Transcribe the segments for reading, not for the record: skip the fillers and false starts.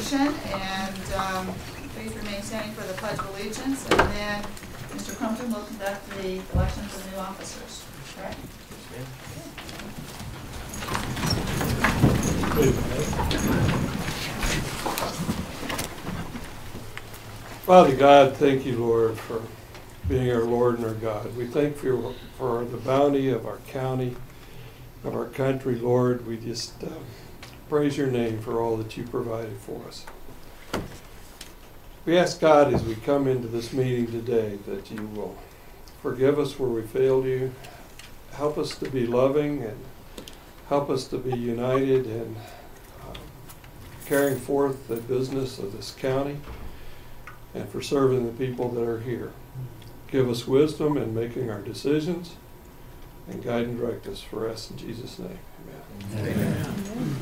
resolution, and please remain standing for the Pledge of Allegiance, and then Mr. Crumpton will conduct the elections of new officers. Correct? Father God, thank you, Lord, for being our Lord and our God. We thank you for the bounty of our county, of our country, Lord. We just praise your name for all that you provided for us. We ask God as we come into this meeting today that you will forgive us where we failed you, help us to be loving, and help us to be united in carrying forth the business of this county and for serving the people that are here. Give us wisdom in making our decisions and guide and direct us for us in Jesus' name. Amen. Amen.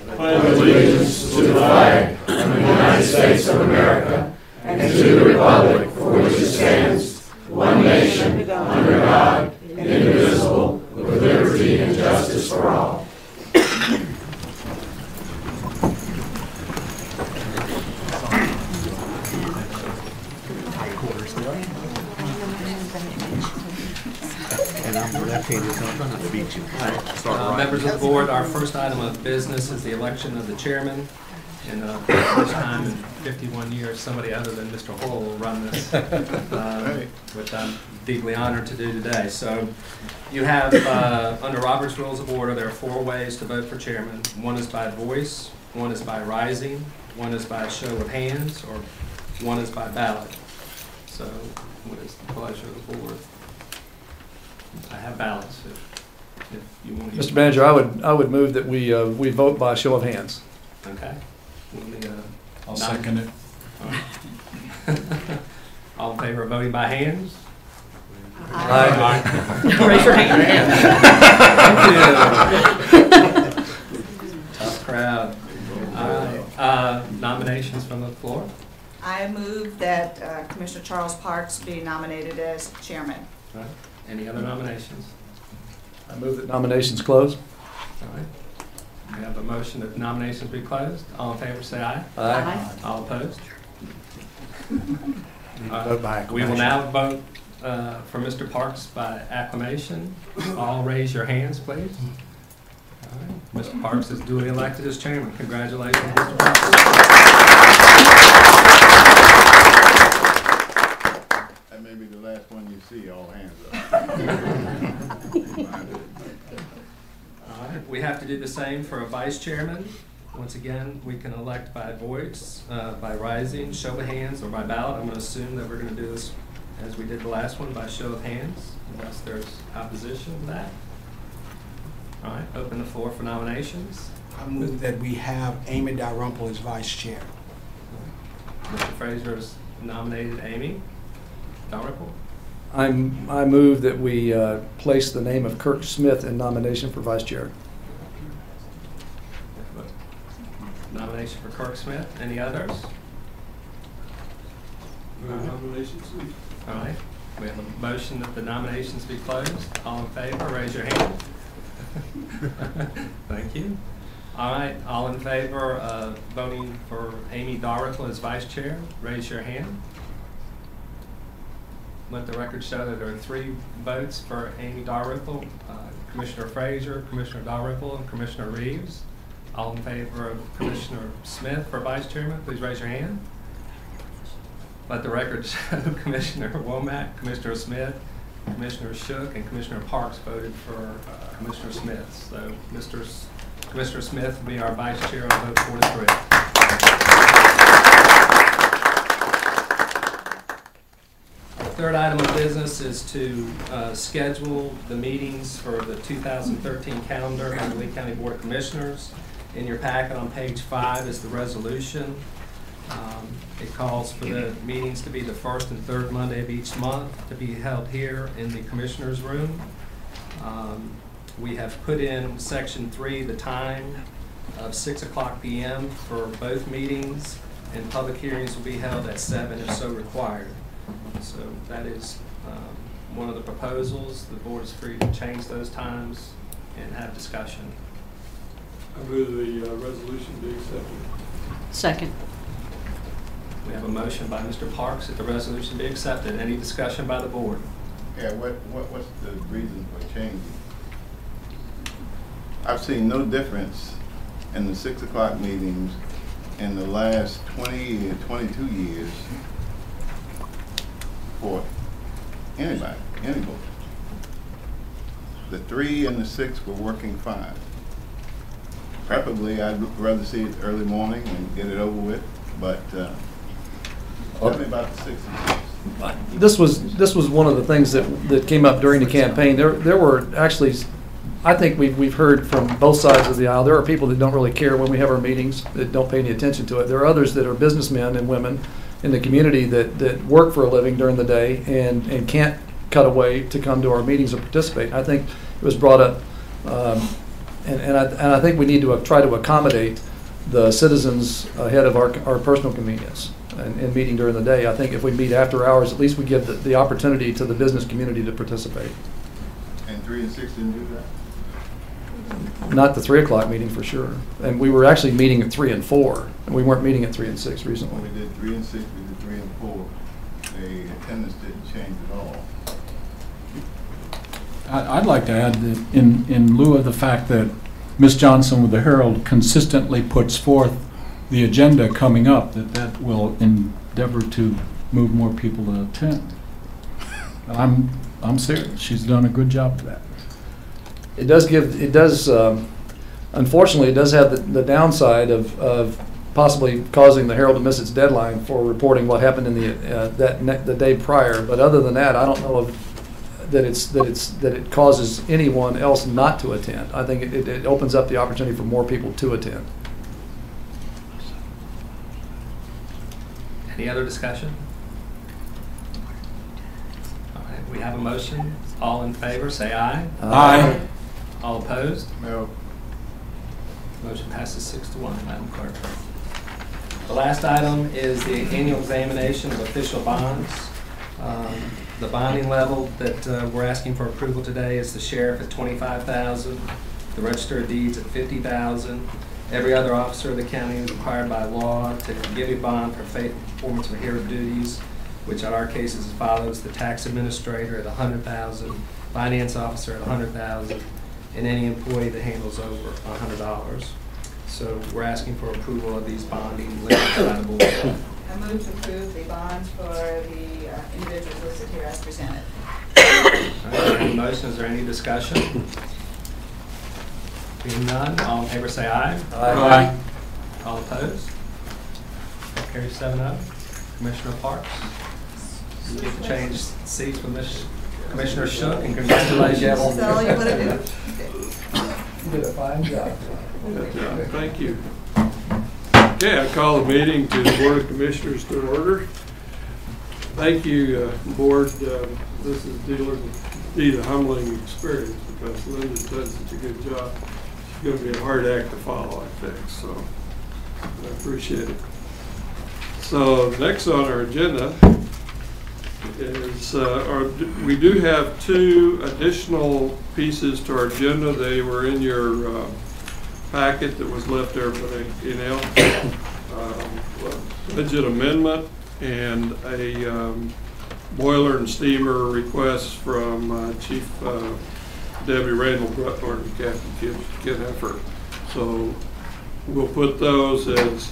I pledge allegiance to the flag of the United States of America and to the republic for which it stands, one nation, under God, indivisible, with liberty and justice for all. Members of the board, our first item of business is the election of the chairman. And for the first time in 51 years, somebody other than Mr. Hall will run this, which I'm deeply honored to do today. So you have, under Robert's Rules of Order, there are 4 ways to vote for chairman. One is by voice, one is by rising, one is by show of hands, or one is by ballot. So what is the pleasure of the board? I have ballots if you want to. Mr. Manager, I would move that we vote by show of hands. Okay. I'll second it. All in favor of voting by hands? Aye. Raise your hand. Tough crowd. Nominations from the floor? I move that Commissioner Charles Parks be nominated as chairman. All right. Any other nominations? I move that nominations close. All right. We have a motion that nominations be closed. All in favor say aye. Aye. All opposed? Vote by acclamation. We will now vote for Mr. Parks by acclamation. All raise your hands, please. All right. Mr. Parks is duly elected as chairman. Congratulations, Mr. Parks. That may be the last one you see, all hands up. All right. We have to do the same for a vice chairman. Once again, we can elect by voice, by rising, show of hands, or by ballot. I'm going to assume that we're going to do this as we did the last one, by show of hands, unless there's opposition to that. All right, open the floor for nominations. I move that we have Amy Dalrymple as vice chair. Mr. Fraser has nominated Amy Dalrymple. I move that we place the name of Kirk Smith in nomination for vice chair. Nomination for Kirk Smith. Any others? Nominations. All right. We have a motion that the nominations be closed. All in favor, raise your hand. Thank you. All right. All in favor of voting for Amy Dalrymple as vice chair, raise your hand. Let the record show that there are 3 votes for Amy Dalrymple, Commissioner Fraser, Commissioner Dalrymple, and Commissioner Reeves. All in favor of Commissioner Smith for vice chairman, please raise your hand. Let the record show Commissioner Womack, Commissioner Smith, Commissioner Shook, and Commissioner Parks voted for Commissioner Smith. So Commissioner Smith will be our vice chair on vote 4-3. Third item of business is to schedule the meetings for the 2013 calendar of the Lee County Board of Commissioners. In your packet on page 5 is the resolution. It calls for the meetings to be the first and third Monday of each month, to be held here in the Commissioners' Room. We have put in section 3 the time of 6:00 p.m. for both meetings, and public hearings will be held at 7 if so required. So that is one of the proposals. The board is free to change those times and have discussion. I move the resolution be accepted. Second. We have a motion by Mr. Parks that the resolution be accepted. Any discussion by the board? Yeah, what's the reason for changing? I've seen no difference in the 6 o'clock meetings in the last 20 or 22 years for anybody. The 3 and the 6 were working fine. Preferably, I'd rather see it early morning and get it over with, but tell me about the 6 and 6. This was one of the things that came up during the campaign. There were actually, I think we've heard from both sides of the aisle. There are people that don't really care when we have our meetings, that don't pay any attention to it. There are others that are businessmen and women in the community that work for a living during the day and can't cut away to come to our meetings and participate. I think it was brought up, and I think we need to try to accommodate the citizens ahead of our personal convenience and meeting during the day. I think if we meet after hours, at least we give the opportunity to the business community to participate. And 3 and 6 didn't do that? Not the 3 o'clock meeting for sure. And we were actually meeting at 3 and 4, and we weren't meeting at 3 and 6 recently. When we did 3 and 6, we did 3 and 4. The attendance didn't change at all. I'd like to add that in lieu of the fact that Ms. Johnson with the Herald consistently puts forth the agenda coming up, that will endeavor to move more people to attend. I'm serious. She's done a good job of that. Unfortunately, it does have the downside of possibly causing the Herald to miss its deadline for reporting what happened in the day prior. But other than that, I don't know that it causes anyone else not to attend. I think it opens up the opportunity for more people to attend. Any other discussion? All right, we have a motion. All in favor, say aye. Aye. All opposed? No. Motion passes 6-1, Madam Clerk. The last item is the annual examination of official bonds. The bonding level that we're asking for approval today is the sheriff at $25,000, the register of deeds at $50,000. Every other officer of the county is required by law to give a bond for faithful performance of heroic duties, which in our case is as follows: the tax administrator at $100,000, finance officer at $100,000, and any employee that handles over $100. So we're asking for approval of these bonding limits by the board. I move to approve the bonds for the individuals listed here as presented. All right, we have a motion. Is there any discussion? Being none, all in favor say aye. Aye. All opposed? Carry 7-0. Commissioner Parks, you get to change seats with Commissioner Shook, and congratulations. Is that all you want to do? You did a fine job. Thank you. Okay, I call the meeting to the Board of Commissioners to order. Thank you, Board. This is indeed a humbling experience because Linda does such a good job. It's going to be a hard act to follow, I think, so I appreciate it. So next on our agenda is, we do have 2 additional pieces to our agenda. They were in your packet that was left there for the budget amendment and a boiler and steamer request from Chief Debbie Randall Brutler and Captain Ken Effort. So we'll put those as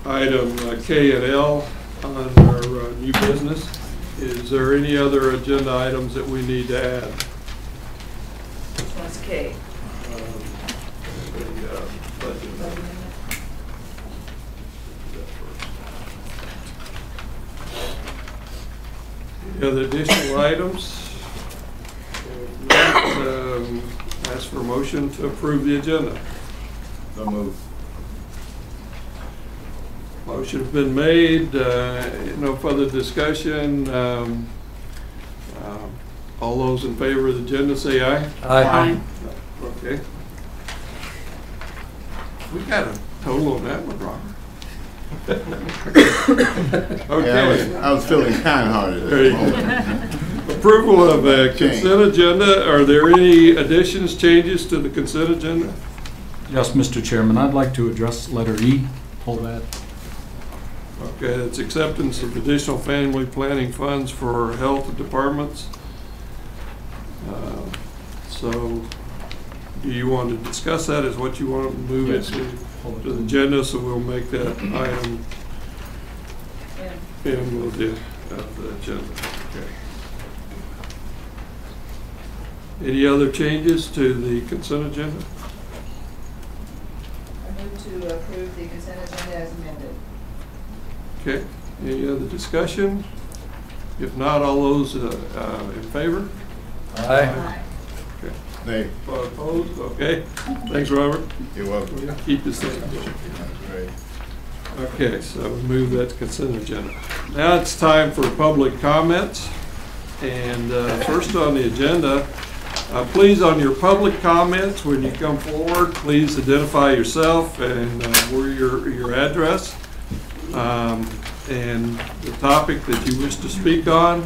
item K and L on our new business. Is there any other agenda items that we need to add? Which one's K? Budget. Any other additional items? If not, ask for a motion to approve the agenda. So moved. Motion's been made. No further discussion. All those in favor of the agenda say aye. Aye. Okay. We got a total on that one, Robert. Okay. Yeah, I was feeling kind-hearted at There the you go. moment. Approval of a consent agenda. Are there any additions, changes to the consent agenda? Yes, Mr. Chairman, I'd like to address letter E. Pull that. Okay, it's acceptance of additional family planning funds for health departments. So, do you want to discuss that as what you want to move it to the agenda? So we'll make that item in with the agenda. Okay. Any other changes to the consent agenda? I move to approve the consent agenda as amended. Okay. Any other discussion? If not, all those in favor? Aye. Okay. Nay. Opposed? Okay. Thanks, Robert. You're welcome. We'll keep this thing. Great. Okay, so we move that to consent agenda. Now it's time for public comments. And first on the agenda, please, on your public comments, when you come forward, please identify yourself and where your address and the topic that you wish to speak on.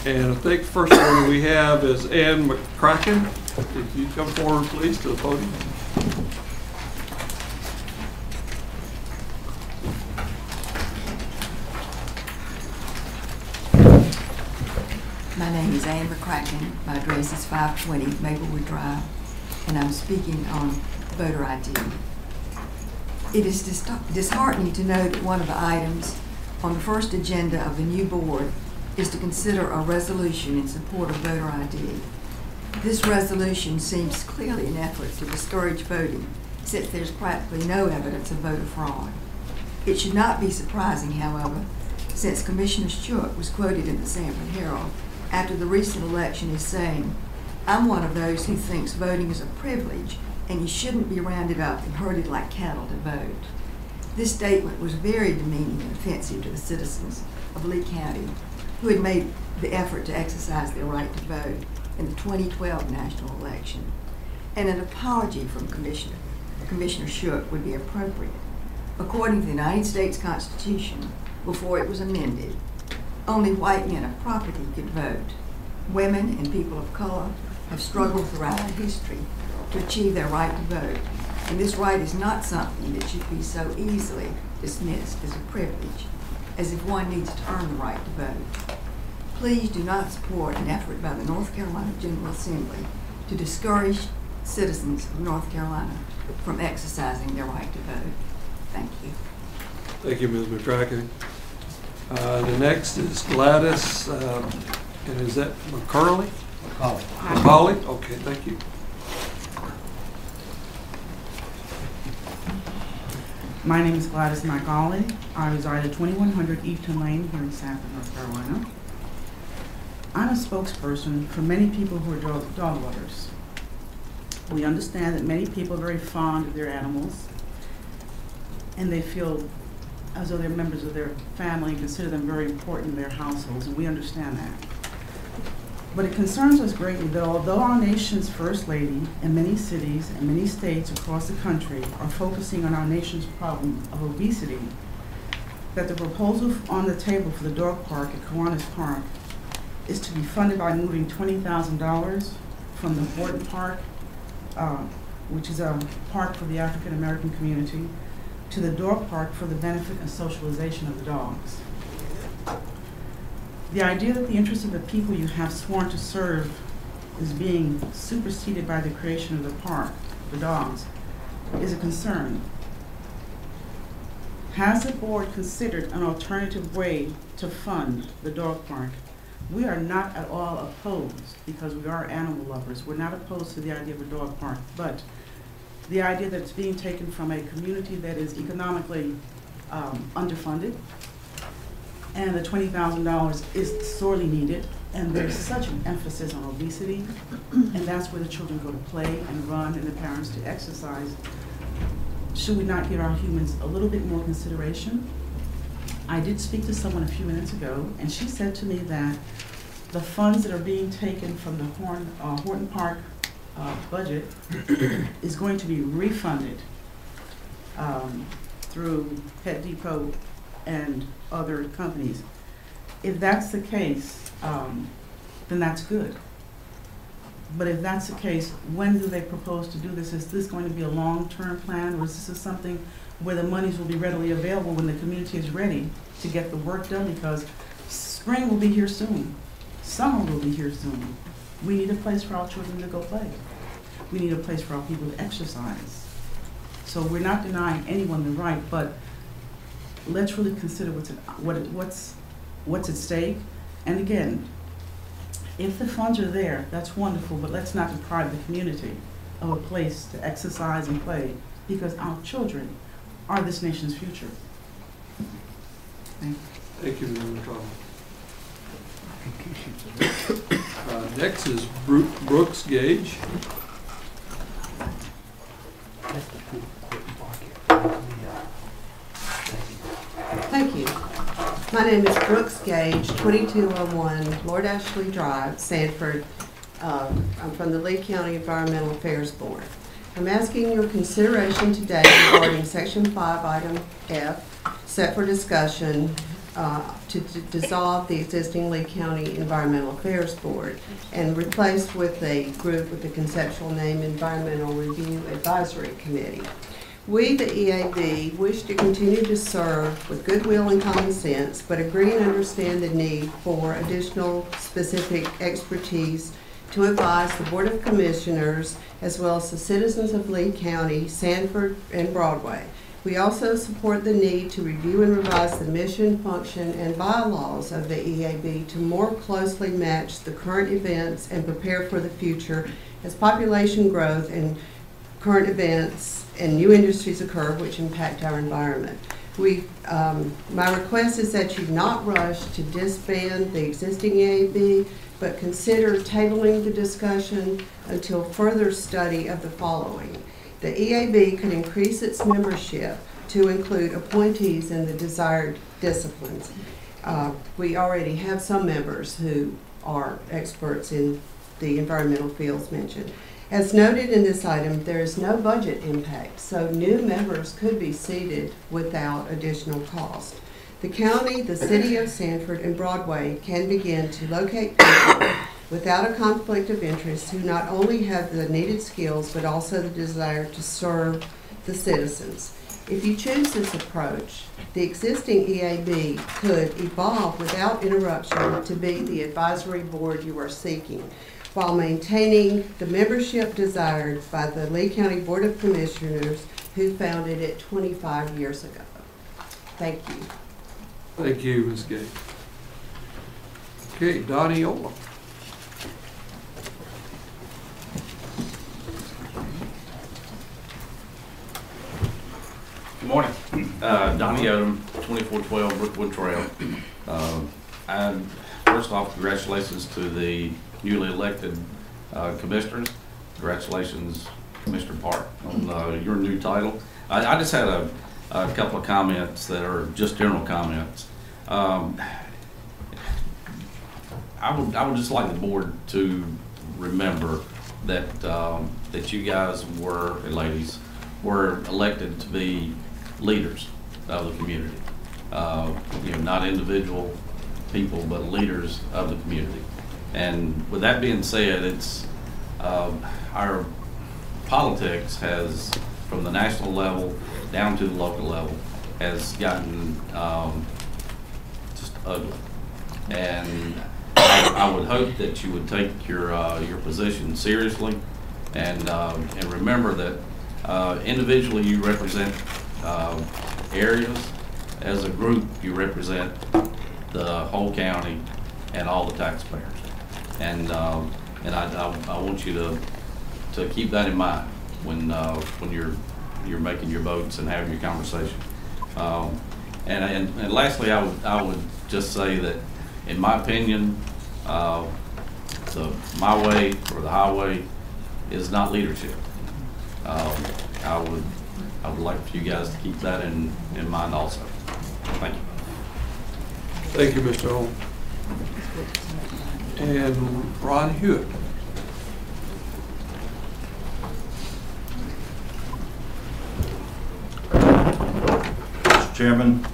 And I think the first one we have is Ann McCracken. If you come forward, please, to the podium. My name is Ann McCracken. My address is 520 Maplewood Drive, and I'm speaking on voter ID. It is disheartening to know that one of the items on the first agenda of the new board is to consider a resolution in support of voter ID. This resolution seems clearly an effort to discourage voting, since there's practically no evidence of voter fraud. It should not be surprising, however, since Commissioner Shook was quoted in the Sanford Herald after the recent election as saying, "I'm one of those who thinks voting is a privilege and you shouldn't be rounded up and herded like cattle to vote." This statement was very demeaning and offensive to the citizens of Lee County who had made the effort to exercise their right to vote in the 2012 national election. And an apology from Commissioner Shook would be appropriate. According to the United States Constitution, before it was amended, only white men of property could vote. Women and people of color have struggled throughout history to achieve their right to vote, and this right is not something that should be so easily dismissed as a privilege, as if one needs to earn the right to vote. Please do not support an effort by the North Carolina General Assembly to discourage citizens of North Carolina from exercising their right to vote. Thank you. Thank you, Ms. McCracken. The next is Gladys, and is that McCarley? McCauley? Okay, thank you. My name is Gladys McCauley. I reside at 2100 Eaton Lane here in Sanford, North Carolina. I'm a spokesperson for many people who are dog lovers. We understand that many people are very fond of their animals, and they feel as though they're members of their family and consider them very important in their households, and we understand that. But it concerns us greatly that although our nation's First Lady in many cities and many states across the country are focusing on our nation's problem of obesity, that the proposal on the table for the dog park at Kiwanis Park is to be funded by moving $20,000 from the Horton Park, which is a park for the African American community, to the dog park for the benefit and socialization of the dogs. The idea that the interests of the people you have sworn to serve is being superseded by the creation of the park, the dogs, is a concern. Has the board considered an alternative way to fund the dog park? We are not at all opposed, because we are animal lovers, we're not opposed to the idea of a dog park, but the idea that it's being taken from a community that is economically underfunded, and the $20,000 is sorely needed, and there's such an emphasis on obesity, and that's where the children go to play and run and the parents to exercise. Should we not give our humans a little bit more consideration? I did speak to someone a few minutes ago, and she said to me that the funds that are being taken from the Horton Park budget is going to be refunded through Pet Depot and other companies. If that's the case, then that's good. But if that's the case, when do they propose to do this? Is this going to be a long-term plan, or is this something where the monies will be readily available when the community is ready to get the work done? Because spring will be here soon. Summer will be here soon. We need a place for our children to go play. We need a place for our people to exercise. So we're not denying anyone the right, but let's really consider what's at stake. And again, if the funds are there, that's wonderful, but let's not deprive the community of a place to exercise and play, because our children are this nation's future. Thank you. Thank you, Ms. McCollum. Next is Brooks Gage. Thank you. My name is Brooks Gage, 2201 Lord Ashley Drive, Sanford. I'm from the Lee County Environmental Affairs Board. I'm asking your consideration today regarding Section 5, Item F, set for discussion to dissolve the existing Lee County Environmental Affairs Board and replace with a group with the conceptual name Environmental Review Advisory Committee. We, the EAB, wish to continue to serve with goodwill and common sense, but agree and understand the need for additional specific expertise to advise the Board of Commissioners as well as the citizens of Lee County, Sanford, and Broadway. We also support the need to review and revise the mission, function, and bylaws of the EAB to more closely match the current events and prepare for the future as population growth and current events and new industries occur which impact our environment. My request is that you not rush to disband the existing EAB, but consider tabling the discussion until further study of the following. The EAB could increase its membership to include appointees in the desired disciplines. We already have some members who are experts in the environmental fields mentioned. As noted in this item, there is no budget impact, so new members could be seated without additional cost. The county, the city of Sanford, and Broadway can begin to locate people without a conflict of interest who not only have the needed skills but also the desire to serve the citizens. If you choose this approach, the existing EAB could evolve without interruption to be the advisory board you are seeking, while maintaining the membership desired by the Lee County Board of Commissioners who founded it 25 years ago. Thank you. Thank you, Ms. Gage. Okay, Donnie Olam. Good morning. Donnie Odom, 2412 Brookwood Trail. First off, congratulations to the newly elected commissioners. Congratulations, Commissioner Park, on your new title. I just had a couple of comments that are just general comments. I would just like the board to remember that that you guys were, and ladies, were elected to be leaders of the community. You know, not individual people, but leaders of the community. And with that being said, it's our politics has, from the national level down to the local level, has gotten just ugly. And I would hope that you would take your position seriously, and remember that individually you represent areas. As a group, you represent the whole county and all the taxpayers. And I want you to keep that in mind when you're making your votes and having your conversation. And lastly, I would just say that, in my opinion, my way or the highway is not leadership. I would like for you guys to keep that in mind also. Thank you. Thank you, Mr. Holmes. And Ron Hewitt. Mr. Chairman,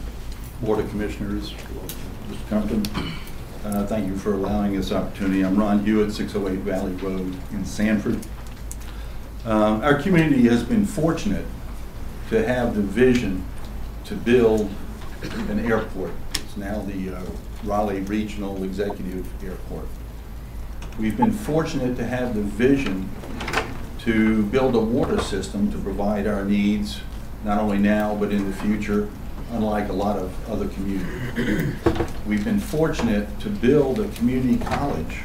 Board of Commissioners, Mr. Compton, Thank you for allowing this opportunity. I'm Ron Hewitt, 608 Valley Road in Sanford. Our community has been fortunate to have the vision to build an airport. It's now the Raleigh Regional Executive Airport. We've been fortunate to have the vision to build a water system to provide our needs, not only now but in the future, unlike a lot of other communities. We've been fortunate to build a community college,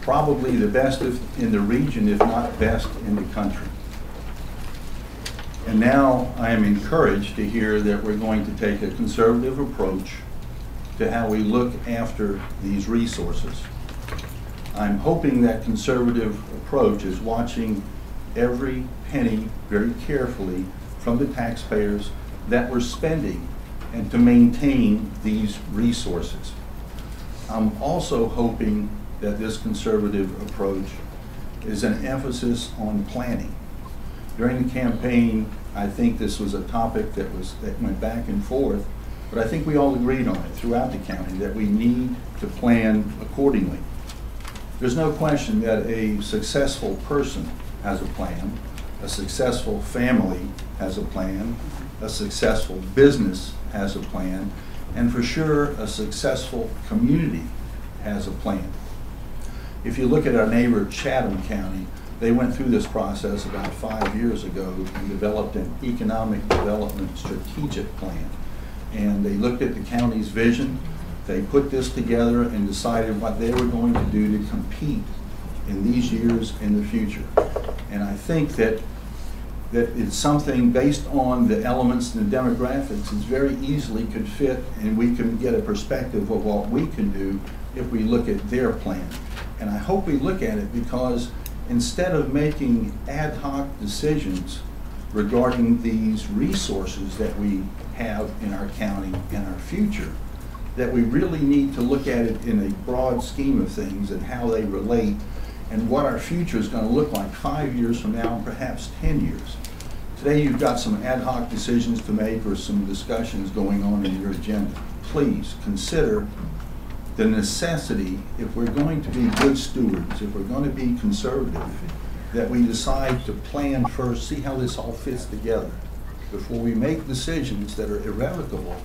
probably the best in the region, if not best in the country. And now I am encouraged to hear that we're going to take a conservative approach to how we look after these resources. I'm hoping that conservative approach is watching every penny very carefully from the taxpayers that we're spending and to maintain these resources. I'm also hoping that this conservative approach is an emphasis on planning. During the campaign, I think this was a topic that went back and forth, but I think we all agreed on it throughout the county that we need to plan accordingly. There's no question that a successful person has a plan, a successful family has a plan, a successful business has a plan, and for sure a successful community has a plan. If you look at our neighbor Chatham County, they went through this process about 5 years ago and developed an economic development strategic plan. And they looked at the county's vision, they put this together and decided what they were going to do to compete in these years in the future. And I think that it's something based on the elements and the demographics, it's very easily could fit, and we can get a perspective of what we can do if we look at their plan. And I hope we look at it because instead of making ad hoc decisions regarding these resources that we have in our county and our future, that we really need to look at it in a broad scheme of things and how they relate and what our future is going to look like 5 years from now and perhaps 10 years. Today you've got some ad hoc decisions to make or some discussions going on in your agenda. Please consider the necessity, if we're going to be good stewards, if we're going to be conservative, that we decide to plan first, see how this all fits together before we make decisions that are irrevocable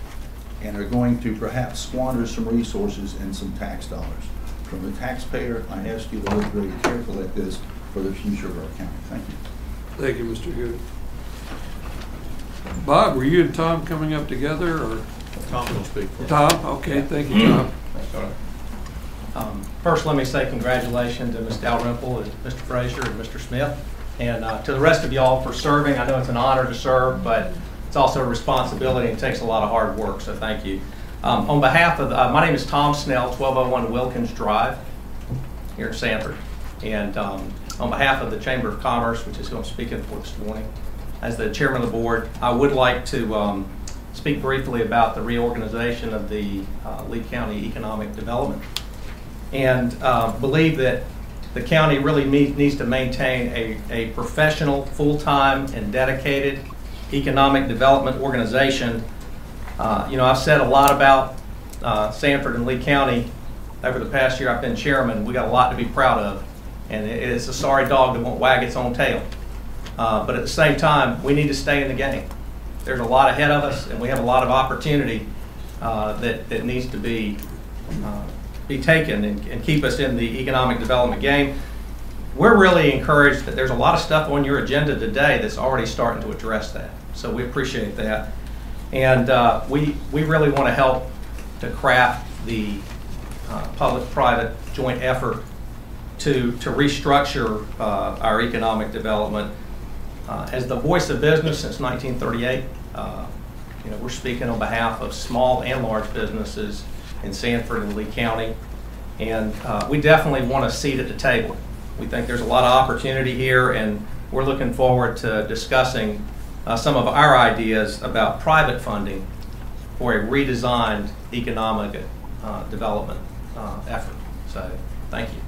and are going to perhaps squander some resources and some tax dollars. From the taxpayer, I ask you to look very carefully at this for the future of our county. Thank you. Thank you, Mr. Hewitt. Bob, were you and Tom coming up together, or? Tom will speak for Tom? Okay, thank you, Tom. First, let me say congratulations to Ms. Dalrymple and Mr. Frazier and Mr. Smith, and to the rest of y'all for serving. I know it's an honor to serve, but it's also a responsibility and takes a lot of hard work, so thank you. On behalf of, my name is Tom Snell, 1201 Wilkins Drive here in Sanford, and on behalf of the Chamber of Commerce, which is who I'm speaking for this morning, as the chairman of the board, I would like to speak briefly about the reorganization of the Lee County Economic Development, and believe that the county really needs to maintain a professional, full-time, and dedicated economic development organization. I've said a lot about Sanford and Lee County over the past year I've been chairman. We got a lot to be proud of, and it's a sorry dog that won't wag its own tail. But at the same time, we need to stay in the game. There's a lot ahead of us, and we have a lot of opportunity that needs to be taken and keep us in the economic development game. We're really encouraged that there's a lot of stuff on your agenda today that's already starting to address that. So we appreciate that. And we really want to help to craft the public-private joint effort to restructure our economic development. As the voice of business since 1938, we're speaking on behalf of small and large businesses in Sanford and Lee County, and we definitely want a seat at the table. We think there's a lot of opportunity here, and we're looking forward to discussing some of our ideas about private funding for a redesigned economic development effort. So, thank you.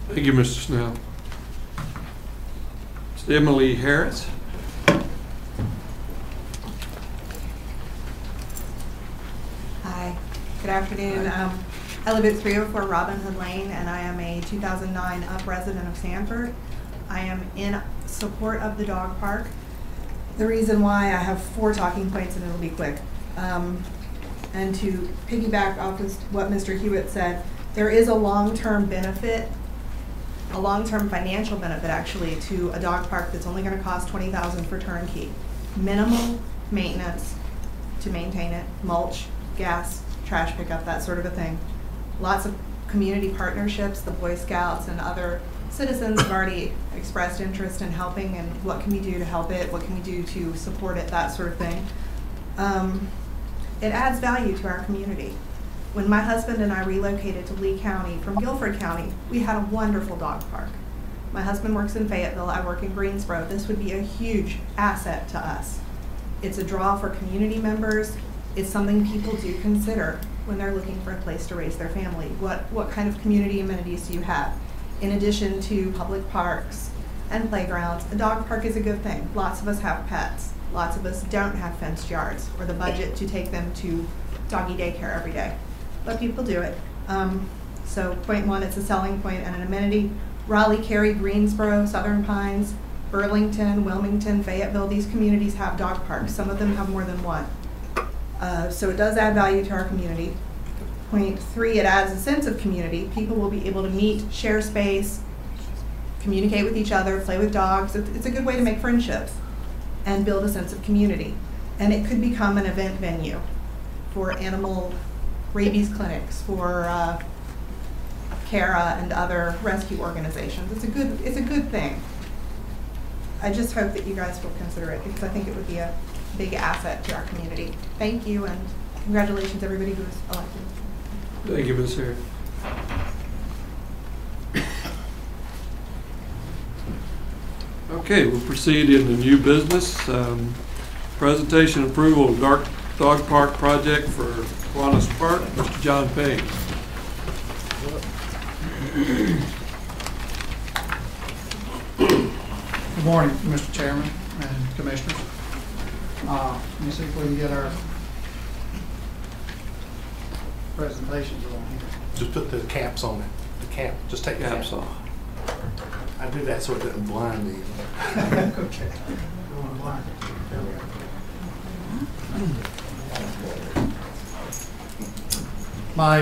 Thank you, Mr. Snell. Ms. Emily Harris. Hi, good afternoon. I live at 304 Robin Hood Lane, and I am a 2009 UP resident of Sanford. I am in support of the dog park. The reason why, I have 4 talking points and it'll be quick. And to piggyback off of what Mr. Hewitt said, there is a long-term benefit, a long-term financial benefit actually, to a dog park that's only going to cost $20,000 for turnkey. Minimal maintenance to maintain it, mulch, gas, trash pickup, that sort of a thing. Lots of community partnerships. The Boy Scouts and other citizens have already expressed interest in helping, and what can we do to help it, what can we do to support it, that sort of thing. It adds value to our community. When my husband and I relocated to Lee County from Guilford County, we had a wonderful dog park. My husband works in Fayetteville, I work in Greensboro. This would be a huge asset to us. It's a draw for community members. It's something people do consider when they're looking for a place to raise their family. What kind of community amenities do you have? In addition to public parks and playgrounds, a dog park is a good thing. Lots of us have pets. Lots of us don't have fenced yards or the budget to take them to doggy daycare every day, but people do it. So point 1, it's a selling point and an amenity. Raleigh, Cary, Greensboro, Southern Pines, Burlington, Wilmington, Fayetteville, these communities have dog parks. Some of them have more than one. So it does add value to our community. Point 3, it adds a sense of community. People will be able to meet, share space, communicate with each other, play with dogs. It's a good way to make friendships and build a sense of community. And it could become an event venue for animal rabies clinics, for CARA and other rescue organizations. It's a good thing. I just hope that you guys will consider it, because I think it would be a big asset to our community. Thank you, and congratulations everybody who was elected. Thank you, Ms. Harris. Okay, we'll proceed into new business. Presentation approval of dog park project for Kiwanis Park. Mr. John Payne. Good morning, Mr. Chairman and Commissioners. Let me see if we can get our presentations on here. Just put the caps on it. The cap, just take the caps off. I do that so it doesn't blind me. Okay. Going blind. There we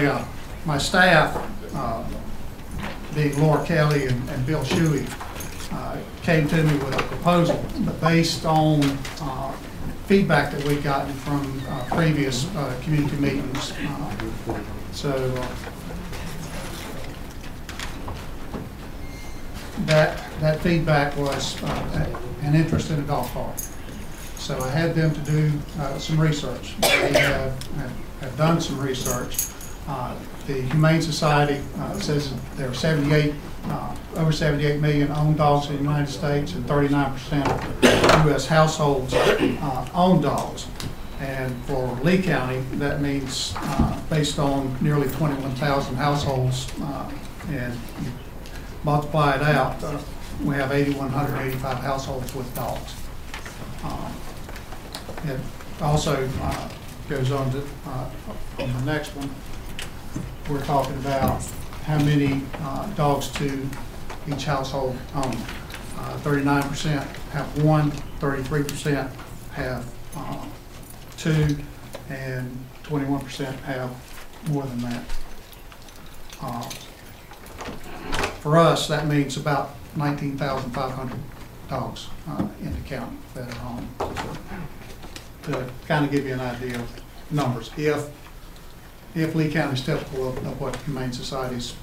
go. My staff, being Laura Kelly and Bill Shuey, came to me with a proposal, but based on feedback that we've gotten from previous community meetings. That feedback was an interest in a dog park. So I had them to do some research. They have done some research. The Humane Society says there are over 78 million owned dogs in the United States, and 39% of U.S. households own dogs. And for Lee County, that means based on nearly 21,000 households, and you multiply it out, we have 8,185 households with dogs. It also goes on to, on the next one, we're talking about how many dogs to each household own. 39% have one, 33% have two, and 21% have more than that. For us, that means about 19,500 dogs in the county that are owned. To kind of give you an idea of numbers, if Lee County is typical of what Humane Society's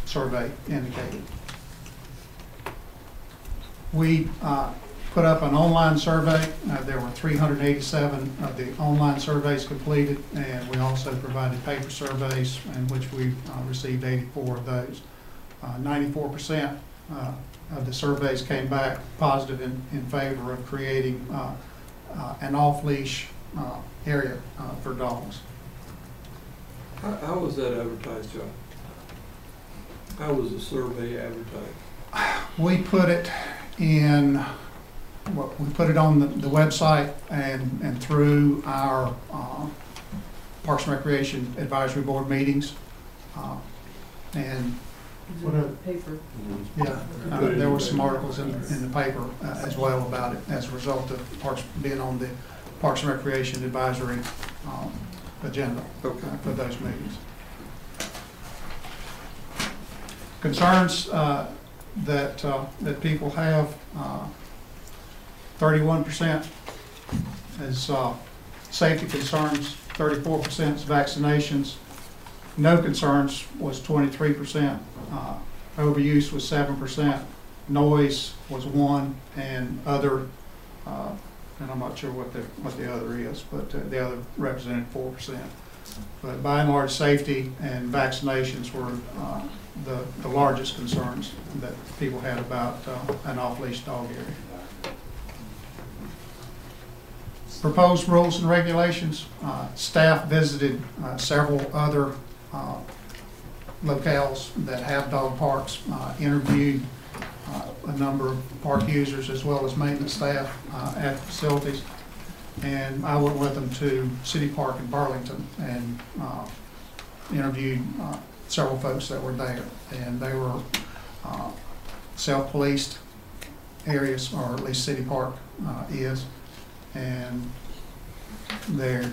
survey indicated. We put up an online survey. There were 387 of the online surveys completed, and we also provided paper surveys, in which we received 84 of those. 94% of the surveys came back positive in favor of creating an off-leash area for dogs. How was that advertised, John? How was the survey advertised? We put it in, we put it on the website and through our Parks and Recreation Advisory Board meetings. And what a paper. Yeah, there were some articles in the paper as well about it as a result of Parks being on the Parks and Recreation Advisory agenda for those meetings. Concerns that people have, 31% is safety concerns, 34% is vaccinations. No concerns was 23%. Overuse was 7%. Noise was 1%, and other, and I'm not sure what the other is, but the other represented 4%. But by and large, safety and vaccinations were the largest concerns that people had about an off-leash dog area. Proposed rules and regulations. Staff visited several other locales that have dog parks, interviewed a number of park users as well as maintenance staff at facilities. And I went with them to City Park in Burlington and interviewed several folks that were there. And they were self-policed areas, or at least City Park is. And they're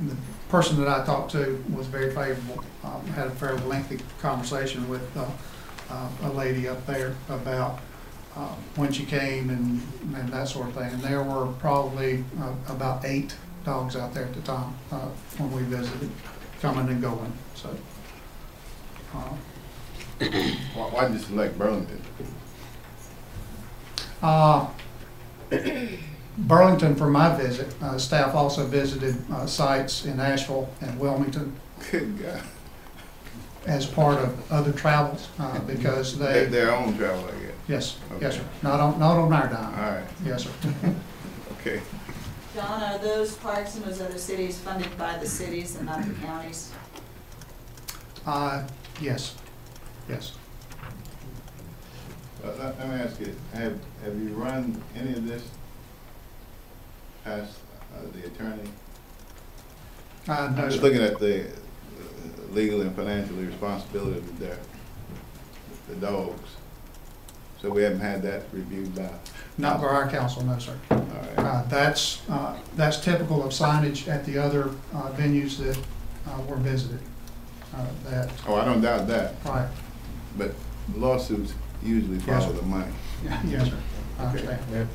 the person that I talked to was very favorable. Had a fairly lengthy conversation with a lady up there about when she came and that sort of thing. And there were probably about 8 dogs out there at the time when we visited, coming and going. So, why did you select Burlington? Burlington for my visit. Staff also visited sites in Asheville and Wilmington. Good God. As part of other travels, because they their own travel, I guess. Yes, Okay. yes, sir. Not on our dime. All right. Yes, sir. Okay. John, are those parks in those other cities funded by the cities and not the counties? Yes, yes. Let me ask you: Have you run any of this past the attorney? No, I'm just sir. looking at the legal and financial responsibility of the dogs. So we haven't had that reviewed by. Not by our council, no, sir. All right. That's typical of signage at the other venues that were visited. Oh, I don't doubt that. Right. But lawsuits usually Yes, follow sir. the money. Yes, sir. I understand.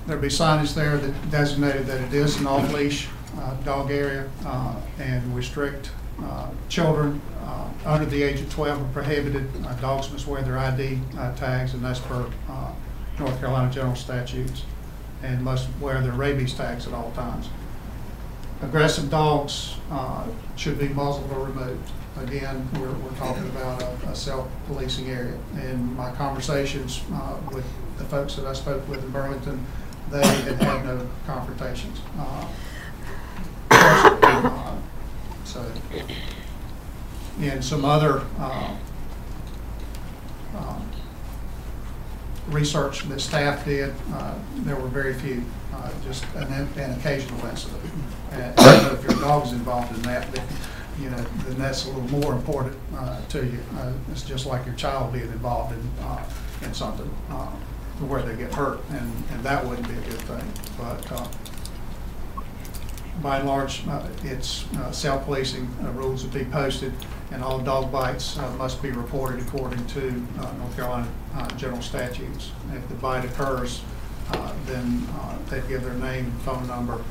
There'll be signage there that designated that it is an off-leash dog area and restrict children under the age of 12 are prohibited. Dogs must wear their ID tags, and that's per North Carolina general statutes, and must wear their rabies tags at all times. Aggressive dogs should be muzzled or removed. Again, we're talking about a self-policing area. In my conversations with the folks that I spoke with in Burlington, they had no confrontations. So, and some other research that staff did, there were very few, just an occasional incident. And I don't know if your dog's involved in that, but you know, then that's a little more important to you. It's just like your child being involved in something where they get hurt, and that wouldn't be a good thing. But by and large, it's self-policing. Rules will be posted, and all dog bites must be reported according to North Carolina general statutes. If the bite occurs, then they give their name and phone number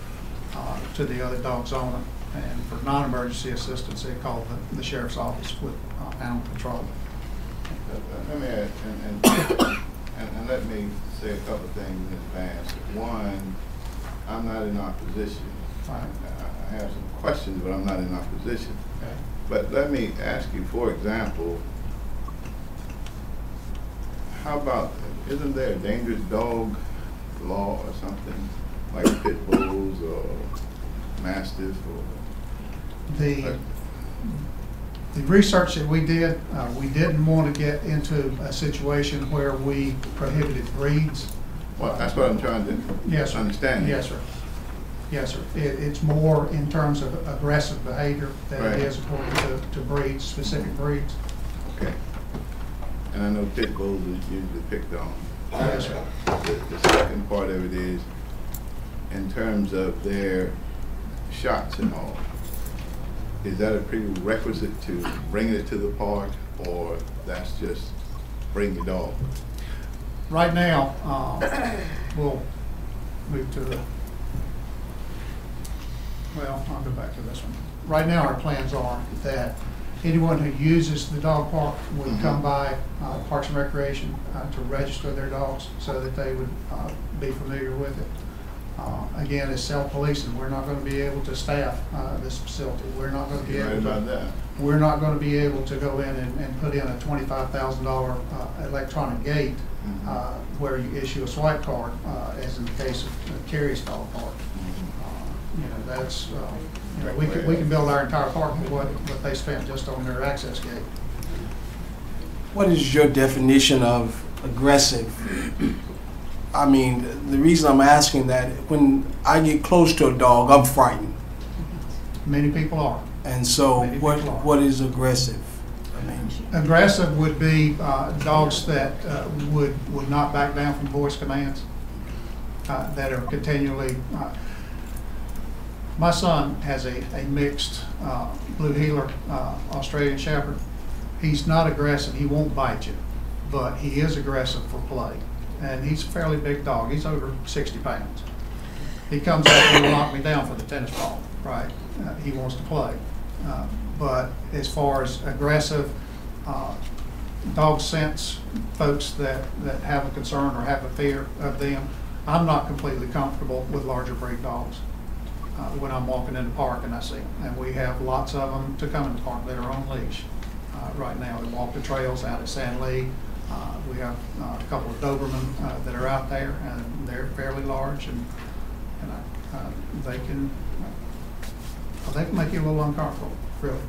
to the other dog's owner. And for non-emergency assistance, they call the sheriff's office with animal control. Let me add, and let me say a couple of things in advance. One, I'm not in opposition. I have some questions, but I'm not in opposition. Okay. But let me ask you, for example, how about, isn't there a dangerous dog law or something, like pit bulls or mastiff or? The The research that we didn't want to get into a situation where we prohibited breeds. Well, that's what I'm trying to Yes, sir. understand. Yes, sir. Yes, sir. It's more in terms of aggressive behavior than Right. it is according to breeds, specific breeds. Okay. And I know pit bulls is usually picked on. Yes, sir. The second part of it is, in terms of their shots and all, is that a prerequisite to bring it to the park, or that's just bring the dog? Right now, we'll move to the, well, I'll go back to this one. Right now, our plans are that anyone who uses the dog park would come by Parks and Recreation to register their dogs so that they would be familiar with it. Again, it's self-policing. We're not going to be able to staff this facility. We're not going to be You're right able about to. that. We're not going to be able to go in and put in a $25,000 electronic gate where you issue a swipe card, as in the case of Carious Dog Park. You know, that's you know, we can build our entire park with what they spent just on their access gate. What is your definition of aggressive? I mean, the reason I'm asking that, when I get close to a dog, I'm frightened. Many people are. And so what is aggressive? I mean, Aggressive would be dogs that would not back down from voice commands, that are continually. My son has a mixed Blue Heeler Australian Shepherd. He's not aggressive. He won't bite you, but he is aggressive for play. And he's a fairly big dog. He's over 60 pounds. He comes up and will knock me down for the tennis ball, right? He wants to play. But as far as aggressive, dogs sense folks that have a concern or have a fear of them. I'm not completely comfortable with larger breed dogs when I'm walking in the park and I see them. And we have lots of them to come in the park that are on leash right now. They walk the trails out at San Lee. We have a couple of Doberman that are out there, and they're fairly large, and they can make you a little uncomfortable, really.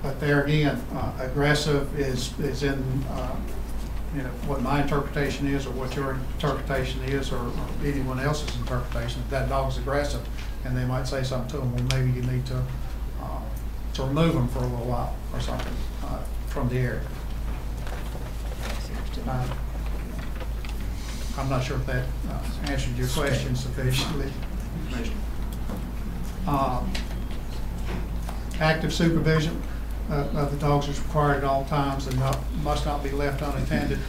But there again, aggressive is in you know, what my interpretation is, or what your interpretation is, or anyone else's interpretation. If that dog's aggressive, and they might say something to them, well, maybe you need to remove them for a little while or something from the area. I'm not sure if that answered your question sufficiently. Active supervision of the dogs is required at all times and must not be left unattended.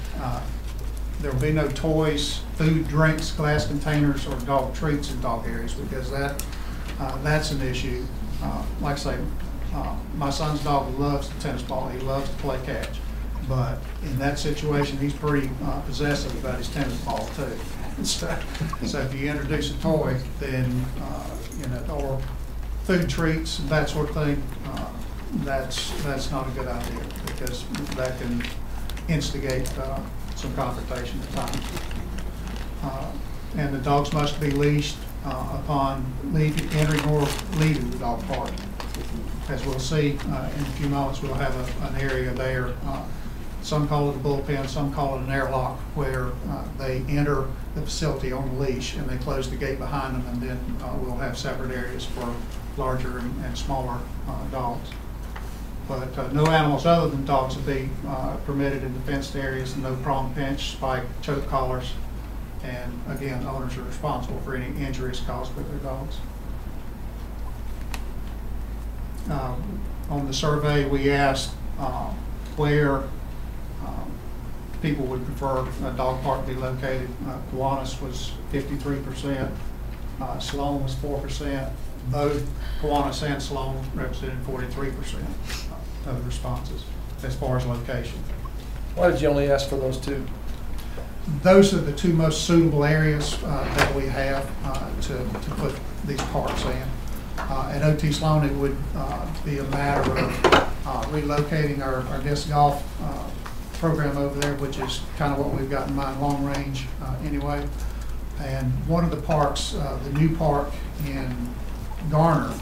There will be no toys, food, drinks, glass containers, or dog treats in dog areas, because that's an issue. Like I say, my son's dog loves the tennis ball. He loves to play catch. But in that situation, he's pretty possessive about his tennis ball too. So if you introduce a toy, then you know, or food treats, that sort of thing, that's not a good idea, because that can instigate some confrontation at times. And the dogs must be leashed upon entering or leaving the dog park. As we'll see in a few moments, we'll have an area there. Some call it a bullpen, some call it an airlock, where they enter the facility on the leash and they close the gate behind them, and then we'll have separate areas for larger and smaller dogs. But no animals other than dogs will be permitted in the fenced areas, no prong pinch, spike, choke collars, and again, owners are responsible for any injuries caused with their dogs. On the survey, we asked where people would prefer a dog park to be located. Kiwanis was 53%, Sloan was 4%. Both Kiwanis and Sloan represented 43% of the responses as far as location. Why did you only ask for those two? Those are the two most suitable areas that we have to put these parks in. At OT Sloan, it would be a matter of relocating our disc golf program over there, which is kind of what we've got in mind long range anyway. And one of the parks, the new park in Garner,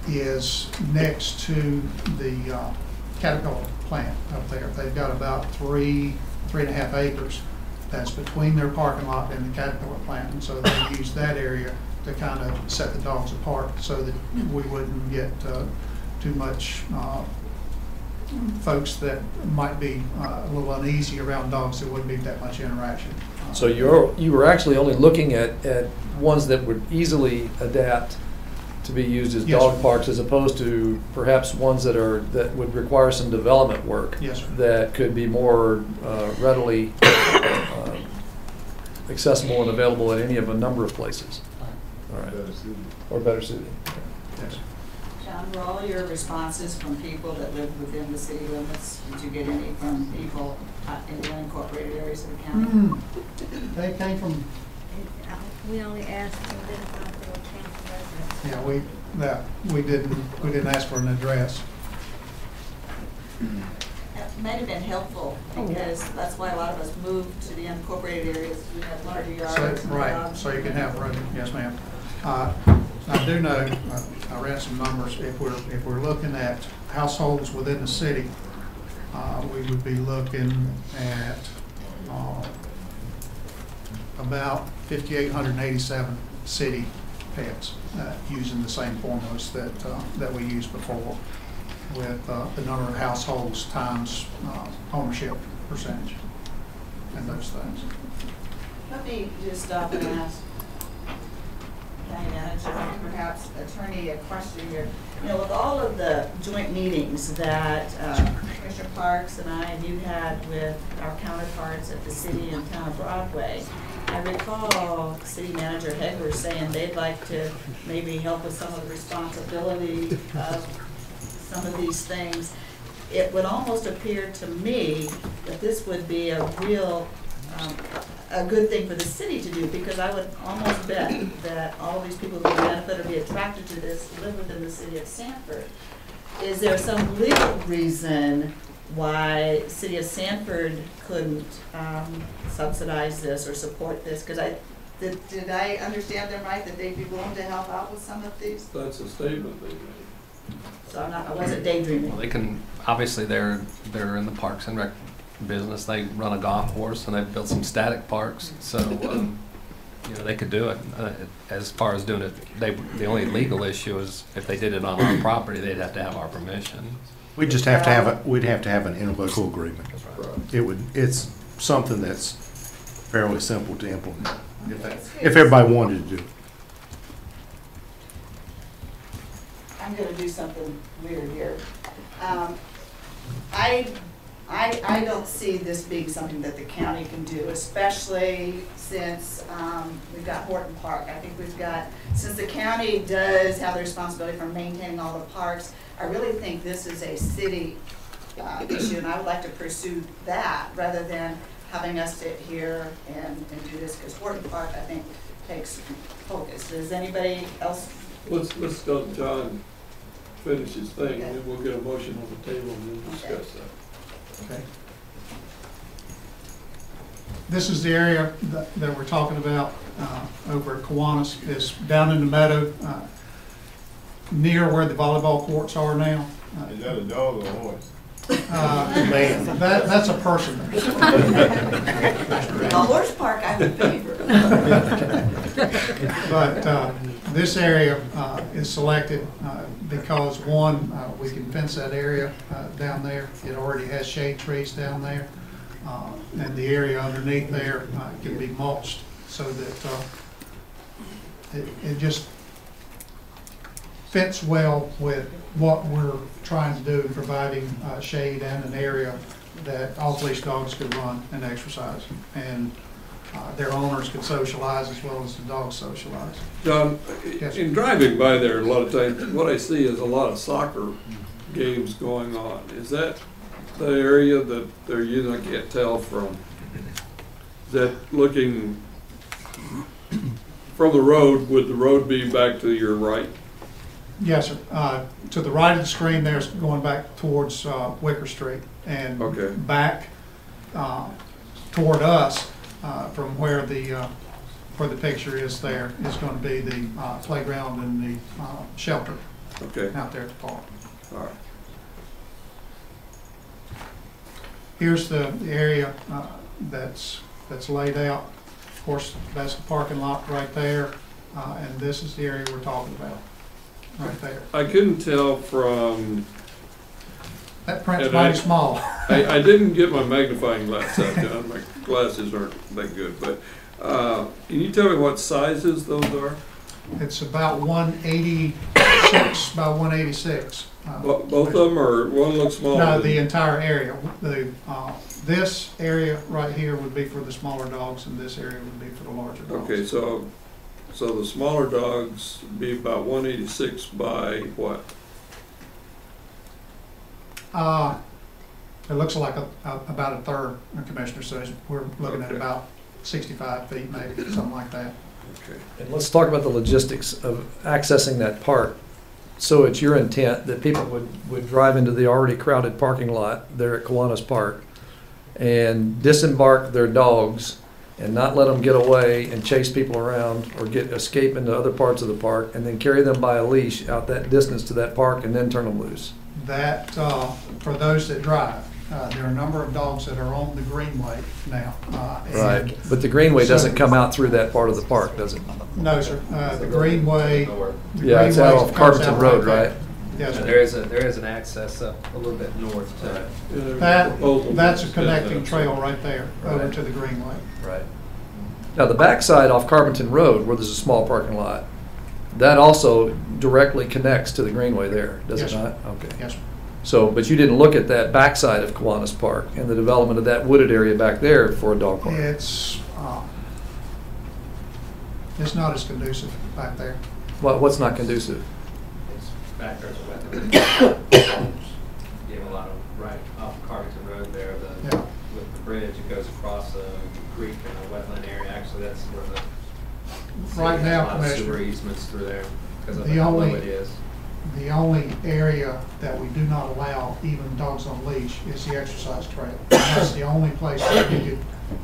is next to the Caterpillar plant up there. They've got about 3.5 acres that's between their parking lot and the Caterpillar plant, and so they use that area to kind of set the dogs apart so that we wouldn't get too much folks that might be a little uneasy around dogs. There wouldn't be that much interaction. So you were actually only looking at ones that would easily adapt to be used as Yes, dog sir. parks, as opposed to perhaps ones that would require some development work. Yes, sir. That could be more readily accessible and available at any of a number of places. All right. Or better suited. Yes. John, were all your responses from people that live within the city limits? Did you get any from people in the unincorporated areas of the county? They came from, We only asked them to identify if they were Canton residents. yeah, we didn't ask for an address. It might have been helpful, because that's why a lot of us moved to the unincorporated areas. We have larger yards. So, right, so you can have room, yes, ma'am. I do know, I ran some numbers, if we're looking at households within the city, we would be looking at about 5,887 city pets using the same formulas that we used before, with the number of households times ownership percentage and those things. Let me just stop and ask County Manager and perhaps Attorney a question here. You know, with all of the joint meetings that Commissioner Parks and I and you had with our counterparts at the city and town of Broadway, I recall City Manager Hegler saying they'd like to maybe help with some of the responsibility of some of these things. It would almost appear to me that this would be a real a good thing for the city to do, because I would almost bet that all of these people who would benefit or be attracted to this live within the city of Sanford. Is there some legal reason why City of Sanford couldn't subsidize this or support this? Because did I understand them right, that they'd be willing to help out with some of these? That's a statement they made. So I wasn't daydreaming. Well, they can, obviously, they're in the parks and rec business. They run a golf course, and they've built some static parks, so you know, they could do it. As far as doing it, the only legal issue is if they did it on our property, they'd have to have our permission. We'd just have to we'd have to have an interlocal agreement. It's something that's fairly simple to implement, if everybody wanted to do it. I'm going to do something weird here. I don't see this being something that the county can do, especially since we've got Horton Park. I think we've got, since the county does have the responsibility for maintaining all the parks, I really think this is a city issue, and I would like to pursue that rather than having us sit here and do this, because Horton Park, I think, takes focus. Does anybody else? Let's let John finish his thing, and then we'll get a motion on the table and then discuss that. Okay. This is the area that we're talking about over at Kiwanis. It's down in the meadow, near where the volleyball courts are now. Is that a dog or a horse? That's a person. A horse park, I would favor. But this area is selected because, one, we can fence that area down there. It already has shade trees down there. And the area underneath there can be mulched so that it just fits well with what we're trying to do in providing shade and an area that off-leash dogs could run and exercise, and their owners could socialize as well as the dogs socialize. John, Yes. in driving by there a lot of times, what I see is a lot of soccer games going on. Is that the area that they're using? I can't tell from, is that looking from the road, would the road be back to your right? Yes, sir. To the right of the screen, there's going back towards Wicker Street, and Okay. back toward us from where the picture is there is going to be the playground and the shelter. Okay, out there at the park. all right. Here's the area that's laid out. Of course, that's the parking lot right there, and this is the area we're talking about, right there. I couldn't tell from, That print's And mighty small. I didn't get my magnifying glass out, John. My glasses aren't that good, but can you tell me what sizes those are? It's about 186 by 186. Both of them, or one looks smaller? No, than- the entire area. This area right here would be for the smaller dogs, and this area would be for the larger dogs. Okay, so the smaller dogs be about 186 by what? It looks like about a third, Commissioner says. We're looking at Okay. about 65 feet, maybe, something like that. Okay. And let's talk about the logistics of accessing that park. So it's your intent that people would drive into the already crowded parking lot there at Kiwanis Park and disembark their dogs and not let them get away and chase people around or escape into other parts of the park, and then carry them by a leash out that distance to that park and then turn them loose. That, for those that drive, there are a number of dogs that are on the Greenway now. Right, but the Greenway doesn't come out through that part of the park, does it? No, sir. The Greenway. Yeah, it's out off Carpenton Road, right? Yes, sir. There is an access up a little bit north to That's a connecting trail right there, over to the Greenway. Right. Now, the backside off Carpenton Road, where there's a small parking lot, that also directly connects to the Greenway there, does Yes, it sir. not? Okay. Yes, sir. So, but you didn't look at that backside of Kiwanis Park and the development of that wooded area back there for a dog park? It's not as conducive back there. What's not conducive? It's back there's a wetland. You have a lot of, right off Carvington Road there, Yeah. with the bridge, it goes across a creek and a wetland area. Actually, that's where the Right city has now, a lot of sewer Commissioner, easements through there because of the how low only- it is. the only area that we do not allow even dogs on leash is the exercise trail. And that's the only place that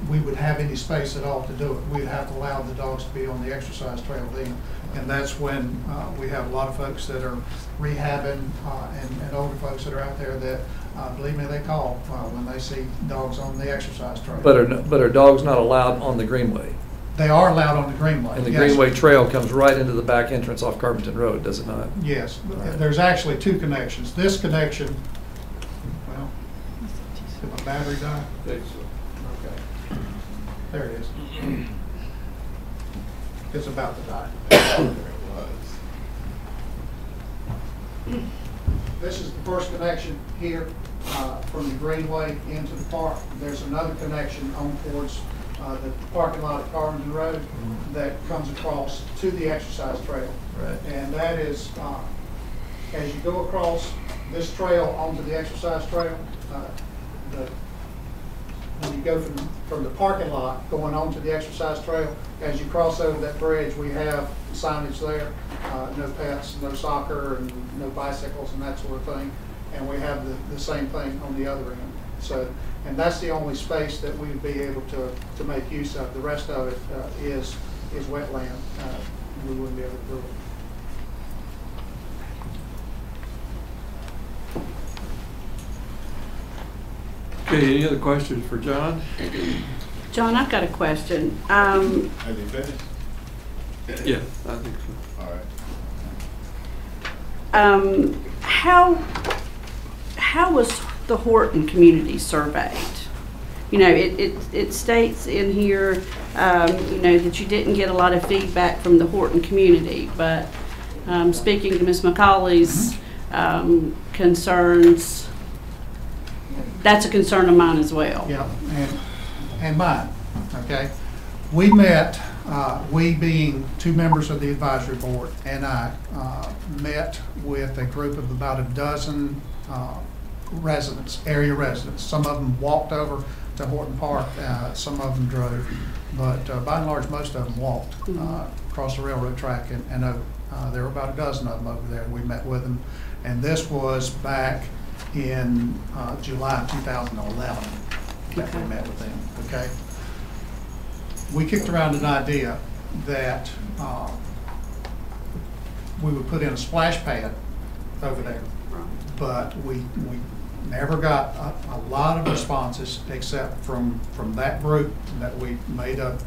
we would have any space at all to do it. We'd have to allow the dogs to be on the exercise trail then. And that's when we have a lot of folks that are rehabbing and older folks that are out there that, believe me, they call when they see dogs on the exercise trail. But are dogs not allowed on the Greenway? They are allowed on the Greenway. And the yes. Greenway Trail comes right into the back entrance off Carpenton Road, does it not? Yes, Right. there's actually two connections. This connection, well, did my battery die? Okay, there it is. It's about to die. This is the first connection here from the Greenway into the park. There's another connection on towards the parking lot at Carpenton Road that comes across to the exercise trail. Right. And that is, as you go across this trail onto the exercise trail, when you go from the parking lot going onto the exercise trail, as you cross over that bridge, we have signage there, no pets, no soccer, and no bicycles and that sort of thing. And we have the same thing on the other end. So, and that's the only space that we would be able to make use of. The rest of it is wetland. We wouldn't be able to do it. Okay, any other questions for John? John, I've got a question. Have you finished? Yeah, I think so. All right. How was the Horton community surveyed? You know, it states in here, you know, that you didn't get a lot of feedback from the Horton community, but speaking to Ms. McCauley's concerns, that's a concern of mine as well. Yeah, and mine, okay? We met, we being two members of the advisory board, and I met with a group of about a dozen residents, area residents. Some of them walked over to Horton Park, some of them drove, but by and large, most of them walked across the railroad track and over. There were about a dozen of them over there. We met with them, and this was back in July of 2011 that we met with them, okay? We kicked around an idea that we would put in a splash pad over there. But we never got a lot of responses except from that group that we made a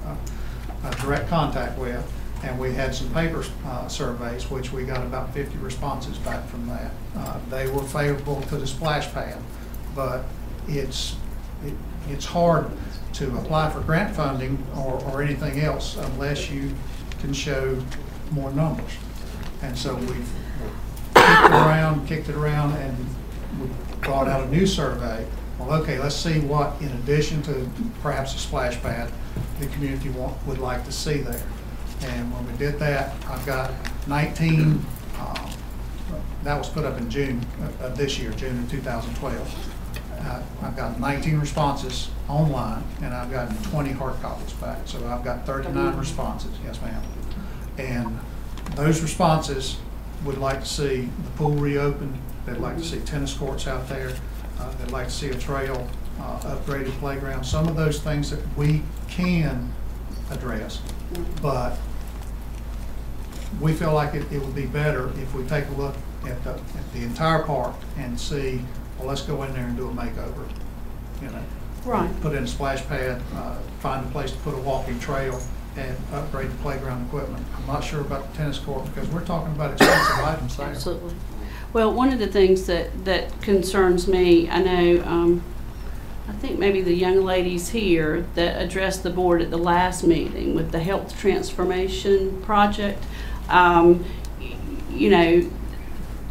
direct contact with. And we had some paper surveys, which we got about 50 responses back from that. They were favorable to the splash pad, but it's hard to apply for grant funding or anything else unless you can show more numbers. And so we've kicked it around, and we brought out a new survey. Well, okay, let's see what, in addition to perhaps a splash pad, the community would like to see there. And when we did that, I've got 19, that was put up in June of this year, June of 2012. I've got 19 responses online, and I've gotten 20 hard copies back. So I've got 39 responses, yes ma'am. And those responses would like to see the pool reopened. They'd like to see tennis courts out there. They'd like to see a trail, upgraded playground, some of those things that we can address. But we feel like it would be better if we take a look at the entire park and see, well, let's go in there and do a makeover. You know, right. Put in a splash pad, find a place to put a walking trail, and upgrade the playground equipment. I'm not sure about the tennis court because we're talking about expensive items there. Absolutely. Well, one of the things that concerns me, I know, I think maybe the young ladies here that addressed the board at the last meeting with the health transformation project, you know,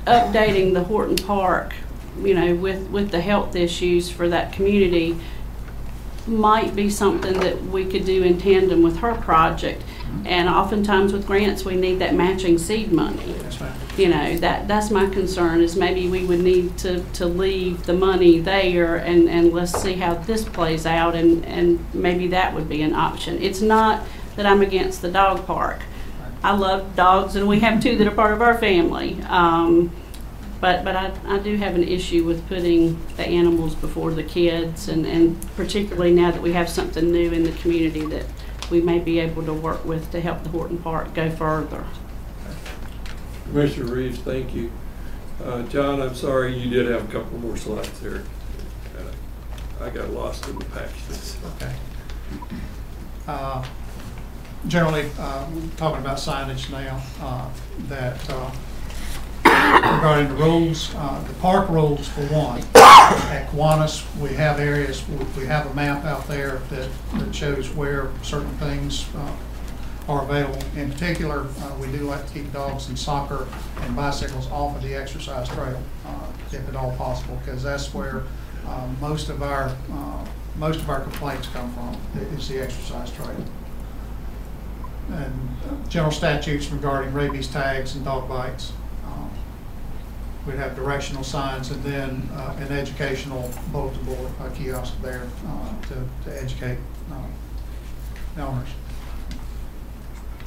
updating the Horton Park, you know, with the health issues for that community might be something that we could do in tandem with her project. And oftentimes with grants, we need that matching seed money. You know, that's my concern, is maybe we would need to leave the money there and let's see how this plays out, and maybe that would be an option. It's not that I'm against the dog park. I love dogs, and we have 2 that are part of our family. But I do have an issue with putting the animals before the kids, and particularly now that we have something new in the community that we may be able to work with to help the Horton Park go further. Commissioner Reeves, thank you. John, I'm sorry, you did have a couple more slides there. I got lost in the packages. Okay. Generally, talking about signage now, that regarding the rules, the park rules for one. At Kiwanis, we have areas, we have a map out there that shows where certain things are available. In particular, we do like to keep dogs and soccer and bicycles off of the exercise trail, if at all possible, because that's where most of our complaints come from, is the exercise trail. And general statutes regarding rabies tags and dog bites. We'd have directional signs, and then an educational bulletin board, a kiosk there to educate the owners.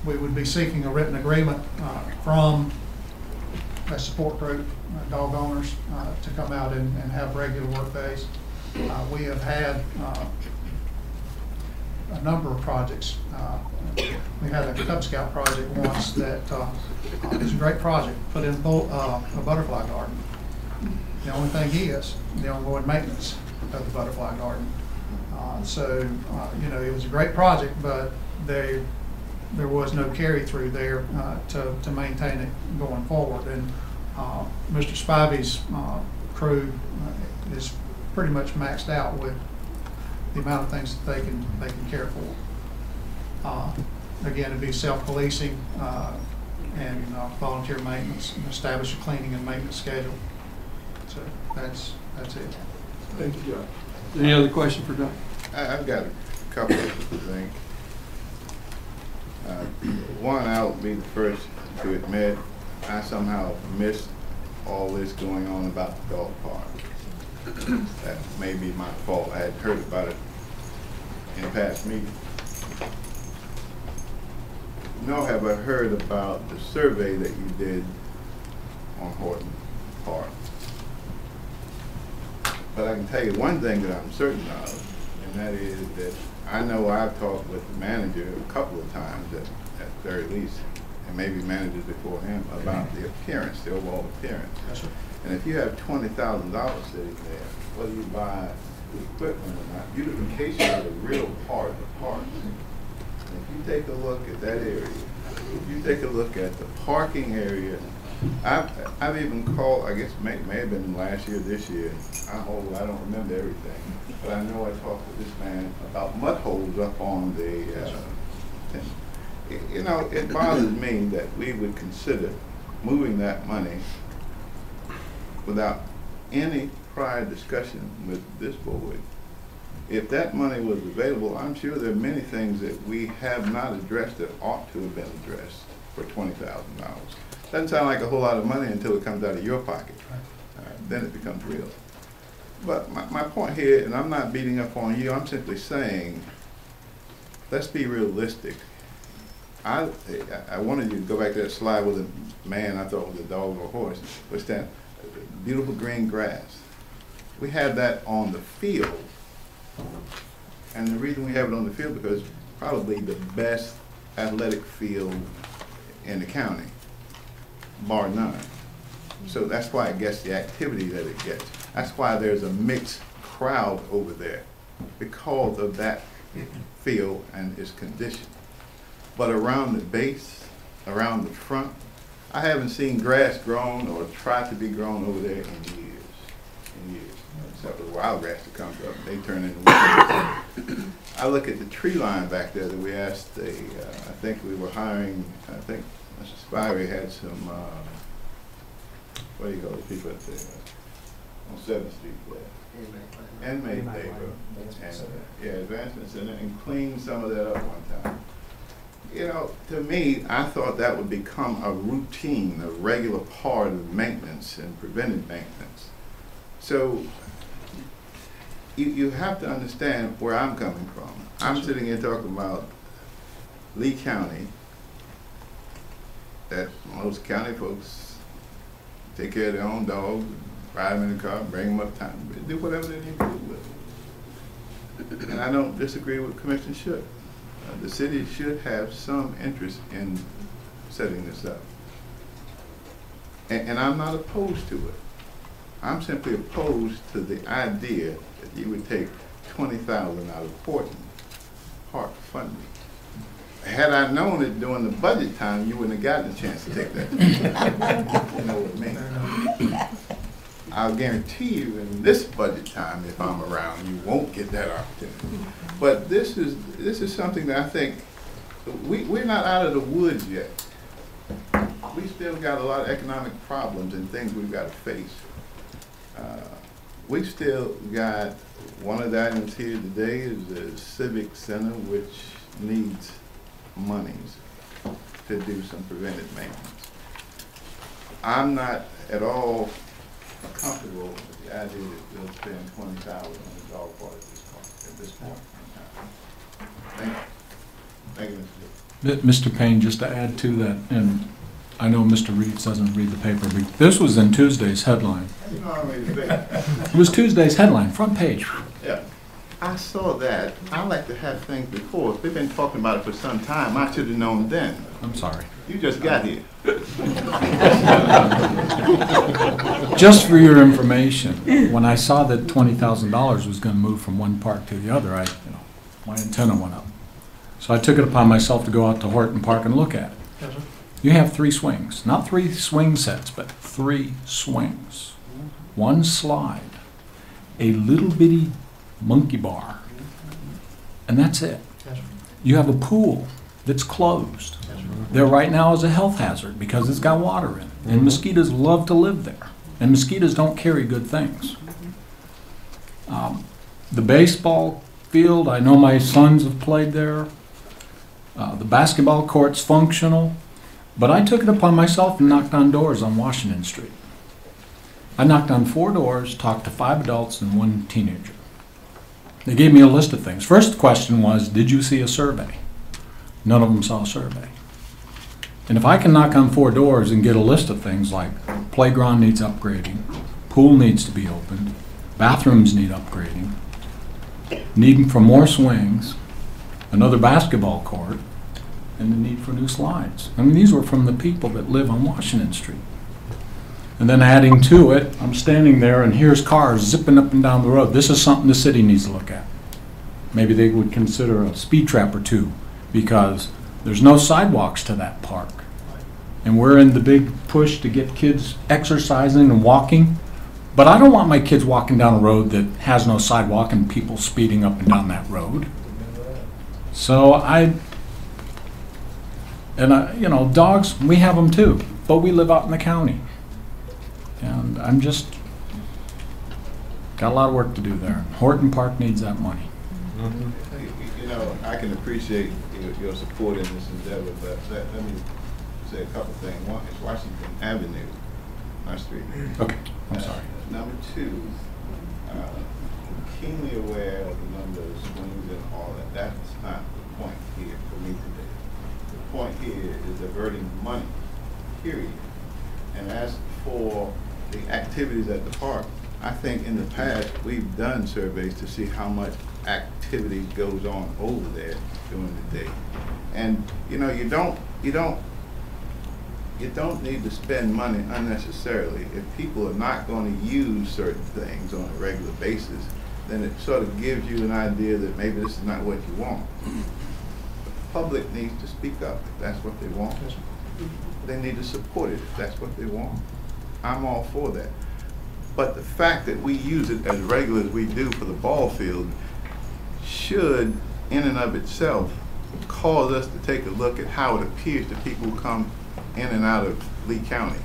We would be seeking a written agreement from a support group, dog owners, to come out and have regular work days. We have had a number of projects. We had a Cub Scout project once that is a great project, put in a butterfly garden. The only thing is the ongoing maintenance of the butterfly garden. You know, it was a great project, but there was no carry through there to maintain it going forward. And Mr. Spivey's crew is pretty much maxed out with the amount of things that they can care for. Again, it'd be self-policing and volunteer maintenance, and establish a cleaning and maintenance schedule. So that's it. Thank you, John. Any other question for John? I've got a couple of things. One, I'll be the first to admit I somehow missed all this going on about the dog park. That may be my fault. I had heard about it in past meetings. Nor have I heard about the survey that you did on Horton Park. But I can tell you one thing that I'm certain of, and that is that I know I've talked with the manager a couple of times at very least, and maybe managers before him, about the appearance, the overall appearance. Yes, sir. And if you have $20,000 sitting there, whether you buy equipment or not, beautification is a real part of the parks. And if you take a look at that area, if you take a look at the parking area, I've even called, I guess may have been last year, this year, I don't remember everything, but I know I talked to this man about mud holes up on the thing. You know, it bothers me that we would consider moving that money without any prior discussion with this board. If that money was available, I'm sure there are many things that we have not addressed that ought to have been addressed for $20,000. Doesn't sound like a whole lot of money until it comes out of your pocket. Then it becomes real. But my point here, and I'm not beating up on you, I'm simply saying, let's be realistic. I wanted you to go back to that slide with a man I thought was a dog or a horse, was that beautiful green grass. We have that on the field. And the reason we have it on the field because probably the best athletic field in the county, bar none. So that's why it gets the activity that it gets. That's why there's a mixed crowd over there, because of that field and its condition. But around the base, around the front, I haven't seen grass grown or tried to be grown over there in years. Except for the wild grass that comes up, they turn into weeds. I look at the tree line back there that we asked I think we were hiring, I think Mr. Spivey had some, what do you call the people at the, on 7th Street there? Inmate labor. And, yeah, advancements in it, and clean some of that up one time. You know, to me, I thought that would become a routine, a regular part of maintenance and preventive maintenance. So, you have to understand where I'm coming from. I'm sitting here talking about Lee County, that most county folks take care of their own dogs, ride them in the car, bring them uptown, do whatever they need to do with it. And I don't disagree with Commissioner Shook. The city should have some interest in setting this up. And I'm not opposed to it. I'm simply opposed to the idea that you would take $20,000 out of Horton Park funding. Had I known it during the budget time, you wouldn't have gotten a chance to take that. You know what I mean? I'll guarantee you in this budget time, if I'm around, you won't get that opportunity. But this is something that I think, we're not out of the woods yet. We still got a lot of economic problems and things we've got to face. We've still got, one of the items here today is the Civic Center, which needs monies to do some preventive maintenance. I'm not at all comfortable with the idea that we'll spend $20,000 on the dog park at this point in time. Thank you, Mr. Mr. Payne, just to add to that, and I know Mr. Reeves doesn't read the paper, but this was in Tuesday's headline. It was Tuesday's headline, front page. Yeah, I saw that. I like to have things before. We've been talking about it for some time. I should have known then. I'm sorry. You just got here. Just for your information, when I saw that $20,000 was going to move from one park to the other, my antenna went up. So I took it upon myself to go out to Horton Park and look at it. Yes, sir. You have 3 swings, not 3 swing sets, but 3 swings. 1 slide, a little bitty monkey bar, and that's it. Yes, sir. You have a pool that's closed. Yes, sir. There right now is a health hazard because it's got water in it, and mosquitoes love to live there, and mosquitoes don't carry good things. The baseball field, I know my sons have played there. The basketball court's functional. But I took it upon myself and knocked on doors on Washington Street. I knocked on 4 doors, talked to 5 adults and 1 teenager. They gave me a list of things. First question was, did you see a survey? None of them saw a survey. And if I can knock on 4 doors and get a list of things like playground needs upgrading, pool needs to be opened, bathrooms need upgrading, needing for more swings, another basketball court, and the need for new slides. I mean, these were from the people that live on Washington Street. And then adding to it, I'm standing there and here's cars zipping up and down the road. This is something the city needs to look at. Maybe they would consider a speed trap or two, because there's no sidewalks to that park. And we're in the big push to get kids exercising and walking. But I don't want my kids walking down a road that has no sidewalk and people speeding up and down that road. So you know, dogs, we have them too, but we live out in the county. And I'm just, got a lot of work to do there. Horton Park needs that money. You know, I can appreciate your support in this endeavor, but let me say a couple things. One is Washington Avenue, my street. Okay, I'm sorry. Number two, keenly aware of the number of swings and all that. That's not the point here for me today. The point here is diverting money, period. And as for the activities at the park, I think in the past we've done surveys to see how much activity goes on over there during the day. And you know, you don't need to spend money unnecessarily. If people are not going to use certain things on a regular basis, then it sort of gives you an idea that maybe this is not what you want. The public needs to speak up if that's what they want. They need to support it if that's what they want. I'm all for that. But the fact that we use it as regular as we do for the ball field should, in and of itself, cause us to take a look at how it appears to people who come in and out of Lee County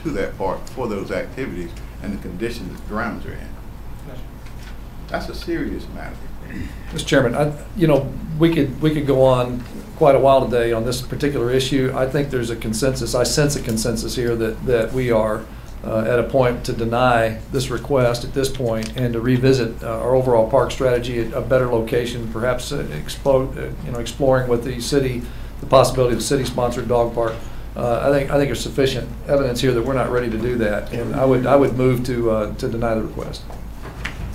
to that park for those activities and the conditions that grounds are in. That's a serious matter. Mr. Chairman, you know, we could go on quite a while today on this particular issue. I think there's a consensus. I sense a consensus here that we are at a point to deny this request at this point and to revisit our overall park strategy at a better location, perhaps exploring with the city the possibility of a city-sponsored dog park. I think there's sufficient evidence here that we're not ready to do that, and I would move to deny the request.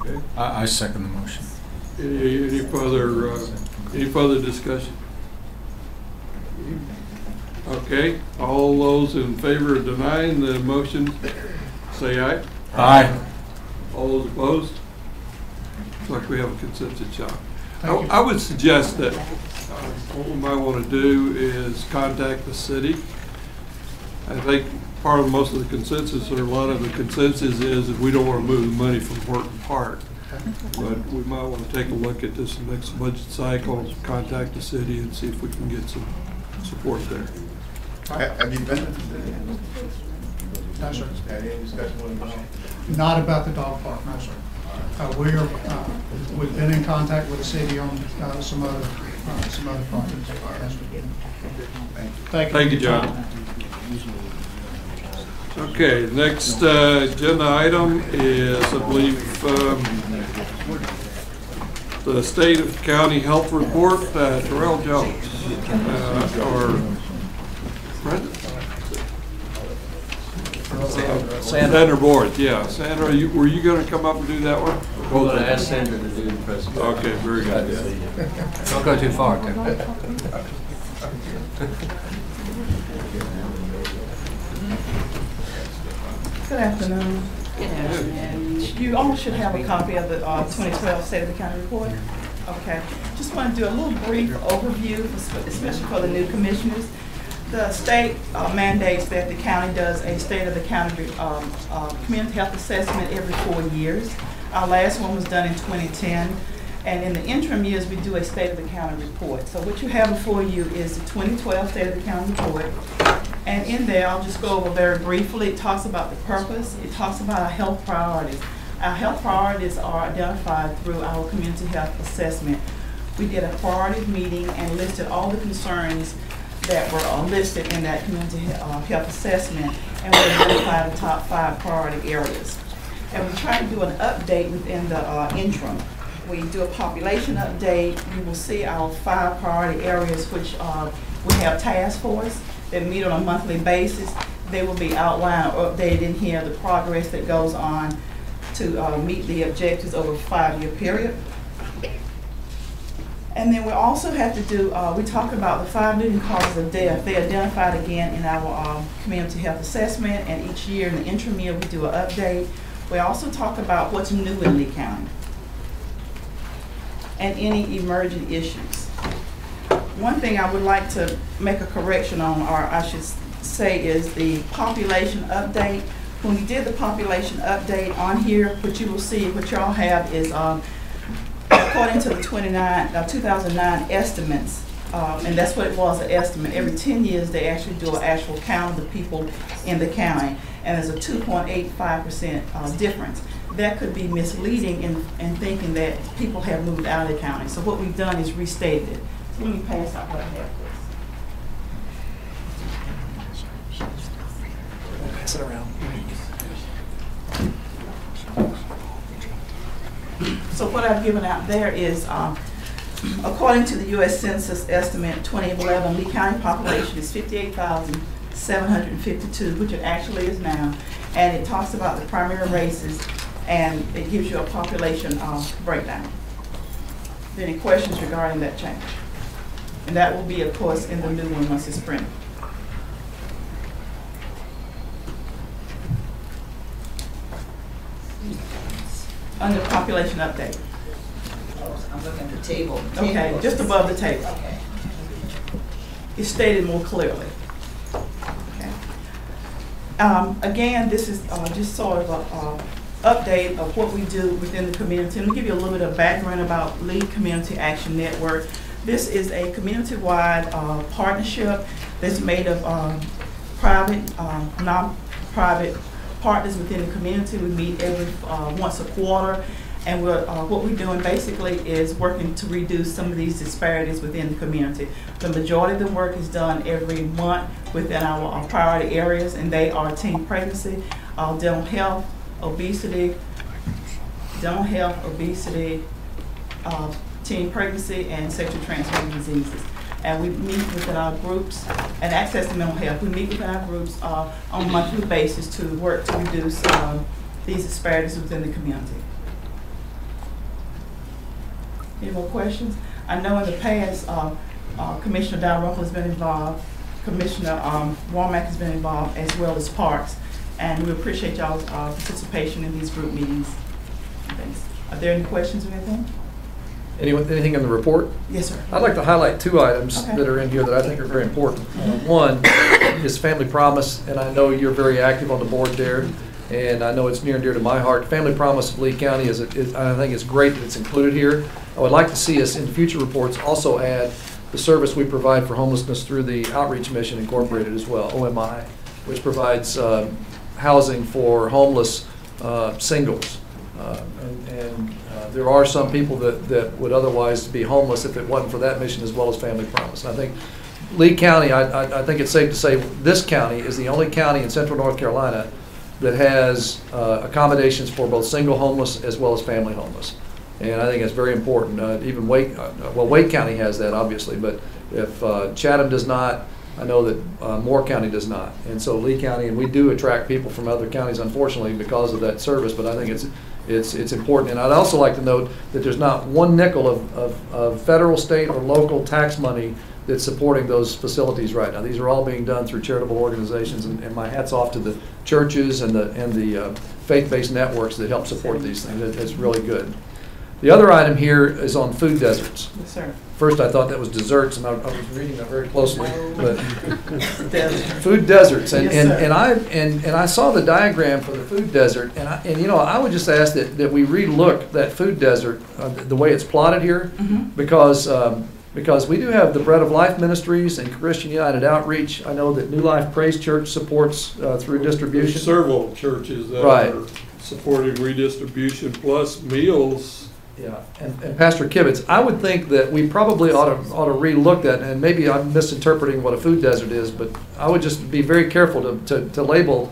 Okay. I second the motion. Any further discussion? Okay, all those in favor of denying the motion, say aye. Aye. All those opposed? Looks like we have a consensus, John. I would suggest that what we might want to do is contact the city. I think part of most of the consensus, or a lot of the consensus, is that we don't want to move the money from Horton Park. But we might want to take a look at this next budget cycle, contact the city, and see if we can get some support there. Have you been? No, sir. Had any discussion with them? Not about the dog park, no, sir. We've been in contact with the city on some other projects. Thank you, John. Okay, next agenda item is, I believe, the State of County Health Report. Terrell Jones, or Brenda? Sandra Board, yeah. Sandra, were you going to come up and do that one? I'm going to ask Sandra to do the presentation. Okay, very good. Don't go too far, Tim. Good afternoon. You all should have a copy of the 2012 State of the County Report. Okay. Just want to do a little brief overview, especially for the new commissioners. The state mandates that the county does a State of the County community health assessment every 4 years. Our last one was done in 2010. And in the interim years, we do a State of the County report. So what you have before you is the 2012 State of the County report. And in there, I'll just go over very briefly. It talks about the purpose. It talks about our health priorities. Our health priorities are identified through our community health assessment. We did a priority meeting and listed all the concerns that were listed in that community health assessment, and we identified the top 5 priority areas. And we try to do an update within the interim. We do a population update. You will see our 5 priority areas, which we have task force that meet on a monthly basis. They will be outlined or updated in here, the progress that goes on to meet the objectives over a 5-year period. And then we also have to do, we talk about the 5 leading causes of death. They identified again in our community health assessment, and each year in the interim year we do an update. We also talk about what's new in Lee County and any emerging issues. One thing I would like to make a correction on, or I should say, is the population update. When we did the population update on here, what you will see, what y'all have is according to the 2009 estimates, and that's what it was, an estimate. Every 10 years, they actually do an actual count of the people in the county, and there's a 2.85% difference. That could be misleading in thinking that people have moved out of the county. So what we've done is restated it. So let me pass out what I have, please. Pass it around. So what I've given out there is, according to the U.S. Census estimate 2011, Lee County population is 58,752, which it actually is now. And it talks about the primary races, and it gives you a population breakdown. Any questions regarding that change? And that will be, of course, in the new one once it's printed. Under population update. Oh, I'm looking at the table. Okay, just above the table. Okay. It's stated more clearly. Okay. Again, this is just sort of an update of what we do within the community. Let me give you a little bit of background about Lee Community Action Network. This is a community-wide partnership that's made of private, non-private partners within the community. We meet every once a quarter, and what we're doing basically is working to reduce some of these disparities within the community. The majority of the work is done every month within our priority areas, and they are teen pregnancy, dental health, obesity, teen pregnancy, and sexually transmitted diseases. And we meet within our groups, and access to mental health. We meet within our groups on a monthly basis to work to reduce these disparities within the community. Any more questions? I know in the past, Commissioner Dalrymple has been involved, Commissioner Womack has been involved, as well as Parks, and we appreciate y'all's participation in these group meetings. Thanks. Are there any questions or anything? Anything in the report? Yes, sir. I'd like to highlight 2 items Okay. that are in here that I think are very important. One is Family Promise, and I know you're very active on the board there, and I know it's near and dear to my heart. Family Promise of Lee County I think it's great that it's included here. I would like to see us in future reports also add the service we provide for homelessness through the Outreach Mission Incorporated as well, OMI, which provides housing for homeless singles. There are some people that would otherwise be homeless if it wasn't for that mission, as well as Family Promise. And I think Lee County, I think it's safe to say this county is the only county in central North Carolina that has accommodations for both single homeless as well as family homeless. And I think it's very important. Even Wake County has that, obviously, but if Chatham does not, I know that Moore County does not. And so Lee County, and we do attract people from other counties, unfortunately, because of that service, but I think it's important. And I'd also like to note that there's not one nickel of federal, state, or local tax money that's supporting those facilities right now. These are all being done through charitable organizations, and my hat's off to the churches and the faith-based networks that help support these things. It's really good. The other item here is on food deserts. Yes, sir. First, I thought that was desserts, and I was reading that very closely. But food deserts, and I saw the diagram for the food desert, and I would just ask that we relook that food desert the way it's plotted here, because we do have the Bread of Life Ministries and Christian United Outreach. I know that New Life Praise Church supports through distribution. There's several churches that are supporting redistribution plus meals. Yeah, and Pastor Kibitz, I would think that we probably ought to relook that, and maybe I'm misinterpreting what a food desert is, but I would just be very careful to label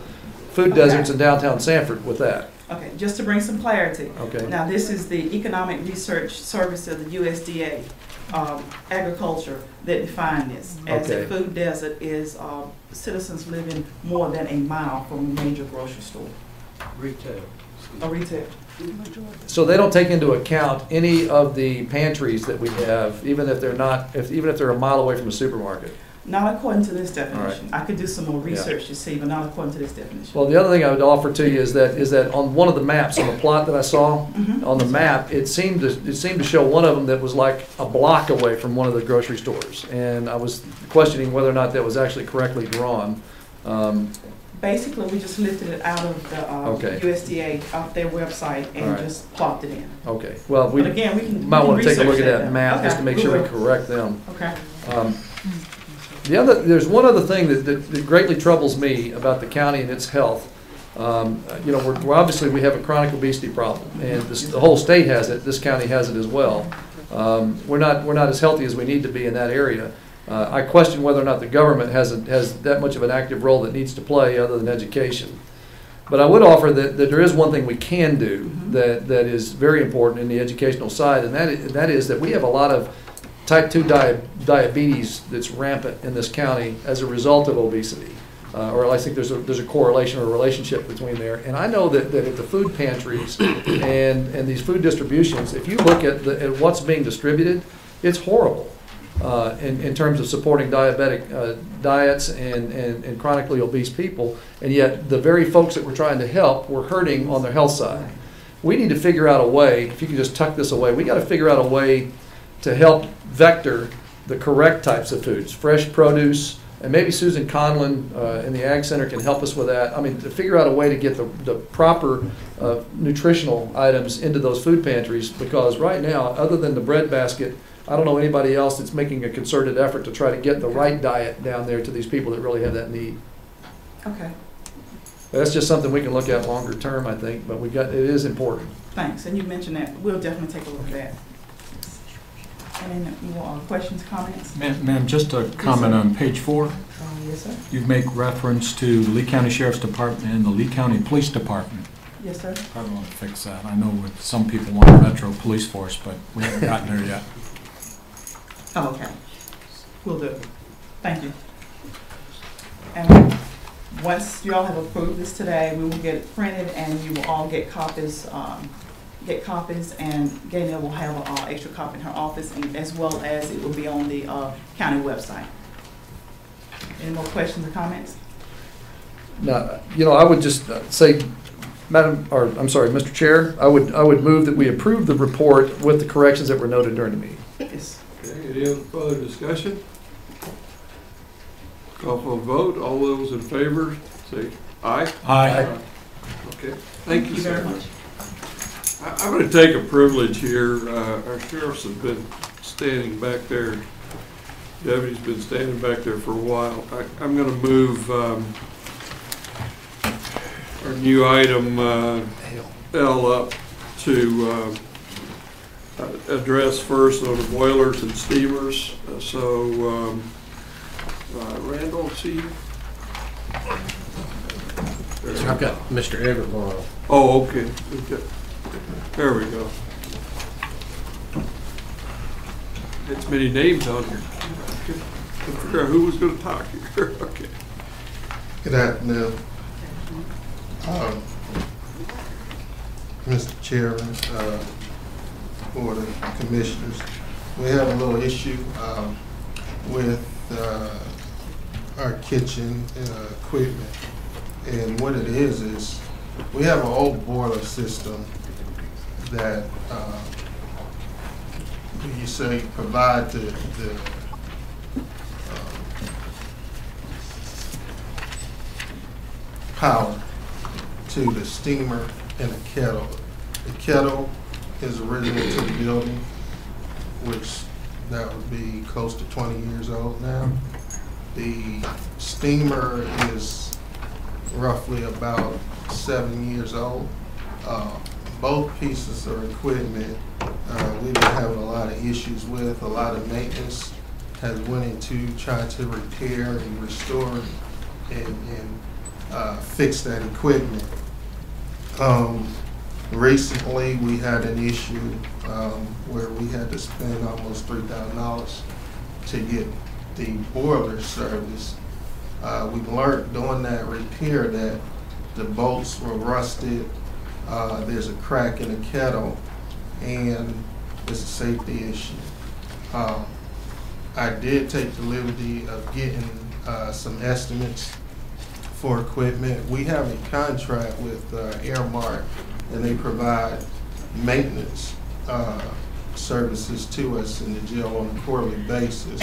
food deserts in downtown Sanford with that. Okay, just to bring some clarity. Okay. Now, this is the Economic Research Service of the USDA, agriculture, that define this as a food desert is citizens living more than a mile from a major grocery store. Retail. Or retail? So they don't take into account any of the pantries that we have, even if they're not, even if they're a mile away from a supermarket. Not according to this definition. All right. I could do some more research to see, but not according to this definition. Well, the other thing I would offer to you is that on one of the maps, on the plot that I saw, on the map, it seemed to show one of them that was like a block away from one of the grocery stores. And I was questioning whether or not that was actually correctly drawn. Basically, we just lifted it out of the Okay. USDA, off their website, and All right. just plopped it in. Okay, well, we But again, we can might want to take a look research at that that map just to make sure we correct them. Okay. There's one other thing that greatly troubles me about the county and its health. You know, we're obviously we have a chronic obesity problem, and the whole state has it. This county has it as well. We're not as healthy as we need to be in that area. I question whether or not the government has that much of an active role that needs to play other than education. But I would offer that there is one thing we can do that is very important in the educational side, and that is that we have a lot of type 2 diabetes that's rampant in this county as a result of obesity. Or I think there's a correlation or a relationship between there. And I know that at the food pantries and these food distributions, if you look at what's being distributed, it's horrible in terms of supporting diabetic diets and chronically obese people. And yet the very folks that we're trying to help, we're hurting on their health side. We need to figure out a way, if you can just tuck this away, we got to figure out a way to help vector the correct types of foods, fresh produce, and maybe Susan Conlon in the Ag Center can help us with that. I mean, to figure out a way to get the proper nutritional items into those food pantries, because right now, other than the bread basket, I don't know anybody else that's making a concerted effort to try to get the right diet down there to these people that really have that need. Okay. That's just something we can look at longer term, I think, but it is important. Thanks. And you mentioned that. We'll definitely take a look at that. And then you want questions, comments? Ma'am, just a comment on page 4. Yes, sir. You make reference to the Lee County Sheriff's Department and the Lee County Police Department. Yes, sir. Probably want to fix that. I know some people want a Metro Police Force, but we haven't gotten there yet. Oh, okay. Will do. Thank you. And once you all have approved this today, we will get it printed and you will all get copies, and Gaynell will have an extra copy in her office, and as well as it will be on the county website. Any more questions or comments? Now, you know, I would just say, Mr. Chair, I would move that we approve the report with the corrections that were noted during the meeting. Yes. Okay, any other further discussion? Call for a vote. All those in favor, say aye. Aye. Okay, thank you, very sir. much. I'm going to take a privilege here. Our sheriffs have been standing back there. Deputy's been standing back there for a while. I'm going to move our new item L up to address first on the boilers and steamers. Randall, see you? I've got Mr. Everett. Oh, okay. There we go. That's many names on here. I figure out who was going to talk here. Okay. Good afternoon. Mr. Chairman, Board of Commissioners, we have a little issue with our kitchen equipment. And what it is we have an old boiler system that you say provide the power to the steamer and the kettle. The kettle is original to the building, which that would be close to 20 years old now. The steamer is roughly about 7 years old. Both pieces of equipment we've been having a lot of issues with. A lot of maintenance has went into trying to repair and restore and fix that equipment. Recently we had an issue where we had to spend almost $3,000 to get the boiler service. We learned during that repair that the bolts were rusted there's a crack in the kettle, and it's a safety issue. I did take the liberty of getting some estimates for equipment. We have a contract with Airmark, and they provide maintenance services to us in the jail on a quarterly basis.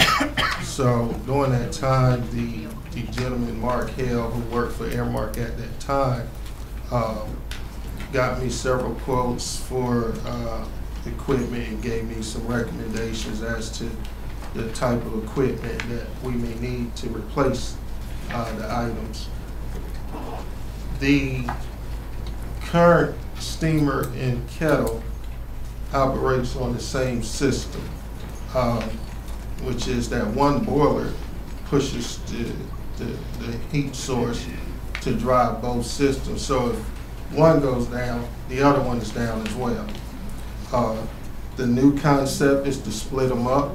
So during that time, the gentleman, Mark Hale, who worked for Airmark at that time, got me several quotes for equipment and gave me some recommendations as to the type of equipment that we may need to replace the items. The current steamer and kettle operates on the same system, which is that one boiler pushes the heat source to drive both systems. So if one goes down, the other one is down as well. The new concept is to split them up,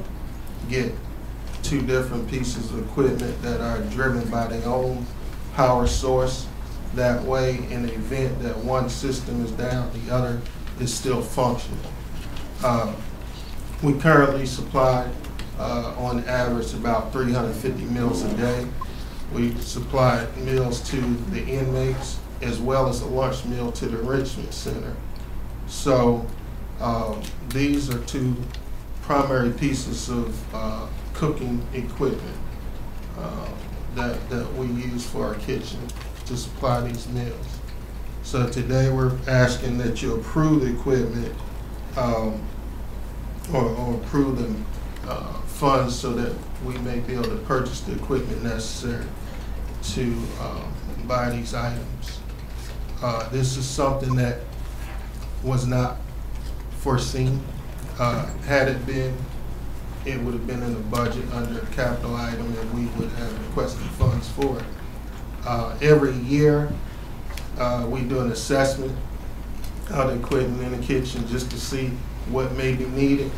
get two different pieces of equipment that are driven by their own power source. That way, in the event that one system is down, the other is still functional. We currently supply, on average, about 350 meals a day. We supply meals to the inmates as well as a lunch meal to the enrichment center. So these are two primary pieces of cooking equipment that we use for our kitchen to supply these meals. So today we're asking that you approve the equipment or approve the funds so that we may be able to purchase the equipment necessary to buy these items. This is something that was not foreseen. Had it been, it would have been in the budget under a capital item, and we would have requested funds for it. Every year, we do an assessment of the equipment in the kitchen just to see what may be needed.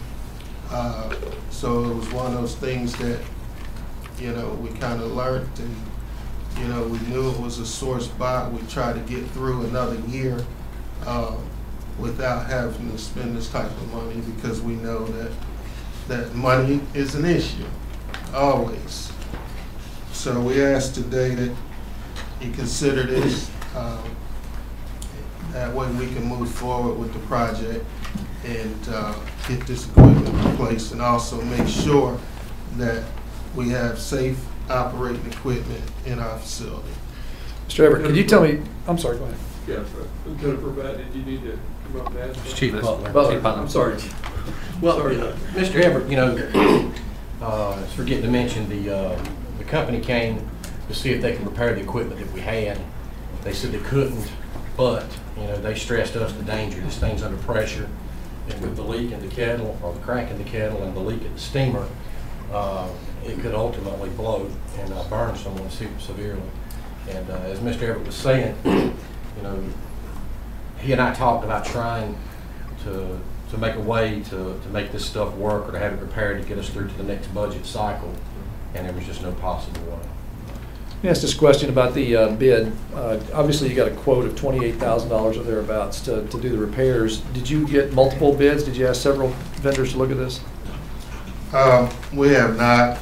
So it was one of those things that, you know, we kind of learned, and, you know, we knew it was a sore spot. We tried to get through another year without having to spend this type of money, because we know that money is an issue, always. So we ask today that you consider this. That way we can move forward with the project and get this equipment replaced, and also make sure that we have safe operating equipment in our facility. Mr. Everett, could you tell me, I'm sorry, go ahead. Yes, Lieutenant Provett, did you need to come up and ask? It's Chief Butler. Butler. I'm sorry. Well, Sorry. Mr. Everett, you know, I was forgetting to mention the company came to see if they could repair the equipment that we had. They said they couldn't, but, you know, they stressed us the danger. This thing's under pressure, and with the leak in the kettle, or the crack in the kettle, and the leak in the steamer, it could ultimately blow and burn someone severely. And as Mr. Everett was saying, you know, he and I talked about trying to make a way to make this stuff work, or to have it repaired to get us through to the next budget cycle, and there was just no possible way. Let me ask this question about the bid. Obviously, you got a quote of $28,000 or thereabouts to do the repairs. Did you get multiple bids? Did you ask several vendors to look at this? We have not.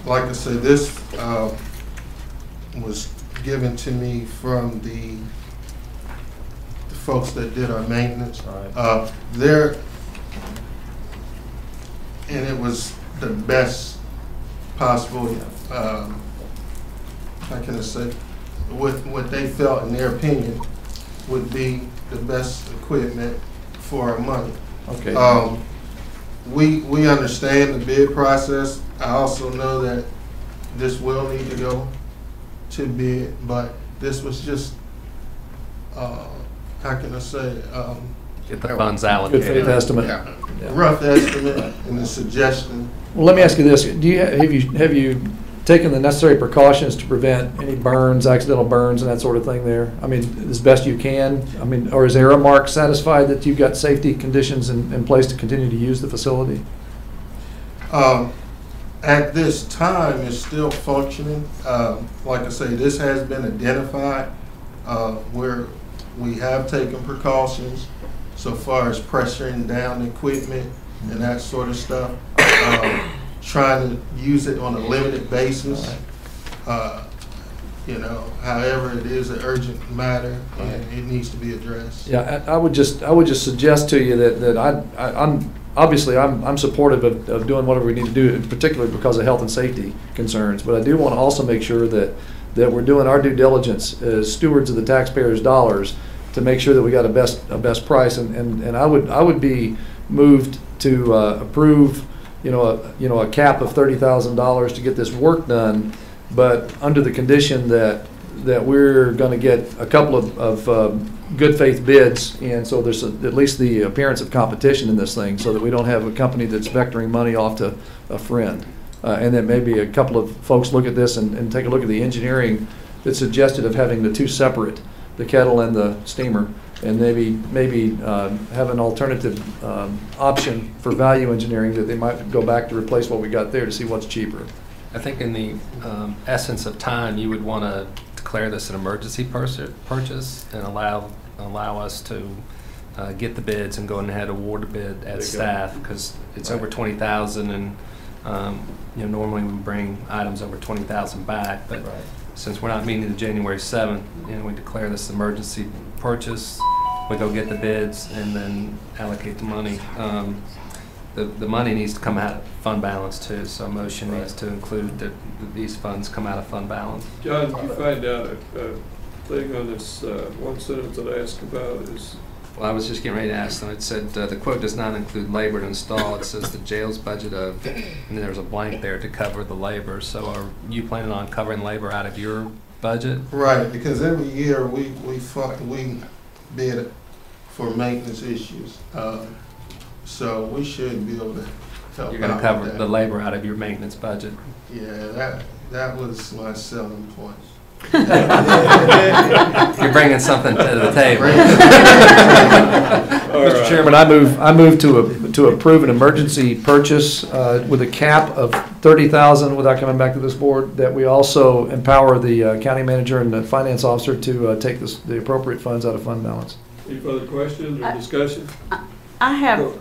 Like I said, this was given to me from the folks that did our maintenance. And it was the best possible, how can I say, what they felt, in their opinion, would be the best equipment for our money. Okay. We understand the bid process. I also know that this will need to go to bid, but this was just, how can I say? Get the funds allocated. Good faith estimate. Yeah. Yeah. Rough estimate and a suggestion. Well, let me ask you this. Have you taken the necessary precautions to prevent any burns, accidental burns, and that sort of thing there? I mean, as best you can? I mean, or is Aramark satisfied that you've got safety conditions in place to continue to use the facility? At this time, it's still functioning. Like I say, this has been identified. We're we have taken precautions so far as pressuring down equipment and that sort of stuff. Trying to use it on a limited basis. You know, however, it is an urgent matter and it needs to be addressed. Yeah, I would just suggest to you that I'm supportive of doing whatever we need to do, particularly because of health and safety concerns. But I do want to also make sure that we're doing our due diligence as stewards of the taxpayers' dollars to make sure that we got a best price. And I would be moved to approve, a cap of $30,000 to get this work done, but under the condition that we're going to get a couple of good faith bids, and so there's at least the appearance of competition in this thing, so that we don't have a company that's vectoring money off to a friend. And then maybe a couple of folks look at this and take a look at the engineering that's suggested of having the two separate, the kettle and the steamer, and maybe have an alternative option for value engineering that they might go back to replace what we got there to see what's cheaper. I think in the essence of time, you would want to declare this an emergency purchase and allow us to get the bids and go ahead and award the bid at staff, because it's over 20,000, and normally we bring items over 20,000 back, but since we're not meeting the January 7th, we declare this emergency purchase. We go get the bids and then allocate the money. The money needs to come out of fund balance too, so a motion needs to include that these funds come out of fund balance. John, did you find out a thing on this one sentence that I asked about is? Well, I was just getting ready to ask them. It said the quote does not include labor to install. It says the jail's budget of, and then there's a blank there to cover the labor. So are you planning on covering labor out of your budget? Right, because every year we bid for maintenance issues. So we should be able to help. You're going to cover the labor out of your maintenance budget. Yeah, that was my selling point. You're bringing something to the table. Mr. Chairman, I move to approve an emergency purchase with a cap of $30,000 without coming back to this board. That we also empower the county manager and the finance officer to take the appropriate funds out of fund balance. Any further questions or discussion? I have,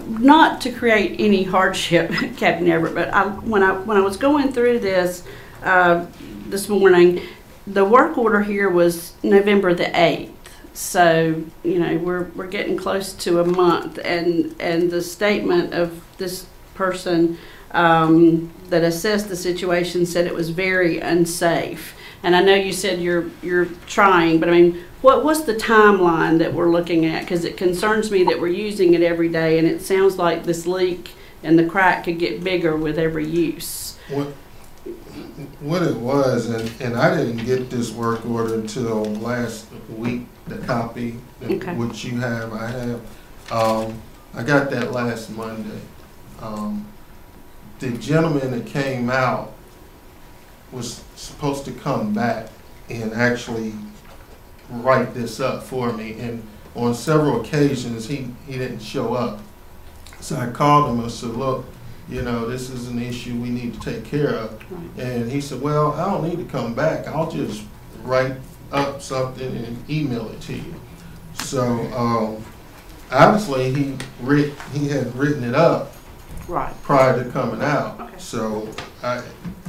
not to create any hardship, Captain Everett, but when I was going through this this morning, the work order here was November the 8th. So, we're getting close to a month, and the statement of this person that assessed the situation said it was very unsafe. And I know you said you're trying, but I mean, what's the timeline that we're looking at? Because it concerns me that we're using it every day, and it sounds like this leak and the crack could get bigger with every use. What it was, and I didn't get this work order until last week, the copy, which you have, I have. I got that last Monday. The gentleman that came out was supposed to come back and actually write this up for me, and on several occasions he didn't show up. So I called him and said, look, this is an issue we need to take care of. And he said, well, I don't need to come back. I'll just write up something and email it to you. So obviously he had written it up prior to coming out. So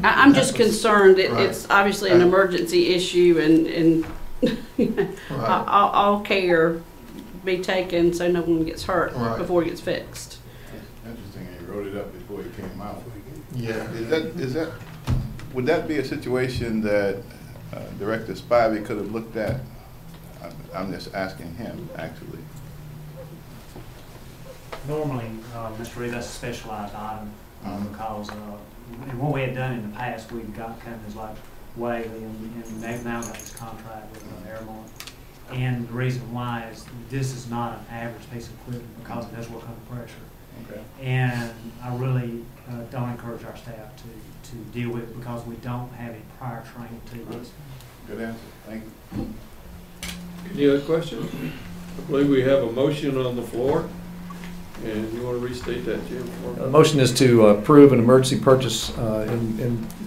I'm just concerned that it's obviously an emergency issue, and all care be taken so no one gets hurt before it gets fixed. Interesting, he wrote it up before he came out. Yeah. Would that be a situation that Director Spivey could have looked at? I'm just asking him, actually. Normally, Mr. Reed, that's a specialized item because and what we had done in the past, we've got companies like Whaley, and they've now got this contract with Airmark. And the reason why is this is not an average piece of equipment because it does work under pressure. Okay. And I really don't encourage our staff to deal with it because we don't have any prior training to this. Good answer. Thank you. Any other questions? I believe we have a motion on the floor. And you want to restate that, Jim? The motion is to approve an emergency purchase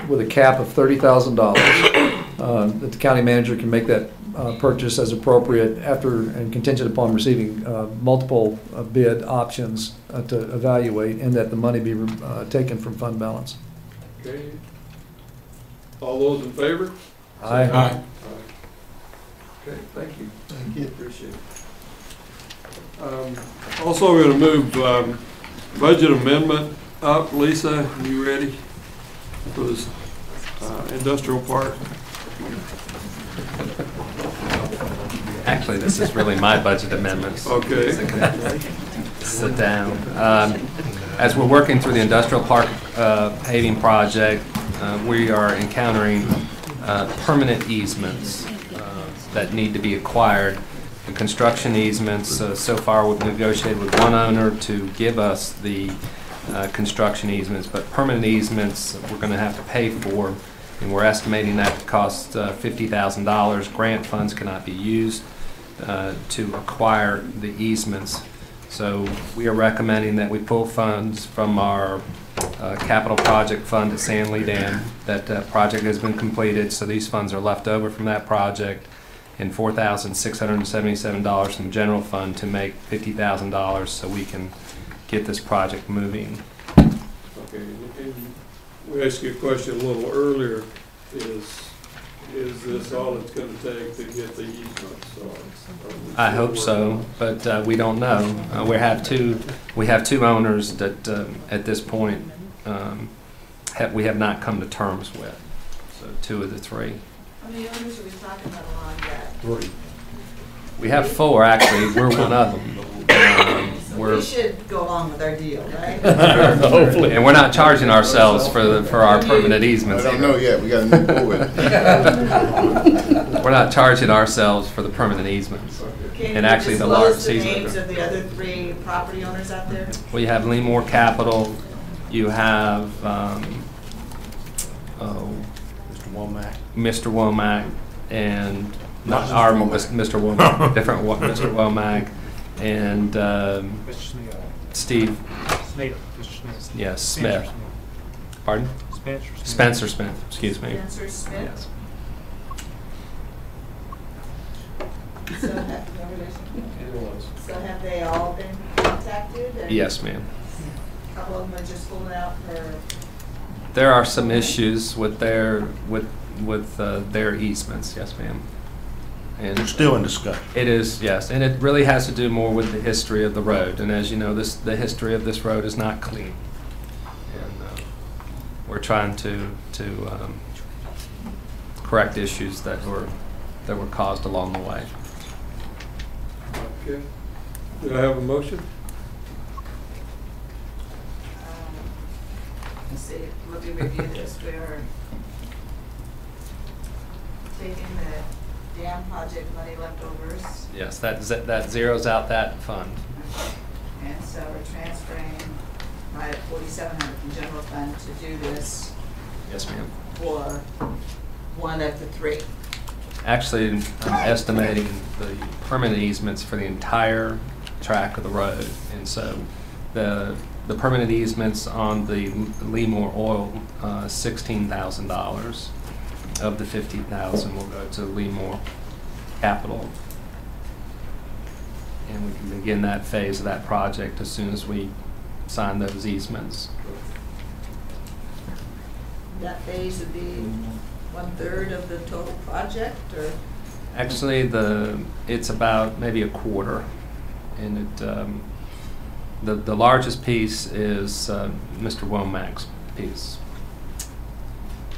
with a cap of $30,000. That the county manager can make that purchase as appropriate after and contingent upon receiving multiple bid options to evaluate, and that the money be taken from fund balance. Okay. All those in favor? Aye. Aye. Okay, thank you. Thank you. Appreciate it. Also, we're going to move budget amendment up. Lisa, you ready for this industrial park? Actually, this is really my budget amendments. Okay. Sit down. As we're working through the industrial park paving project, we are encountering permanent easements that need to be acquired. The construction easements, so far we've negotiated with one owner to give us the construction easements, but permanent easements we're going to have to pay for, and we're estimating that to cost $50,000. Grant funds cannot be used to acquire the easements. So we are recommending that we pull funds from our capital project fund at Sand Lee Dam. That project has been completed, so these funds are left over from that project, and $4,677 from the general fund to make $50,000 so we can get this project moving. Okay, and we asked you a question a little earlier, is this all it's going to take to get the easements? I hope so, but we don't know. We have two owners that at this point we have not come to terms with. So 2 of the 3. How many owners are we talking about along that? 3. We have 4 actually. We're one of them. We should go along with our deal, right? Hopefully. And we're not charging ourselves for our permanent easements. I don't know yet. We got to move forward. We're not charging ourselves for the permanent easements. And actually, the large Can you disclose the names of the other 3 property owners out there? Well, you have Leemore Capital. You have Mr. Womack, and not our Mr. Womack, different Mr. Womack, and Steve. Smith. Yes, Smith. Pardon? Spencer Smith. Excuse me. Spencer Smith. Yes. So have they all been contacted? And Yes, ma'am. a couple of them are just pulling out for. There are some issues with their easements. Yes, ma'am. And It's still in discussion. it is, yes, and it really has to do more with the history of the road. And as you know, the history of this road is not clean, and we're trying to correct issues that were caused along the way. Okay. Do I have a motion? Let's see, let me review this. We're taking the dam project money leftovers, Yes, that zeroes out that fund. and so we're transferring my $4,700 from general fund to do this Yes, ma'am. for one of the 3. Actually, I'm estimating the permanent easements for the entire track of the road, and so the permanent easements on the Leemore Oil, $16,000 of the $50,000 will go to Leemore Capital, and we can begin that phase of that project as soon as we sign those easements. That phase would be 1/3 of the total project, or? Actually, it's about maybe a quarter, and the largest piece is Mr. Womack's piece.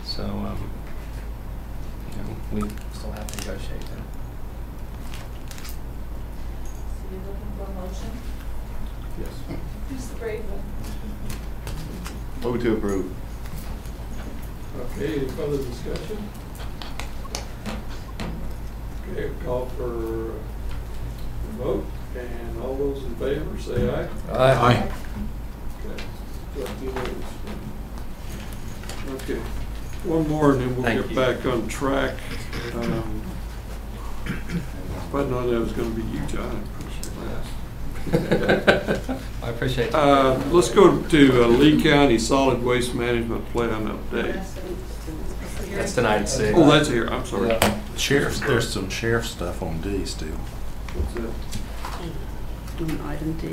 So we still have to negotiate that. So you're looking for a motion? Yes. Who's the brave one? Move to approve. Okay, any further discussion? Okay, call for a vote, and all those in favor say aye. Aye. Okay. Okay, one more and then we'll Thank get you. back on track. If I'd known that was gonna be you, John, I appreciate let's go to Lee County Solid Waste Management Plan update. That's tonight's. Oh, that's here, I'm sorry. Sheriff, there's some sheriff stuff on D still. What's that? On item D.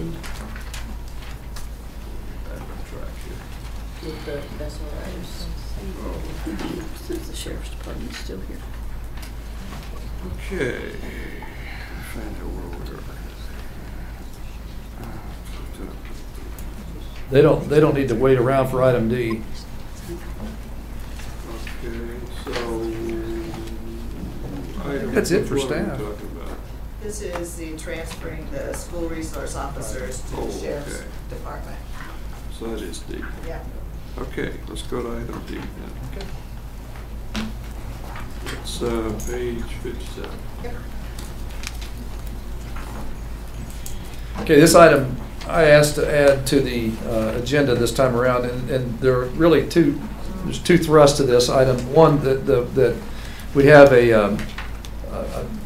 With the SROs. Since the sheriff's department's still here. Okay. They don't need to wait around for item D. Okay, so. That's it for what are we staff. talking about? This is the transferring the school resource officers to the sheriff's okay. department. So that is D. Yeah. Okay, let's go to item D then. Okay. It's page 57. Yep. Okay, this item I asked to add to the agenda this time around, and there are really there's two thrusts to this item. One, that we have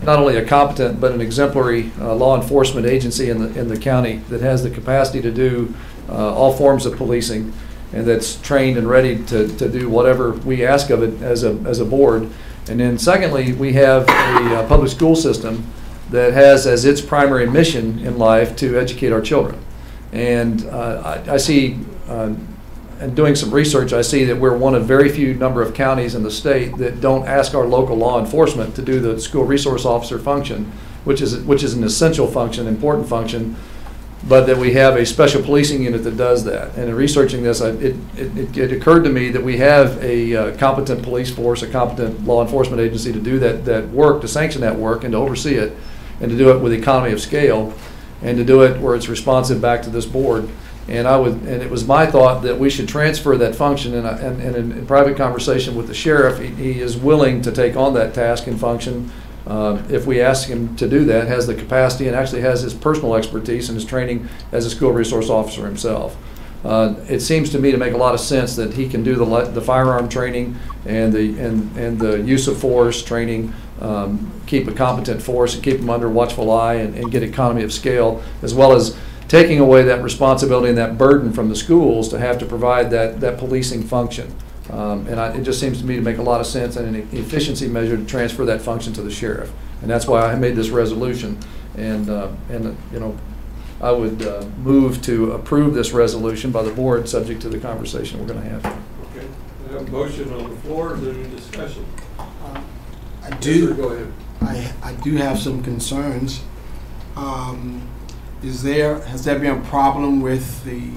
not only a competent but an exemplary law enforcement agency in the county that has the capacity to do all forms of policing, and that's trained and ready to do whatever we ask of it as a board. And then secondly, we have a public school system that has as its primary mission in life to educate our children. And I see, and doing some research, I see that we're one of very few number of counties in the state that don't ask our local law enforcement to do the school resource officer function, which is an essential function, important function, but that we have a special policing unit that does that. And in researching this, it occurred to me that we have a competent police force, a competent law enforcement agency to do that work, to sanction that work and to oversee it, and to do it with economy of scale, and to do it where it's responsive back to this board. And it was my thought that we should transfer that function. And in private conversation with the sheriff, he is willing to take on that task and function if we ask him to do that. Has the capacity and actually has his personal expertise and his training as a school resource officer himself. It seems to me to make a lot of sense that he can do the firearm training and the use of force training, keep a competent force and keep them under watchful eye and get economy of scale, as well as taking away that responsibility and that burden from the schools to have to provide that policing function. It just seems to me to make a lot of sense and an efficiency measure to transfer that function to the sheriff. And that's why I made this resolution. And I would move to approve this resolution by the board, subject to the conversation we're going to have. Okay, we have a motion on the floor. Is there any discussion? I do. Go ahead. I do have some concerns. Has there been a problem with the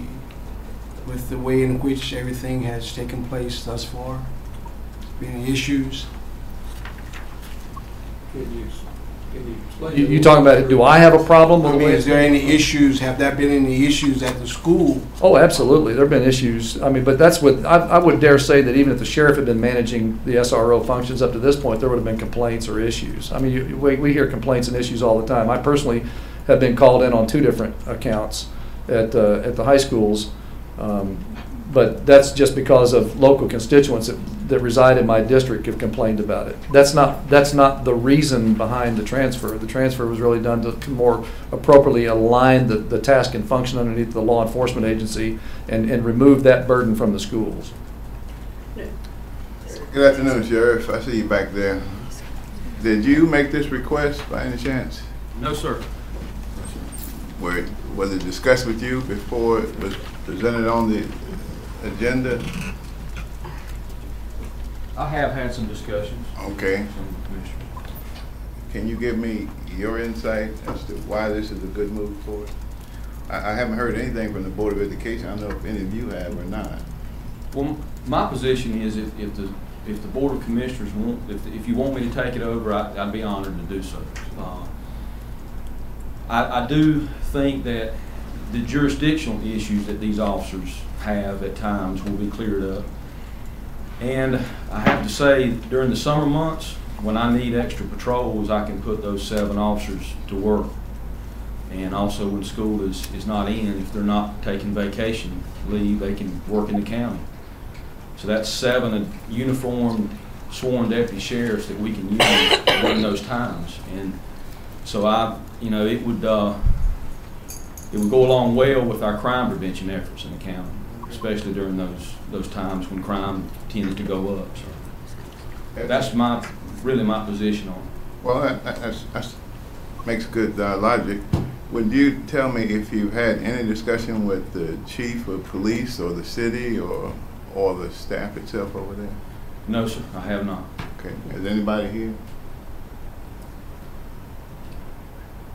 way in which everything has taken place thus far? Been any issues? Can you explain? You talking about, do I have a problem with I the mean, way is there any issues? Have there been any issues at the school? Oh, absolutely. There have been issues. I mean, but that's what I would dare say that even if the sheriff had been managing the SRO functions up to this point, there would have been complaints or issues. I mean, we hear complaints and issues all the time. I personally have been called in on 2 different accounts at the high schools, but that's just because of local constituents that reside in my district have complained about it. That's not the reason behind the transfer. The transfer was really done to more appropriately align the task and function underneath the law enforcement agency and remove that burden from the schools. Good afternoon, Sheriff. I see you back there. Did you make this request by any chance? No, sir. Was it discussed with you before it was presented on the agenda? I have had some discussions. Okay. Can you give me your insight as to why this is a good move forward? I haven't heard anything from the Board of Education. I don't know if any of you have or not. Well, my position is if the Board of Commissioners if you want me to take it over, I'd be honored to do so. I do think that the jurisdictional issues that these officers have at times will be cleared up. And I have to say, during the summer months, when I need extra patrols, I can put those 7 officers to work. And also when school is not in, if they're not taking vacation leave, they can work in the county. So that's 7 uniformed, sworn deputy sheriffs that we can use during those times. And so it would go a long way with our crime prevention efforts in the county, especially during those times when crime tended to go up. So that's my really my position on it. Well, that makes good logic. Would you tell me if you had any discussion with the chief of police or the city or the staff itself over there? No, sir, I have not. Okay. Is anybody here?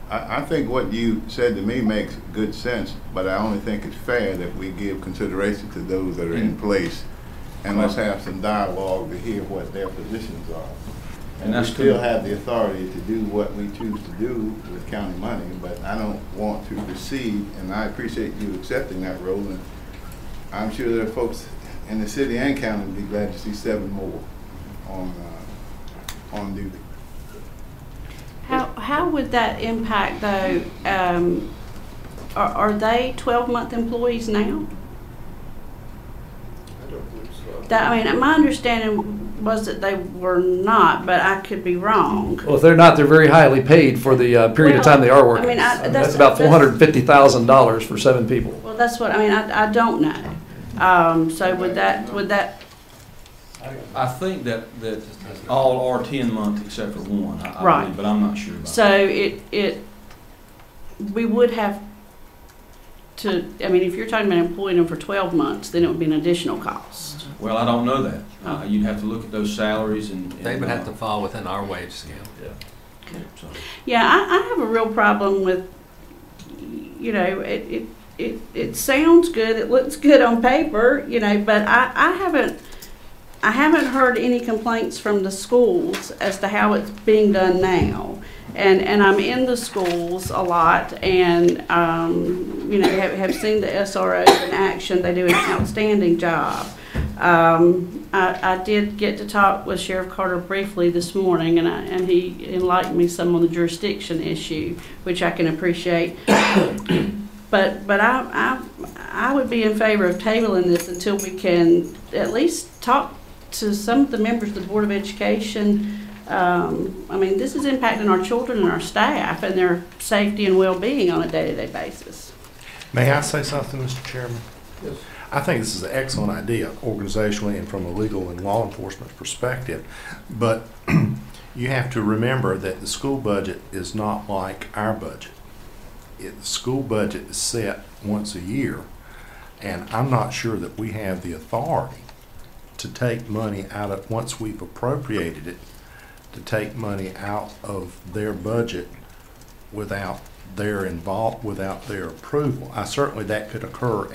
I think what you said to me makes good sense, but I only think it's fair that we give consideration to those that are in place, and let's have some dialogue to hear what their positions are. And we still have the authority to do what we choose to do with county money, but I don't want to recede, and I appreciate you accepting that role, and I'm sure there are folks in the city and county would be glad to see 7 more on duty. How would that impact, though? Are they 12-month employees now? I don't believe so. I mean, my understanding was that they were not, but I could be wrong. Well, if they're not, they're very highly paid for the period of time they are working. I mean, that's about $450,000 for 7 people. Well, that's what I mean. I don't know. So would that? I think that all are 10 months except for one, I Right. believe, but I'm not sure about So that. we would have to, I mean, if you're talking about employing them for 12 months, then it would be an additional cost. Well, I don't know that. You'd have to look at those salaries and They would have to fall within our wage scale. Yeah. So. Yeah, I have a real problem with, you know, it sounds good, it looks good on paper, you know, but I haven't heard any complaints from the schools as to how it's being done now. And I'm in the schools a lot and, you know, have seen the SROs in action. They do an outstanding job. I did get to talk with Sheriff Carter briefly this morning, and he enlightened me some on the jurisdiction issue, which I can appreciate. But I would be in favor of tabling this until we can at least talk to some of the members of the Board of Education. I mean, this is impacting our children and our staff and their safety and well-being on a day-to-day basis. May I say something, Mr. Chairman? Yes. I think this is an excellent idea, organizationally and from a legal and law enforcement perspective. But you have to remember that the school budget is not like our budget. The school budget is set once a year, and I'm not sure that we have the authority to take money out of, once we've appropriated it, to take money out of their budget without their without their approval. Certainly that could occur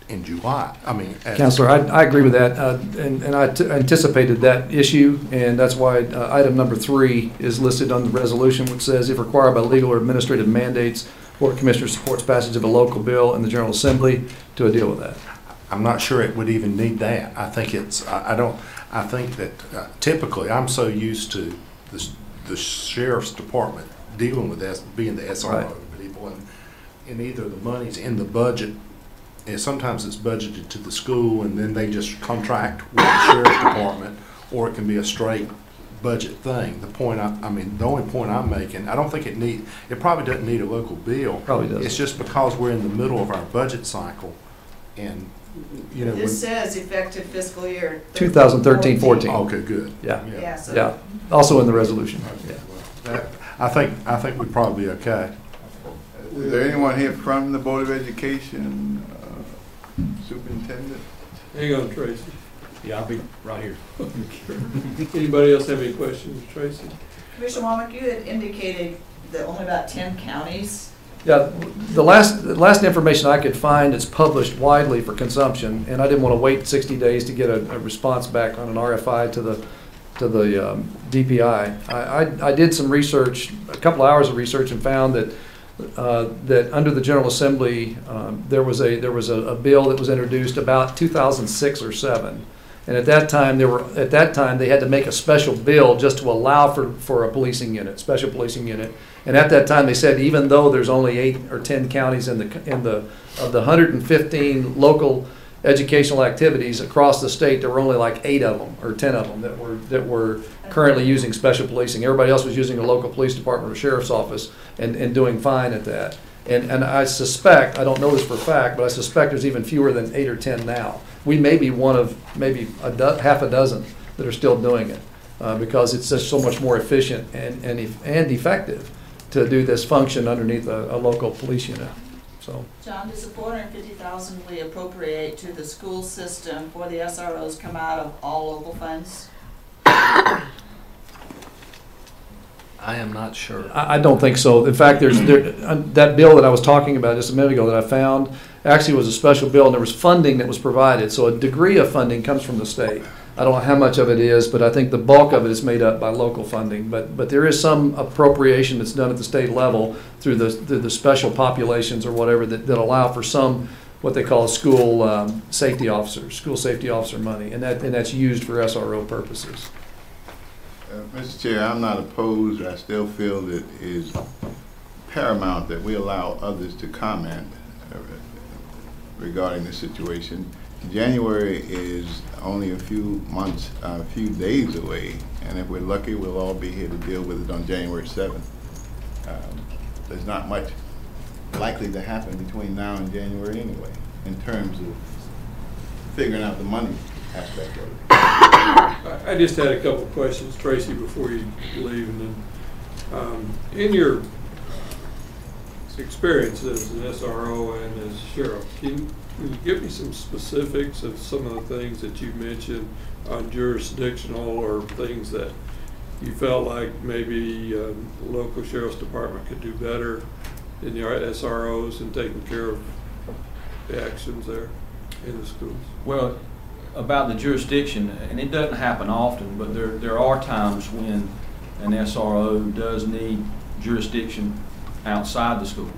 in July. I mean, Counselor, I agree with that, and I anticipated that issue, and that's why item number 3 is listed on the resolution, which says, if required by legal or administrative mandates, Board of Commissioners supports passage of a local bill in the General Assembly to deal with that. I'm not sure it would even need that. I think it's, I think that typically I'm so used to the Sheriff's Department dealing with this, being the SRO people, and either the money's in the budget, and sometimes it's budgeted to the school and then they just contract with the Sheriff's Department, or it can be a straight budget thing. The point the only point I'm making, I don't think it probably doesn't need a local bill. Probably doesn't. It's just because we're in the middle of our budget cycle, and you know. This says effective fiscal year 2013-14. Okay, good. Yeah. So Yeah. Also in the resolution. Yeah. I think we'd probably be okay. Is there anyone here from the Board of Education, Superintendent? Hang on, Tracy. Yeah, I'll be right here. Anybody else have any questions, Tracy? Commissioner Womack, you had indicated that only about 10 counties. Yeah, the last information I could find is published widely for consumption, and I didn't want to wait 60 days to get a response back on an RFI to the DPI. I did some research, a couple hours of research, and found that that under the General Assembly there was a bill that was introduced about 2006 or 7. And at that time, they had to make a special bill just to allow for a policing unit, special policing unit. And at that time, they said even though there's only 8 or 10 counties of the 115 local educational activities across the state, there were only like 8 of them or 10 of them that were currently using special policing. Everybody else was using a local police department or sheriff's office and doing fine at that. And I suspect, I don't know this for a fact, but I suspect there's even fewer than 8 or 10 now. We may be one of maybe half a dozen that are still doing it. because it's just so much more efficient and effective to do this function underneath a local police unit. So, John, does the $450,000 we appropriate to the school system for the SROs come out of all local funds? I am not sure. I don't think so. In fact, that bill that I was talking about just a minute ago that I found actually was a special bill, and there was funding that was provided. So a degree of funding comes from the state. I don't know how much of it is, but I think the bulk of it is made up by local funding. But there is some appropriation that's done at the state level through the special populations or whatever that allow for some what they call school safety officer money, and that's used for SRO purposes. Mr. Chair, I'm not opposed. I still feel that it is paramount that we allow others to comment regarding the situation. January is only a few months, a few days away, and if we're lucky, we'll all be here to deal with it on January 7th. There's not much likely to happen between now and January anyway, in terms of figuring out the money aspect of it. I just had a couple of questions, Tracy, before you leave. And then, in your experience as an SRO and as sheriff, can you give me some specifics of some of the things that you mentioned on jurisdictional or things that you felt like maybe the local sheriff's department could do better in the SROs and taking care of the actions there in the schools? Well, about the jurisdiction, and it doesn't happen often, but there are times when an SRO does need jurisdiction outside the schools,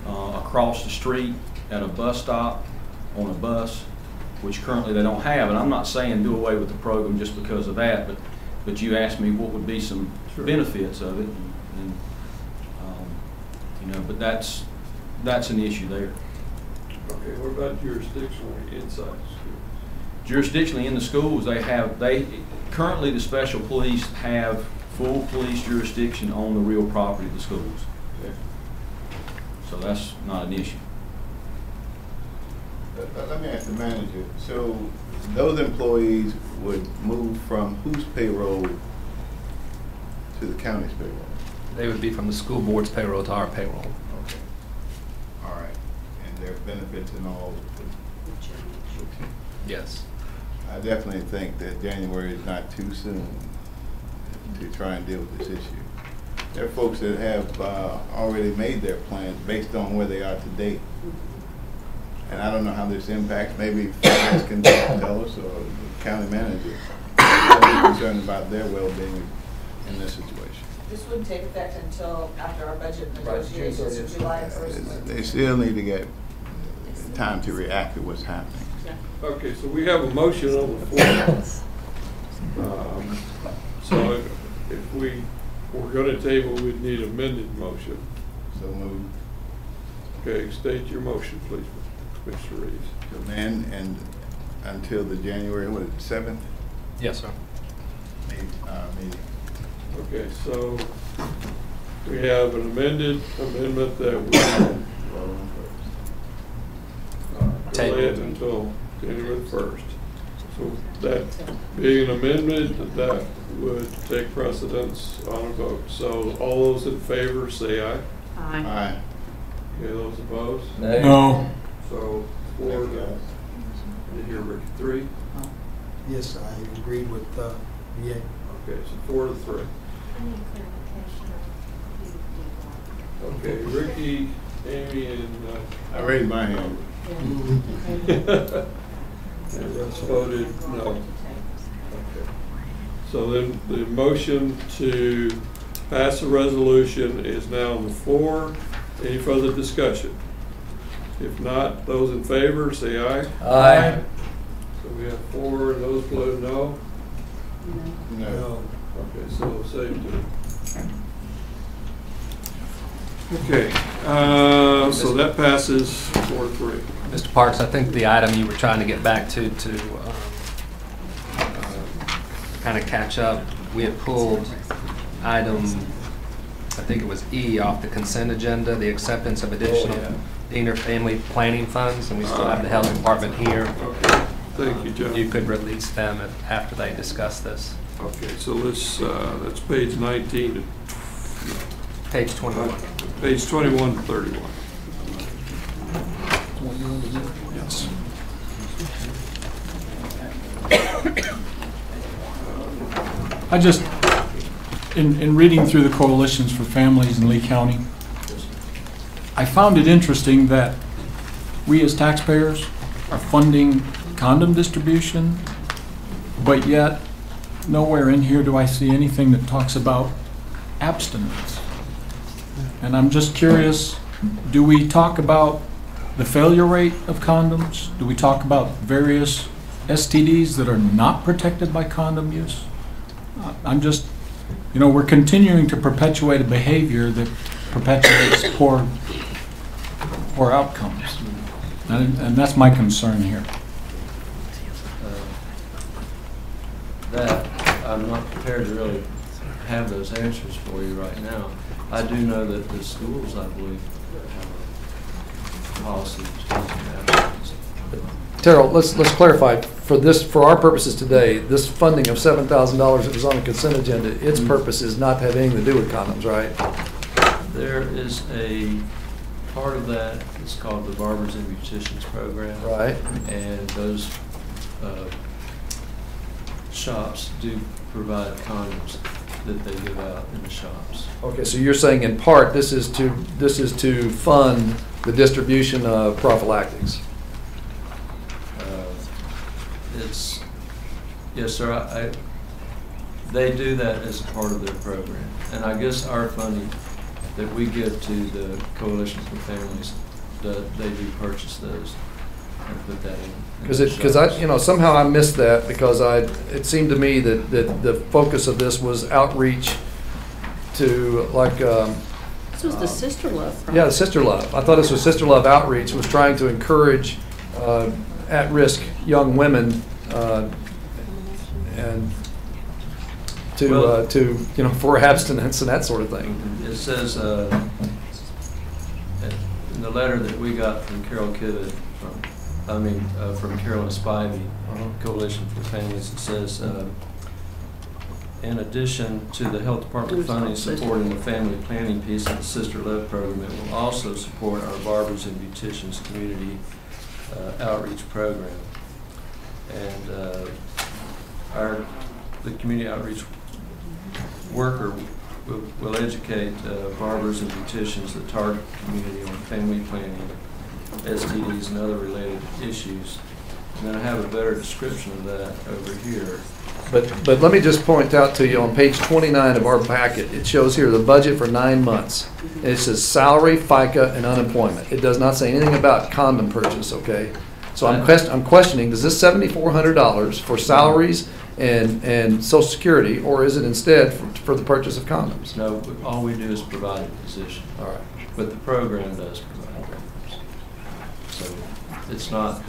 across the street, at a bus stop, on a bus, which currently they don't have. And I'm not saying do away with the program just because of that, but you asked me what would be some benefits of it, and you know, but that's an issue there. Okay, what about jurisdictionally inside the school? Jurisdictionally in the schools, currently the special police have full police jurisdiction on the real property of the schools. Okay. So that's not an issue. Let me ask the manager. So those employees would move from whose payroll to the county's payroll? They would be from the school board's payroll to our payroll. Okay. All right. And their benefits and all? Yes. I definitely think that January is not too soon to try and deal with this issue. There are folks that have already made their plans based on where they are today. And I don't know how this impacts. Maybe finance can tell us, or the county manager. I'm concerned about their well-being in this situation. This wouldn't take effect until after our budget negotiations, July 1st. They still need to get time to react to what's happening. Okay, so we have a motion on the floor. So if we were going to table, we'd need an amended motion. So moved. Okay, state your motion, please, Mr. Reeves. To amend and until the January, what is it, 7th? Yes, sir. Meeting. Okay, so we have an amendment that we delay it until January 1st. So that being an amendment, that would take precedence on a vote. So all those in favor say aye. Aye. Aye. Okay, those opposed? No. So 4 to, did you hear Ricky, 3? Yes, I agreed with VA. Okay, so 4 to 3. I need clarification. Okay, Ricky, Amy, and I raised my hand. and Russ voted no. Okay. So then the motion to pass the resolution is now on the floor. Any further discussion? If not, those in favor say aye. Aye. So we have 4, and those voted no. No. Okay, so same two. Okay, so that passes 4-3. Mr. Parks, I think the item you were trying to get back to kind of catch up, we had pulled item, I think it was E, off the consent agenda, the acceptance of additional Diener Family Planning Funds, and we still have the Health Department here. Okay, thank you, John. You could release them after they discuss this. Okay, so let's, that's page 19 to, Page 21. page 21 to 31. Yes. I just, in reading through the coalitions for families in Lee County, I found it interesting that we as taxpayers are funding condom distribution, but yet nowhere in here do I see anything that talks about abstinence. And I'm just curious, do we talk about the failure rate of condoms? Do we talk about various STDs that are not protected by condom use? I'm just, we're continuing to perpetuate a behavior that perpetuates poor outcomes. And that's my concern here. That I'm not prepared to really have those answers for you right now. I do know that the schools, I believe, have policies. Terrell, let's clarify, for our purposes today, this funding of $7,000 that was on the consent agenda, its purpose is not to have anything to do with condoms, right? There is a part of that, it's called the Barbers and Beauticians Program. Right. And those shops do provide condoms that they give out in the shops. Okay, so you're saying in part, this is to fund the distribution of prophylactics? Yes, sir. They do that as part of their program. And I guess our funding that we give to the Coalition for Families, they do purchase those and put that in. Because I somehow I missed that because it seemed to me that the focus of this was outreach to like. This was the Sister Love project. Yeah, the Sister Love. I thought this was Sister Love outreach. Was trying to encourage at-risk young women and to for abstinence and that sort of thing. It says in the letter that we got from Carol Kivett, from Carolyn Spivey, Coalition for Families, it says, in addition to the health department funding supporting the family planning piece of the Sister Love program, it will also support our Barbers and Beauticians community outreach program. And the community outreach worker will educate barbers and beauticians that target community on family planning, STDs, and other related issues. And then I have a better description of that over here. But let me just point out to you on page 29 of our packet, it shows here the budget for 9 months. And it says salary, FICA, and unemployment. It does not say anything about condom purchase, okay? So I'm questioning, does this $7,400 for salaries and Social Security, or is it instead for the purchase of condoms? No, all we do is provide a position. All right. But the program does provide condoms. So it's not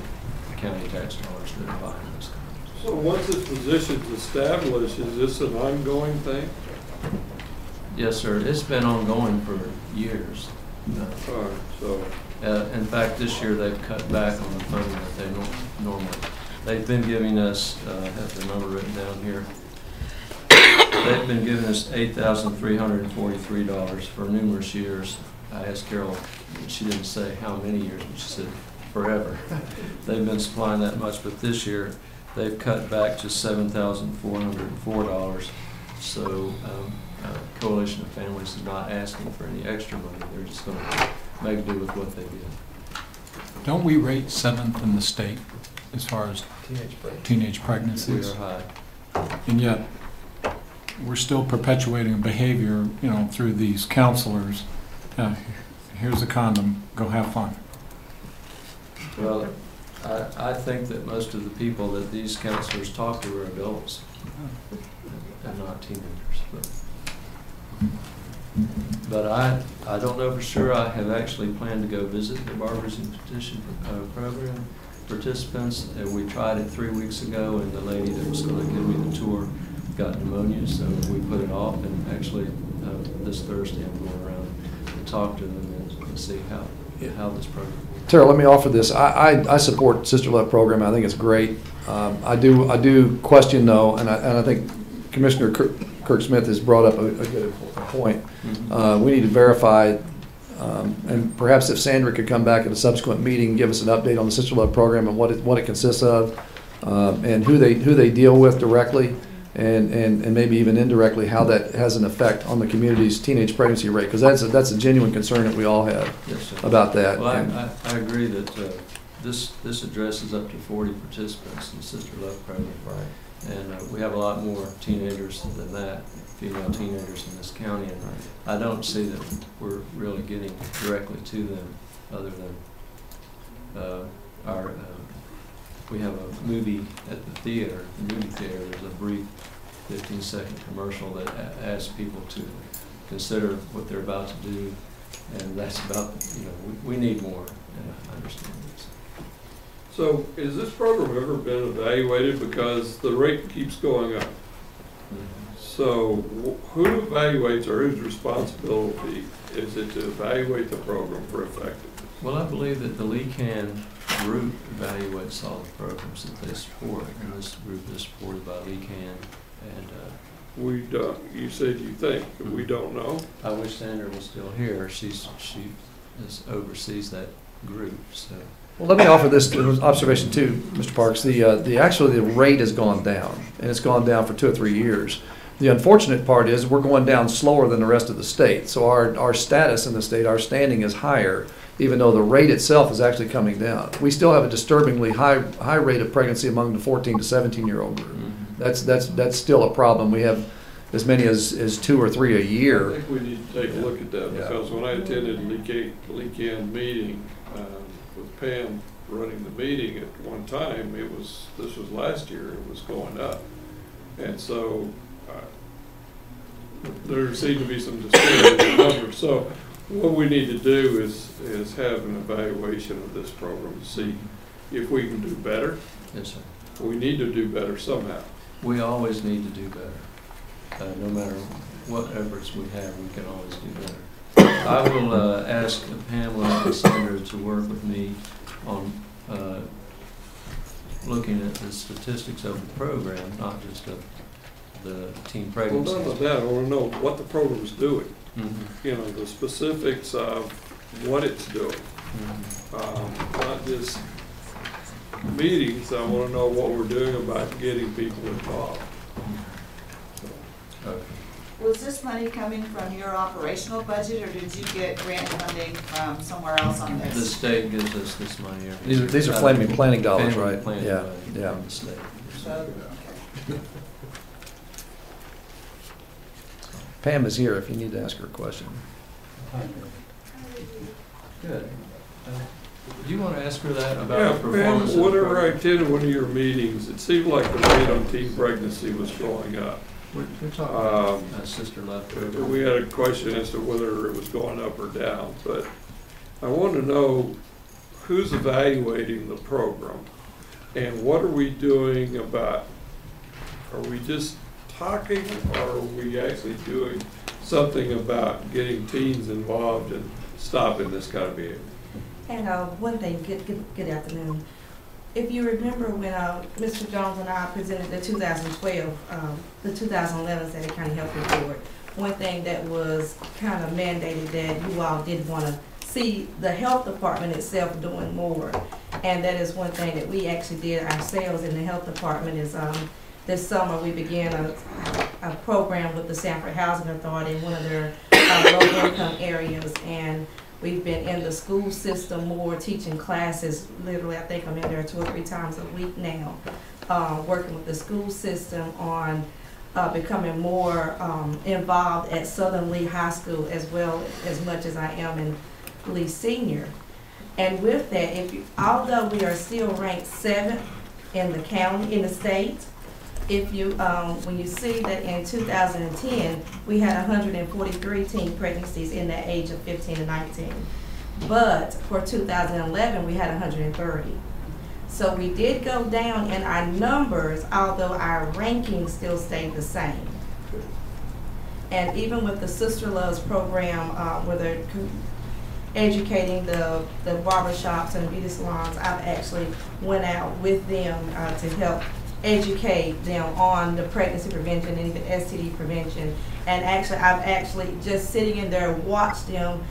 county tax dollars that are buying those condoms. So once this position's established, is this an ongoing thing? Yes, sir. It's been ongoing for years. All right, so. In fact, this year they've cut back on the funding that they normally. They've been giving us, I have the number written down here. They've been giving us $8,343 for numerous years. I asked Carol, she didn't say how many years, but she said forever. They've been supplying that much, but this year they've cut back to $7,404. So Coalition of Families is not asking for any extra money. They're just going to make do with what they get. Don't we rate 7th in the state as far as teenage pregnancies? We are high. And yet, we're still perpetuating a behavior, through these counselors. Here's a condom, go have fun. Well, I think that most of the people that these counselors talk to are adults and not teenagers. But I don't know for sure. I have actually planned to go visit the Barbers and Beauticians program participants. We tried it 3 weeks ago, and the lady that was going to give me the tour got pneumonia, so we put it off. And actually, this Thursday I'm going around to talk to them and see how this program works. Tara, let me offer this. I support Sister Love program. I think it's great. I do question though, and I think Commissioner Kirk Smith has brought up a good point. We need to verify, and perhaps if Sandra could come back at a subsequent meeting and give us an update on the Sister Love program and what it consists of, and who they deal with directly, and maybe even indirectly how that has an effect on the community's teenage pregnancy rate, because that's a genuine concern that we all have about that. Well, I agree that this addresses up to 40 participants in the Sister Love program. Right. And we have a lot more teenagers than that, female teenagers in this county, and I don't see that we're really getting directly to them other than we have a movie at the movie theater. There's a brief 15-second commercial that asks people to consider what they're about to do, and that's about, we need more, and I understand this. So, has this program ever been evaluated? Because the rate keeps going up. So, who evaluates, or whose responsibility is it to evaluate the program for effectiveness? Well, I believe that the LECAN group evaluates all the programs that they support, and this group is supported by LECAN. And we don't. You said you think, but we don't know. I wish Sandra was still here. She oversees that group. So. Well, let me offer this observation too, Mr. Parks. The rate has gone down, and it's gone down for 2 or 3 years. The unfortunate part is we're going down slower than the rest of the state. So our status in the state, our standing is higher, even though the rate itself is actually coming down. We still have a disturbingly high rate of pregnancy among the 14 to 17-year-old group. That's still a problem. We have as many as 2 or 3 a year. I think we need to take a look at that, because when I attended LECAN meeting with Pam running the meeting at one time, this was last year, it was going up. And so there seemed to be some disparity in numbers. So what we need to do is have an evaluation of this program to see if we can do better. Yes, sir. We need to do better somehow. We always need to do better. No matter what efforts we have, we can always do better. I will ask Pamela and Sandra to work with me on looking at the statistics of the program, not just of the teen pregnancies. Well, none of that. I want to know what the program is doing. Mm-hmm. The specifics of what it's doing. Mm-hmm. Not just meetings. I want to know what we're doing about getting people involved. Okay. Was this money coming from your operational budget, or did you get grant funding from somewhere else on this? The state gives us this money every year. These are planning dollars, right? Yeah. From the state. So, okay. Pam is here if you need to ask her a question. Good. Do you want to ask her that about the performance? Pam, whenever I attended one of your meetings, it seemed like the rate on teen pregnancy was going up. We're talking about Sister Love program. We had a question as to whether it was going up or down, but I want to know who's evaluating the program and what are we doing about, are we just talking, or are we actually doing something about getting teens involved and stopping this kind of behavior? And one thing, good afternoon. If you remember when Mr. Jones and I presented the 2012, the 2011 Santa County Health Report, one thing that was kind of mandated that you all did want to see the health department itself doing more. And that is one thing that we actually did ourselves in the health department is this summer we began a program with the Sanford Housing Authority in one of their low-income areas, and we've been in the school system more, teaching classes. Literally, I think I'm in there 2 or 3 times a week now, working with the school system on becoming more involved at Southern Lee High School as well as much as I am in Lee Senior. And with that, although we are still ranked 7th in the county, in the state, if you, when you see that in 2010, we had 143 teen pregnancies in the age of 15 to 19. But for 2011, we had 130. So we did go down in our numbers, although our ranking still stayed the same. And even with the Sister Loves program, where they're educating the barbershops and beauty salons, I've actually went out with them to help educate them on the pregnancy prevention and even STD prevention. And actually, I've actually just sitting in there watched them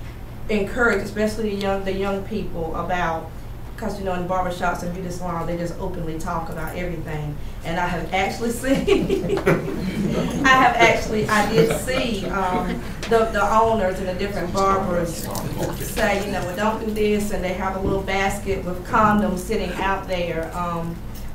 encourage, especially the young people, about, because you know in barbershops and beauty salons they just openly talk about everything. And I have actually seen, I did see the owners and the different barbers say, you know, well, don't do this, and they have a little basket with condoms sitting out there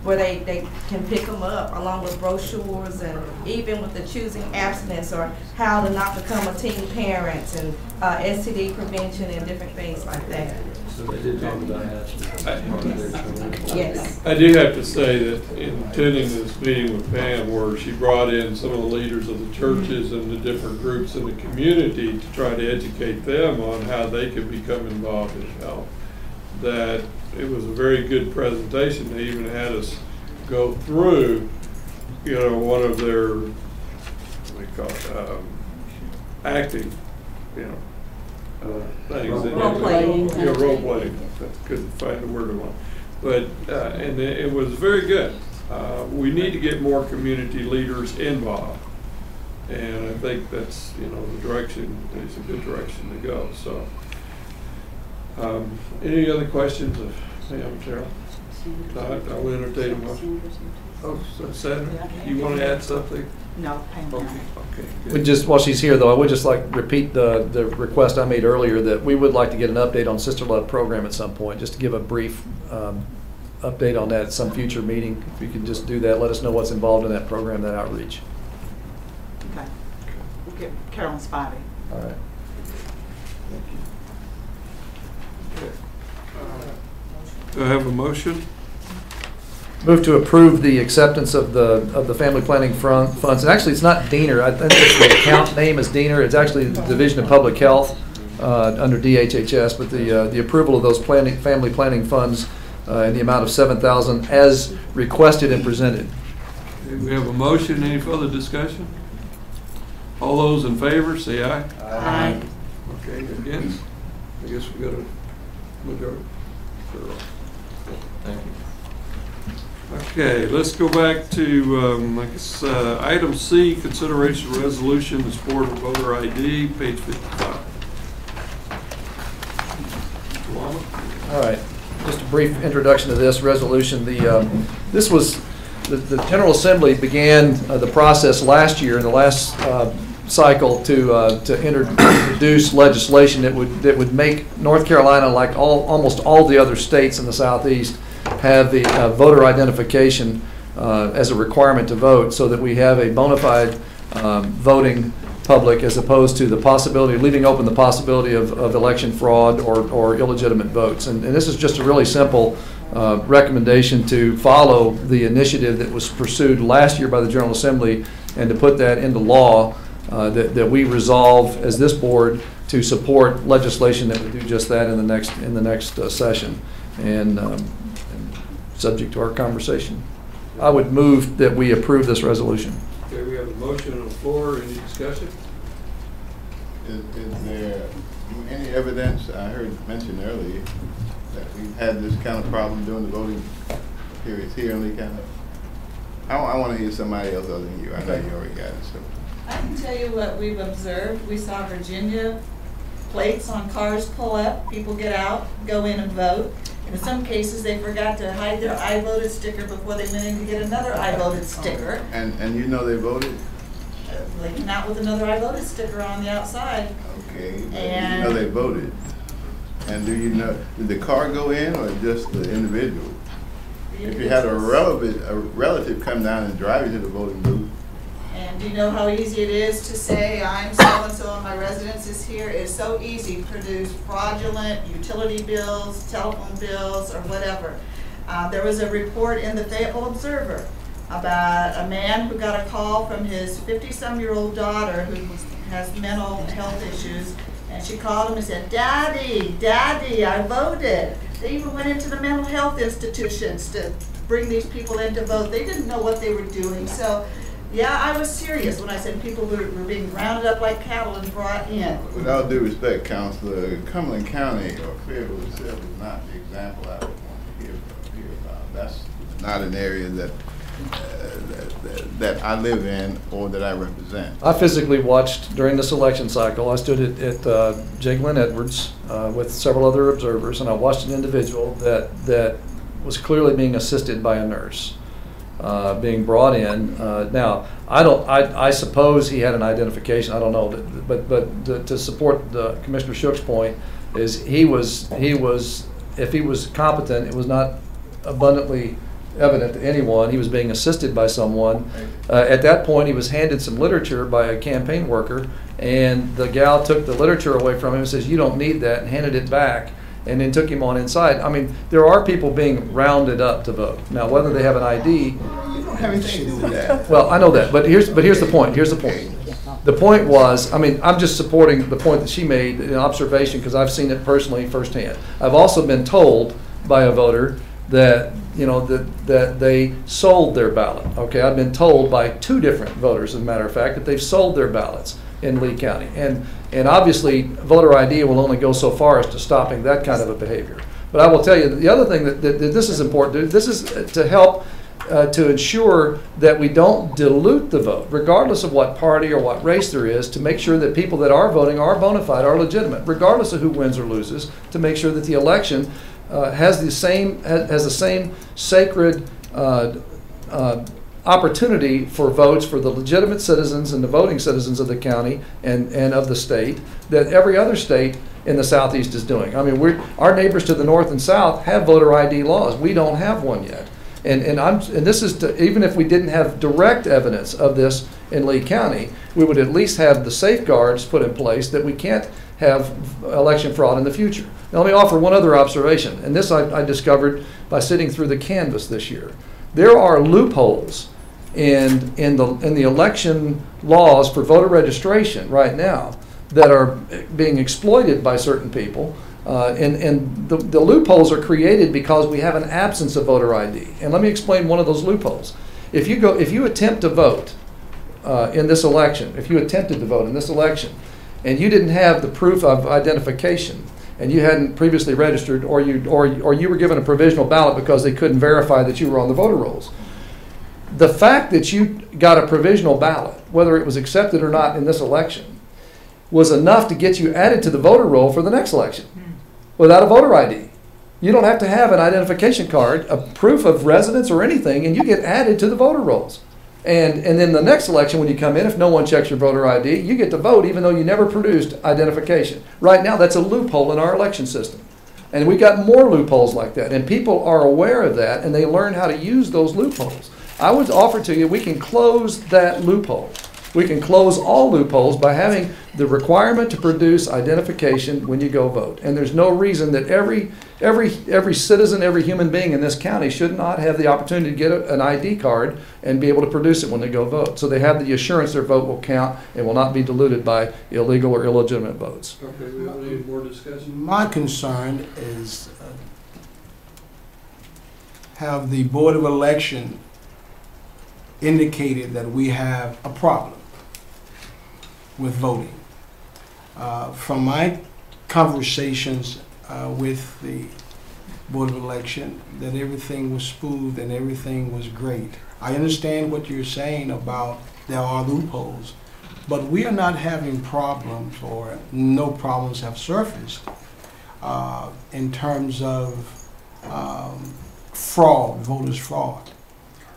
where they can pick them up, along with brochures and even with the choosing abstinence or how to not become a teen parent and STD prevention and different things like that. So they did talk about that. Yes. I do have to say that in attending this meeting with Pam, where she brought in some of the leaders of the churches and the different groups in the community to try to educate them on how they could become involved in health, that it was a very good presentation. They even had us go through, you know, one of their, what do you call it, acting, you know, things. Role playing. Yeah, role playing. I couldn't find the word I want. But, and it was very good. We need to get more community leaders involved. And I think that's, you know, the direction, it's a good direction to go. So, any other questions of Pam, Cheryl? I will entertain a motion. Oh, so Sandra, you want to add something? No, Pam. Okay, good. We just, while she's here though, I would just like repeat the request I made earlier that we would like to get an update on Sister Love program at some point, just to give a brief update on that at some future meeting. If you could just do that, let us know what's involved in that program, that outreach. Okay. We'll get Carolyn Spivey. All right. Do I have a motion? Move to approve the acceptance of the family planning funds. And actually, it's not Diener. I think the account name is Diener. It's actually the Division of Public Health under DHHS. But the approval of those family planning funds in the amount of $7,000 as requested and presented. We have a motion. Any further discussion? All those in favor, say aye. Aye. Okay, against? I guess we got a majority. Thank you. Okay, let's go back to, I guess, item C, consideration of resolution to support of voter ID, page 55. All right, just a brief introduction to this resolution. This was, the General Assembly began the process last year in the last cycle to introduce legislation that would make North Carolina, like almost all the other states in the Southeast, have the voter identification as a requirement to vote, so that we have a bona fide voting public, as opposed to the possibility, leaving open the possibility of election fraud or illegitimate votes. And this is just a really simple recommendation to follow the initiative that was pursued last year by the General Assembly, and to put that into law, that we resolve as this board to support legislation that would do just that in the next session. And subject to our conversation, I would move that we approve this resolution. Okay, we have a motion on the floor. Any discussion? Is there any evidence, I heard mentioned earlier, that we've had this kind of problem during the voting periods here in Lee County? I want to hear somebody else other than you. I know you already got it. So. I can tell you what we've observed. We saw Virginia plates on cars pull up, people get out, go in and vote. In some cases, they forgot to hide their I voted sticker before they went in to get another I voted sticker. And you know they voted? They came out with another I voted sticker on the outside. Okay, but And you know they voted. And do you know, did the car go in or just the individual? If you had a relative come down and drive you to the voting booth. And do you know how easy it is to say, I'm so-and-so and my residence is here? It's so easy to produce fraudulent utility bills, telephone bills, or whatever. There was a report in the Fayetteville Observer about a man who got a call from his 50-some-year-old daughter who has mental health issues, and she called him and said, Daddy, Daddy, I voted. They even went into the mental health institutions to bring these people in to vote. They didn't know what they were doing. So, yeah, I was serious when I said people were being rounded up like cattle and brought in. With all due respect, Counselor, Cumberland County or Fayetteville itself is not the example I would want to hear about. That's not an area that that I live in or that I represent. I physically watched during this election cycle. I stood at Jake Lynn Edwards with several other observers, and I watched an individual that was clearly being assisted by a nurse, being brought in. Now, I suppose he had an identification. I don't know, but to support Commissioner Shook's point, is he was if he was competent, it was not abundantly evident to anyone. He was being assisted by someone. At that point, he was handed some literature by a campaign worker, and the gal took the literature away from him and says, "You don't need that," and handed it back, and then took him on inside. I mean, there are people being rounded up to vote. Now, whether they have an ID, You don't have anything to do with that. well, I know that, but here's the point. Here's the point. The point was, I mean, I'm just supporting the point that she made, an observation, because I've seen it personally firsthand. I've also been told by a voter that, you know, that they sold their ballot. Okay, I've been told by 2 different voters, as a matter of fact, that they've sold their ballots in Lee County. And obviously, voter ID will only go so far as to stopping that kind of a behavior. But I will tell you, the other thing that this is important, this is to help to ensure that we don't dilute the vote, regardless of what party or what race there is, to make sure that people that are voting are bona fide, are legitimate, regardless of who wins or loses, to make sure that the election has the same sacred opportunity for votes for the legitimate citizens and the voting citizens of the county and of the state that every other state in the Southeast is doing. I mean, our neighbors to the north and south have voter ID laws. We don't have one yet. And this is even if we didn't have direct evidence of this in Lee County, we would at least have the safeguards put in place that we can't have election fraud in the future. Now, let me offer one other observation, and this I discovered by sitting through the canvass this year. There are loopholes in the election laws for voter registration right now that are being exploited by certain people. And the loopholes are created because we have an absence of voter ID. And let me explain one of those loopholes. If you attempt to vote in this election, if you attempted to vote in this election, and you didn't have the proof of identification, and you hadn't previously registered, or you were given a provisional ballot because they couldn't verify that you were on the voter rolls, the fact that you got a provisional ballot, whether it was accepted or not in this election, was enough to get you added to the voter roll for the next election without a voter ID. You don't have to have an identification card, a proof of residence or anything, and you get added to the voter rolls. And then the next election, when you come in, if no one checks your voter ID, you get to vote even though you never produced identification. Right now, that's a loophole in our election system. And we got more loopholes like that. And people are aware of that, and they learn how to use those loopholes. I would offer to you, we can close that loophole. We can close all loopholes by having the requirement to produce identification when you go vote. And there's no reason that every citizen, every human being in this county should not have the opportunity to get an ID card and be able to produce it when they go vote. So they have the assurance their vote will count and will not be diluted by illegal or illegitimate votes. Okay, we don't need more discussion. My concern is have the Board of Election indicated that we have a problem with voting. From my conversations with the Board of Election, that everything was smooth and everything was great. I understand what you're saying about there are loopholes, but we are not having problems, or no problems have surfaced in terms of fraud, voters' fraud.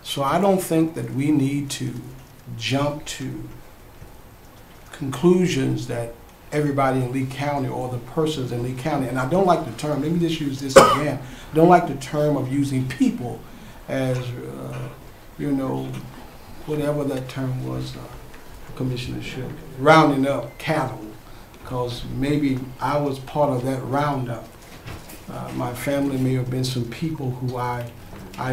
So I don't think that we need to jump to conclusions that everybody in Lee County or the persons in Lee County, and I don't like the term, let me just use this again, I don't like the term of using people as, whatever that term was, Commissioner Shook, rounding up cattle, because maybe I was part of that roundup. My family may have been some people who I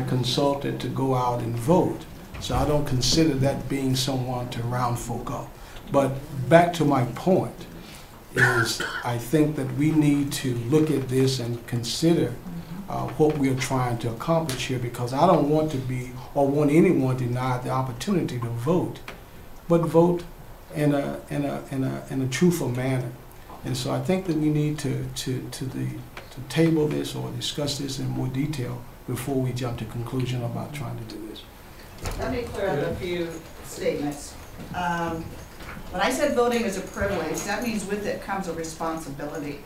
consulted to go out and vote, so I don't consider that being someone to round folk up. But back to my point is I think that we need to look at this and consider what we are trying to accomplish here, because I don't want to be or want anyone denied the opportunity to vote, but vote in a truthful manner. And so I think that we need to table this or discuss this in more detail before we jump to conclusion about trying to do this. Let me clear up a few statements. When I said voting is a privilege, that means with it comes a responsibility.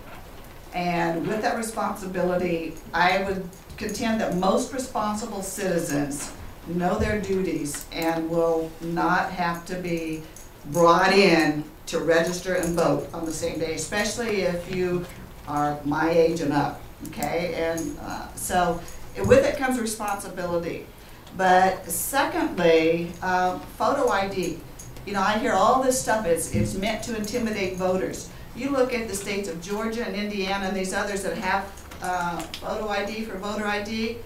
And with that responsibility, I would contend that most responsible citizens know their duties and will not have to be brought in to register and vote on the same day, especially if you are my age and up, okay? And so with it comes responsibility. But secondly, photo ID. You know, I hear all this stuff, it's meant to intimidate voters. You look at the states of Georgia and Indiana and these others that have photo ID for voter ID,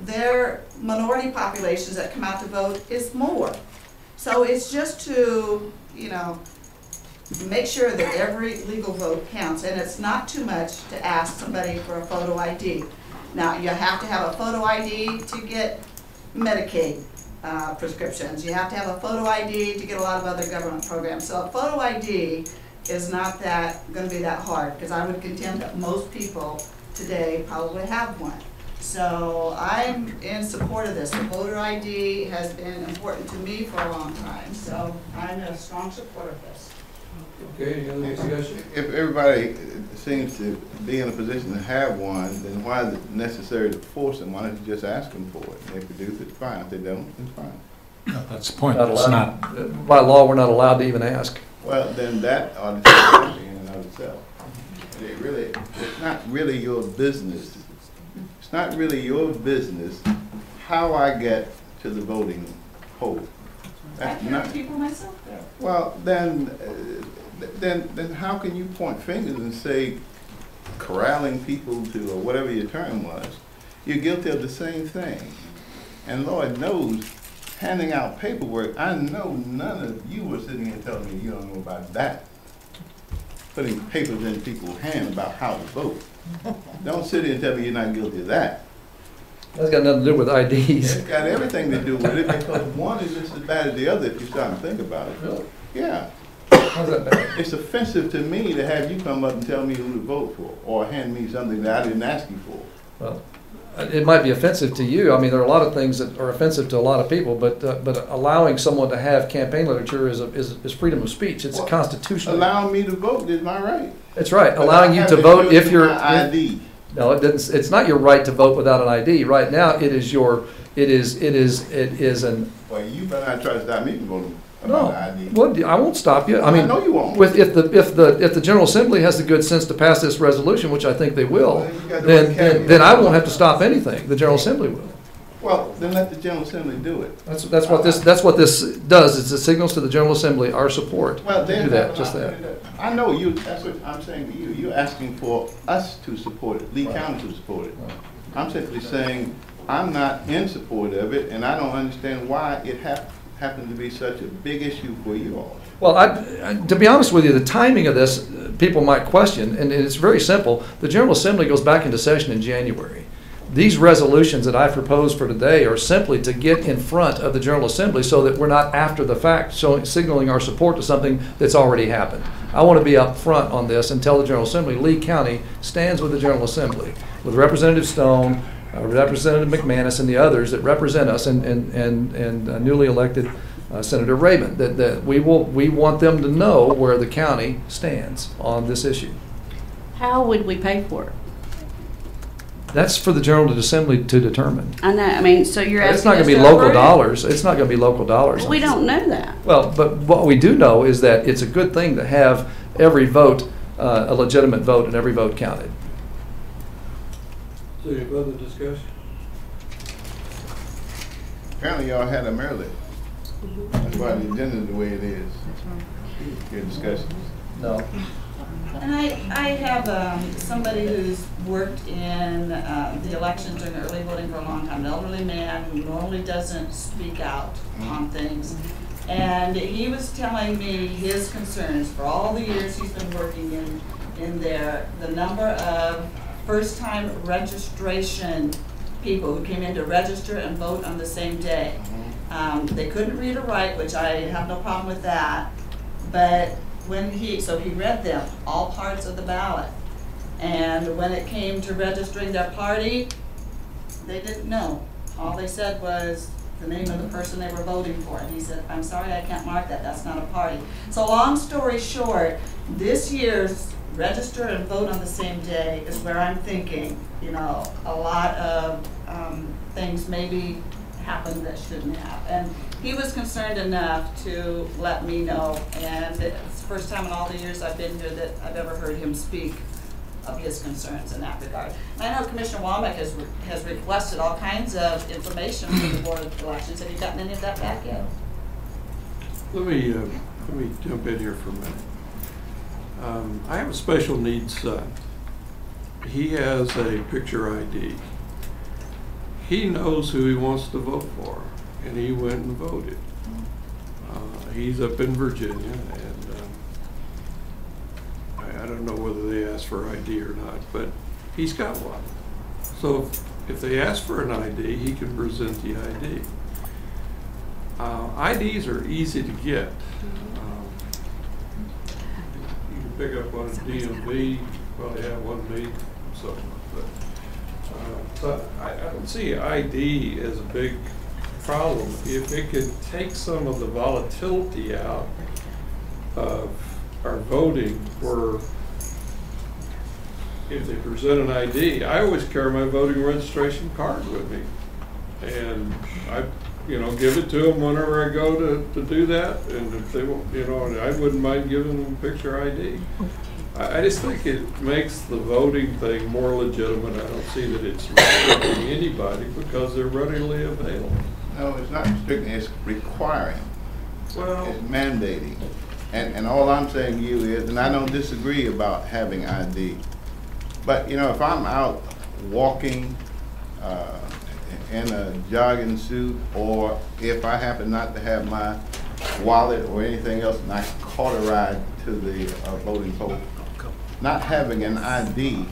their minority populations that come out to vote is more. So it's just to, you know, make sure that every legal vote counts, and it's not too much to ask somebody for a photo ID. Now, you have to have a photo ID to get Medicaid prescriptions. You have to have a photo ID to get a lot of other government programs. So a photo ID is not going to be that hard, because I would contend that most people today probably have one. So I'm in support of this. The voter ID has been important to me for a long time, so I'm a strong supporter of this. Okay, any other discussion? If everybody seems to be in a position to have one, then why is it necessary to force them? Why don't you just ask them for it? If they produce it, fine. If they don't, it's fine. No, that's the point. It's not. By law, we're not allowed to even ask. Well, then that ought to be something in and of itself. It's not really your business. It's not really your business how I get to the voting poll. I carry people myself there. Well, then how can you point fingers and say corralling people to, or whatever your term was? You're guilty of the same thing. And Lord knows, handing out paperwork, I know none of you were sitting here telling me you don't know about that. Putting papers in people's hands about how to vote. Don't sit here and tell me you're not guilty of that. That's got nothing to do with IDs. It's got everything to do with it, because one is just as bad as the other if you start to think about it. Really? Yeah. How's that bad? It's offensive to me to have you come up and tell me who to vote for, or hand me something that I didn't ask you for. Well, it might be offensive to you. I mean, there are a lot of things that are offensive to a lot of people, but allowing someone to have campaign literature is freedom of speech. It's constitutional. Allowing me to vote is my right. That's right. But allowing you to vote if you're ID. No, it didn't. It's not your right to vote without an ID. Right now, it is your. It is an. Well, you better not try to stop me from voting about ID. Well, I won't stop you. I mean, know you won't. If the General Assembly has the good sense to pass this resolution, which I think they will, then I won't have to stop anything. The General Assembly will. Well, then let the General Assembly do it. That's what this does. It signals to the General Assembly our support. Well, to do that. Just that. I know you. That's what I'm saying to you. You're asking for us to support it, Lee County to support it. I'm simply saying I'm not in support of it, and I don't understand why it happened to be such a big issue for you all. Well, to be honest with you, the timing of this, people might question, and it's very simple. The General Assembly goes back into session in January. These resolutions that I propose for today are simply to get in front of the General Assembly so that we're not after the fact signaling our support to something that's already happened. I want to be up front on this and tell the General Assembly Lee County stands with the General Assembly, with Representative Stone, Representative McManus, and the others that represent us, and newly elected Senator Rabin. That we want them to know where the county stands on this issue. How would we pay for it? That's for the General Assembly to determine. I know. I mean, so you're asking it's not going to be local dollars. It's not going to be local dollars. We don't know that. Well, but what we do know is that it's a good thing to have every vote, a legitimate vote, and every vote counted. So any further discussion? Apparently y'all had them early. That's why the agenda is the way it is. Your discussions. No. And I have somebody who's worked in the elections during early voting for a long time, an elderly man who normally doesn't speak out on things. And he was telling me his concerns for all the years he's been working in there, the number of first-time registration people who came in to register and vote on the same day. They couldn't read or write, which I have no problem with that, but so he read them, all parts of the ballot. And when it came to registering their party, they didn't know. All they said was the name of the person they were voting for. And he said, I'm sorry, I can't mark that, that's not a party. So long story short, this year's register and vote on the same day is where I'm thinking, you know, a lot of things maybe happened that shouldn't have. And he was concerned enough to let me know, and it's the first time in all the years I've been here that I've ever heard him speak of his concerns in that regard. And I know Commissioner Womack has requested all kinds of information from the Board of Elections. Have you gotten any of that back yet? Let me jump in here for a minute. I have a special needs son. He has a picture ID. He knows who he wants to vote for, and he went and voted. He's up in Virginia, and I don't know whether they asked for ID or not, but he's got one. So if they ask for an ID, he can present the ID. IDs are easy to get. You can pick up one at DMV, probably have one made, so. But I don't see ID as a big problem. If it could take some of the volatility out of our voting, where if they present an ID, I always carry my voting registration card with me, and I, give it to them whenever I go to do that. And if they won't, I wouldn't mind giving them a picture ID. I just think it makes the voting thing more legitimate. I don't see that it's restricting anybody because they're readily available. No, it's not restricting, it's requiring. Well, it's mandating. And all I'm saying to you is, and I don't disagree about having ID, but if I'm out walking in a jogging suit, or if I happen not to have my wallet or anything else and I caught a ride to the voting poll, not having an ID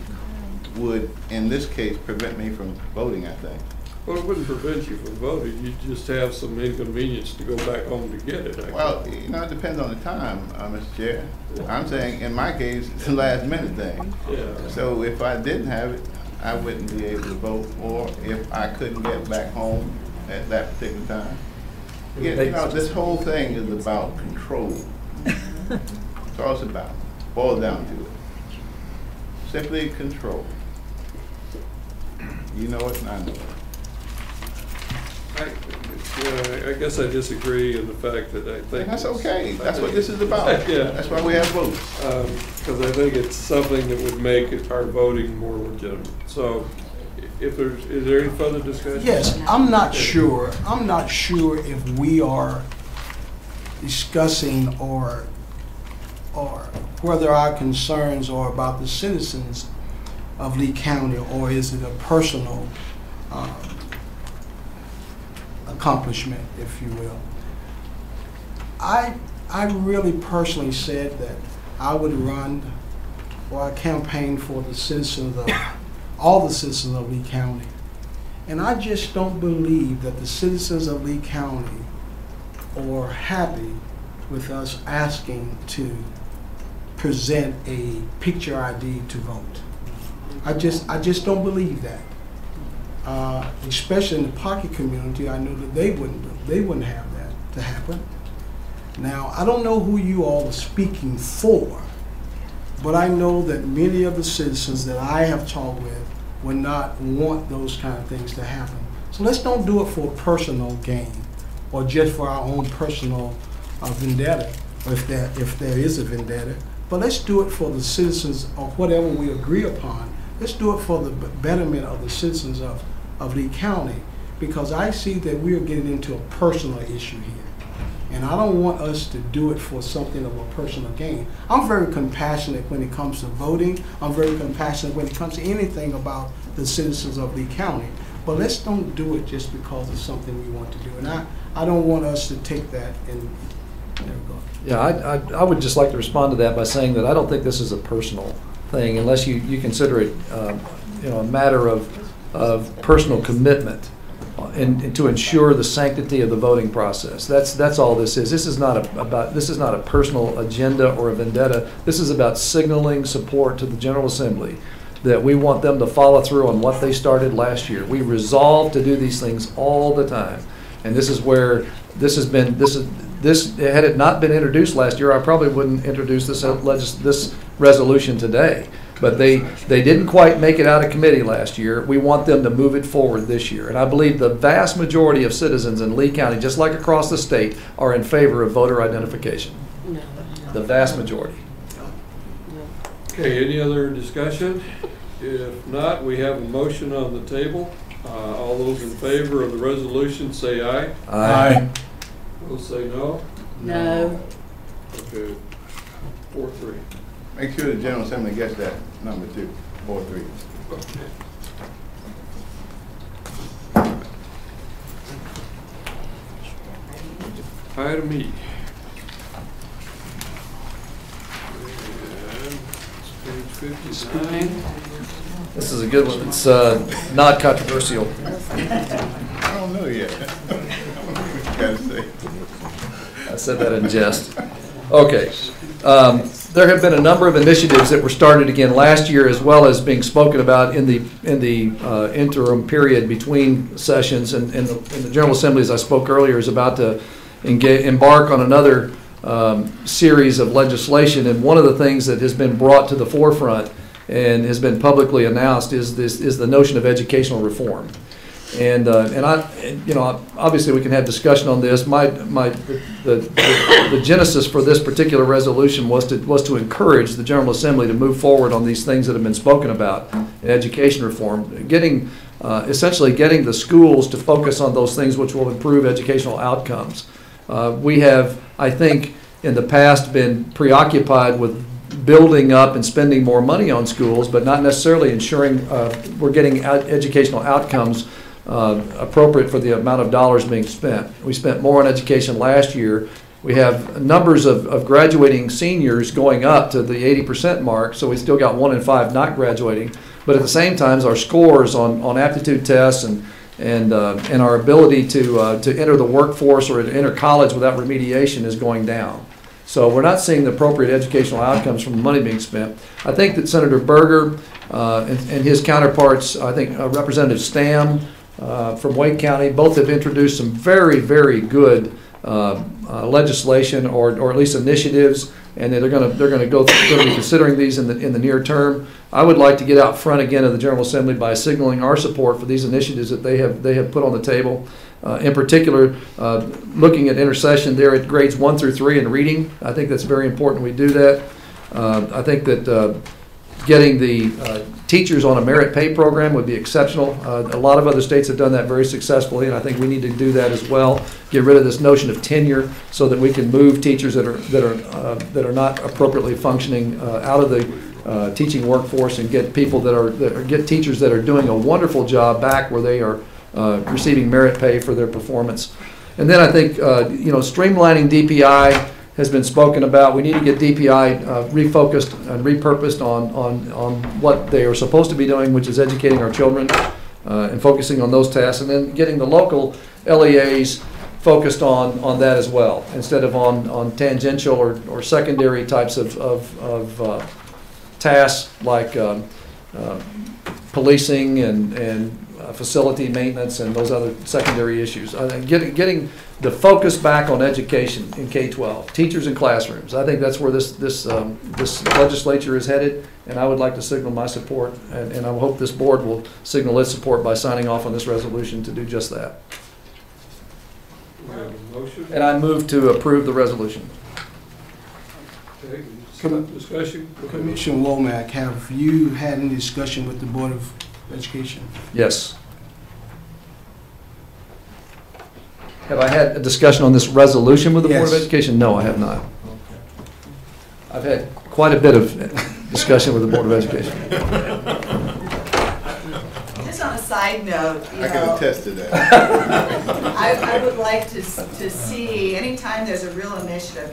would, in this case, prevent me from voting, I think. Well, it wouldn't prevent you from voting. You'd just have some inconvenience to go back home to get it. Well, it depends on the time, Mr. Chair. I'm saying, in my case, it's a last minute thing. Yeah. So if I didn't have it, I wouldn't be able to vote, or if I couldn't get back home at that particular time. This whole thing is about control. That's all it's about. Boils down to it. Simply control. You know it and I know it. I guess I disagree in the fact that I think... That's okay. That's what this is about. Yeah. That's why we have votes. Because I think it's something that would make our voting more legitimate. So is there any further discussion? Yes, I'm not sure if we are discussing or whether our concerns are about the citizens of Lee County, or is it a personal accomplishment, if you will. I really personally said that I would run or I campaign for the citizens of all the citizens of Lee County. And I just don't believe that the citizens of Lee County are happy with us asking to present a picture ID to vote. I just don't believe that. Especially in the Pocket community, I know that they wouldn't have that to happen. Now, I don't know who you all are speaking for, but I know that many of the citizens that I have talked with would not want those kind of things to happen. So let's don't do it for personal gain or just for our own personal vendetta, or if there is a vendetta, but let's do it for the citizens of whatever we agree upon. Let's do it for the betterment of the citizens of Lee County, because I see that we are getting into a personal issue here. And I don't want us to do it for something of a personal gain. I'm very compassionate when it comes to voting. I'm very compassionate when it comes to anything about the citizens of Lee County. But let's don't do it just because of something we want to do. And I don't want us to take that and there we go. Yeah, I would just like to respond to that by saying that I don't think this is a personal thing unless you consider it a matter of personal commitment and to ensure the sanctity of the voting process. That's all this is. This is not a personal agenda or a vendetta. This is about signaling support to the General Assembly that we want them to follow through on what they started last year. We resolve to do these things all the time. And this is where this has been, had it not been introduced last year, I probably wouldn't introduce this resolution today. But they didn't quite make it out of committee last year. We want them to move it forward this year. And I believe the vast majority of citizens in Lee County, just like across the state, are in favor of voter identification. The vast majority. Okay, any other discussion? If not, we have a motion on the table. All those in favor of the resolution say aye. Aye. Those say no? No. Okay, 4-3. Make sure the General Assembly gets that number too, 4-3. Okay. Item E. And it's page 59. This is a good one. It's not controversial. I don't know yet. Gotta say. I said that in jest. Okay. There have been a number of initiatives that were started again last year, as well as being spoken about in the interim period between sessions. And the General Assembly, as I spoke earlier, is about to embark on another series of legislation. And one of the things that has been brought to the forefront and has been publicly announced is the notion of educational reform. And obviously we can have discussion on this. The genesis for this particular resolution was to encourage the General Assembly to move forward on these things that have been spoken about in education reform, essentially getting the schools to focus on those things which will improve educational outcomes. We have, I think, in the past been preoccupied with building up and spending more money on schools, but not necessarily ensuring we're getting educational outcomes appropriate for the amount of dollars being spent. We spent more on education last year. We have numbers of graduating seniors going up to the 80% mark, so we still got 1 in 5 not graduating. But at the same time, our scores on aptitude tests and our ability to enter the workforce or to enter college without remediation is going down. So we're not seeing the appropriate educational outcomes from the money being spent. I think that Senator Berger and his counterparts, I think Representative Stam from Wake County, both have introduced some very, very good legislation or at least initiatives, and they're going to be considering these in the near term. I would like to get out front again of the General Assembly by signaling our support for these initiatives that they have put on the table. In particular, looking at intercession there at grades 1 through 3 in reading. I think that's very important we do that. I think that getting the teachers on a merit pay program would be exceptional. A lot of other states have done that very successfully, and I think we need to do that as well. Get rid of this notion of tenure so that we can move teachers that are not appropriately functioning out of the teaching workforce and get people get teachers that are doing a wonderful job back where they are receiving merit pay for their performance. And then I think streamlining DPI has been spoken about. We need to get DPI refocused and repurposed on what they are supposed to be doing, which is educating our children and focusing on those tasks, and then getting the local LEAs focused on that as well, instead of on tangential or secondary types of tasks like policing and facility maintenance and those other secondary issues. I think getting the focus back on education in K-12, teachers in classrooms. I think that's where this legislature is headed, and I would like to signal my support, and I hope this board will signal its support by signing off on this resolution to do just that. We have a motion. And I move to approve the resolution. Okay, discussion? Commissioner Womack, have you had any discussion with the Board of Education? Yes. Have I had a discussion on this resolution with the Board of Education? No, I have not. I've had quite a bit of discussion with the Board of Education. Just on a side note, I can attest to that. I would like to see, anytime there's a real initiative,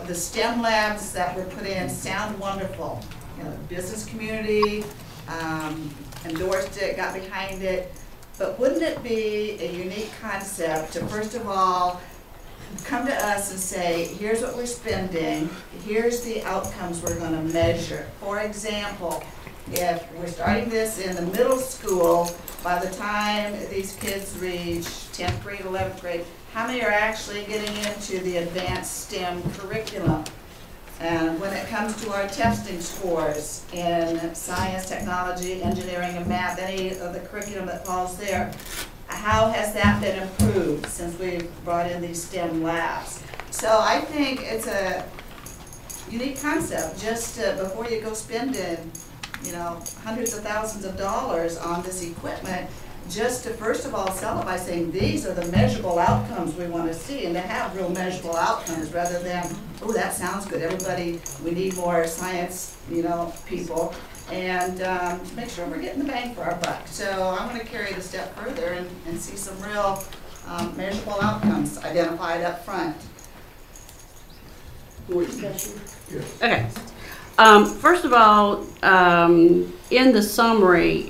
the STEM labs that were put in sound wonderful. The business community endorsed it, got behind it. But wouldn't it be a unique concept to, first of all, come to us and say, here's what we're spending, here's the outcomes we're going to measure. For example, if we're starting this in the middle school, by the time these kids reach 10th grade, 11th grade, how many are actually getting into the advanced STEM curriculum? And when it comes to our testing scores in science, technology, engineering, and math, any of the curriculum that falls there, how has that been improved since we've brought in these STEM labs? So I think it's a unique concept, just before you go spending, you know, hundreds of thousands of dollars on this equipment, just to first of all sell it by saying these are the measurable outcomes we want to see, and to have real measurable outcomes rather than, oh, that sounds good, everybody, we need more science, you know, people, and make sure we're getting the bang for our buck. So I'm going to carry it a step further and see some real measurable outcomes identified up front. More discussion? Okay. First of all, in the summary,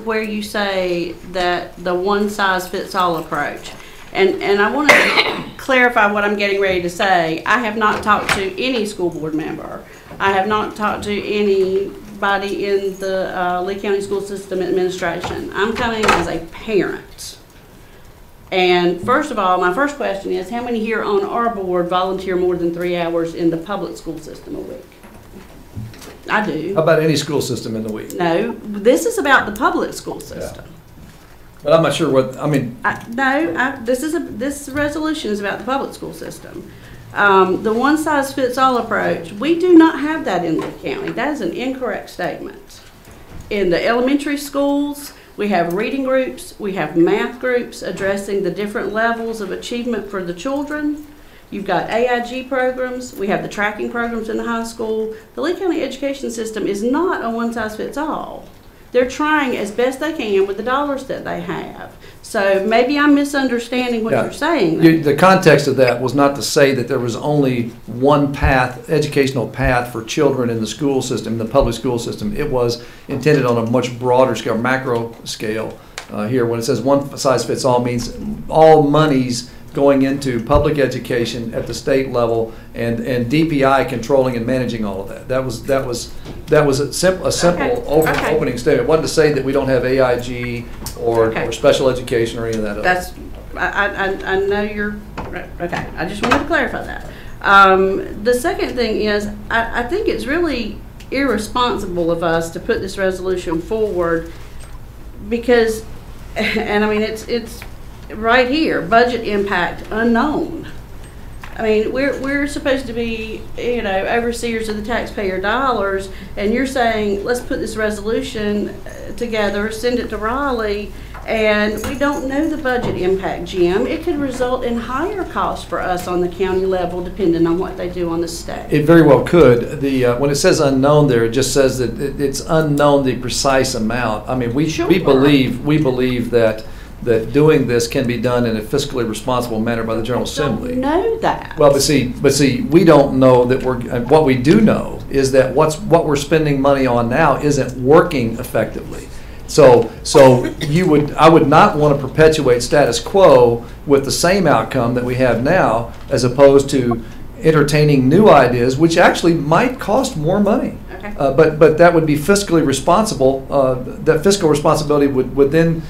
where you say that the one-size-fits-all approach, and I want to clarify what I'm getting ready to say. I have not talked to any school board member. I have not talked to anybody in the Lee County School System Administration. I'm coming as a parent. And first of all, my first question is, how many here on our board volunteer more than 3 hours in the public school system a week? I do. How about any school system in the week? No, this is about the public school system. Yeah. But I'm not sure what, I mean. This resolution is about the public school system. The one-size-fits-all approach, we do not have that in Lee County. That is an incorrect statement. In the elementary schools, we have reading groups, we have math groups addressing the different levels of achievement for the children. You've got AIG programs, we have the tracking programs in the high school. The Lee County education system is not a one-size-fits-all. They're trying as best they can with the dollars that they have. So maybe I'm misunderstanding what you're saying. The context of that was not to say that there was only one path, educational path for children in the school system, the public school system. It was intended on a much broader scale, macro scale here. When it says one size fits all, means all monies going into public education at the state level, and DPI controlling and managing all of that. That was a simple opening statement. It wasn't to say that we don't have AIG or special education or any of that. That's I know you're okay. I just wanted to clarify that. The second thing is I think it's really irresponsible of us to put this resolution forward because, and I mean it's right here, budget impact unknown. I mean, we're supposed to be, you know, overseers of the taxpayer dollars, and you're saying, let's put this resolution together, send it to Raleigh, and we don't know the budget impact, Jim. It could result in higher costs for us on the county level, depending on what they do on the state. It very well could. When it says unknown there, it just says that it's unknown the precise amount. I mean, we believe that doing this can be done in a fiscally responsible manner by the General Assembly. I don't know that. Well, but see, we don't know that what we do know is that what we're spending money on now isn't working effectively. So I would not want to perpetuate status quo with the same outcome that we have now, as opposed to entertaining new ideas, which actually might cost more money. Okay. But that would be fiscally responsible. That fiscal responsibility would then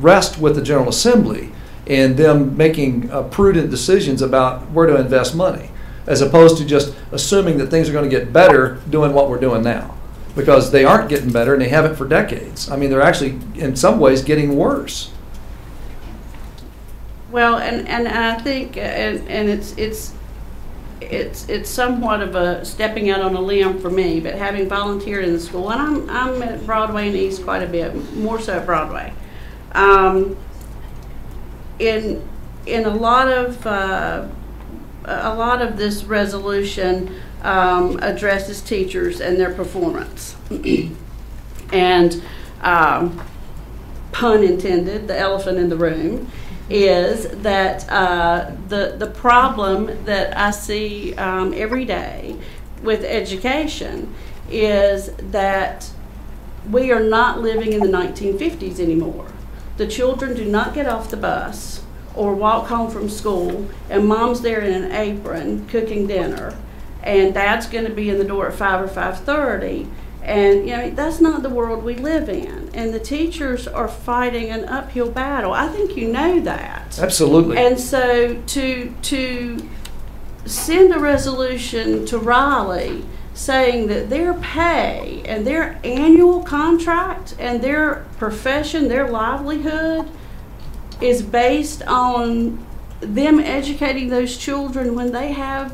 rest with the General Assembly and them making prudent decisions about where to invest money, as opposed to just assuming that things are going to get better doing what we're doing now, because they aren't getting better and they haven't for decades. I mean, they're actually in some ways getting worse. Well, and I think and it's somewhat of a stepping out on a limb for me, but having volunteered in the school, and I'm at Broadway and East quite a bit, more so at Broadway. In a lot of this resolution addresses teachers and their performance, and pun intended, the elephant in the room is that the problem that I see every day with education is that we are not living in the 1950s anymore. The children do not get off the bus or walk home from school and mom's there in an apron cooking dinner and dad's going to be in the door at 5 or 5:30 And, you know, that's not the world we live in. And the teachers are fighting an uphill battle. I think you know that. Absolutely. And so to send a resolution to Raleigh saying that their pay and their annual contract and their profession, their livelihood is based on them educating those children when they have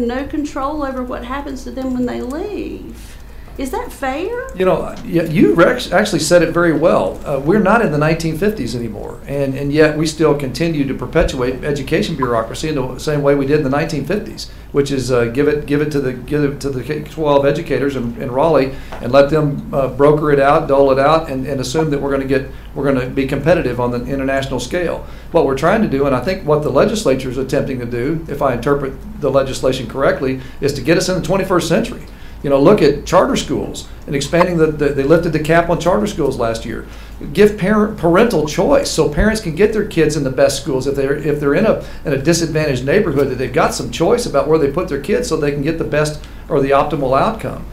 no control over what happens to them when they leave. Is that fair? You know, you actually said it very well. We're not in the 1950s anymore, and yet we still continue to perpetuate education bureaucracy in the same way we did in the 1950s, which is give it to the K-12 educators in Raleigh and let them broker it out, dole it out, and assume that we're going to be competitive on the international scale. What we're trying to do, and I think what the legislature is attempting to do, if I interpret the legislation correctly, is to get us in the 21st century. You know, look at charter schools and expanding they lifted the cap on charter schools last year. Give parental choice so parents can get their kids in the best schools. If they're in a disadvantaged neighborhood, that they've got some choice about where they put their kids so they can get the best or the optimal outcome.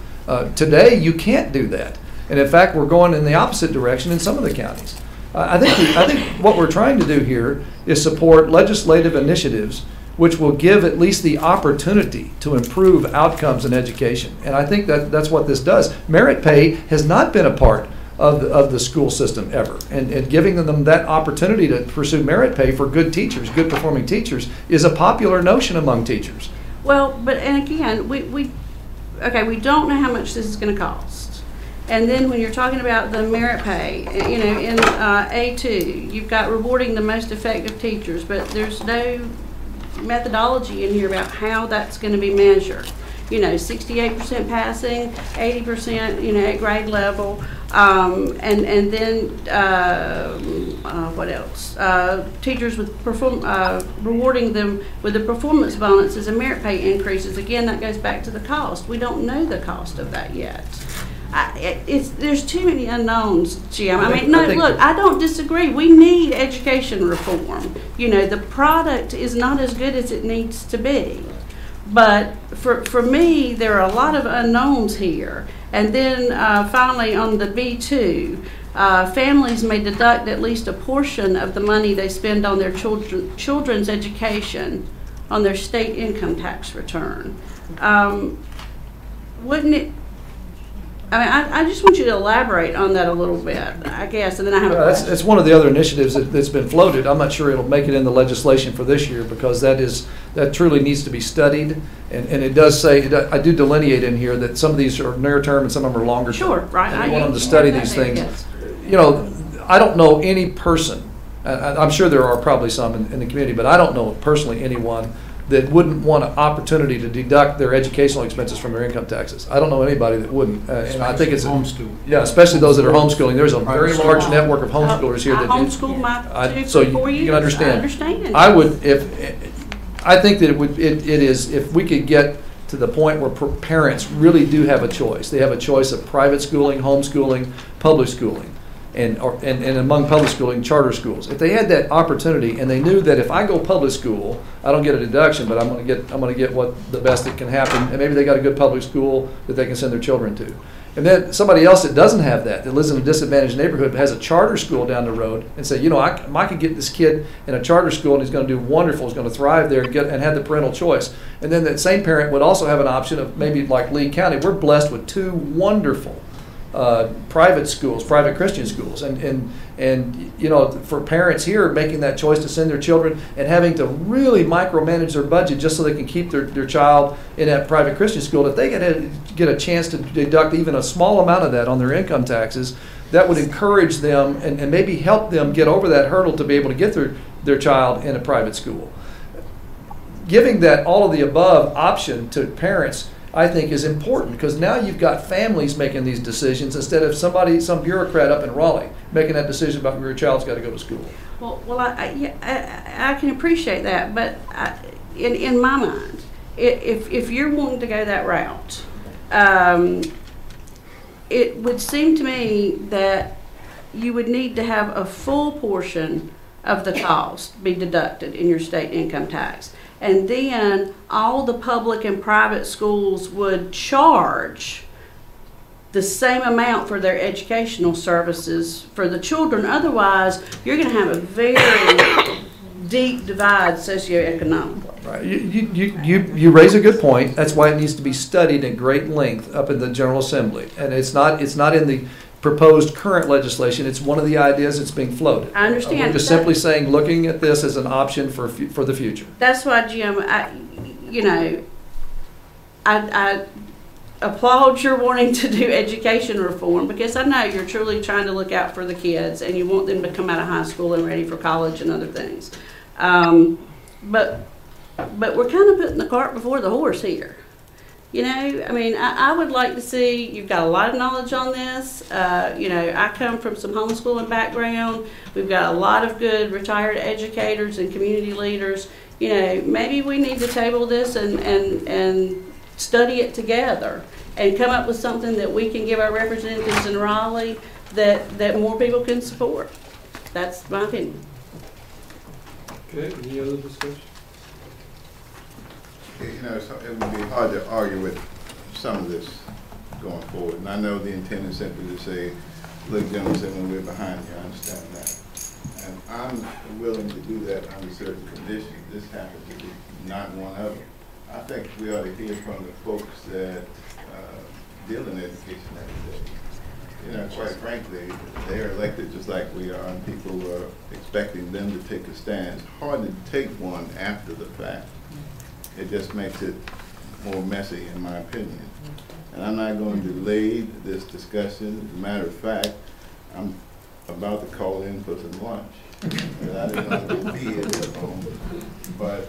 Today, you can't do that. And in fact, we're going in the opposite direction in some of the counties. I think what we're trying to do here is support legislative initiatives which will give at least the opportunity to improve outcomes in education. And I think that's what this does. Merit pay has not been a part of the school system ever. And giving them that opportunity to pursue merit pay for good teachers, good performing teachers, is a popular notion among teachers. Well, but and again, we don't know how much this is going to cost. And then when you're talking about the merit pay, you know, in A2, you've got rewarding the most effective teachers, but there's no methodology in here about how that's going to be measured. You know, 68% passing, 80%, you know, at grade level, and then what else? Teachers with rewarding them with the performance bonuses and merit pay increases. Again, that goes back to the cost. We don't know the cost of that yet. There's too many unknowns, Jim. I don't disagree. We need education reform. You know, the product is not as good as it needs to be. But for me, there are a lot of unknowns here. And then finally on the B2, families may deduct at least a portion of the money they spend on their children's education on their state income tax return. Wouldn't it? I mean, I just want you to elaborate on that a little bit, I guess, and then I have a question. That's one of the other initiatives that's been floated. I'm not sure it'll make it in the legislation for this year because that truly needs to be studied. And it does say, I do delineate in here that some of these are near term and some of them are longer term. Sure, right. I want them to study these things. Yes. You know, I don't know any person, I'm sure there are probably some in the community, but I don't know personally anyone that wouldn't want an opportunity to deduct their educational expenses from their income taxes. I don't know anybody that wouldn't. And I think it's homeschool. Yeah, especially those that are homeschooling. There's a very large network of homeschoolers here that homeschool my two so for 4 years. You can understand. I understand. I think that it is if we could get to the point where parents really do have a choice. They have a choice of private schooling, homeschooling, public schooling. And among public schooling, charter schools. If they had that opportunity and they knew that if I go public school, I don't get a deduction, but I'm going to get what the best that can happen, and maybe they got a good public school that they can send their children to. And then somebody else that doesn't have that lives in a disadvantaged neighborhood, but has a charter school down the road, and say, you know, I could get this kid in a charter school and he's going to do wonderful, he's going to thrive there and have the parental choice. And then that same parent would also have an option of maybe like Lee County. We're blessed with two wonderful private schools, private Christian schools, and you know, for parents here making that choice to send their children and having to really micromanage their budget just so they can keep their child in that private Christian school, if they get a chance to deduct even a small amount of that on their income taxes, that would encourage them and maybe help them get over that hurdle to be able to get their child in a private school. Giving that all of the above option to parents, I think, is important because now you've got families making these decisions instead of some bureaucrat up in Raleigh making that decision about where your child's got to go to school. Well, I can appreciate that, but in my mind, if you're wanting to go that route, it would seem to me that you would need to have a full portion of the cost be deducted in your state income tax. And then all the public and private schools would charge the same amount for their educational services for the children. Otherwise, you're going to have a very deep divide socioeconomically. Right. You raise a good point. That's why it needs to be studied at great length up in the General Assembly. And it's not in the proposed current legislation. It's one of the ideas that's being floated. I understand. We're just simply saying, looking at this as an option for the future. That's why, Jim, I applaud your wanting to do education reform, because I know you're truly trying to look out for the kids and you want them to come out of high school and ready for college and other things. But we're kind of putting the cart before the horse here. I would like to see, you've got a lot of knowledge on this. I come from some homeschooling background. We've got a lot of good retired educators and community leaders. Maybe we need to table this and study it together and come up with something that we can give our representatives in Raleigh that more people can support. That's my opinion. Okay, any other discussion? So it would be hard to argue with some of this going forward. And I know the intent is simply to say, look, gentlemen, when we're behind you, I understand that. And I'm willing to do that under certain conditions. This happens to be not one of them. I think we ought to hear from the folks that deal in education every day. Quite frankly, they're elected just like we are, and people are expecting them to take a stand. It's hard to take one after the fact. It just makes it more messy, in my opinion. And I'm not going to delay this discussion. As a matter of fact, I'm about to call in for some lunch. And I didn't know it would be at this moment. But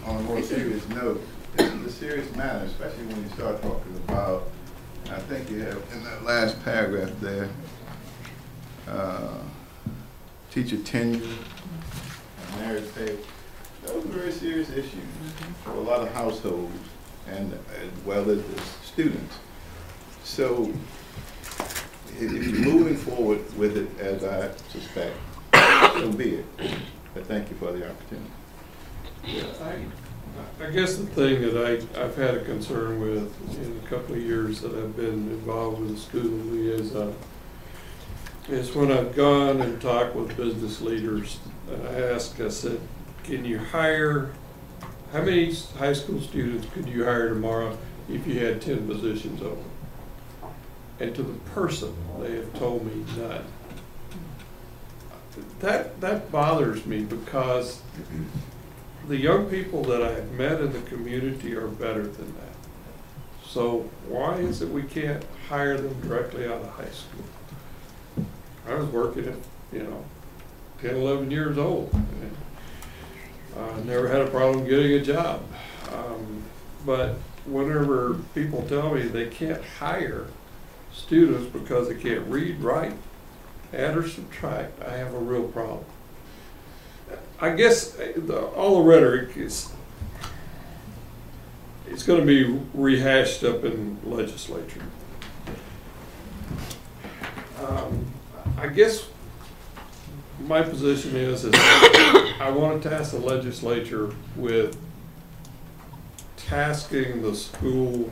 on a more serious note, this is a serious matter, especially when you start talking about, I think you have in that last paragraph there, teacher tenure, marriage pay. Those are very serious issues for a lot of households and as well as the students. So if you're moving forward with it, as I suspect, so be it. But thank you for the opportunity. Yeah, I guess the thing that I've had a concern with in a couple of years that I've been involved with the school is when I've gone and talked with business leaders, and I said, can you hire, how many high school students could you hire tomorrow if you had 10 positions open? And to the person, they have told me none. That bothers me, because the young people that I have met in the community are better than that. So why is it we can't hire them directly out of high school? I was working at, 10, 11 years old. I never had a problem getting a job. But whenever people tell me they can't hire students because they can't read, write, add or subtract, I have a real problem. I guess all the rhetoric it's going to be rehashed up in legislature. I guess my position is I want to task the legislature with tasking the school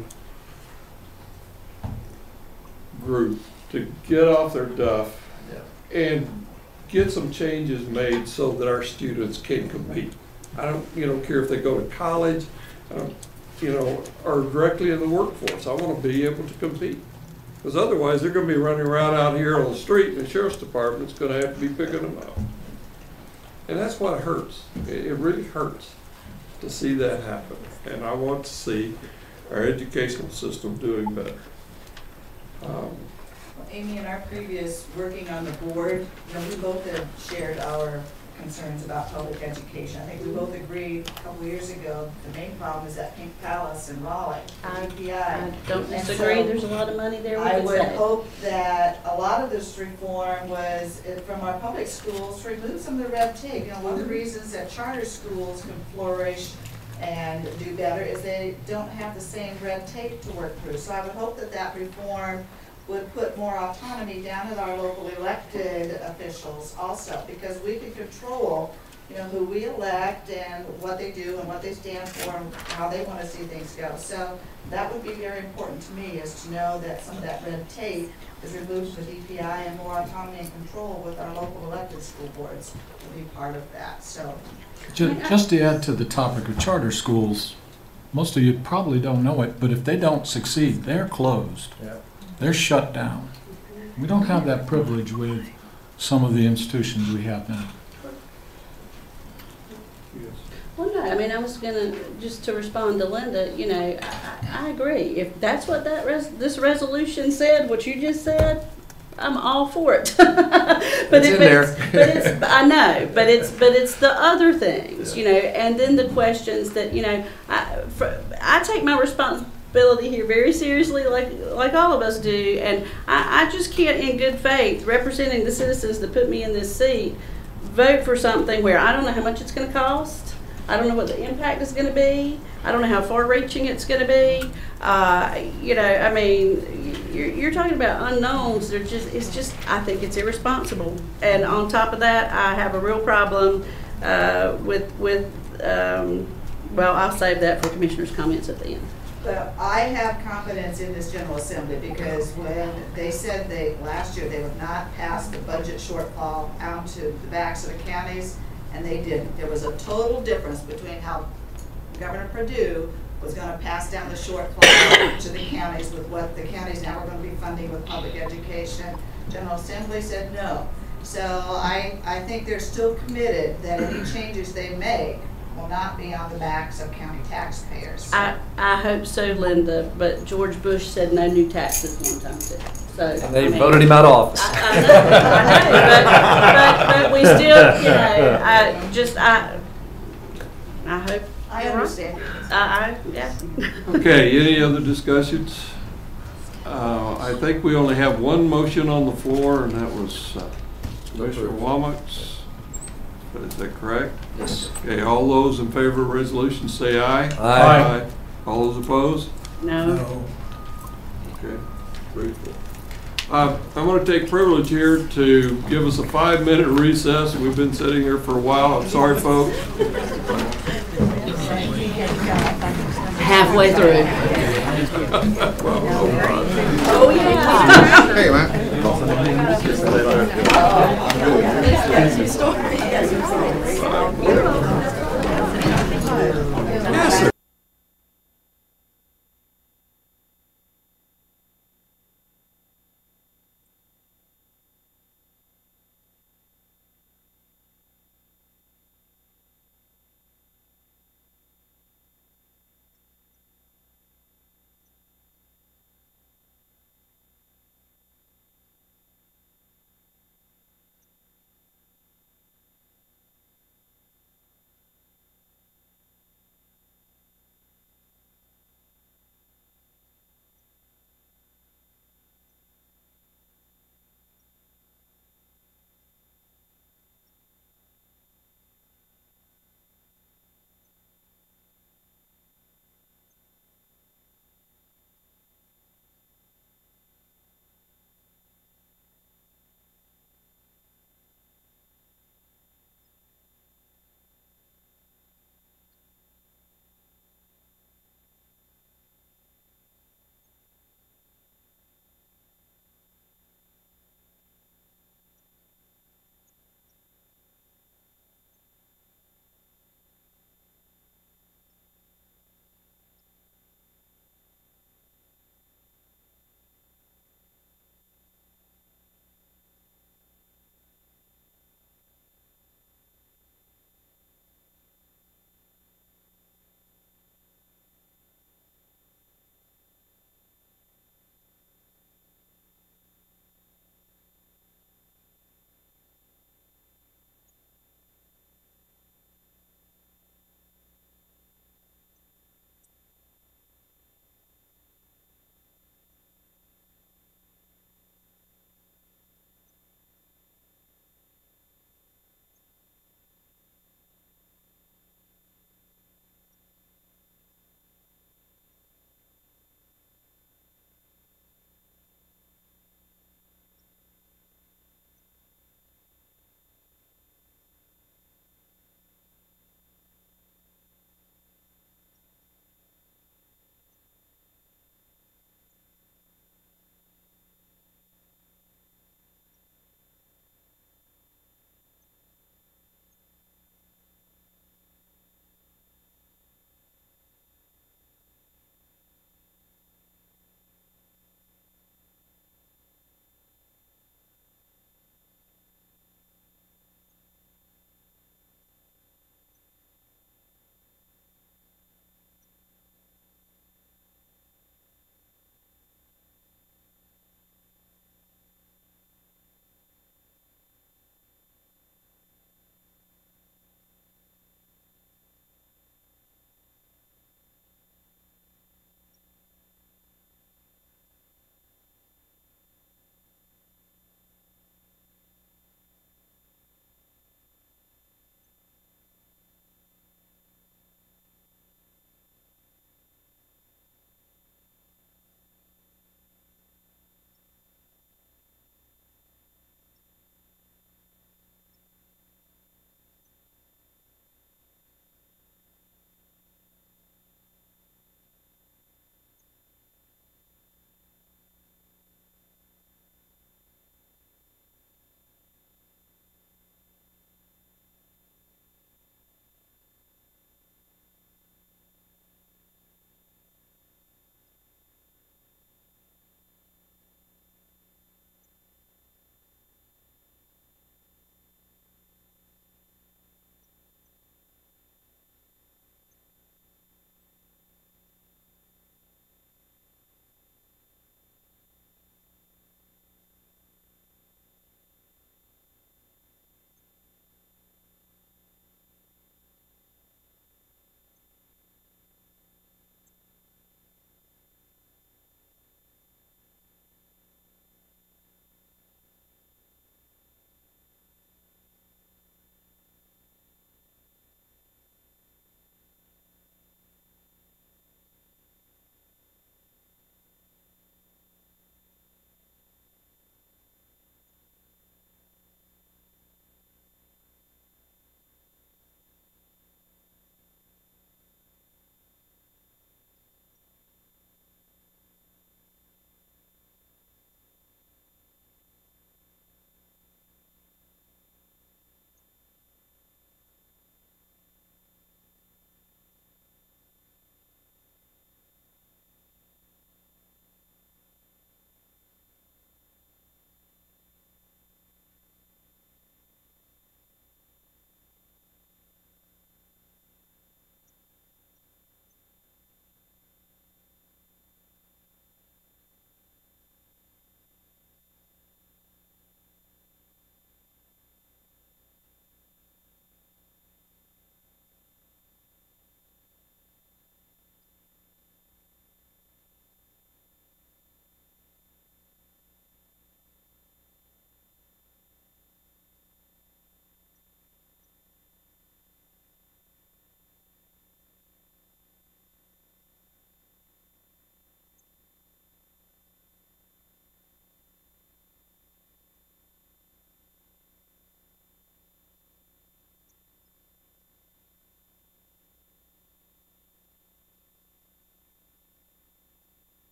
group to get off their duff and get some changes made so that our students can compete. I don't care if they go to college, or directly in the workforce. I want to be able to compete. Because otherwise they're going to be running around out here on the street and the sheriff's department's going to have to be picking them up. And that's what hurts. It really hurts to see that happen. And I want to see our educational system doing better. Amy, in our previous working on the board, we both have shared our concerns about public education. I think we both agreed a couple of years ago the main problem is at Pink Palace in Raleigh, PPI. I don't disagree. So there's a lot of money there. I would hope that a lot of this reform was from our public schools to remove some of the red tape. One of the reasons that charter schools can flourish and do better is they don't have the same red tape to work through. So I would hope that reform would put more autonomy down at our local elected officials also, because we can control who we elect and what they do and what they stand for and how they want to see things go. So that would be very important to me, is to know that some of that red tape is removed with EPI and more autonomy and control with our local elected school boards will be part of that. So Just to add to the topic of charter schools, most of you probably don't know it, but if they don't succeed, they're closed. They're shut down. We don't have that privilege with some of the institutions we have now. Well, no, I mean, I was gonna, just to respond to Linda, I agree. If that's what this resolution said, what you just said, I'm all for it. But I know, but it's the other things, and then the questions that, I take my responsibility here very seriously, like all of us do, and I just can't, in good faith, representing the citizens that put me in this seat, vote for something where I don't know how much it's going to cost. I don't know what the impact is going to be. I don't know how far-reaching it's going to be. I mean, you're talking about unknowns. It's just, I think it's irresponsible. And on top of that, I have a real problem with well, I'll save that for commissioners' comments at the end. Well, I have confidence in this General Assembly, because when they said last year they would not pass the budget shortfall out to the backs of the counties, and they didn't. There was a total difference between how Governor Perdue was going to pass down the shortfall to the counties with what the counties now are going to be funding with public education. General Assembly said no. So I think they're still committed that any changes they make will not be on the backs of county taxpayers. So. I hope so, Linda, but George Bush said no new taxes one time too. So, and they voted him out of office. I know, but we still, I hope. I understand. Yeah. Okay, any other discussions? I think we only have one motion on the floor, and that was Commissioner Womack's. Is that correct? Yes. Okay, all those in favor of the resolution say aye. Aye. All those opposed? No. Okay, grateful. I'm going to take privilege here to give us a 5-minute recess. We've been sitting here for a while. I'm sorry, folks. Halfway through. Oh, yeah. Hey, man. Yes, sir.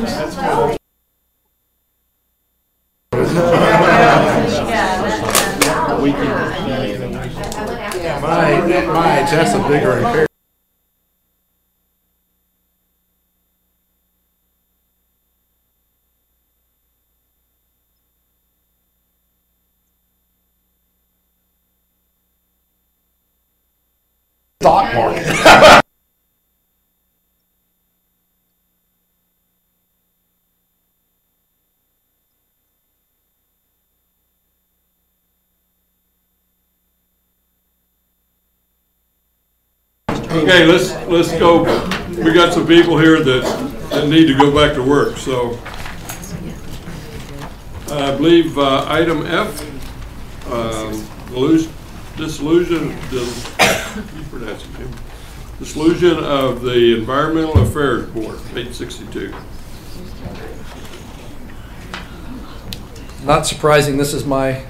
My age, that's a bigger imperative. Stock market. Okay, let's go. We got some people here that need to go back to work, so I believe item F, dissolution of the Environmental Affairs Board, page 62. Not surprising, this is my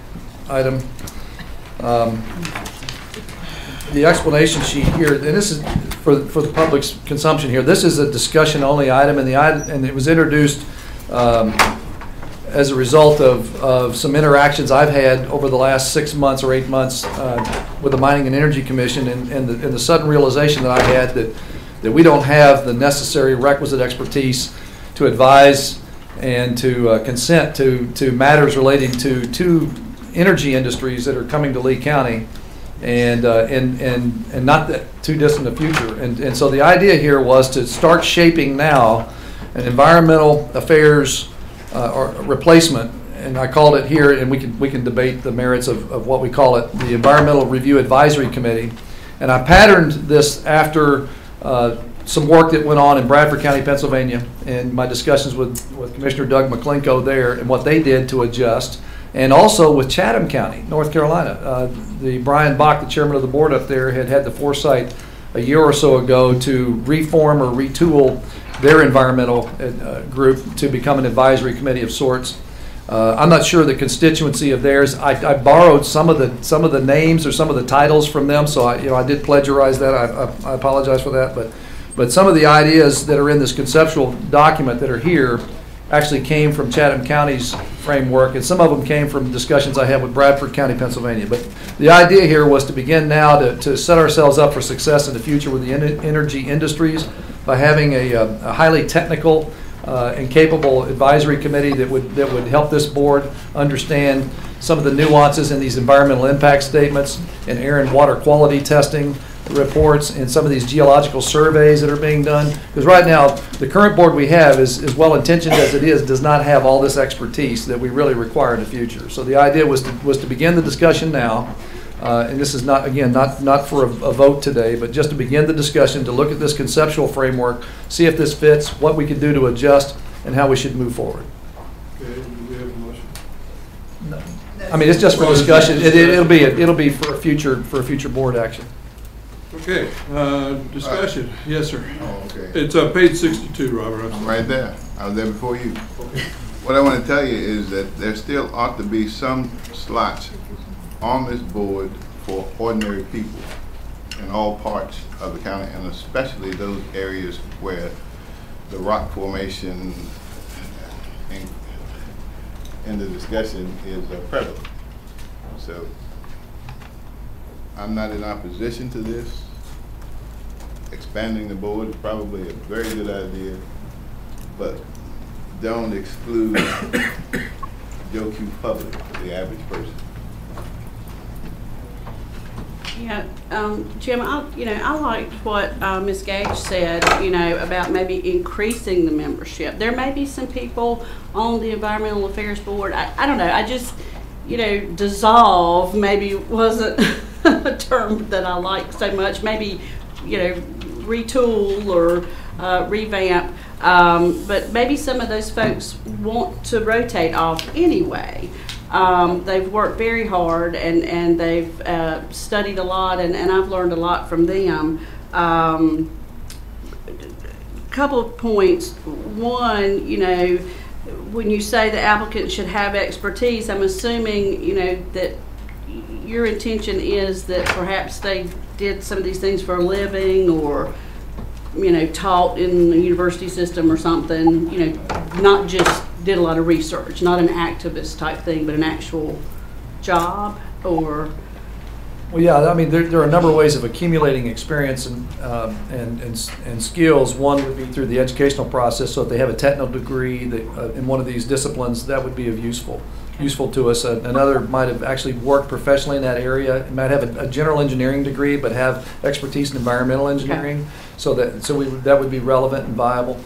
item. The explanation sheet here, and this is for the public's consumption here, this is a discussion-only item, and it was introduced as a result of some interactions I've had over the last 6 months or 8 months with the Mining and Energy Commission, and the sudden realization that I had that we don't have the necessary requisite expertise to advise and to consent to matters relating to two energy industries that are coming to Lee County, and not that too distant a future. And so the idea here was to start shaping now an environmental affairs or replacement, and I called it here, and we can debate the merits of what we call it, the Environmental Review Advisory Committee. And I patterned this after some work that went on in Bradford County, Pennsylvania, and my discussions with Commissioner Doug McClinko there and what they did to adjust, and also with Chatham County, North Carolina. The Brian Bach, the chairman of the board up there, had the foresight a year or so ago to reform or retool their environmental group to become an advisory committee of sorts. I'm not sure the constituency of theirs. I borrowed some of the names or some of the titles from them, so I did plagiarize that. I apologize for that, but some of the ideas that are in this conceptual document that are here actually came from Chatham County's framework, and some of them came from discussions I had with Bradford County, Pennsylvania. But the idea here was to begin now to set ourselves up for success in the future with the energy industries by having a highly technical and capable advisory committee that would help this board understand some of the nuances in these environmental impact statements and air and water quality testing reports and some of these geological surveys that are being done. Because right now, the current board we have, is well-intentioned as it is, does not have all this expertise that we really require in the future. So the idea was to begin the discussion now, and this is not, again, not for a vote today, but just to begin the discussion, to look at this conceptual framework, see if this fits, what we can do to adjust, and how we should move forward. Okay, do we have a motion? No. I mean, it's just for discussion. It'll be for a future board action. Okay, discussion. Yes, sir. Oh, okay. It's page 62, Robert. I'm right there. I was there before you. Okay. What I want to tell you is that there still ought to be some slots on this board for ordinary people in all parts of the county, and especially those areas where the rock formation in the discussion is prevalent. So I'm not in opposition to this. Expanding the board is probably a very good idea, but don't exclude Joe Q. public, the average person. Yeah, Jim, I liked what Ms. Gage said, about maybe increasing the membership. There may be some people on the Environmental Affairs Board, I don't know, I just, dissolve maybe wasn't a term that I like so much. Maybe, retool or revamp, but maybe some of those folks want to rotate off anyway. They've worked very hard and they've studied a lot, and I've learned a lot from them. Couple of points. One, when you say the applicant should have expertise, I'm assuming, that your intention is that perhaps they did some of these things for a living, or taught in the university system or something, not just did a lot of research, not an activist type thing, but an actual job or? Well, yeah, I mean, there are a number of ways of accumulating experience and skills. One would be through the educational process. So if they have a technical degree in one of these disciplines, that would be useful to us. Another might have actually worked professionally in that area. Might have a general engineering degree, but have expertise in environmental engineering. Okay. So that would be relevant and viable.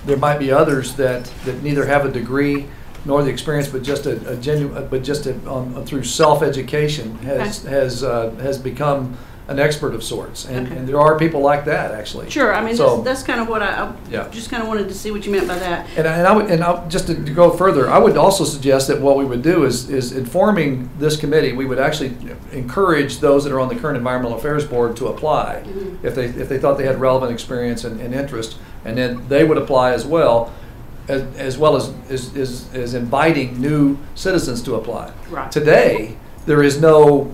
There might be others that neither have a degree nor the experience, but just through self-education has become an expert of sorts, and there are people like that actually. Sure, I mean that's kind of what I just kind of wanted to see what you meant by that. And I just to go further, I would also suggest that what we would do is informing this committee, we would actually encourage those that are on the current Environmental Affairs Board to apply if they thought they had relevant experience and interest, and then they would apply as well. As well as inviting new citizens to apply. Right. Today, there's no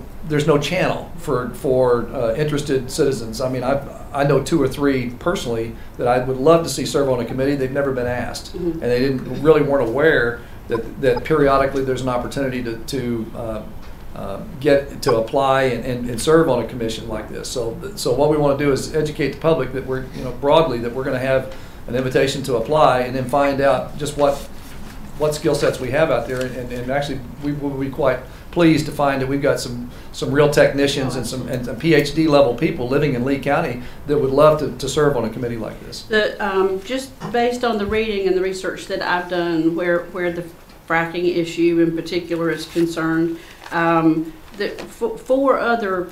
channel for interested citizens. I mean, I know 2 or 3 personally that I would love to see serve on a committee. They've never been asked, and they weren't aware that periodically there's an opportunity to get to apply and serve on a commission like this. So what we want to do is educate the public that we're broadly that we're going to have an invitation to apply, and then find out just what skill sets we have out there, and actually we will be quite pleased to find that we've got some real technicians and some PhD level people living in Lee County that would love to serve on a committee like this. Just based on the reading and the research that I've done, where the fracking issue in particular is concerned, the 4 other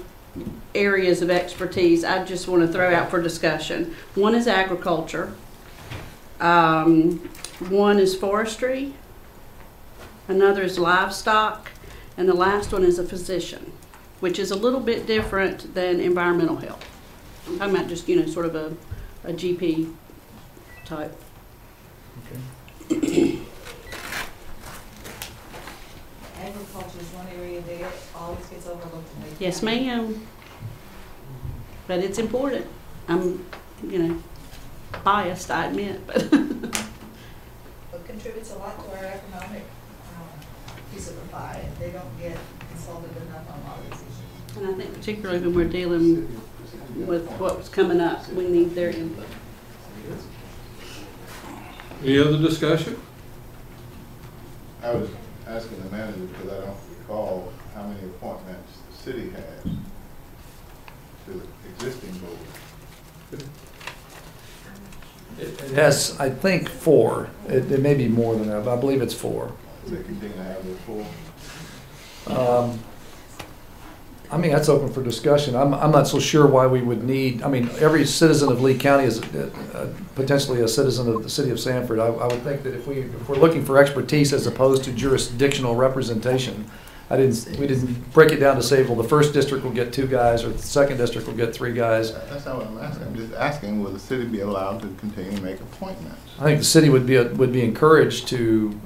areas of expertise I just want to throw out for discussion. One is agriculture. One is forestry, another is livestock, and the last one is a physician, which is a little bit different than environmental health. I'm talking about just, sort of a GP type. Okay. Agriculture is one area that always gets overlooked. Yes, ma'am. But it's important. I'm, biased, I admit, but it contributes a lot to our economic piece of the pie. They don't get consulted enough on a lot of these issues. And I think particularly when we're dealing with what's coming up, we need their input. Any other discussion? I was asking the manager because I don't recall how many appointments the city has to the existing board. It has, I think, 4. It may be more than that, but I believe it's 4. They continue to have those 4? I mean, that's open for discussion. I'm not so sure why we would need, every citizen of Lee County is potentially a citizen of the city of Sanford. I would think that if we're looking for expertise as opposed to jurisdictional representation, we didn't break it down to say, well, the first district will get 2 guys or the second district will get 3 guys. That's not what I'm asking. I'm just asking, will the city be allowed to continue to make appointments? I think the city would be encouraged to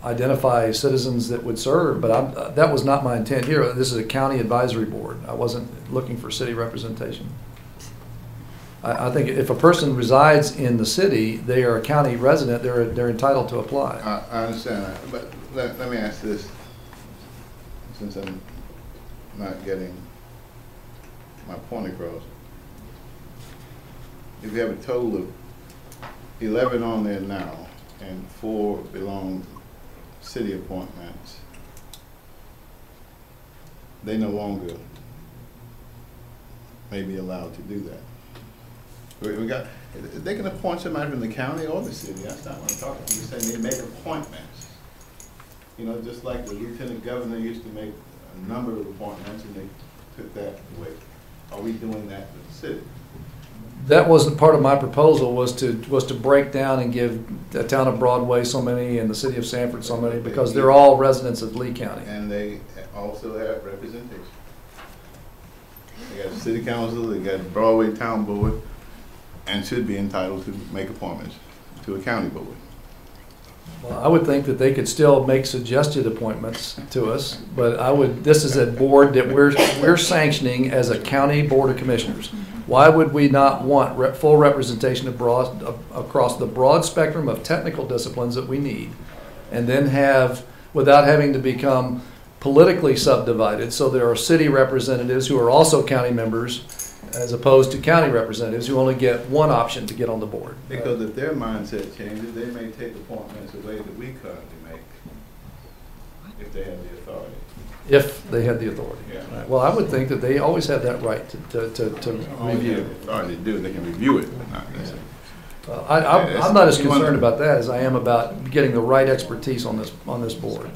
identify citizens that would serve, but that was not my intent here. This is a county advisory board. I wasn't looking for city representation. I think if a person resides in the city, they are a county resident. They're entitled to apply. I understand that, but let me ask this. Since I'm not getting my point across. If you have a total of 11 on there now and 4 belong city appointments, they no longer may be allowed to do that. They can appoint somebody from the county or the city. That's not what I'm talking about. I'm just saying they make appointments. Just like the lieutenant governor used to make a number of appointments and they took that away. Are we doing that with the city? That wasn't part of my proposal, was to break down and give the town of Broadway so many and the city of Sanford so many, because they're all residents of Lee County. And they also have representation. They got city council, they got Broadway town board, and should be entitled to make appointments to a county board. Well, I would think that they could still make suggested appointments to us, but this is a board that we're sanctioning as a county board of commissioners. Why would we not want full representation across the broad spectrum of technical disciplines that we need, and then have, without having to become politically subdivided, so there are city representatives who are also county members, as opposed to county representatives who only get one option to get on the board. Because if their mindset changes, they may take appointments the way that we currently make, if they have the authority. If they had the authority. Yeah. Right. Well, I would think that they always have that right to review. Authority to do it, they can review it, but not necessarily. I'm not as concerned about that as I am about getting the right expertise on this board.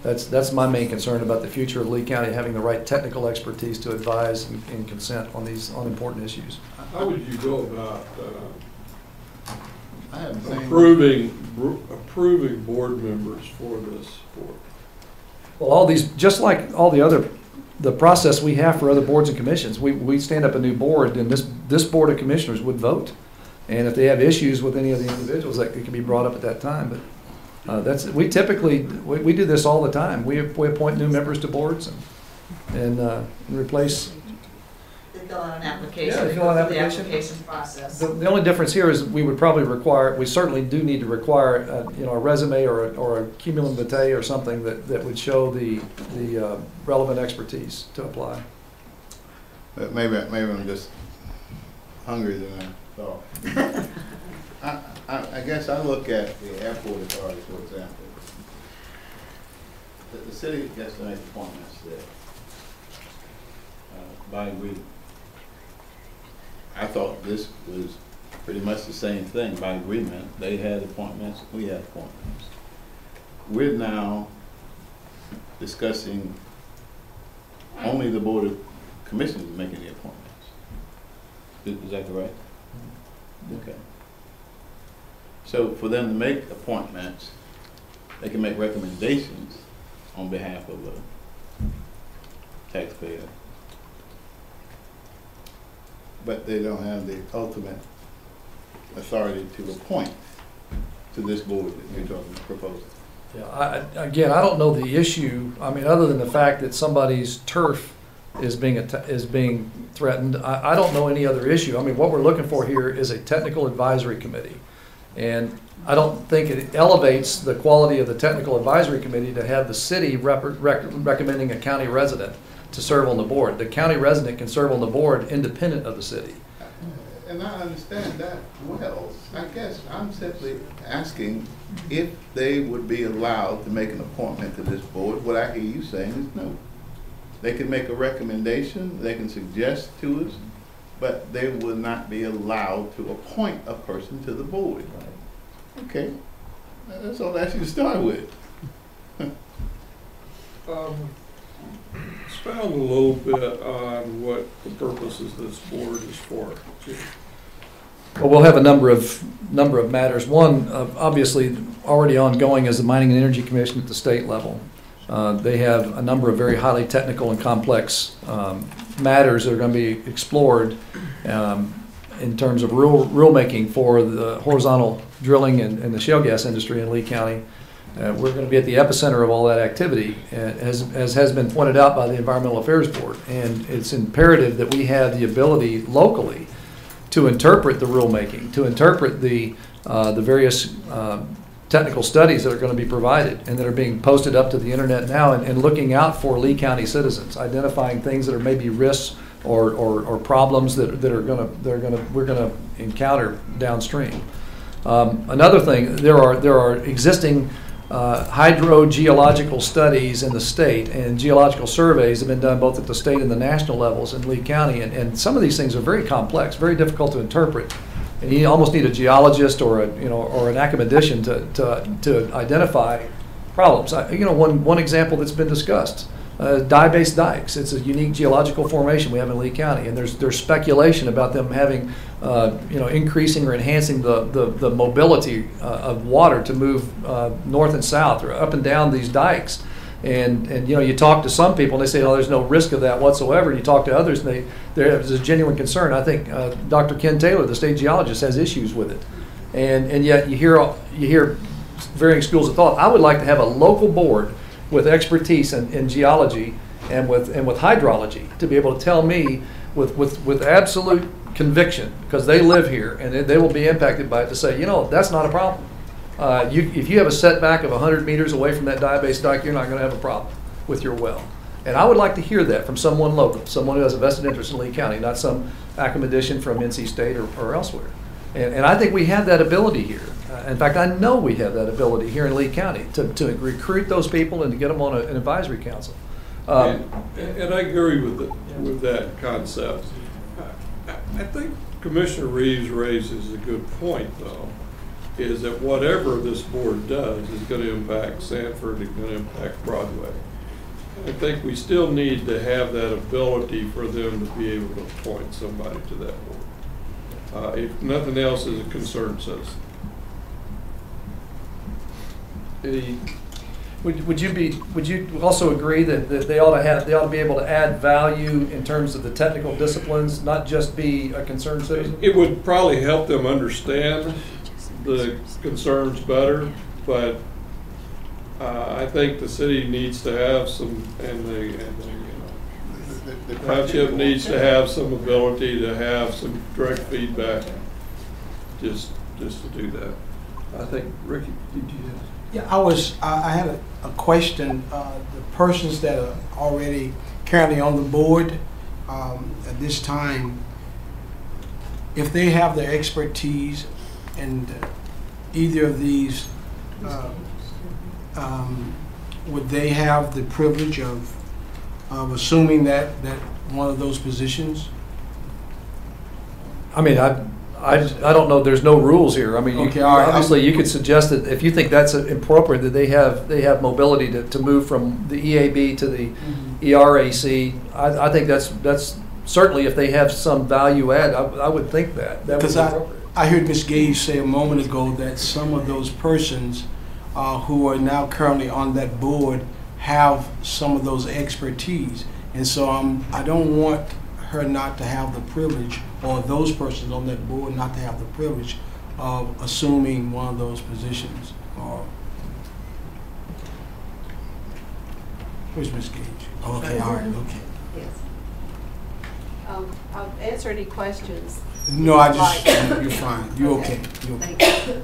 That's my main concern about the future of Lee County, having the right technical expertise to advise and consent on these important issues. How would you go about approving board members for this board? Well, all these, just like all the process we have for other boards and commissions, we stand up a new board, and this board of commissioners would vote. And if they have issues with any of the individuals, that can be brought up at that time. But we typically do this all the time. We appoint new members to boards and replace. They fill out an application. Yeah, they fill out go an through application. the application process. The only difference here is we would probably we certainly do need to require a resume or a cumulum vitae or something that would show the relevant expertise to apply. Maybe I'm just hungrier than I thought. I guess I look at the airport authority, for example. The city gets to make appointments there by agreement. I thought this was pretty much the same thing. By agreement, they had appointments, we had appointments. We're now discussing only the Board of Commissioners making the appointments. Is that correct? Okay. So for them to make appointments, they can make recommendations on behalf of the taxpayer. But they don't have the ultimate authority to appoint to this board that you're proposing. Yeah, again, I don't know the issue. I mean, other than the fact that somebody's turf is being threatened, I don't know any other issue. I mean, what we're looking for here is a technical advisory committee. And I don't think it elevates the quality of the technical advisory committee to have the city recommending a county resident to serve on the board. The county resident can serve on the board independent of the city. And I understand that well. I guess I'm simply asking if they would be allowed to make an appointment to this board. What I hear you saying is no. They can make a recommendation, they can suggest to us, but they will not be allowed to appoint a person to the board. Okay, that's all I ask you to start with. Expound a little bit on what the purposes of this board is for. Well, we'll have a number of matters. One, obviously, already ongoing is the Mining and Energy Commission at the state level. They have a number of very highly technical and complex matters that are going to be explored in terms of rulemaking for the horizontal drilling and the shale gas industry in Lee County. We're going to be at the epicenter of all that activity, as has been pointed out by the Environmental Affairs Board. And it's imperative that we have the ability locally to interpret the rulemaking, to interpret the various technical studies that are going to be provided and that are being posted up to the internet now, and looking out for Lee County citizens, identifying things that are maybe risks or problems that we're going to encounter downstream. Another thing, there are existing hydrogeological studies in the state, and geological surveys have been done both at the state and the national levels in Lee County, and some of these things are very complex, very difficult to interpret, and you almost need a geologist or an academician to identify problems. One example that's been discussed. Dye-based dikes. It's a unique geological formation we have in Lee County, and there's speculation about them having, increasing or enhancing the mobility of water to move north and south or up and down these dikes. And you talk to some people and they say, oh, there's no risk of that whatsoever. And you talk to others and there's a genuine concern. I think Dr. Ken Taylor, the state geologist, has issues with it. And yet you hear varying schools of thought. I would like to have a local board with expertise in geology and with hydrology to be able to tell me with absolute conviction, because they live here and they will be impacted by it, to say, that's not a problem. If you have a setback of 100 meters away from that diabase dike, you're not going to have a problem with your well. And I would like to hear that from someone local, someone who has a vested interest in Lee County, not some accommodation from NC State or elsewhere. And I think we have that ability here. In fact, I know we have that ability here in Lee County to recruit those people and to get them on an advisory council. And I agree with that concept. I think Commissioner Reeves raises a good point, though, is that whatever this board does is going to impact Sanford, it's going to impact Broadway. I think we still need to have that ability for them to be able to appoint somebody to that board. If nothing else, is a concerned citizen. Would you also agree that they ought to be able to add value in terms of the technical disciplines, not just be a concerned citizen? It would probably help them understand the concerns better, but I think the city needs to have some, and the township needs to have some ability to have some direct feedback, just to do that. I think, Ricky, did you have? Yeah, I had a question. The persons that are already currently on the board at this time, if they have the expertise and either of these, would they have the privilege of assuming that one of those positions? I mean, I don't know. There's no rules here. I mean, okay, obviously you could suggest that if you think that's appropriate, that they have mobility to move from the EAB to the ERAC. I think that's certainly, if they have some value add, I would think that would be appropriate. I heard Ms. Gage say a moment ago that some of those persons who are now currently on that board have some of those expertise, and so I don't want her not to have the privilege, or those persons on that board not to have the privilege of assuming one of those positions. Where's Ms. Gage? Okay, all right, okay. Yes. I'll answer any questions. No, you're fine. You're okay. You're okay. Thank you.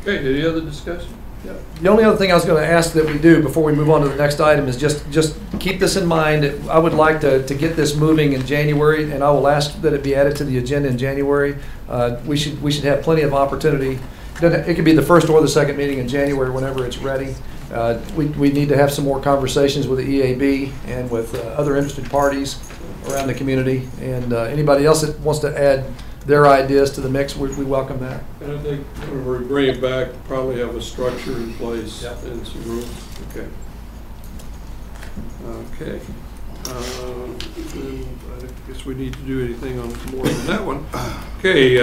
Okay, any other discussion? Yeah. The only other thing I was going to ask that we do before we move on to the next item is just keep this in mind. I would like to get this moving in January, and I will ask that it be added to the agenda in January. We should have plenty of opportunity. It could be the first or the second meeting in January, whenever it's ready. We need to have some more conversations with the EAB and with other interested parties around the community, and anybody else that wants to add their ideas to the mix, we welcome that. And I think when we bring it back, probably have a structure in place and some rules. Okay. Okay. I guess we need to do anything on more than that one. Okay.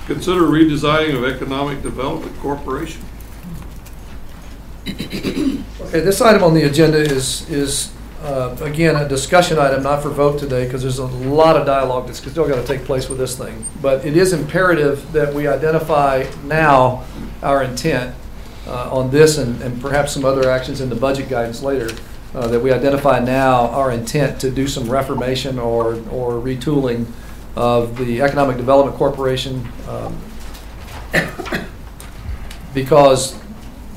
Consider redesigning of Economic Development Corporation. Okay, this item on the agenda is again, a discussion item, not for vote today, because there's a lot of dialogue that's still got to take place with this thing. But it is imperative that we identify now our intent on this, and perhaps some other actions in the budget guidance later, that we identify now our intent to do some reformation or retooling of the Economic Development Corporation, because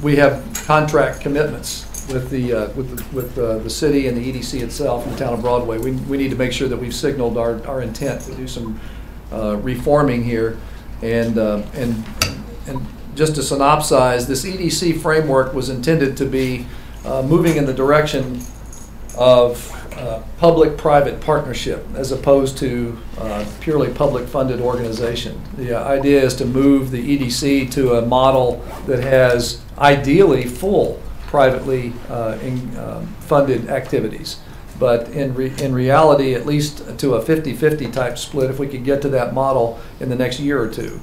we have contract commitments with the city and the EDC itself in the town of Broadway. We need to make sure that we've signaled our intent to do some reforming here, and just to synopsize, this EDC framework was intended to be moving in the direction of public-private partnership as opposed to purely public-funded organization. The idea is to move the EDC to a model that has ideally full privately funded activities, but in reality, at least to a 50-50 type split, if we could get to that model in the next year or two.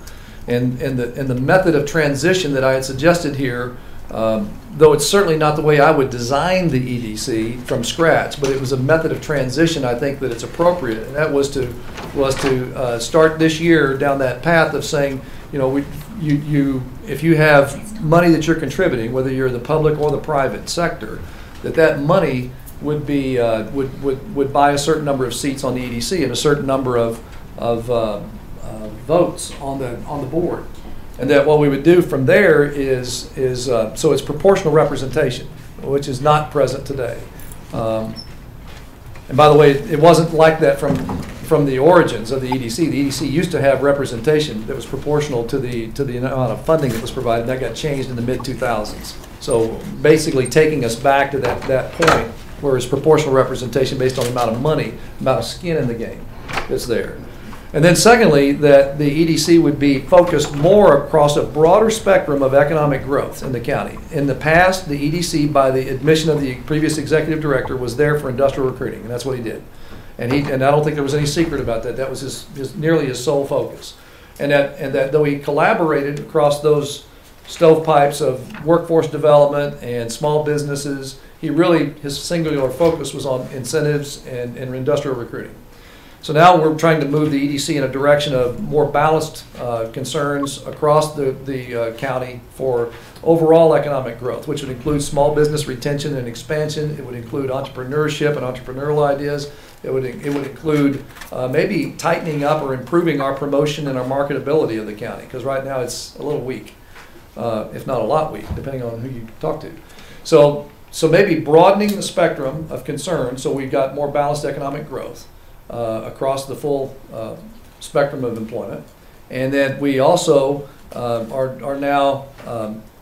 And the method of transition that I had suggested here, though it's certainly not the way I would design the EDC from scratch, but it was a method of transition I think that it's appropriate, and that was to start this year down that path of saying, if you have money that you're contributing, whether you're the public or the private sector, that money would be would buy a certain number of seats on the EDC and a certain number of votes on the board, and that what we would do from there is so it's proportional representation, which is not present today. And by the way, it wasn't like that from the origins of the EDC. The EDC used to have representation that was proportional to the amount of funding that was provided. That got changed in the mid-2000s. So basically taking us back to that point where it's proportional representation based on the amount of money, amount of skin in the game that's there. And then secondly, that the EDC would be focused more across a broader spectrum of economic growth in the county. In the past, the EDC, by the admission of the previous executive director, was there for industrial recruiting, and that's what he did. And I don't think there was any secret about that. That was his nearly his sole focus. And that though he collaborated across those stovepipes of workforce development and small businesses, his singular focus was on incentives and industrial recruiting. So now we're trying to move the EDC in a direction of more balanced concerns across the county for overall economic growth, which would include small business retention and expansion. It would include entrepreneurship and entrepreneurial ideas. It would include maybe tightening up or improving our promotion and our marketability of the county, because right now it's a little weak, if not a lot weak, depending on who you talk to. So maybe broadening the spectrum of concern so we've got more balanced economic growth across the full spectrum of employment. And then we also are now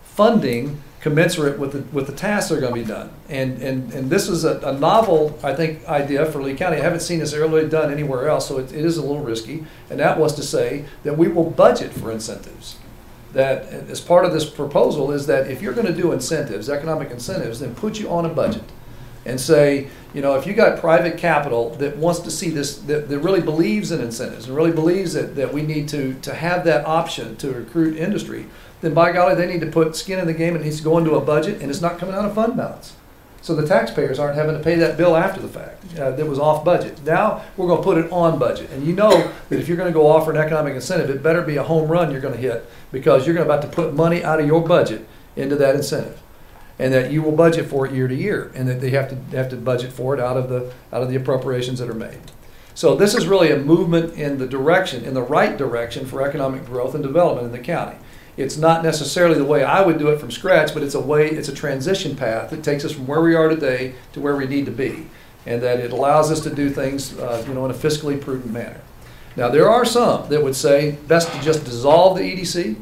funding commensurate with the tasks that are going to be done. And this is a novel, I think, idea for Lee County. I haven't seen this really done anywhere else, so it is a little risky. And that was to say that we will budget for incentives. That as part of this proposal is that if you're going to do incentives, economic incentives, then put you on a budget and say, if you got private capital that wants to see this, that really believes in incentives and really believes that we need to have that option to recruit industry, then by golly, they need to put skin in the game. It needs to go into a budget, and it's not coming out of fund balance. So the taxpayers aren't having to pay that bill after the fact that was off budget. Now we're going to put it on budget. And you know that if you're going to go offer an economic incentive, it better be a home run you're going to hit, because you're about to put money out of your budget into that incentive. And that you will budget for it year to year, and that they have to budget for it out of the appropriations that are made. So this is really a movement in the right direction for economic growth and development in the county. It's not necessarily the way I would do it from scratch, but it's a transition path that takes us from where we are today to where we need to be, and that it allows us to do things in a fiscally prudent manner. Now there are some that would say best to just dissolve the EDC.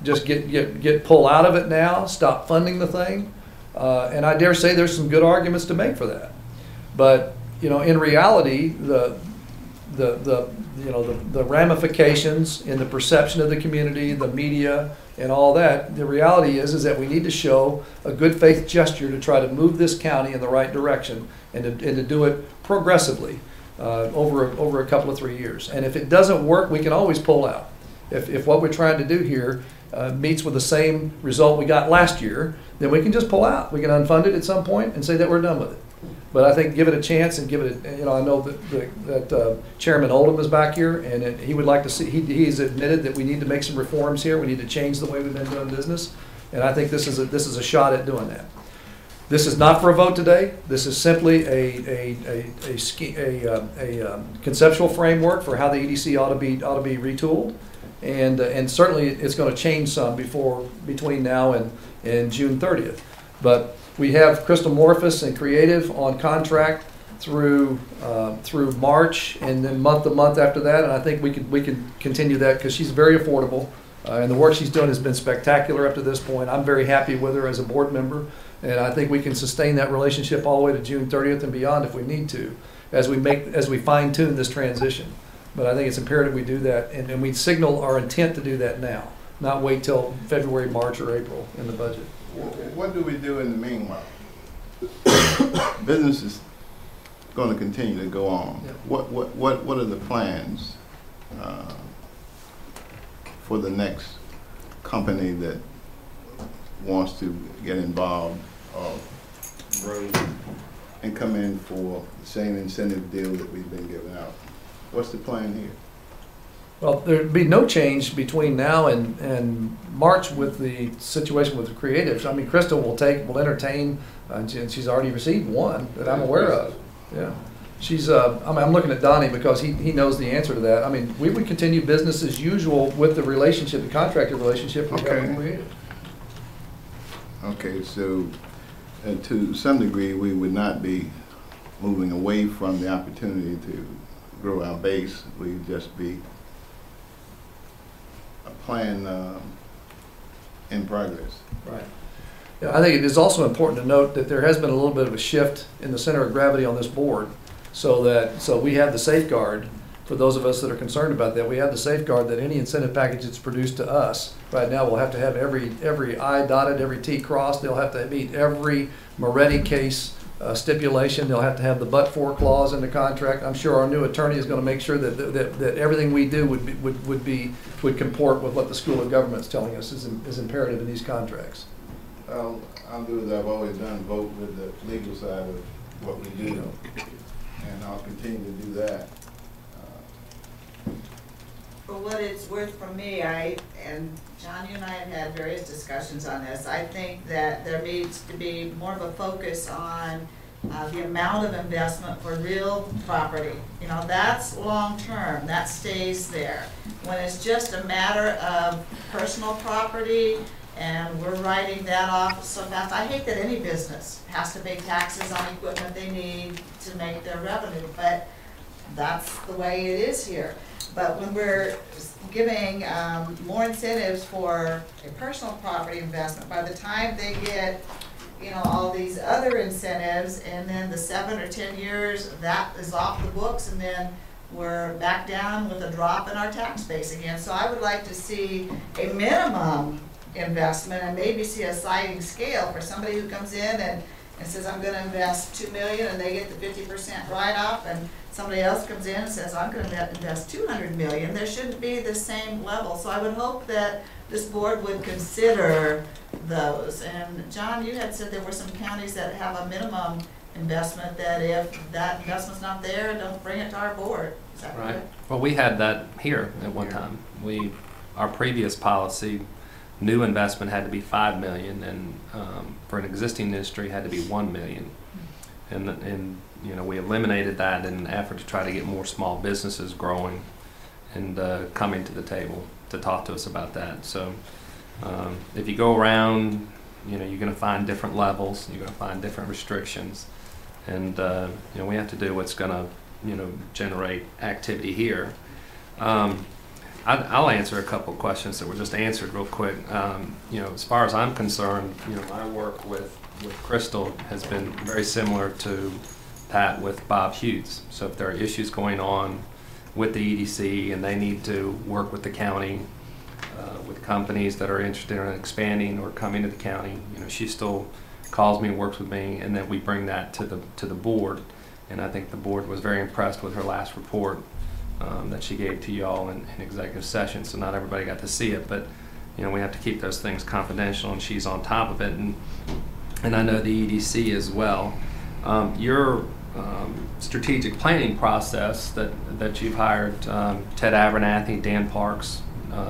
Just get pull out of it now, stop funding the thing, and I dare say there's some good arguments to make for that. But in reality, the ramifications in the perception of the community, the media, and all that, the reality is that we need to show a good faith gesture to try to move this county in the right direction and to do it progressively over a couple of 3 years. And if it doesn't work, we can always pull out. If what we're trying to do here meets with the same result we got last year, then we can just pull out. We can unfund it at some point and say that we're done with it. But I think give it a chance and give it I know that Chairman Oldham is back here, and he would like to see, he's admitted that we need to make some reforms here. We need to change the way we've been doing business. And I think this is a shot at doing that. This is not for a vote today. This is simply a conceptual framework for how the EDC ought to be retooled. And certainly it's going to change some between now and June 30th. But we have Crystal Morphus and Creative on contract through March, and then month to month after that. And I think we can continue that because she's very affordable, and the work she's doing has been spectacular up to this point. I'm very happy with her as a board member, and I think we can sustain that relationship all the way to June 30th and beyond if we need to, as we fine tune this transition. But I think it's imperative we do that, and we signal our intent to do that now, not wait till February, March, or April in the budget. What do we do in the meanwhile? Business is going to continue to go on. Yeah. What are the plans for the next company that wants to get involved or grow and come in for the same incentive deal that we've been giving out? What's the plan here? Well, there'd be no change between now and March with the situation with the creatives. I mean, Crystal will entertain, and she's already received one that I'm aware of. Yeah. She's, I'm looking at Donnie because he knows the answer to that. I mean, we would continue business as usual with the relationship, the contractor relationship we have with creative. Okay, so to some degree, we would not be moving away from the opportunity to grow our base. We'd just be a plan in progress. Right. Yeah, I think it is also important to note that there has been a little bit of a shift in the center of gravity on this board, so we have the safeguard. For those of us that are concerned about that, we have the safeguard that any incentive package that's produced to us right now will have to have every I dotted, every T crossed. They'll have to meet every Moretti case stipulation. They'll have to have the but-for clause in the contract. I'm sure our new attorney is going to make sure that everything we do would comport with what the School of Government is telling us is imperative in these contracts. I'll do as I've always done, vote with the legal side of what we do, and I'll continue to do that. For what it's worth for me, and John, you and I have had various discussions on this, I think that there needs to be more of a focus on the amount of investment for real property. You know, that's long-term, that stays there. When it's just a matter of personal property, and we're writing that off so fast. I hate that any business has to pay taxes on equipment they need to make their revenue, but that's the way it is here. But when we're giving more incentives for a personal property investment, by the time they get, you know, all these other incentives, and then the 7 or 10 years, that is off the books, and then we're back down with a drop in our tax base again. So I would like to see a minimum investment and maybe see a sliding scale for somebody who comes in and says, I'm going to invest $2 million, and they get the 50% write-off, and somebody else comes in and says, I'm going to invest $200 million. There shouldn't be the same level. So I would hope that this board would consider those. And John, you had said there were some counties that have a minimum investment, that if that investment's not there, don't bring it to our board. Is that right? Well, we had that here at one time. Our previous policy, new investment had to be $5 million, and for an existing industry had to be $1 million. And you know, we eliminated that in an effort to try to get more small businesses growing and coming to the table to talk to us about that. So if you go around, you know, you're going to find different levels, you're going to find different restrictions, and you know, we have to do what's going to, you know, generate activity here. I'll answer a couple of questions that were just answered real quick. You know, as far as I'm concerned, you know, my work with Crystal has been very similar to Pat with Bob Hughes. So if there are issues going on with the EDC and they need to work with the county, with companies that are interested in expanding or coming to the county, you know, she still calls me and works with me, and then we bring that to the board. And I think the board was very impressed with her last report that she gave to y'all in executive session. So not everybody got to see it, but you know, we have to keep those things confidential, and she's on top of it. And I know the EDC as well. Your strategic planning process that you've hired Ted Abernathy, Dan Parks,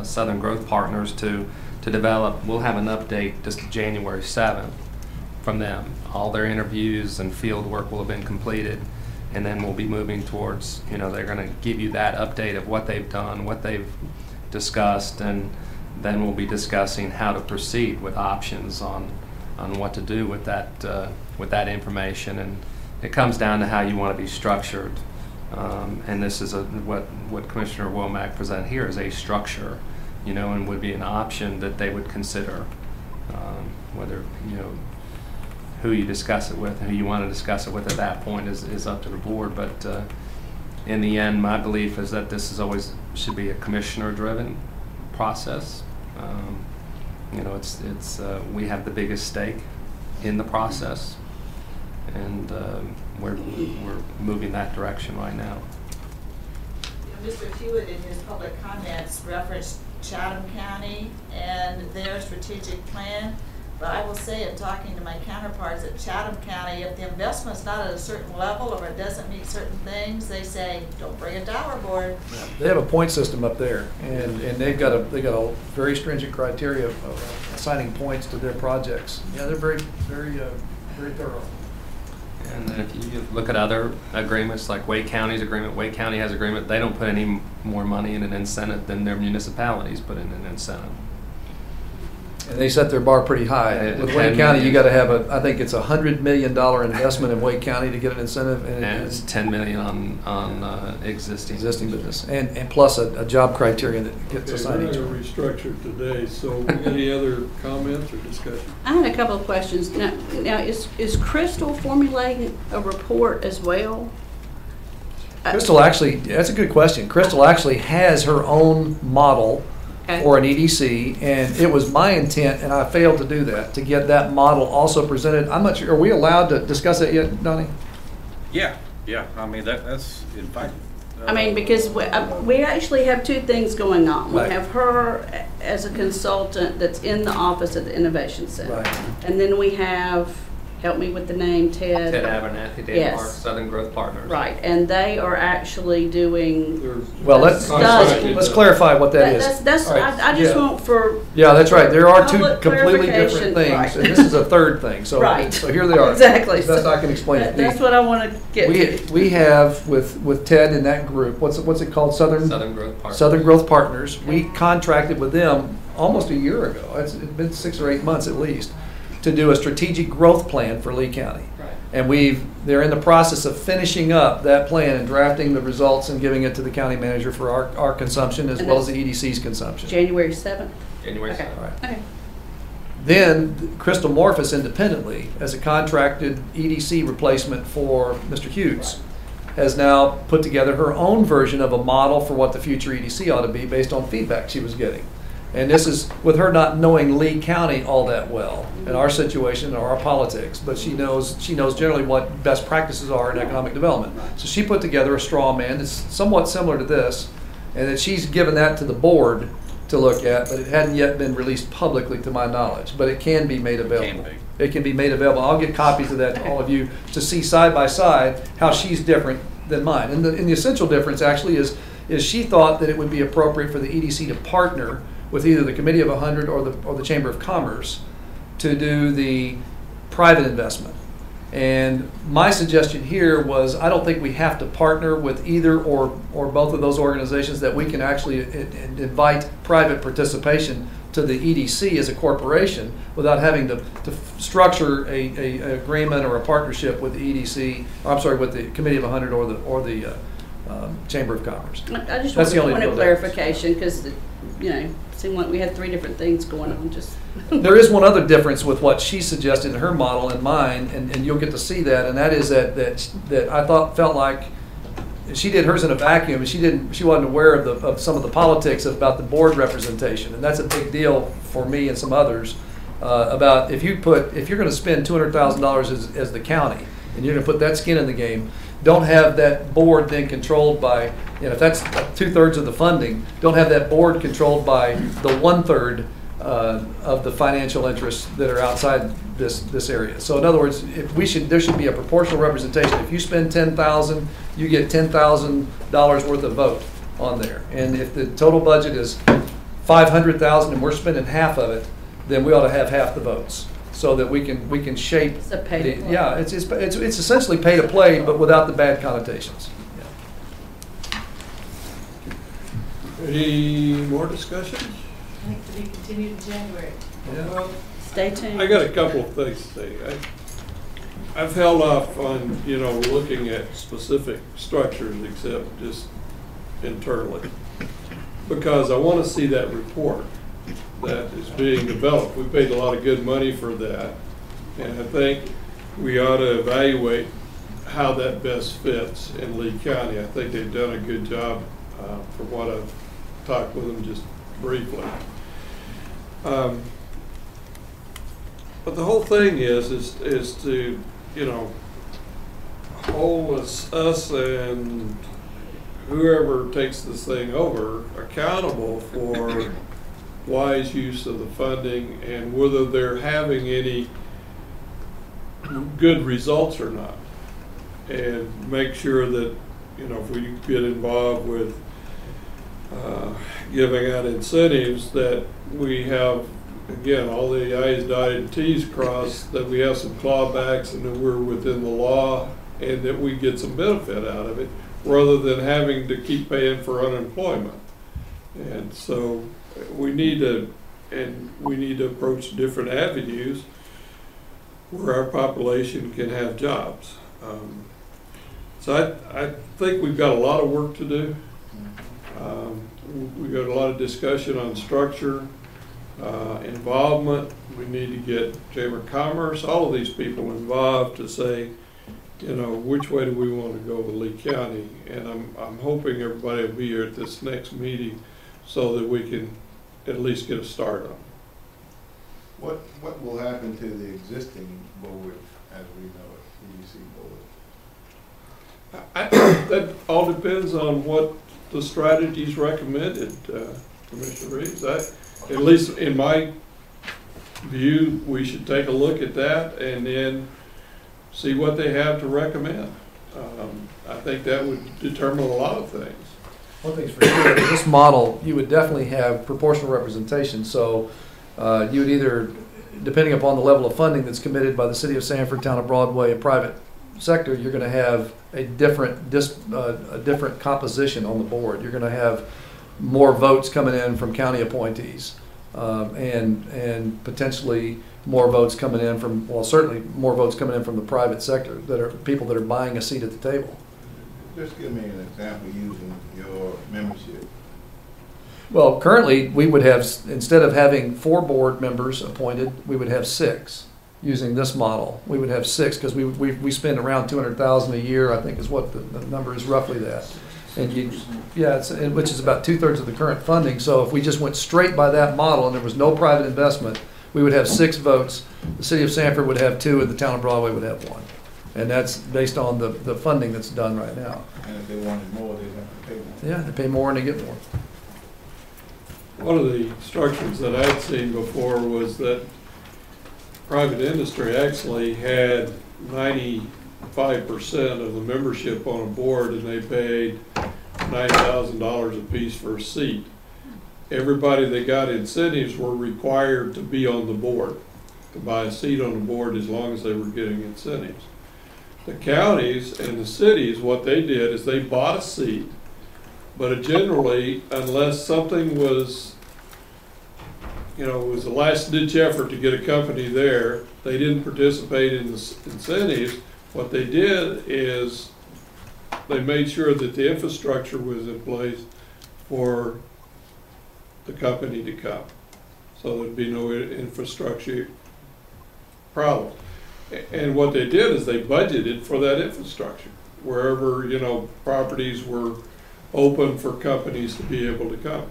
Southern Growth Partners to develop, we'll have an update just January 7th from them. All their interviews and field work will have been completed, and then we'll be moving towards, you know, they're going to give you that update of what they've done, what they've discussed, and then we'll be discussing how to proceed with options on what to do with that information. And it comes down to how you want to be structured. And this is what Commissioner Womack presented here is a structure, you know, and would be an option that they would consider, whether, you know, who you discuss it with, who you want to discuss it with at that point is up to the board. But in the end, my belief is that this is always should be a commissioner-driven process. You know, it's we have the biggest stake in the process, and we're moving that direction right now. You know, Mr. Hewitt in his public comments referenced Chatham County and their strategic plan. But I will say, in talking to my counterparts at Chatham County, if the investment's not at a certain level or it doesn't meet certain things, they say, don't bring a tower board. They have a point system up there, and they've got a very stringent criteria of assigning points to their projects. Yeah, they're very thorough. And then if you look at other agreements, like Wake County's agreement, Wake County has agreement, they don't put any more money in an incentive than their municipalities put in an incentive. And they set their bar pretty high. With Wake County, you got to have I think it's $100 million investment in Wake County to get an incentive. And it's $10 million on existing business. And plus a job criterion that gets assigned each We're one. going to restructure today, so any other comments or discussion? I had a couple of questions. Now is Crystal formulating a report as well? Crystal actually, that's a good question. Crystal actually has her own model for an EDC, and it was my intent, and I failed to do that, to get that model also presented. I'm not sure, are we allowed to discuss that yet, Donnie? Yeah. I mean, that's, in fact. I mean, because we actually have two things going on. We Right. have her as a consultant that's in the office at the Innovation Center. Right. And then we have, help me with the name, Ted. Ted Abernathy, Dan Yes. Park, Southern Growth Partners. Right, and they are actually doing. Well, let's clarify what that is. That's All right. I just want for. Yeah, that's right. There are two public completely clarification. different things, Right. and this is a third thing. So, Right. so here they are. Exactly. Best I can explain it. That's what I want to get to. We have with Ted in that group. What's it called? Southern Growth Partners. Southern Growth Partners. We contracted with them almost a year ago. It's been 6 or 8 months at least, to do a strategic growth plan for Lee County. Right. And they're in the process of finishing up that plan and drafting the results and giving it to the county manager for our consumption as well as the EDC's consumption. January 7th? January 7th. Right. Okay. Then Crystal Morphus independently, as a contracted EDC replacement for Mr. Hughes, has now put together her own version of a model for what the future EDC ought to be based on feedback she was getting. And this is with her not knowing Lee County all that well and our situation or our politics, but she knows generally what best practices are in economic development. So she put together a straw man that's somewhat similar to this, and that she's given that to the board to look at, but it hadn't yet been released publicly to my knowledge, but it can be made available. It can be made available. I'll get copies of that to all of you to see side by side how she's different than mine. And the essential difference actually is she thought that it would be appropriate for the EDC to partner with either the Committee of 100 or the Chamber of Commerce to do the private investment. And my suggestion here was, I don't think we have to partner with either or both of those organizations, that we can actually invite private participation to the EDC as a corporation without having to structure a agreement or a partnership with the EDC, with the Committee of 100 or the Chamber of Commerce. I just That's the only want a real clarification, because, it seemed like we had 3 different things going on. Just There is one other difference with what she suggested in her model and mine, and you'll get to see that, and that is that I felt like she did hers in a vacuum, and she wasn't aware of some of the politics about the board representation, and that's a big deal for me and some others about if you're going to spend $200,000 as the county, and you're going to put that skin in the game. Don't have that board then controlled by, if that's 2/3 of the funding, don't have that board controlled by the 1/3 of the financial interests that are outside this area. So in other words, there should be a proportional representation. If you spend $10,000, you get $10,000 worth of vote on there. And if the total budget is $500,000 and we're spending half of it, then we ought to have half the votes, so that we can shape. It's a pay to play. Yeah, it's essentially pay to play, but without the bad connotations. Yeah. Any more discussion? I think to be continued in January. Yeah. Stay tuned. I got a couple of things to say. I've held off on, looking at specific structures except just internally, because I want to see that report that is being developed. We paid a lot of good money for that, and I think we ought to evaluate how that best fits in Lee County. I think they've done a good job from what I've talked with them just briefly. But the whole thing is to, hold us and whoever takes this thing over accountable for wise use of the funding and whether they're having any good results or not. And make sure that, you know, if we get involved with giving out incentives, that we have, again, all the I's dotted and T's crossed, that we have some clawbacks and that we're within the law and that we get some benefit out of it, rather than having to keep paying for unemployment. And so we need to approach different avenues where our population can have jobs. So I think we've got a lot of work to do. We've got a lot of discussion on structure, involvement. We need to get Chamber of Commerce, all of these people involved to say, you know, which way do we want to go with Lee County? And I'm hoping everybody will be here at this next meeting so that we can at least get a start on it. What will happen to the existing board as we know it, EDC board? That all depends on what the strategies recommended, Commissioner Reeves. At least in my view, we should take a look at that and then see what they have to recommend. I think that would determine a lot of things. One thing's for sure, this model, you would definitely have proportional representation. So you would either, depending upon the level of funding that's committed by the City of Sanford, Town of Broadway, and private sector, you're going to have a different composition on the board. You're going to have more votes coming in from county appointees, and potentially more votes coming in from, well, certainly more votes coming in from the private sector, that are people that are buying a seat at the table. Just give me an example using your membership. Well, currently we would have, instead of having 4 board members appointed, we would have 6. Using this model, we would have 6 because we spend around $200,000 a year. I think is what the number is, roughly that. And which is about 2/3 of the current funding. So if we just went straight by that model and there was no private investment, we would have 6 votes. The City of Sanford would have 2, and the Town of Broadway would have 1. And that's based on the funding that's done right now. And if they wanted more, they'd have to pay more. Yeah, they pay more and they get more. One of the structures that I'd seen before was that private industry actually had 95% of the membership on a board, and they paid $9,000 a piece for a seat. Everybody that got incentives were required to be on the board, to buy a seat on the board as long as they were getting incentives. The counties and the cities, what they did is they bought a seat, but generally, unless something was, you know, it was a last-ditch effort to get a company there, they didn't participate in the incentives. What they did is they made sure that the infrastructure was in place for the company to come, so there'd be no infrastructure problem. And what they did is they budgeted for that infrastructure wherever, you know, properties were open for companies to be able to come.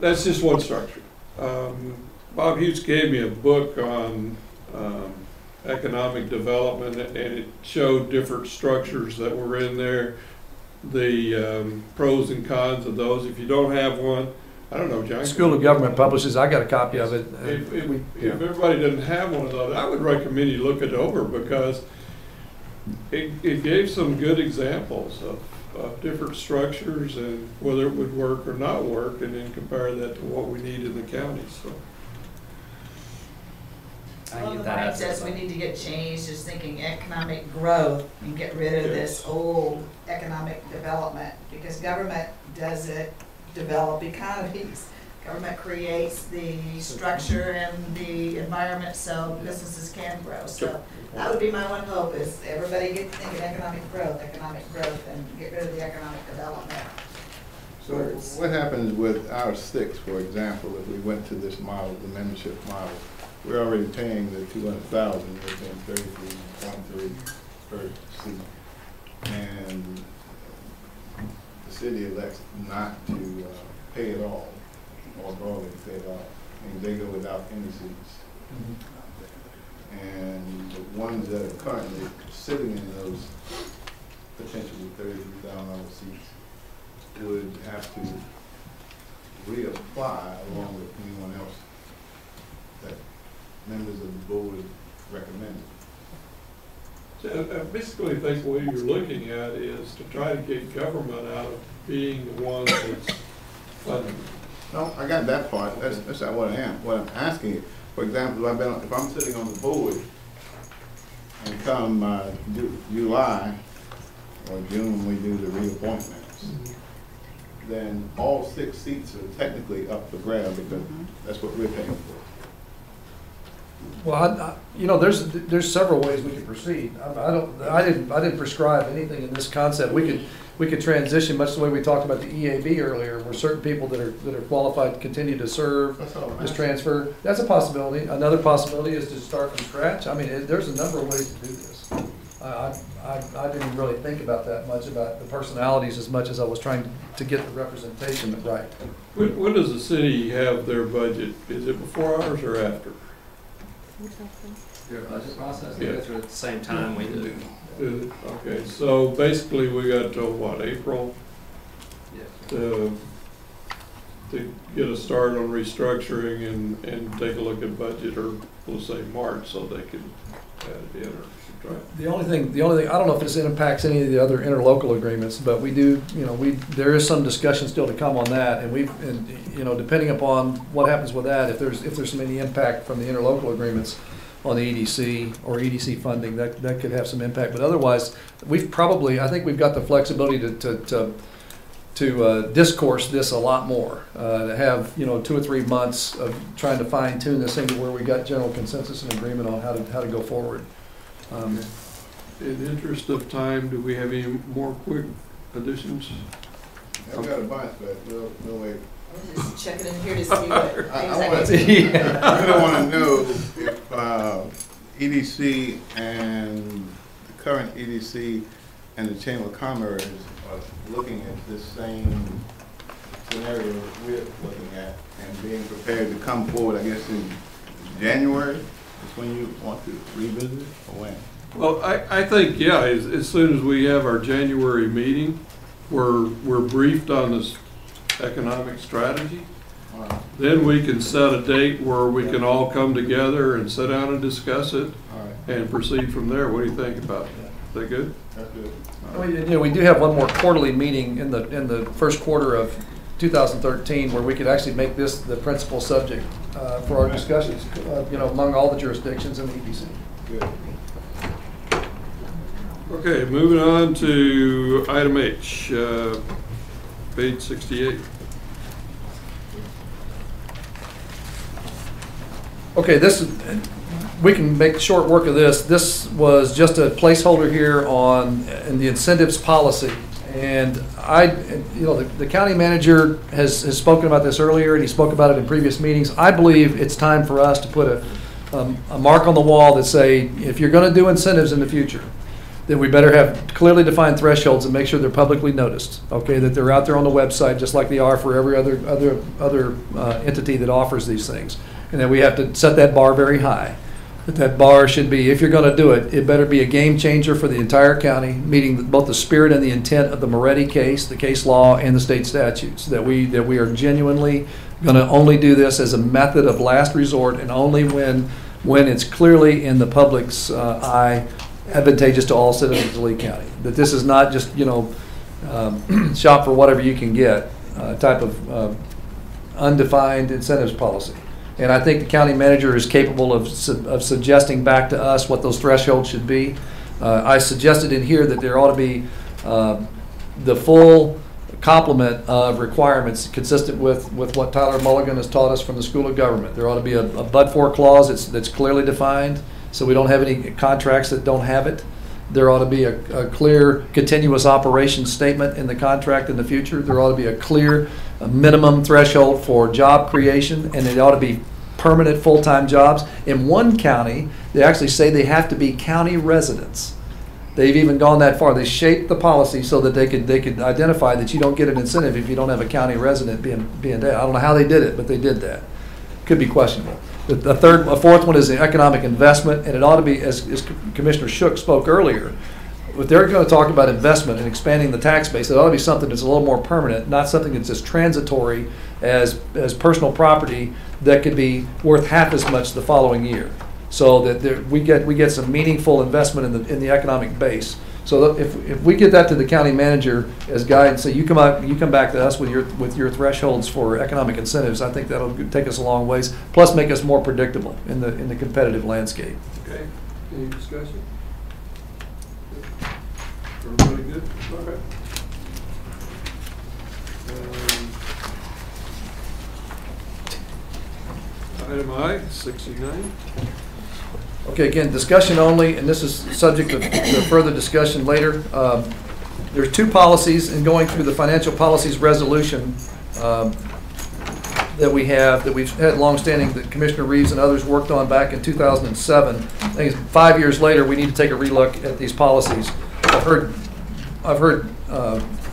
That's just one structure. Bob Hughes gave me a book on economic development, and it showed different structures that were in there, the pros and cons of those. If you don't have one, I don't know, John. School of Government publishes. I got a copy of it. If everybody doesn't have one of those, I would recommend you look it over, because it gave some good examples of different structures and whether it would work or not work, and then compare that to what we need in the county. So. Well, the mindset we need to get changed is thinking economic growth and get rid of this old economic development, because government doesn't develop economies. Government creates the structure and the environment so businesses can grow. So that would be my one hope, is everybody get thinking economic growth, and get rid of the economic development. So what happens with our 6, for example, if we went to this model, the membership model? We're already paying the $200,000, we're paying $33.3 per seat, and the city elects not to pay it all, or Broadway to pay it all, and they go without any seats. And the ones that are currently sitting in those potentially $33,000 seats would have to reapply along with anyone else that members of the board recommended. So, basically, I think what you're looking at is to try to get government out of being the one that's funding. No, I got that part. That's not what I am. What I'm asking you, for example, if I'm sitting on the board and come July or June, we do the reappointments, then all 6 seats are technically up for grabs because that's what we're paying for. Well, there's several ways we can proceed. I didn't prescribe anything in this concept. We could transition much the way we talked about the EAB earlier, where certain people that are qualified to continue to serve is transferred. That's a possibility. Another possibility is to start from scratch. I mean, there's a number of ways to do this. I didn't really think about that much about the personalities as much as I was trying to get the representation right. When does the city have their budget? Is it before ours or after? Your budget process, they go through at the same time we do. Okay, so basically we got till what, April? To get a start on restructuring and take a look at budget, or we'll say March, so they can add it in or subtract. The only thing, I don't know if this impacts any of the other interlocal agreements, but we do, there is some discussion still to come on that, and depending upon what happens with that, if there's any impact from the interlocal agreements on the EDC or EDC funding, that could have some impact. But otherwise, I think we've got the flexibility to discourse this a lot more, to have 2 or 3 months of trying to fine tune this thing to where we got general consensus and agreement on how to go forward. In the interest of time, do we have any more quick additions? I've got a bunch, but we'll wait. I'm just checking in here to see what I really want to know if EDC and the current EDC and the Chamber of Commerce are looking at this same scenario we're looking at and being prepared to come forward, I guess, in January. Is when you want to revisit it, or when? Well, I think, yeah, as soon as we have our January meeting, we're briefed on this economic strategy. Then we can set a date where we can all come together and sit down and discuss it and proceed from there. What do you think about it? Is that good? That's good. We do have one more quarterly meeting in the first quarter of 2013 where we could actually make this the principal subject for our discussions, among all the jurisdictions in the EDC. Good. Okay, moving on to item H, page 68. Okay, we can make short work of this. This was just a placeholder here in the incentives policy. And the county manager has spoken about this earlier, and he spoke about it in previous meetings. I believe it's time for us to put a mark on the wall that say, if you're going to do incentives in the future, then we better have clearly defined thresholds and make sure they're publicly noticed. Okay, that they're out there on the website just like they are for every other entity that offers these things, and then we have to set that bar very high. That bar should be, if you're going to do it, it better be a game changer for the entire county, meeting both the spirit and the intent of the Moretti case, the case law, and the state statutes. That we are genuinely going to only do this as a method of last resort, and only when it's clearly in the public's eye, advantageous to all citizens of Lee County. That this is not just shop for whatever you can get type of undefined incentives policy. And I think the county manager is capable of suggesting back to us what those thresholds should be. I suggested in here that there ought to be the full complement of requirements consistent with what Tyler Mulligan has taught us from the School of Government. There ought to be a but-for clause that's clearly defined, so we don't have any contracts that don't have it. There ought to be a clear continuous operations statement in the contract in the future. There ought to be a clear minimum threshold for job creation, and it ought to be permanent full-time jobs. In one county, they actually say they have to be county residents. They've even gone that far. They shaped the policy so that they could identify that you don't get an incentive if you don't have a county resident being there. I don't know how they did it, but they did that. Could be questionable. A fourth one is the economic investment, and it ought to be, as Commissioner Shook spoke earlier, if they're going to talk about investment and expanding the tax base, it ought to be something that's a little more permanent, not something that's as transitory as personal property that could be worth half as much the following year. So that we get some meaningful investment in the economic base. So that if we get that to the county manager as guidance, so you come back to us with your thresholds for economic incentives, I think that'll take us a long ways. Plus, make us more predictable in the competitive landscape. Okay. Any discussion? Everybody good? All right. Item I, 69. Okay, again, discussion only, and this is subject to further discussion later. There's two policies, and going through the financial policies resolution that we've had longstanding, that Commissioner Reeves and others worked on back in 2007. I think it's 5 years later, we need to take a relook at these policies. I've heard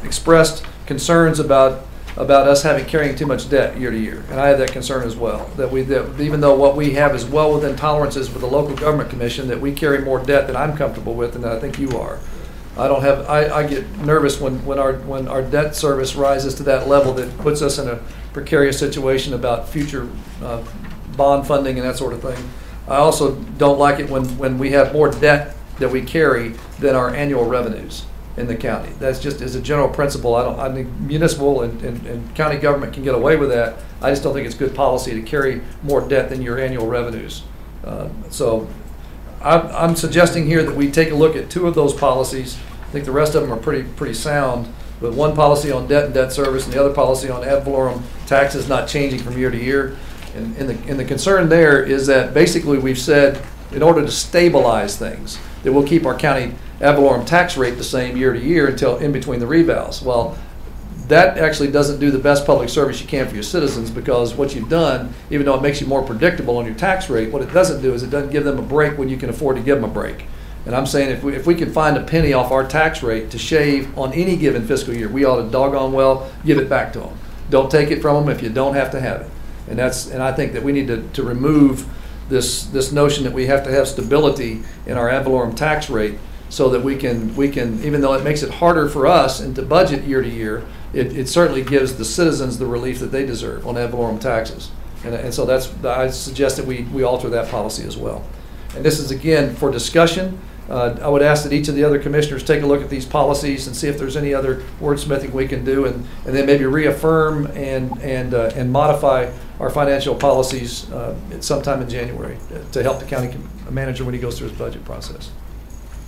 expressed concerns about us carrying too much debt year to year, and I have that concern as well. That even though what we have is well within tolerances with the local government commission, that we carry more debt than I'm comfortable with, and that I think you are. I get nervous when our debt service rises to that level that puts us in a precarious situation about future bond funding and that sort of thing. I also don't like it when we have more debt that we carry than our annual revenues in the county. That's just as a general principle. I think municipal and county government can get away with that. I just don't think it's good policy to carry more debt than your annual revenues. So I'm suggesting here that we take a look at two of those policies. I think the rest of them are pretty sound, but one policy on debt and debt service and the other policy on ad valorem taxes not changing from year to year. And the concern there is that basically we've said in order to stabilize things that we'll keep our county ad valorem tax rate the same year to year until in between the revals. Well, that actually doesn't do the best public service you can for your citizens, because what you've done, even though it makes you more predictable on your tax rate, what it doesn't do is it doesn't give them a break when you can afford to give them a break. And I'm saying if we can find a penny off our tax rate to shave on any given fiscal year, we ought to doggone well give it back to them. Don't take it from them if you don't have to have it. And I think that we need to remove this notion that we have to have stability in our ad valorem tax rate, so that we can, even though it makes it harder for us and to budget year to year, it certainly gives the citizens the relief that they deserve on ad valorem taxes. And so I suggest that we alter that policy as well. And this is, again, for discussion. I would ask that each of the other commissioners take a look at these policies and see if there's any other wordsmithing we can do, and then maybe reaffirm and modify our financial policies sometime in January to help the county manager when he goes through his budget process.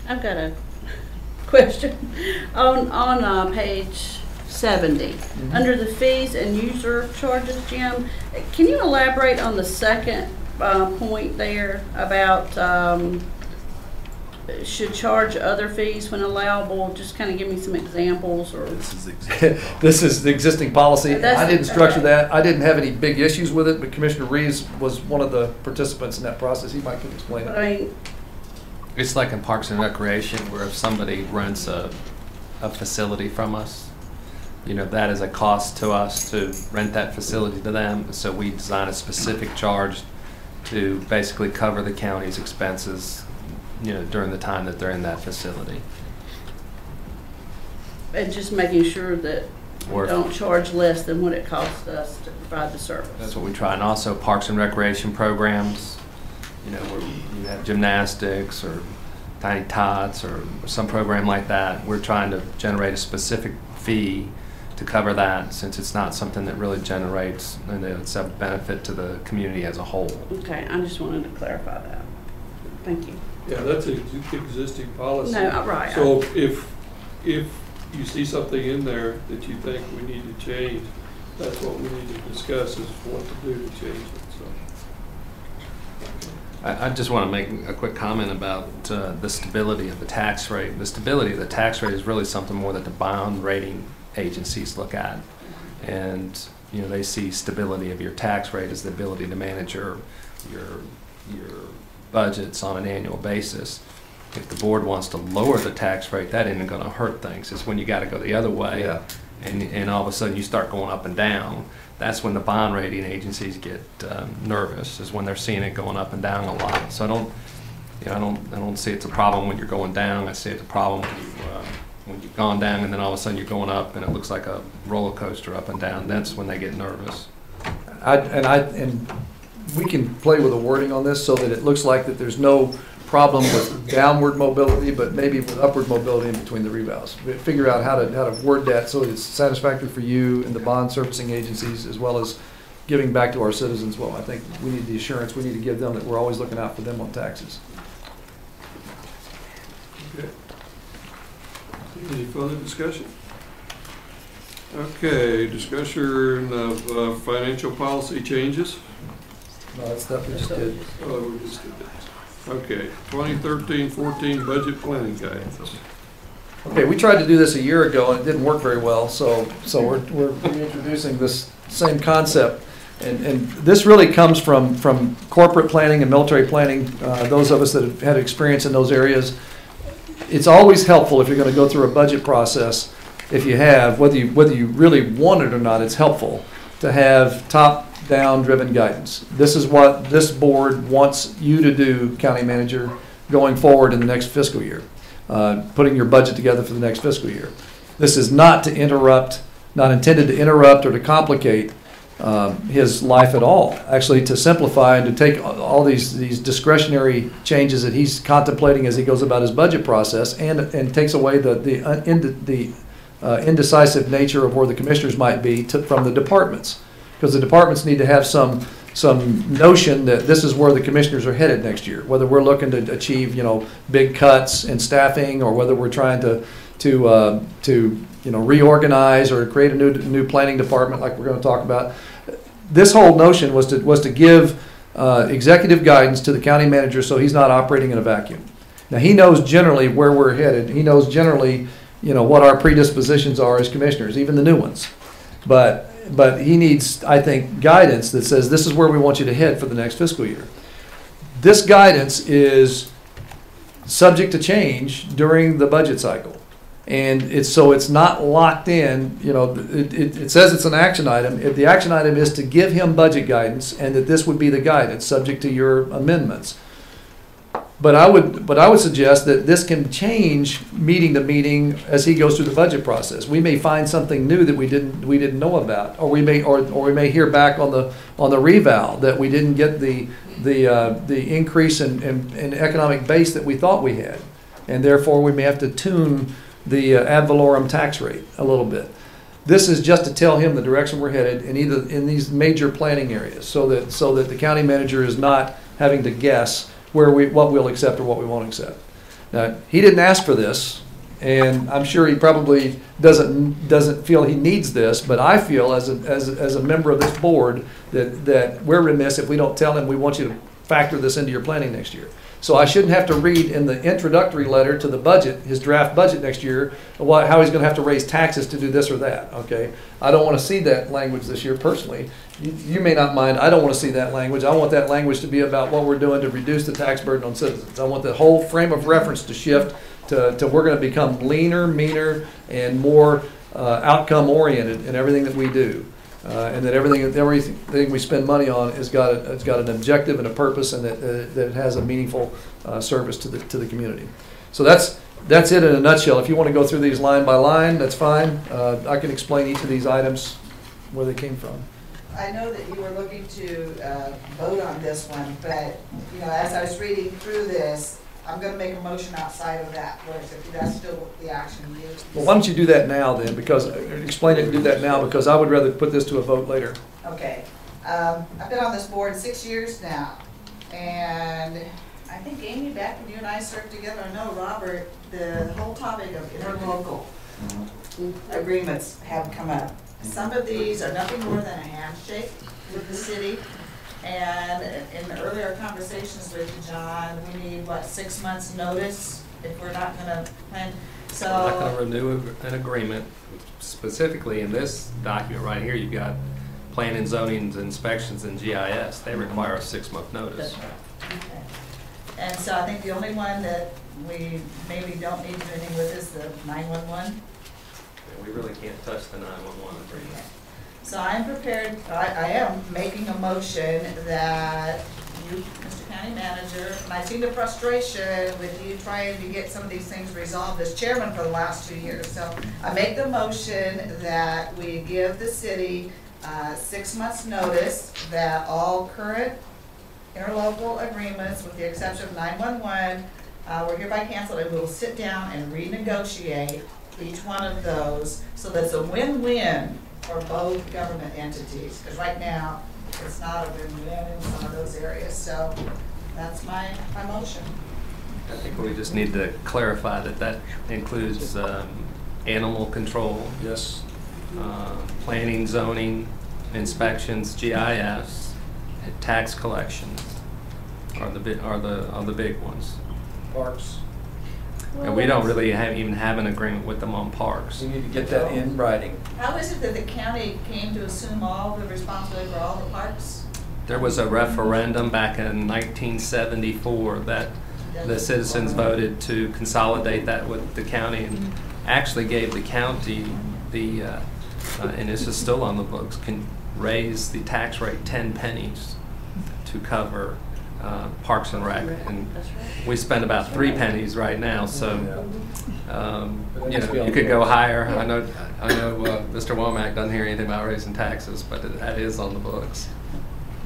I've got a question. On page 70, under the fees and user charges, Jim, can you elaborate on the second point there about should charge other fees when allowable? Just kind of give me some examples. Or This is the existing policy. I didn't structure that. I didn't have any big issues with it, but Commissioner Reeves was one of the participants in that process. He might could explain it. I mean, it's like in Parks and Recreation, where if somebody rents a facility from us, that is a cost to us to rent that facility to them. So we design a specific charge to basically cover the county's expenses, during the time that they're in that facility. and just making sure that we don't charge less than what it costs us to provide the service. That's what we try. And also Parks and Recreation programs, where you have gymnastics or Tiny Tots or some program like that. We're trying to generate a specific fee to cover that, since it's not something that really generates, and it's a benefit to the community as a whole. Okay, I just wanted to clarify that. Thank you. Yeah, that's an existing policy. No, right. So if you see something in there that you think we need to change, that's what we need to discuss, is what to do to change it. So. I just want to make a quick comment about the stability of the tax rate. The stability of the tax rate is really something more that the bond rating agencies look at. And they see stability of your tax rate as the ability to manage your budgets on an annual basis. If the board wants to lower the tax rate, that isn't going to hurt things. It's when you got to go the other way, yeah. and all of a sudden you start going up and down. That's when the bond rating agencies get nervous, is when they're seeing it going up and down a lot. So You know, I don't see it's a problem when you're going down. I see it's a problem when you've gone down and then all of a sudden you're going up and it looks like a roller coaster up and down. That's when they get nervous. And we can play with the wording on this so that it looks like that there's no problem with downward mobility, but maybe with upward mobility in between the revals. Figure out how to word that so that it's satisfactory for you and the bond servicing agencies, as well as giving back to our citizens. Well, I think we need the assurance we need to give them that we're always looking out for them on taxes. Okay. Any further discussion? Okay, discussion of financial policy changes. No, that's stuff we just did. Oh, we just did that. Okay, 2013-14 budget planning guidance. Okay, we tried to do this a year ago and it didn't work very well, so we're reintroducing this same concept. And this really comes from corporate planning and military planning, those of us that have had experience in those areas. It's always helpful if you're going to go through a budget process, if you have, whether you really want it or not, it's helpful to have top-down driven guidance. This is what this board wants you to do, county manager, going forward in the next fiscal year, putting your budget together for the next fiscal year. This is not to interrupt, not intended to interrupt or to complicate his life at all. Actually, to simplify and to take all these discretionary changes that he's contemplating as he goes about his budget process, and takes away the indecisive nature of where the commissioners might be from the departments, because the departments need to have some notion that this is where the commissioners are headed next year. Whether we're looking to achieve big cuts in staffing, or whether we're trying to reorganize or create a new planning department like we're going to talk about. This whole notion was to give executive guidance to the county manager so he's not operating in a vacuum. Now, he knows generally where we're headed. He knows generally what our predispositions are as commissioners, even the new ones. But he needs, I think, guidance that says this is where we want you to head for the next fiscal year. This guidance is subject to change during the budget cycle. And it's not locked in. It says it's an action item. If the action item is to give him budget guidance, and that this would be the guidance subject to your amendments. But I would suggest that this can change meeting to meeting as he goes through the budget process. We may find something new that we didn't know about, or we may hear back on the reval that we didn't get the increase in economic base that we thought we had, and therefore we may have to tune the ad valorem tax rate a little bit. This is just to tell him the direction we're headed in these major planning areas, so that the county manager is not having to guess what we'll accept or what we won't accept. Now, he didn't ask for this, and I'm sure he probably doesn't feel he needs this, but I feel as a member of this board that we're remiss if we don't tell him we want you to factor this into your planning next year. So I shouldn't have to read in the introductory letter to the budget, his draft budget next year, how he's going to have to raise taxes to do this or that. Okay, I don't want to see that language this year personally. You may not mind. I don't want to see that language. I want that language to be about what we're doing to reduce the tax burden on citizens. I want the whole frame of reference to shift to we're going to become leaner, meaner, and more outcome oriented in everything that we do. And that everything we spend money on has got an objective and a purpose, and that it has a meaningful service to the community. So that's it in a nutshell. If you want to go through these line by line, that's fine. I can explain each of these items where they came from. I know that you were looking to vote on this one, but as I was reading through this, I'm going to make a motion outside of that, if that's still the action you use. Well, why don't you do that now then? Because explain it and do that now, because I would rather put this to a vote later. Okay. I've been on this board 6 years now, and I think Amy, back when you and I served together, I know Robert, the whole topic of interlocal agreements have come up. Some of these are nothing more than a handshake with the city. And in the earlier conversations with John, we need, 6 months notice if we're not going to plan. So we're not going to renew an agreement. Specifically in this document right here, you've got plan and zoning, inspections, and GIS. They require a 6-month notice. That's right. Okay. And so I think the only one that we maybe don't need to do anything with is the 911. We really can't touch the 911 agreement. So I'm prepared, I am making a motion that you, Mr. County Manager, and I see the frustration with you trying to get some of these things resolved as chairman for the last 2 years. So I make the motion that we give the city 6 months' notice that all current interlocal agreements, with the exception of 911, were hereby canceled, and we will sit down and renegotiate each one of those so that it's a win-win for both government entities. Because right now, it's not a win-win in some of those areas. So that's my motion. I think we just need to clarify that that includes animal control. Yes. Planning, zoning, inspections, GIS, and tax collection are the big ones. Parks. And we don't really even have an agreement with them on parks. We need to get that in writing. How is it that the county came to assume all the responsibility for all the parks? There was a referendum back in 1974 that the citizens voted to consolidate that with the county, and actually gave the county the, and this is still on the books, can raise the tax rate 10 pennies to cover Parks and Rec, and we spend about 3 pennies right now. So you know, you could go higher. I know Mr. Womack doesn't hear anything about raising taxes, but that is on the books.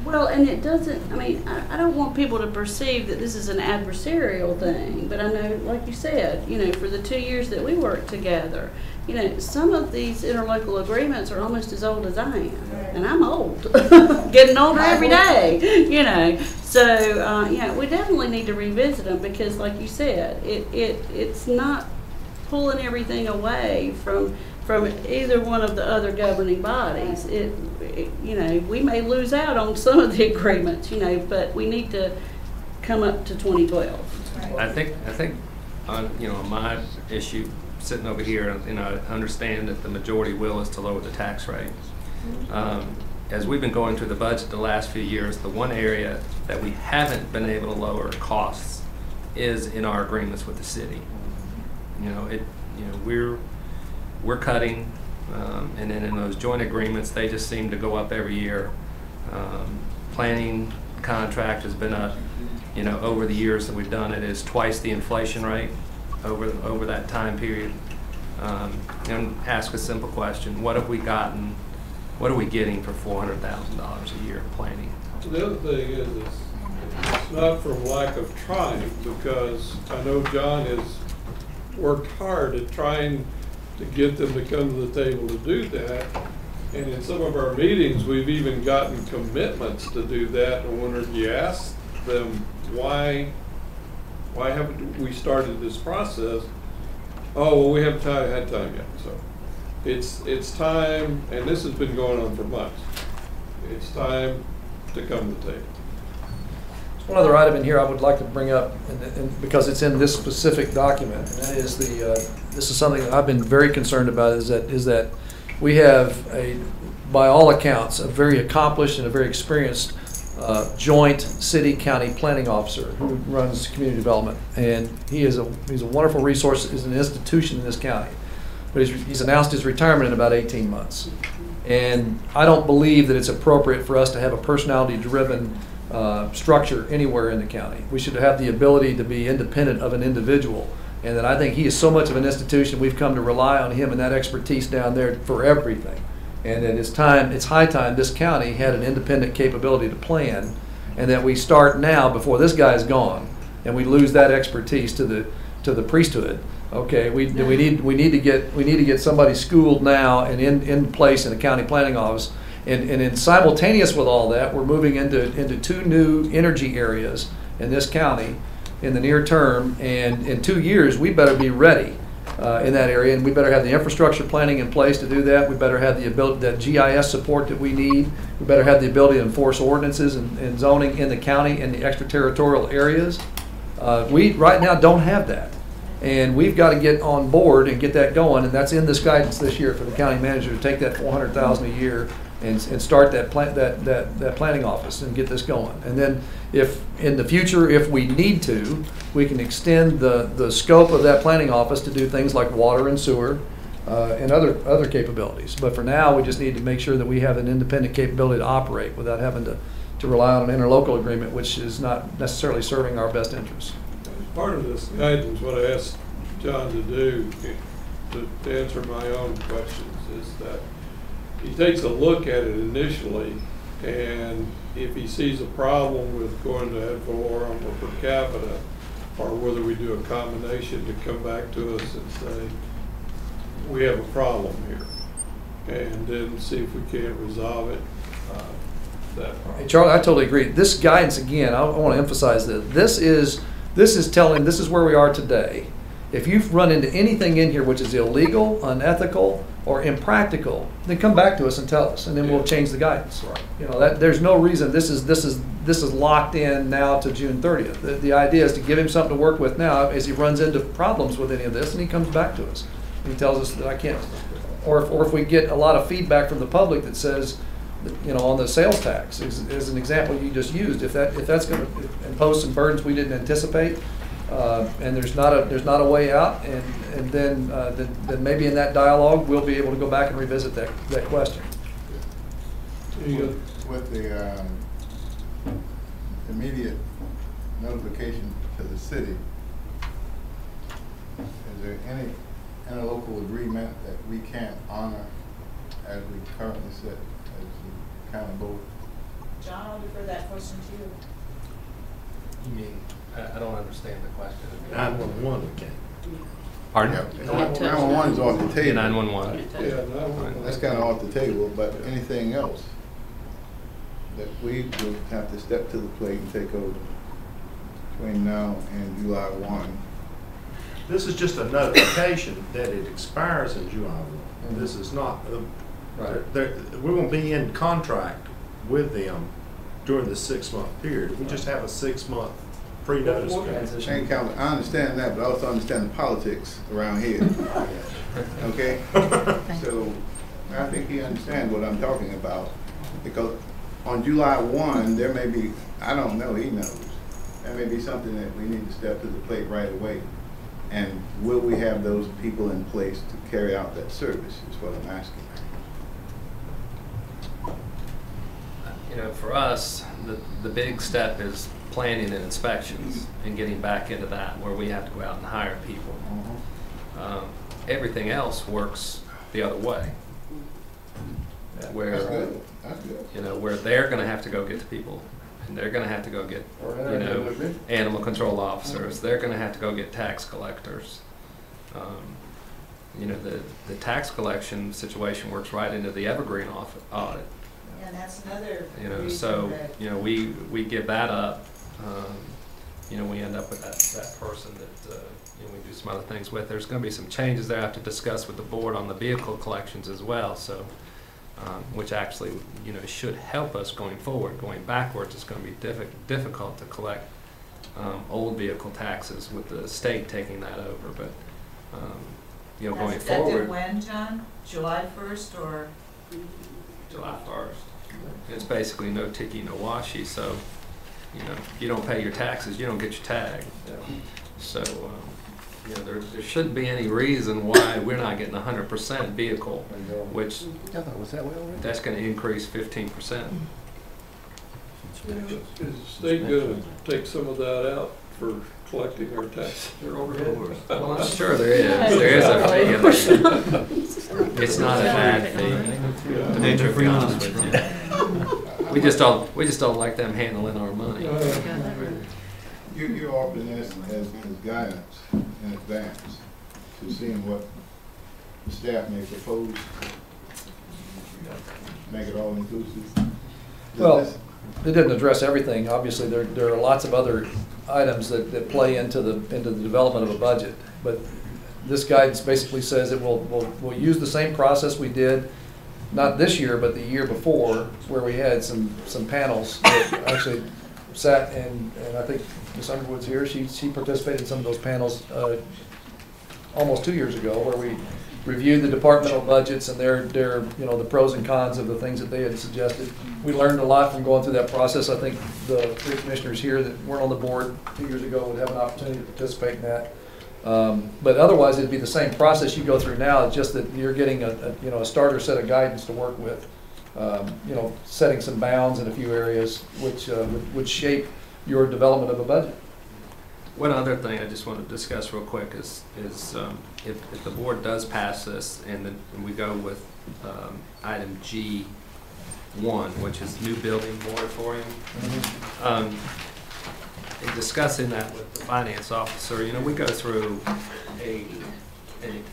Well, and it doesn't, I mean, I don't want people to perceive that this is an adversarial thing, but I know, like you said, you know, for the 2 years that we worked together, you know, some of these interlocal agreements are almost as old as I am, and I'm old, getting older every day, you know. So, yeah, we definitely need to revisit them because, like you said, it's not pulling everything away from either one of the other governing bodies. You know, we may lose out on some of the agreements, you know, but we need to come up to 2012. I think on, you know, my issue sitting over here, you know, I understand that the majority will is to lower the tax rate. As we've been going through the budget the last few years, the one area that we haven't been able to lower costs is in our agreements with the city. You know, we're cutting, and then in those joint agreements, they just seem to go up every year. Planning contract has been up, you know, over the years that we've done it, is twice the inflation rate over that time period. And ask a simple question: what have we gotten? What are we getting for $400,000 a year in planning? The other thing is, it's not from lack of trying, because I know John has worked hard at trying to get them to come to the table to do that. And in some of our meetings, we've even gotten commitments to do that. And when you ask them why haven't we started this process? Oh, well, we haven't had time yet. So it's time, and this has been going on for months. It's time to come to the table. One other item in here I would like to bring up, and because it's in this specific document, and that is this is something that I've been very concerned about, is that we have by all accounts, a very accomplished and a very experienced joint city-county planning officer who runs community development, and he's a wonderful resource, is an institution in this county. But he's announced his retirement in about 18 months, and I don't believe that it's appropriate for us to have a personality-driven structure anywhere in the county. We should have the ability to be independent of an individual, and that I think he is so much of an institution, we've come to rely on him and that expertise down there for everything. And that it's high time this county had an independent capability to plan, and that we start now before this guy's gone and we lose that expertise to the priesthood. Okay, we need to get somebody schooled now and in place in the county planning office. And in simultaneous with all that, we're moving into 2 new energy areas in this county in the near term, and in 2 years we better be ready in that area, and we better have the infrastructure planning in place to do that. We better have the ability, that GIS support that we need. We better have the ability to enforce ordinances and zoning in the county in the extraterritorial areas. We right now don't have that, and we've got to get on board and get that going, and that's in this guidance this year for the county manager to take that $400,000 a year and start that planning office and get this going. And then if in the future, if we need to, we can extend the scope of that planning office to do things like water and sewer and other capabilities. But for now, we just need to make sure that we have an independent capability to operate without having to rely on an interlocal agreement, which is not necessarily serving our best interests. Part of this guidance, what I asked John to do, to answer my own questions, is that he takes a look at it initially, and if he sees a problem with going to ad valorem or per capita, or whether we do a combination, to come back to us and say, we have a problem here, and then see if we can't resolve it. That problem. Hey, Charlie, I totally agree. This guidance, again, I want to emphasize that this is telling, this is where we are today. If you've run into anything in here which is illegal, unethical, or impractical, then come back to us and tell us, and then we'll change the guidance. Right. You know, there's no reason this is locked in now to June 30th. The idea is to give him something to work with now as he runs into problems with any of this, and he comes back to us. And he tells us that I can't, or if we get a lot of feedback from the public that says, you know, on the sales tax, as an example you just used, if that's going to impose some burdens we didn't anticipate, and there's not a way out, and then maybe in that dialogue we'll be able to go back and revisit that question. With the immediate notification to the city, is there any interlocal agreement that we can't honor as we currently sit as the county board? John, I'll defer that question to you. You mean, I don't understand the question. 911 we can't. Pardon? Yeah, 911 is off the table. 911. Yeah, 911. That's kind of off the table, but anything else that we would have to step to the plate and take over between now and July 1. This is just a notification that it expires in July 1. This is not, we're going to be in contract with them during the 6-month period. We just have a 6-month pre-notice transition. I understand that, but I also understand the politics around here. Okay? So I think he understands what I'm talking about, because on July 1, there may be, I don't know, he knows, there may be something that we need to step to the plate right away. And will we have those people in place to carry out that service is what I'm asking. You know, for us, the big step is planning and inspections and getting back into that, where we have to go out and hire people. Everything else works the other way, where That's good. you know, where they're going to have to go get the people, and they're going to have to go get, you know, animal control officers. They're going to have to go get tax collectors. You know, the tax collection situation works right into the Evergreen audit. And that's another You know, reason so, that you know, we give that up, you know, we end up with that person that, you know, we do some other things with. There's gonna be some changes there I have to discuss with the board on the vehicle collections as well, so, which actually, you know, should help us going forward. Going backwards, it's gonna be difficult to collect, old vehicle taxes with the state taking that over, but, you know, going forward. Effective when, John? July 1st or? July 1st. It's basically no ticky, no washi, so, you know, if you don't pay your taxes, you don't get your tag. So, you know, there shouldn't be any reason why we're not getting 100% vehicle, which that's going to increase 15%. Is the state going to take some of that out for collecting our taxes? Well, I'm sure there is. There is a fee. It's not a bad fee, to be honest with you. We just don't like them handling our money. You're offering this as guidance in advance to seeing what the staff may propose, make it all inclusive. Well, it didn't address everything. Obviously, there are lots of other items that play into the development of a budget. But this guidance basically says that we'll use the same process we did, not this year, but the year before, where we had some panels that actually sat, and I think Ms. Underwood's here. She participated in some of those panels almost 2 years ago, where we reviewed the departmental budgets and their you know, the pros and cons of the things that they had suggested. We learned a lot from going through that process. I think the three commissioners here that weren't on the board 2 years ago would have an opportunity to participate in that. But otherwise, it'd be the same process you go through now. It's just that you're getting a starter set of guidance to work with setting some bounds in a few areas which would shape your development of a budget. One other thing I just want to discuss real quick is if the board does pass this and we go with item G1, which is new building moratorium, in discussing that with the finance officer, we go through a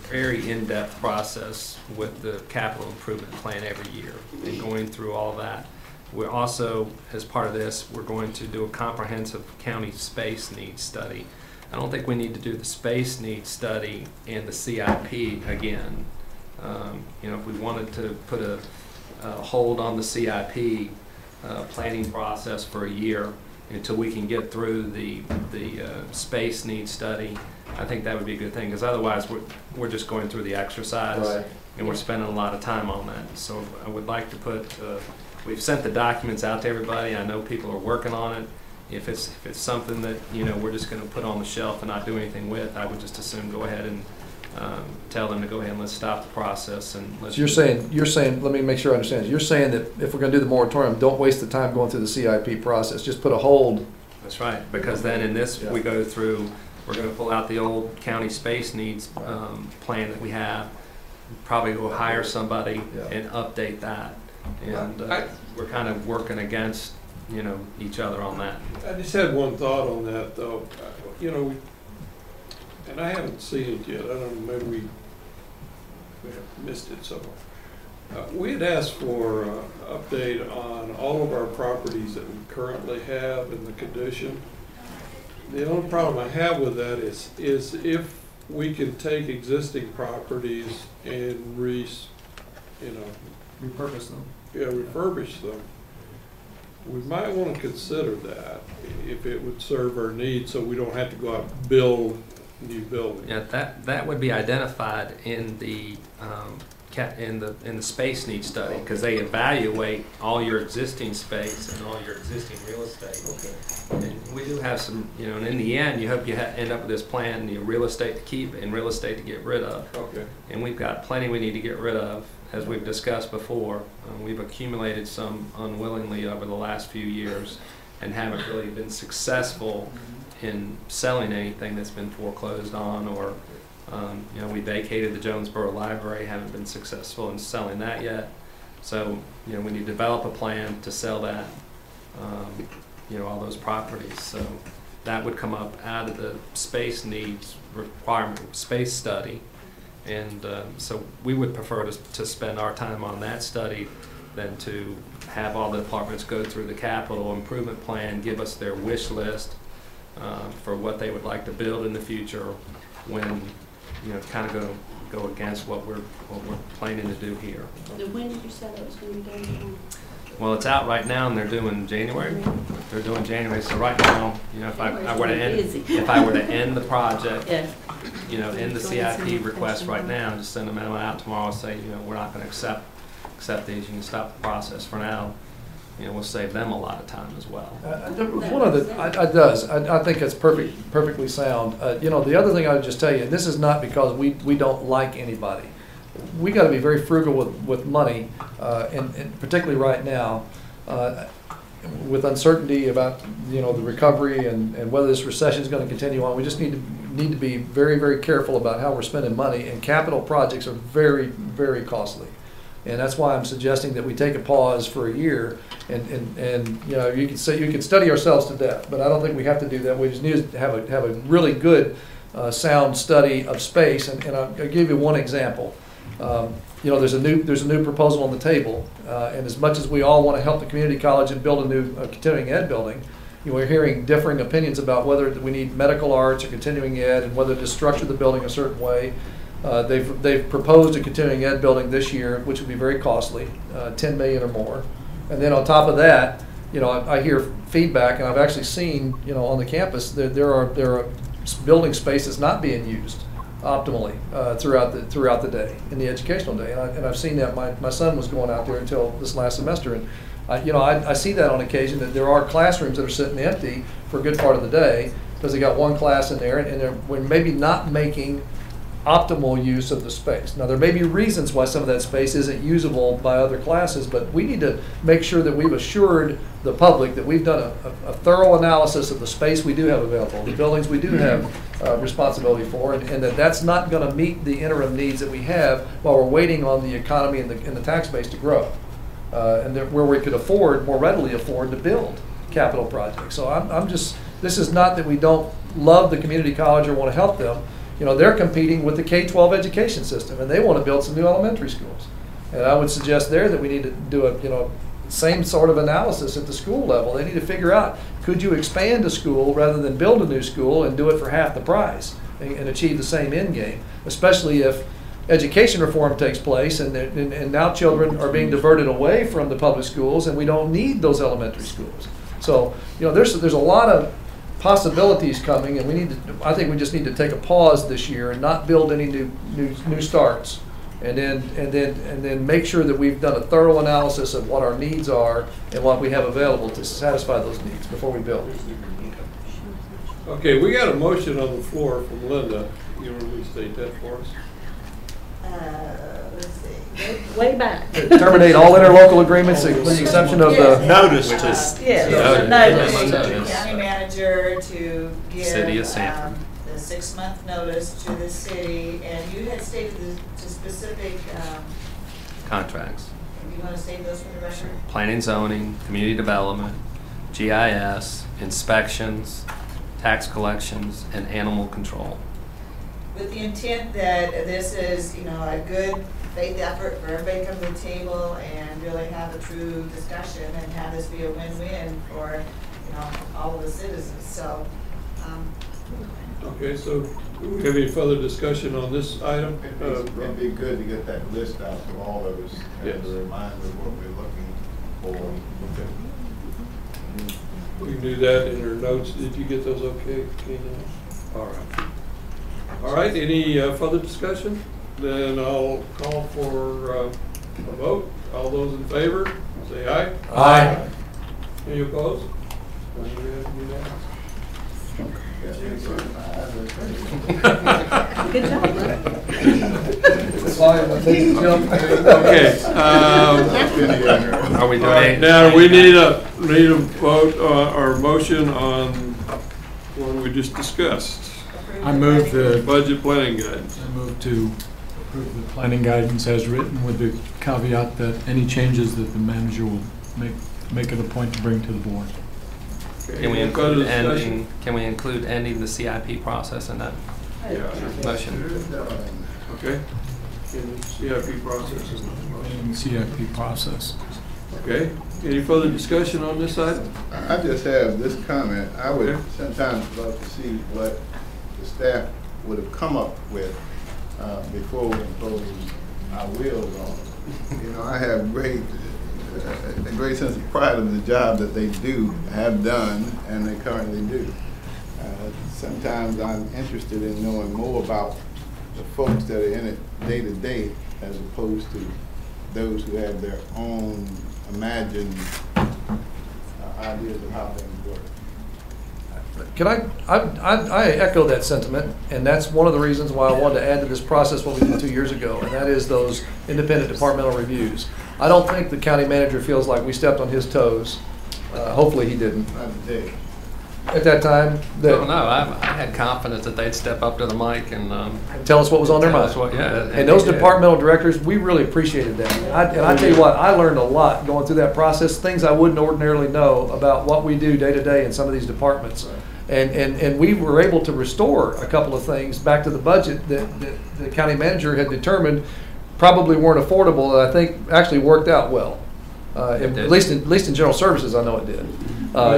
very in-depth process with the capital improvement plan every year and going through all that. We're also, as part of this, we're going to do a comprehensive county space needs study. I don't think we need to do the space needs study and the CIP again. If we wanted to put a hold on the CIP planning process for a year until we can get through the space needs study, I think that would be a good thing, because otherwise we're just going through the exercise, right, and we're spending a lot of time on that. So I would like to put, we've sent the documents out to everybody. I know people are working on it. If it's something that we're just going to put on the shelf and not do anything with, I would just assume go ahead and tell them to go ahead and let's stop the process and let's. So you're saying, let me make sure I understand. You're saying that if we're going to do the moratorium, don't waste the time going through the CIP process. Just put a hold. That's right, because then in this we go through. We're going to pull out the old county space needs plan that we have. Probably go hire somebody and update that, and we're kind of working against each other on that. I just had one thought on that though. And I haven't seen it yet. I don't know, maybe we have missed it somewhere. We had asked for an update on all of our properties that we currently have and the condition. The only problem I have with that is if we can take existing properties and repurpose them. Yeah, refurbish them. We might want to consider that if it would serve our needs, so we don't have to go out and build new buildings. Yeah, that would be identified in the space needs study, because they evaluate all your existing space and all your existing real estate. Okay. And we do have some, and in the end, you hope you end up with this plan, the real estate to keep and real estate to get rid of. Okay. And we've got plenty we need to get rid of, as we've discussed before. We've accumulated some unwillingly over the last few years and haven't really been successful in selling anything that's been foreclosed on, or we vacated the Jonesboro Library, haven't been successful in selling that yet. So we need to develop a plan to sell that, all those properties. So that would come up out of the space needs requirement, space study. And so we would prefer to spend our time on that study than to have all the departments go through the capital improvement plan, give us their wish list for what they would like to build in the future, when kind of go against what we're planning to do here. When did you say that was going to be done? Well, it's out right now, and they're doing January. They're doing January. So right now, if I were to end the project, end the CIP request right now, just send a memo out tomorrow, say we're not going to accept these. You can stop the process for now. We'll save them a lot of time as well. One of the, I think it's perfectly sound. The other thing I would just tell you, and this is not because we don't like anybody. We got to be very frugal with money, and particularly right now, with uncertainty about the recovery and whether this recession is going to continue on. We just need to be very, very careful about how we're spending money. And capital projects are very, very costly. And that's why I'm suggesting that we take a pause for a year, and you can study ourselves to death, but I don't think we have to do that. We just need to have a really good, sound study of space. And I'll give you one example. There's a new proposal on the table, and as much as we all want to help the community college and build a new continuing ed building, we're hearing differing opinions about whether we need medical arts or continuing ed, and whether to structure the building a certain way. They've proposed a continuing ed building this year, which would be very costly, $10 million or more. And then on top of that, I hear feedback, and I've actually seen, on the campus that there are building spaces not being used optimally throughout the day, in the educational day. And I've seen that. My son was going out there until this last semester, and I see that on occasion, that there are classrooms that are sitting empty for a good part of the day because they got one class in there, and we're maybe not making optimal use of the space. Now, there may be reasons why some of that space isn't usable by other classes, but we need to make sure that we've assured the public that we've done a thorough analysis of the space we do have available, the buildings we do have responsibility for, and that's not going to meet the interim needs that we have while we're waiting on the economy and the tax base to grow, and where we could more readily afford to build capital projects. So I'm just, this is not that we don't love the community college or want to help them. You know, they're competing with the K-12 education system, and they want to build some new elementary schools. And I would suggest there that we need to do a same sort of analysis at the school level. They need to figure out, could you expand a school rather than build a new school and do it for half the price and achieve the same end game, especially if education reform takes place and now children are being diverted away from the public schools and we don't need those elementary schools. So, you know, there's a lot of possibilities coming, and I think we just need to take a pause this year and not build any new starts, and then make sure that we've done a thorough analysis of what our needs are and what we have available to satisfy those needs before we build. Okay, we got a motion on the floor from Linda. You want to restate that for us? Let's see. Way back. Terminate all interlocal agreements with the exception of the notice to. Notice to the county manager to give City of Sanford. the 6-month notice to the city, and you had stated the specific, Contracts. you want to state those for the record? Planning, zoning, community development, GIS, inspections, tax collections, and animal control. With the intent that this is, a good faith effort for everybody to come to the table and really have a true discussion and have this be a win-win for, all of the citizens. So, Okay, so do we have any further discussion on this item? It'd be good to get that list out to all of us Yes. as a reminder of what we're looking for. Okay. We can do that in our notes. Did you get those okay, Keenan? All right. All right, any further discussion? Then I'll call for a vote. All those in favor, say aye. Aye. Any opposed? Good job. Okay. Are we doing all right, it? now we need a vote or motion on what we just discussed. I move the Budget planning guidance. I move to approve the planning guidance as written with the caveat that any changes that the manager will make it a point to bring to the board. Okay, Can we any further include discussion? ending the CIP process in that motion? Okay. In the CIP process is not a motion. CIP process. Okay. Any further discussion on this item? I just have this comment. I would sometimes love to see what the staff would have come up with before we impose our wheels on them. I have a great sense of pride of the job that they have done, and they currently do. Sometimes I'm interested in knowing more about the folks that are in it day to day, as opposed to those who have their own imagined ideas of how things work. I echo that sentiment, and that's one of the reasons why I wanted to add to this process what we did 2 years ago, and that is those independent departmental reviews. I don't think the county manager feels like we stepped on his toes. Hopefully he didn't. At that time, I had confidence that they'd step up to the mic and tell us what was on their mind. And those departmental directors, we really appreciated that. And I tell you what, I learned a lot going through that process, things I wouldn't ordinarily know about what we do day to day in some of these departments. And we were able to restore a couple of things back to the budget that the county manager had determined probably weren't affordable, that I think actually worked out well. At least in general services, I know it did.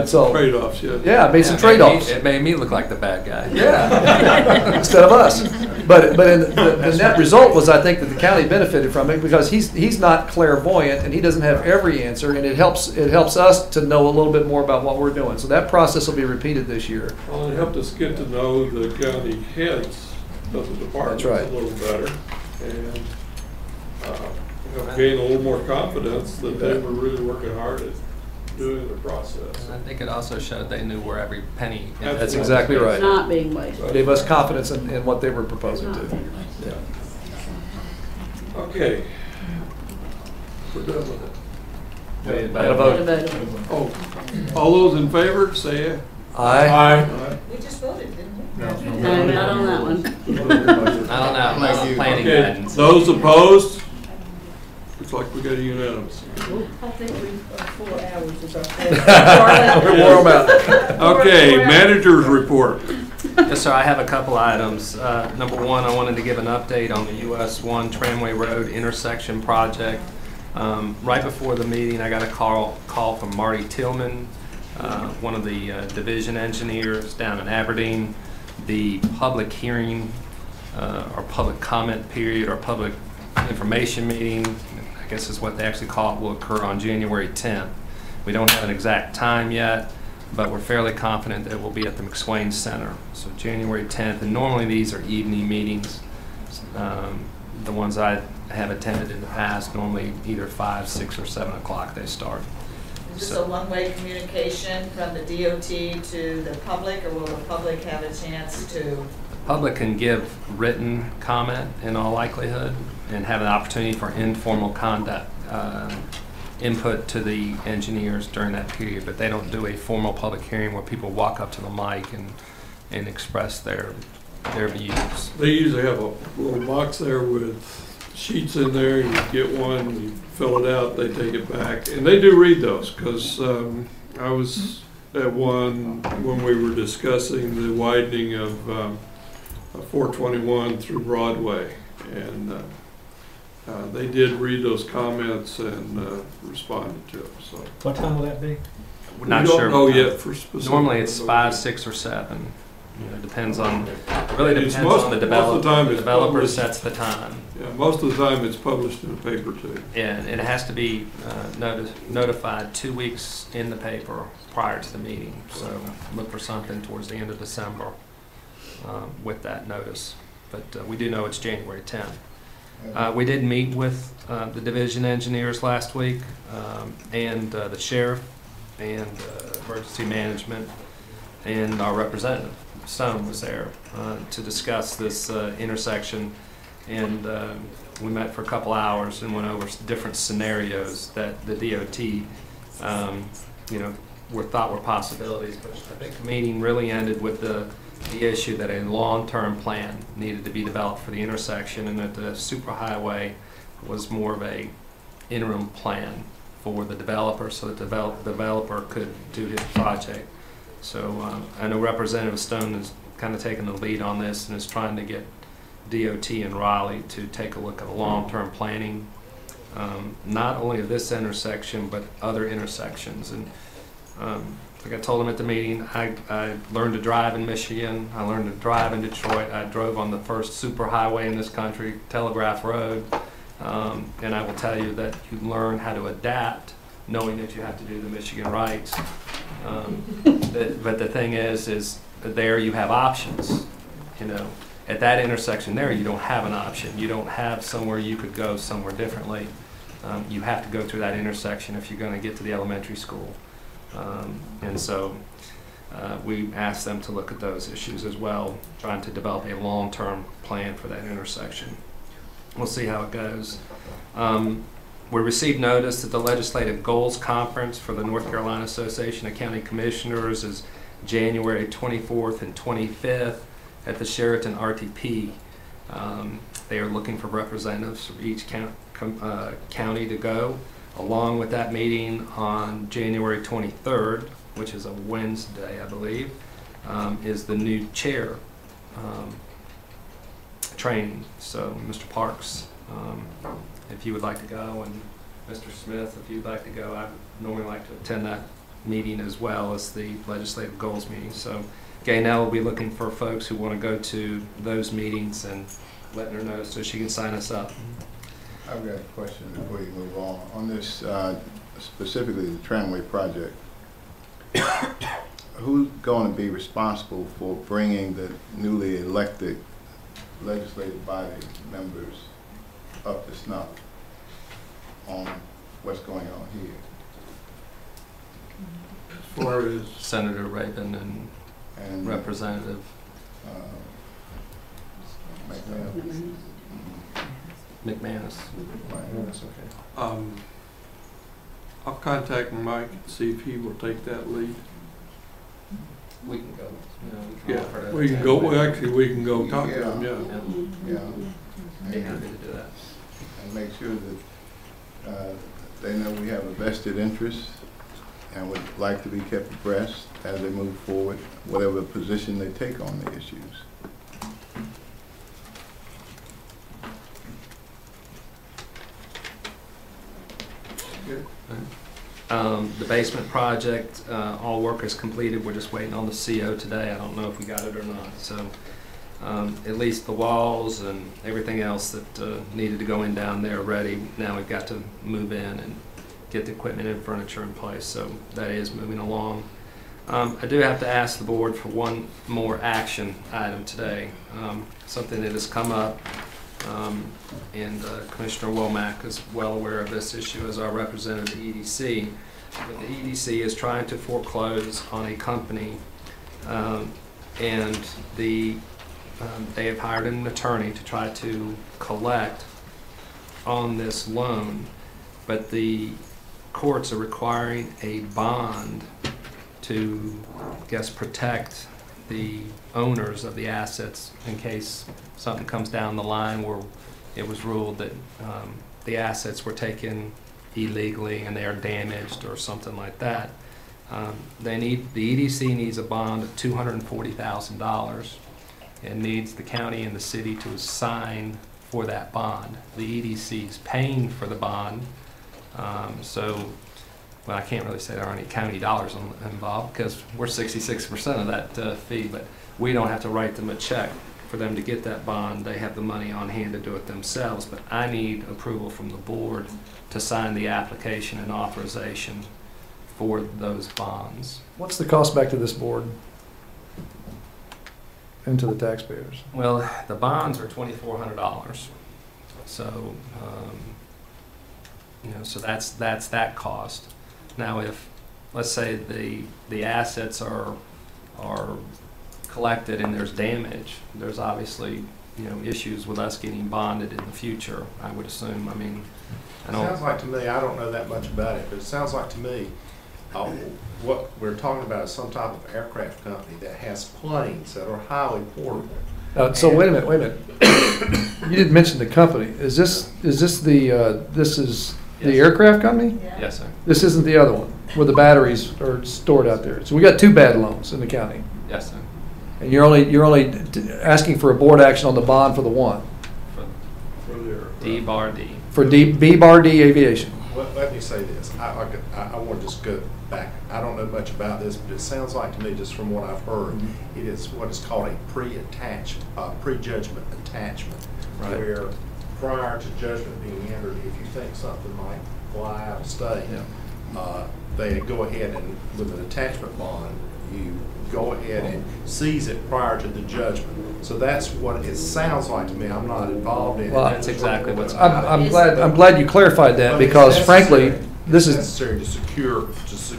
So trade-offs, yeah. Yeah, I made some trade-offs. It made me look like the bad guy. Yeah, instead of us. But the net result was, I think, that the county benefited from it because he's not clairvoyant and he doesn't have every answer, and it helps us to know a little bit more about what we're doing. So that process will be repeated this year. Well, it helped us get to know the county heads of the departments a little better, and gain a little more confidence that they were really working hard at doing the process. And I think it also showed they knew where every penny. That's exactly right. Not being wasted. Gave us confidence in what they were proposing to. Okay. We're done with it. Had a vote. Oh, all those in favor, say aye. Aye. We just voted, didn't we? No, not on that one. I don't know, Thank you. planning Okay, guidance. those opposed? Looks like we got a unanimous. I think we, 4 hours is our We're more about it. Okay, managers report. Yes, sir, I have a couple items. Number one, I wanted to give an update on the US 1 Tramway Road intersection project. Right before the meeting, I got a call from Marty Tillman, one of the division engineers down in Aberdeen. The public hearing, or public comment period, or public information meeting, I guess is what they actually call it, will occur on January 10th. We don't have an exact time yet, but we're fairly confident that it will be at the McSwain Center. So January 10th, and normally these are evening meetings. The ones I have attended in the past, normally either 5, 6, or 7 o'clock they start. Is this a one-way communication from the DOT to the public, or will the public have a chance to? The public can give written comment in all likelihood and have an opportunity for informal conduct, input to the engineers during that period, but they don't do a formal public hearing where people walk up to the mic and express their views. They usually have a little box there with sheets in there. You get one, you fill it out, they take it back. And they do read those, because I was at one when we were discussing the widening of 421 through Broadway. And they did read those comments and responded to them. So What time will that be? We're not we don't sure. know yet for specific. Normally it's 5, 6, or 7. You know, depends on, really It's depends most- on the most of the time developer. The it's developer published. sets the time. Yeah, most of the time it's published in a paper too. Yeah, and it has to be notified 2 weeks in the paper prior to the meeting. So look for something towards the end of December with that notice. But we do know it's January 10th. We did meet with the division engineers last week, and the sheriff, and emergency management, and our representative, Stone, was there to discuss this intersection. And we met for a couple hours and went over different scenarios that the DOT, thought were possibilities. But I think the meeting really ended with the issue that a long-term plan needed to be developed for the intersection, and that the superhighway was more of a interim plan for the developer, so that the developer could do his project. So I know Representative Stone is kind of taking the lead on this and is trying to get DOT and Raleigh to take a look at a long-term planning, not only of this intersection, but other intersections. And like I told him at the meeting, I learned to drive in Michigan. I learned to drive in Detroit. I drove on the first superhighway in this country, Telegraph Road. And I will tell you that you learn how to adapt, knowing that you have to do the Michigan rights. But the thing is there you have options. At that intersection there, you don't have an option. You don't have somewhere you could go somewhere differently. You have to go through that intersection if you're going to get to the elementary school. And so we asked them to look at those issues as well, trying to develop a long-term plan for that intersection. We'll see how it goes. We received notice that the Legislative Goals Conference for the North Carolina Association of County Commissioners is January 24th and 25th at the Sheraton RTP. They are looking for representatives from each county to go. Along with that meeting on January 23rd, which is a Wednesday, I believe, is the new chair training. So Mr. Parks, if you would like to go, and Mr. Smith, if you'd like to go, I normally like to attend that meeting as well as the legislative goals meeting. So Gaynell will be looking for folks who want to go to those meetings and letting her know so she can sign us up. I've got a question before you move on. On this, specifically the tramway project, who's going to be responsible for bringing the newly elected legislative body members up to snuff on what's going on here? As far as Senator Rabin and Representative. McManus. That's okay. I'll contact Mike and see if he will take that lead. We can go. Yeah, we can go, well, actually, we can go talk to him, yeah. Yeah. Be happy to do that. And make sure that they know we have a vested interest and would like to be kept abreast as they move forward, whatever position they take on the issues. The basement project, all work is completed. We're just waiting on the CO today. I don't know if we got it or not. So at least the walls and everything else that needed to go in down there are ready. Now we've got to move in and get the equipment and furniture in place. So that is moving along. I do have to ask the board for one more action item today. Something that has come up. And Commissioner Womack is well aware of this issue as our representative of the EDC. But the EDC is trying to foreclose on a company, and they have hired an attorney to try to collect on this loan, but the courts are requiring a bond to, I guess, protect the owners of the assets in case something comes down the line where it was ruled that the assets were taken illegally and they are damaged or something like that. The EDC needs a bond of $240,000 and needs the county and the city to sign for that bond. The EDC is paying for the bond, well, I can't really say there are any county dollars involved because we're 66% of that fee, but we don't have to write them a check for them to get that bond. They have the money on hand to do it themselves, but I need approval from the board to sign the application and authorization for those bonds. What's the cost back to this board and to the taxpayers? Well, the bonds are $2,400, so so that's that cost. Now, if let's say the assets are collected and there's damage, there's obviously issues with us getting bonded in the future, I would assume. I mean, I don't. Sounds like to me, I don't know that much about it, but it sounds like to me what we're talking about is some type of aircraft company that has planes that are highly portable. So wait a minute. You didn't mention the company. Is this the aircraft company? Yes, sir. This isn't the other one where the batteries are stored out there. So we got two bad loans in the county. Yes, sir. And you're only asking for a board action on the bond for the one. For D-Bar D. For B-Bar D Aviation. Let me say this. I want to just go back. I don't know much about this, but it sounds like to me, just from what I've heard, it is what is called a pre-judgment attachment, right, where prior to judgment being entered, if you think something might fly out of state, they go ahead and, with an attachment bond, you go ahead and seize it prior to the judgment. So that's what it sounds like to me. I'm not involved in it. That's exactly what's. I'm glad you clarified that, because frankly, this is necessary to secure.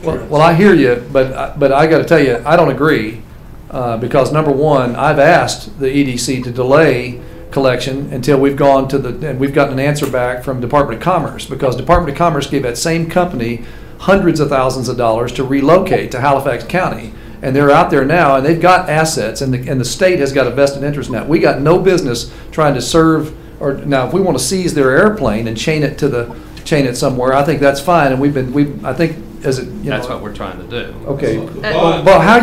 Well, I hear you, but I got to tell you, I don't agree, because number one, I've asked the EDC to delay collection until we've gone to and we've gotten an answer back from Department of Commerce, because Department of Commerce gave that same company hundreds of thousands of dollars to relocate to Halifax County, and they're out there now, and they've got assets, and the state has got a vested interest in that. We got no business trying to serve, or now if we want to seize their airplane and chain it somewhere, I think that's fine, and I think that's what we're trying to do. Okay, but how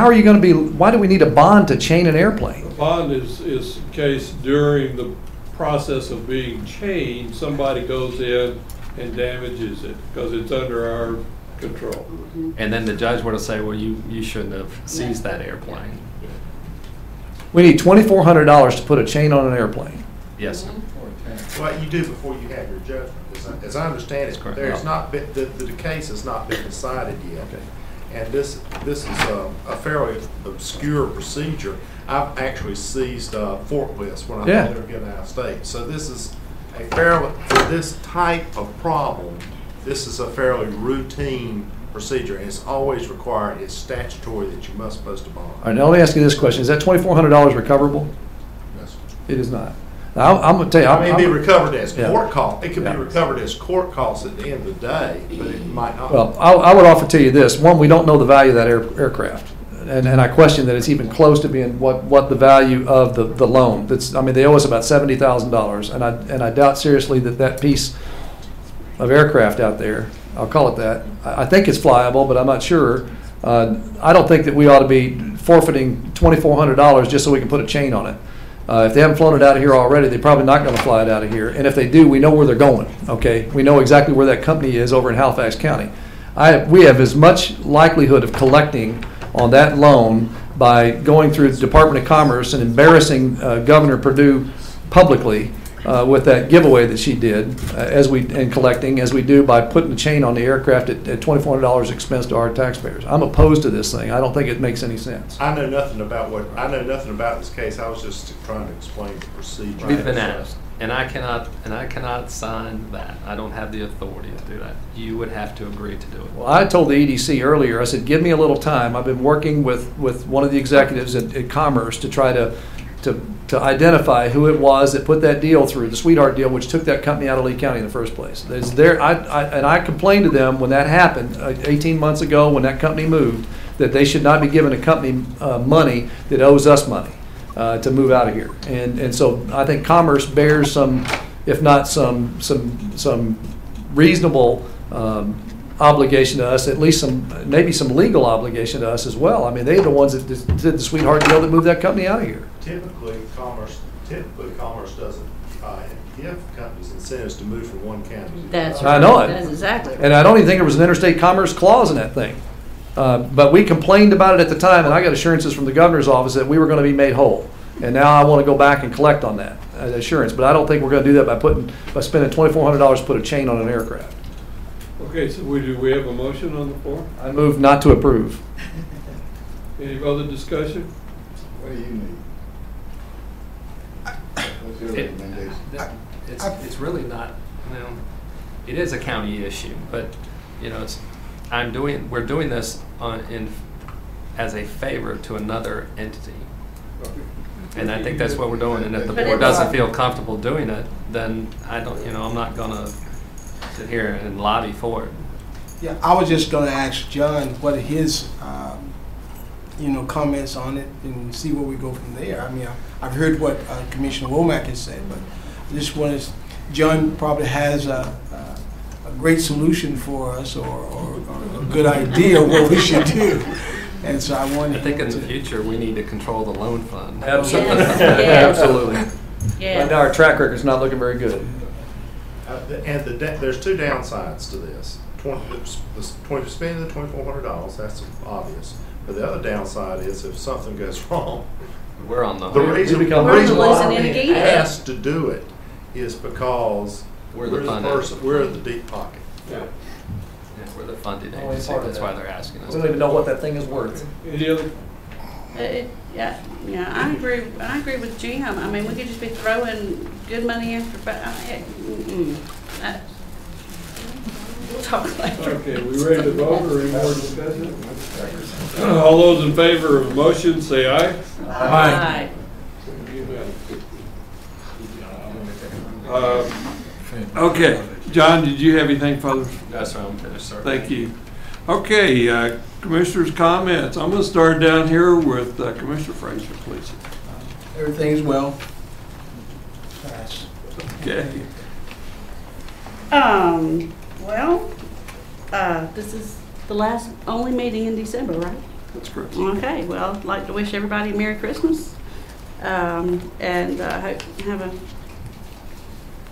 are you going to be? Why do we need a bond to chain an airplane? The bond is in case during the process of being chained, somebody goes in and damages it because it's under our control. And then the judge would say, well, you shouldn't have seized that airplane. We need $2,400 to put a chain on an airplane. Yes, sir. Well, you do before you have your judgment. As I understand it, there's not been, the case has not been decided yet. Okay. And this is a fairly obscure procedure. I've actually seized forklifts when I thought they were getting out of state. So this is for this type of problem, this is a fairly routine procedure, and it's always required. It's statutory that you must post a bond. All right, now let me ask you this question: is that $2,400 recoverable? Yes. It is not. I'm gonna tell you, I mean, be recovered as Yeah. court costs. It could Yeah. be recovered as court costs at the end of the day, but it might not. Well, I would offer to you this. One, we don't know the value of that aircraft. And I question that it's even close to being what the value of the loan. I mean, they owe us about $70,000, and I doubt seriously that piece of aircraft out there, I'll call it that, I think it's flyable, but I'm not sure. I don't think that we ought to be forfeiting $2,400 just so we can put a chain on it. If they haven't flown it out of here already, they're probably not going to fly it out of here. And if they do, we know where they're going, okay? We know exactly where that company is over in Halifax County. We have as much likelihood of collecting on that loan by going through the Department of Commerce and embarrassing Governor Perdue publicly with that giveaway that she did in collecting, as we do by putting a chain on the aircraft at $2,400 expense to our taxpayers. I'm opposed to this thing. I don't think it makes any sense. I know nothing about this case. I was just trying to explain the procedure. We've been asked, and I cannot sign that. I don't have the authority to do that. You would have to agree to do it. Well, I told the EDC earlier, I said, give me a little time. I've been working with one of the executives at Commerce to try to identify who it was that put that deal through, the Sweetheart deal, which took that company out of Lee County in the first place. I complained to them when that happened 18 months ago when that company moved, that they should not be giving a company money that owes us money to move out of here. And so I think Commerce bears some, if not some reasonable obligation to us, at least maybe some legal obligation to us as well. I mean, they're the ones that did the Sweetheart deal that moved that company out of here. Typically, Commerce doesn't give companies incentives to move from one county to the other. I know it. That's exactly right. And I don't even think there was an interstate commerce clause in that thing. But we complained about it at the time, and I got assurances from the governor's office that we were going to be made whole. And now I want to go back and collect on that assurance. But I don't think we're going to do that by spending $2,400 to put a chain on an aircraft. Okay, so do we have a motion on the floor? I move not to approve. Any other discussion? What do you need? What's your recommendation? It's really not, it is a county issue, but, we're doing this as a favor to another entity. And I think that's what we're doing, and if the board doesn't feel comfortable doing it, then I'm not gonna sit here and lobby for it. Yeah, I was just gonna ask John what are his, comments on it and see where we go from there. I mean, I've heard what Commissioner Womack has said, but this one is, John probably has a great solution for us or a good idea of what we should do. And so I think in the future, we need to control the loan fund. Absolutely. Yes. Absolutely. Yeah. Right now, our track record's not looking very good. There's two downsides to this. Spending the $2,400, that's obvious. But the other downside is if something goes wrong, we're on the reason why we asked to do it is because we're the deep pocket. Yeah. We're the funding agency. That's why they're asking us. We don't even know what that thing is worth. Any other? Yeah, I agree with Jim. I mean, we could just be throwing good money after, but we'll talk later. Okay, we ready to vote or any more discussion? All those in favor of the motion, say aye. Aye. Okay, John, did you have anything further? That's right, I'm finished, sir. Thank you. Okay, Commissioners' comments. I'm going to start down here with Commissioner Frazier, please. Everything's well. Pass. Okay. This is the only meeting in December, right? That's correct. Okay, well, I'd like to wish everybody Merry Christmas, and hope you have a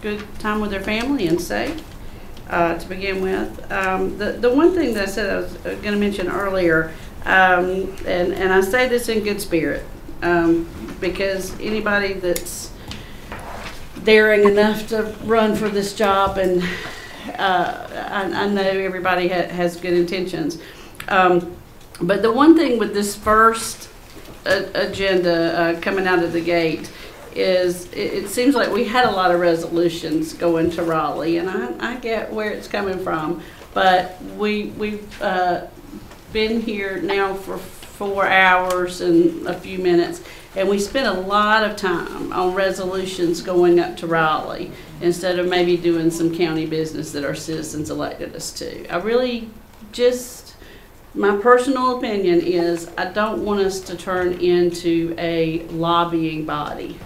good time with their family and safe. To begin with, the one thing that I said I was going to mention earlier, and I say this in good spirit, because anybody that's daring enough to run for this job, and I know everybody has good intentions, but the one thing with this first agenda coming out of the gate is it seems like we had a lot of resolutions going to Raleigh, and I get where it's coming from, but we've been here now for 4 hours and a few minutes, And we spent a lot of time on resolutions going up to Raleigh instead of maybe doing some county business that our citizens elected us to. I really just, my personal opinion is I don't want us to turn into a lobbying body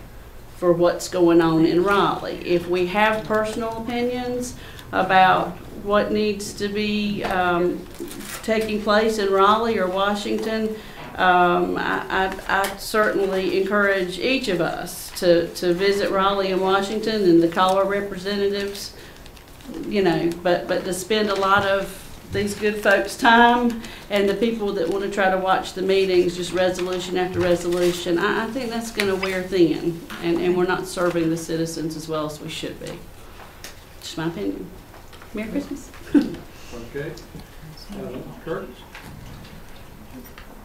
for what's going on in Raleigh. If we have personal opinions about what needs to be taking place in Raleigh or Washington, I certainly encourage each of us to visit Raleigh and Washington and to call our representatives, you know, but to spend a lot of these good folks' time and the people that want to try to watch the meetings, just resolution after resolution, I think that's going to wear thin, and we're not serving the citizens as well as we should be. Just my opinion. Merry Christmas. Okay. Kurt?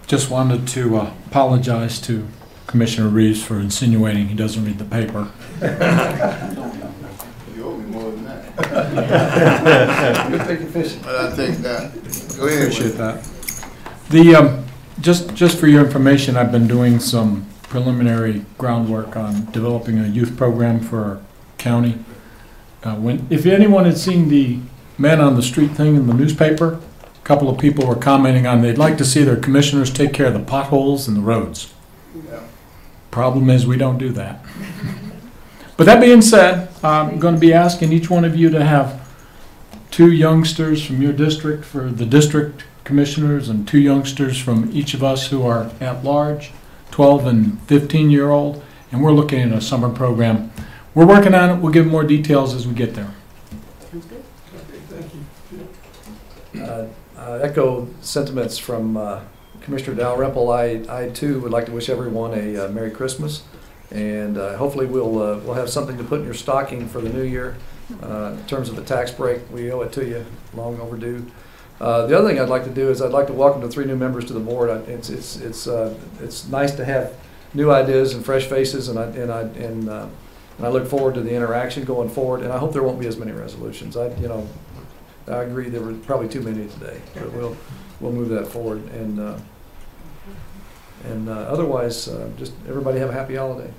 Just wanted to apologize to Commissioner Reeves for insinuating he doesn't read the paper. You owe me more than that. Good thinking fishing. But I think that. Go ahead. Appreciate that. The just for your information, I've been doing some preliminary groundwork on developing a youth program for our county. If anyone had seen the man on the street thing in the newspaper, a couple of people were commenting on they'd like to see their commissioners take care of the potholes in the roads. Yeah. Problem is we don't do that. But that being said, I'm going to be asking each one of you to have 2 youngsters from your district for the district commissioners and 2 youngsters from each of us who are at large, 12 and 15-year-old, and we're looking at a summer program. We're working on it. We'll give more details as we get there. Sounds good. Okay, thank you. Echo sentiments from Commissioner Dalrymple. I too would like to wish everyone a Merry Christmas, and hopefully we'll have something to put in your stocking for the new year. In terms of the tax break, we owe it to you, long overdue. The other thing I'd like to do is I'd like to welcome the 3 new members to the board. It's nice to have new ideas and fresh faces, and I look forward to the interaction going forward. And I hope there won't be as many resolutions. I agree there were probably too many today, but we'll move that forward. And otherwise, just everybody have a happy holiday.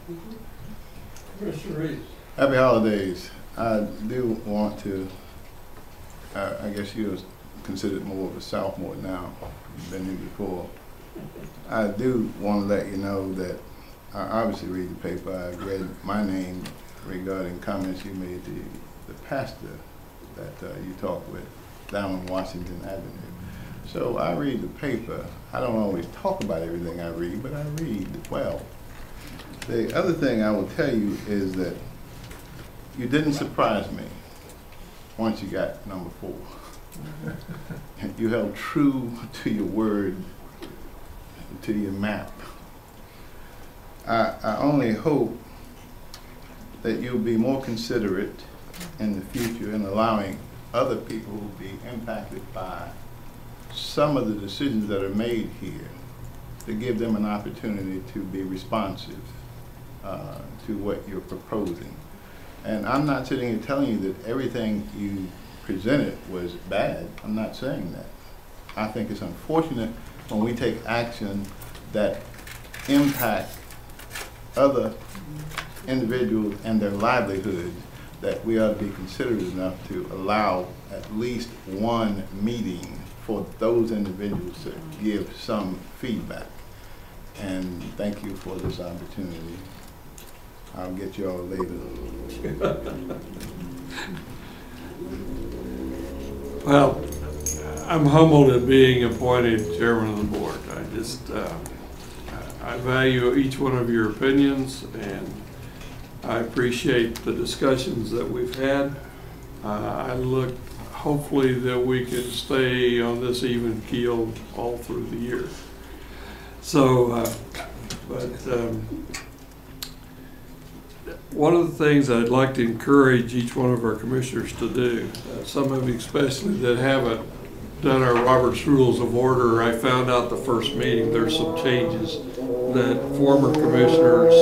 Mr. Reeves. Happy holidays. I do want to, I guess you're considered more of a sophomore now. You've been here before. I do want to let you know that I obviously read the paper. I read my name regarding comments you made to the pastor that you talked with down on Washington Avenue. So I read the paper. I don't always talk about everything I read, but I read well. The other thing I will tell you is that you didn't surprise me once you got number 4. You held true to your word, to your map. I only hope that you'll be more considerate in the future in allowing other people who will be impacted by some of the decisions that are made here to give them an opportunity to be responsive to what you're proposing. And I'm not sitting here telling you that everything you presented was bad. I'm not saying that. I think it's unfortunate when we take action that impact other individuals and their livelihood, that we ought to be considerate enough to allow at least one meeting for those individuals to give some feedback. And thank you for this opportunity. I'll get you all later. Well, I'm humbled at being appointed chairman of the board. I just, I value each one of your opinions, and I appreciate the discussions that we've had. I look, hopefully, that we can stay on this even keel all through the year. So, one of the things I'd like to encourage each one of our commissioners to do, some of you especially that haven't done our Robert's Rules of Order, I found out the first meeting there's some changes that former commissioners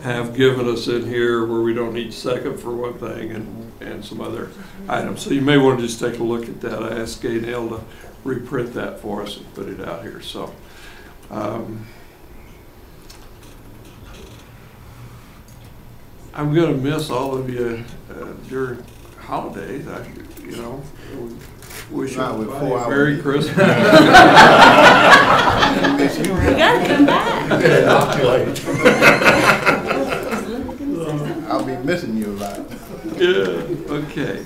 have given us in here where we don't need second for one thing and some other items. So you may want to just take a look at that. I asked Gaynell to reprint that for us and put it out here. So I'm gonna miss all of you during holidays. You know, wish you Not with everybody 4 a hours. Merry Christmas. You gotta come back. I'll be missing you a lot. Yeah, okay.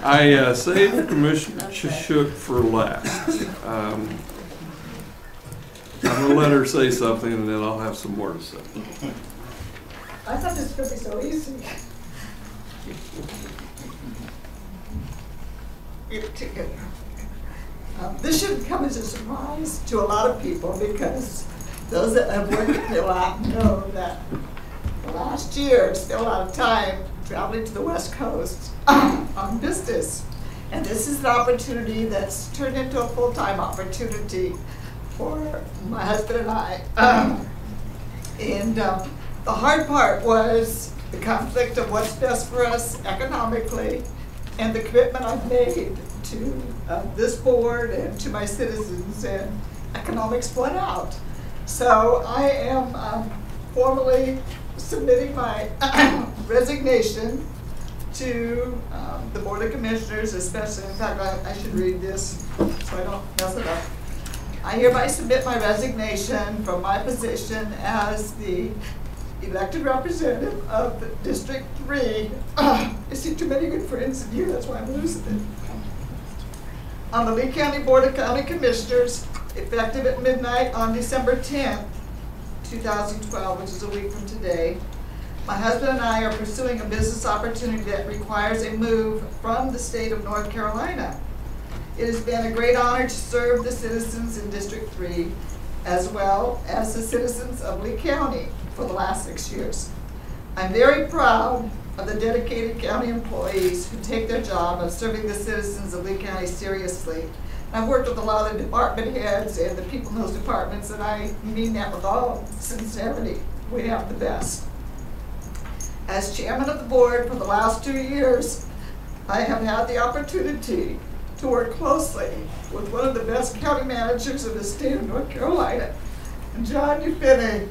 I saved Commissioner Shook for last. I'm gonna let her say something and then I'll have some more to say. I thought this was going to be so easy. This shouldn't come as a surprise to a lot of people because those that have worked with me a lot know that last year I spent a lot of time traveling to the West Coast on business. And this is an opportunity that's turned into a full-time opportunity for my husband and I. The hard part was the conflict of what's best for us economically and the commitment I've made to this board and to my citizens, and economics won out. So I am formally submitting my resignation to the Board of Commissioners, especially, in fact, I should read this so I don't mess it up. I hereby submit my resignation from my position as the elected representative of District 3. I see too many good friends in you, that's why I'm losing it. On the Lee County Board of County Commissioners, effective at midnight on December 10th, 2012, which is a week from today. My husband and I are pursuing a business opportunity that requires a move from the state of North Carolina. It has been a great honor to serve the citizens in District 3 as well as the citizens of Lee County for the last 6 years. I'm very proud of the dedicated county employees who take their job of serving the citizens of Lee County seriously. I've worked with a lot of department heads and the people in those departments, and I mean that with all sincerity. We have the best. As chairman of the board for the last 2 years, I have had the opportunity to work closely with one of the best county managers in the state of North Carolina. And John, you've been a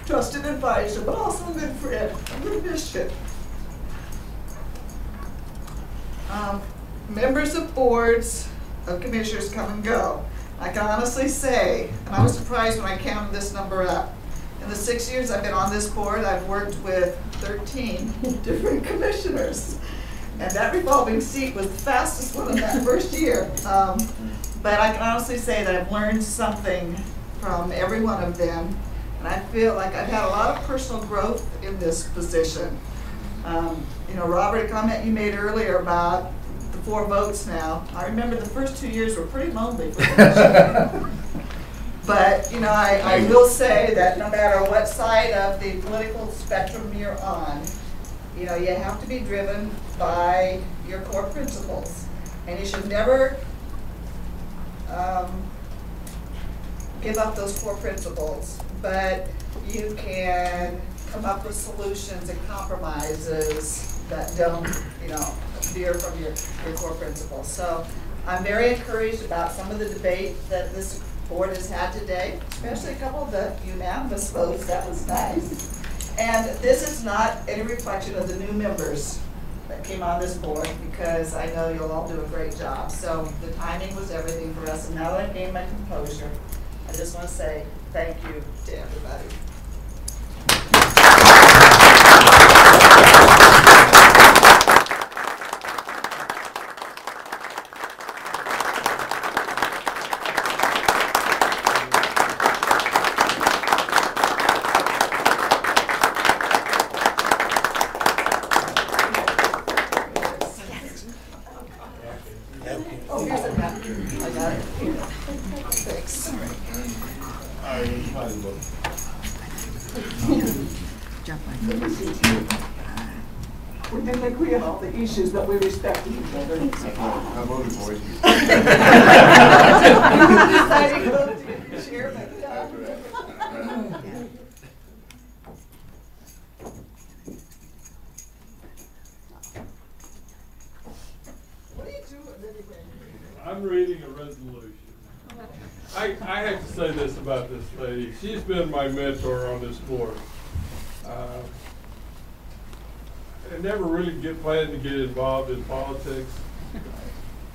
trusted advisor, but also a good friend. I'm going to miss you. Members of boards of commissioners come and go. I can honestly say, and I was surprised when I counted this number up, in the 6 years I've been on this board, I've worked with 13 different commissioners. And that revolving seat was the fastest one in that first year. But I can honestly say that I've learned something from every one of them. And I feel like I've had a lot of personal growth in this position. You know, Robert, a comment you made earlier about the 4 votes now. I remember the first 2 years were pretty lonely for me. But, you know, I will say that no matter what side of the political spectrum you're on, you know, you have to be driven by your core principles. And you should never give up those core principles. But you can come up with solutions and compromises that don't, you know, veer from your core principles. So I'm very encouraged about some of the debate that this board has had today, especially a couple of the unanimous votes. That was nice. And this is not any reflection of the new members that came on this board, because I know you'll all do a great job. So the timing was everything for us. And now that I've gained my composure, I just want to say thank you to everybody. We may not agree on all the issues, but we respect each other. I voted for you. Deciding vote to get the chairman. What are you doing anyway? I'm reading a resolution. I have to say this about this lady. She's been my mentor on this board. I never really planned to get involved in politics.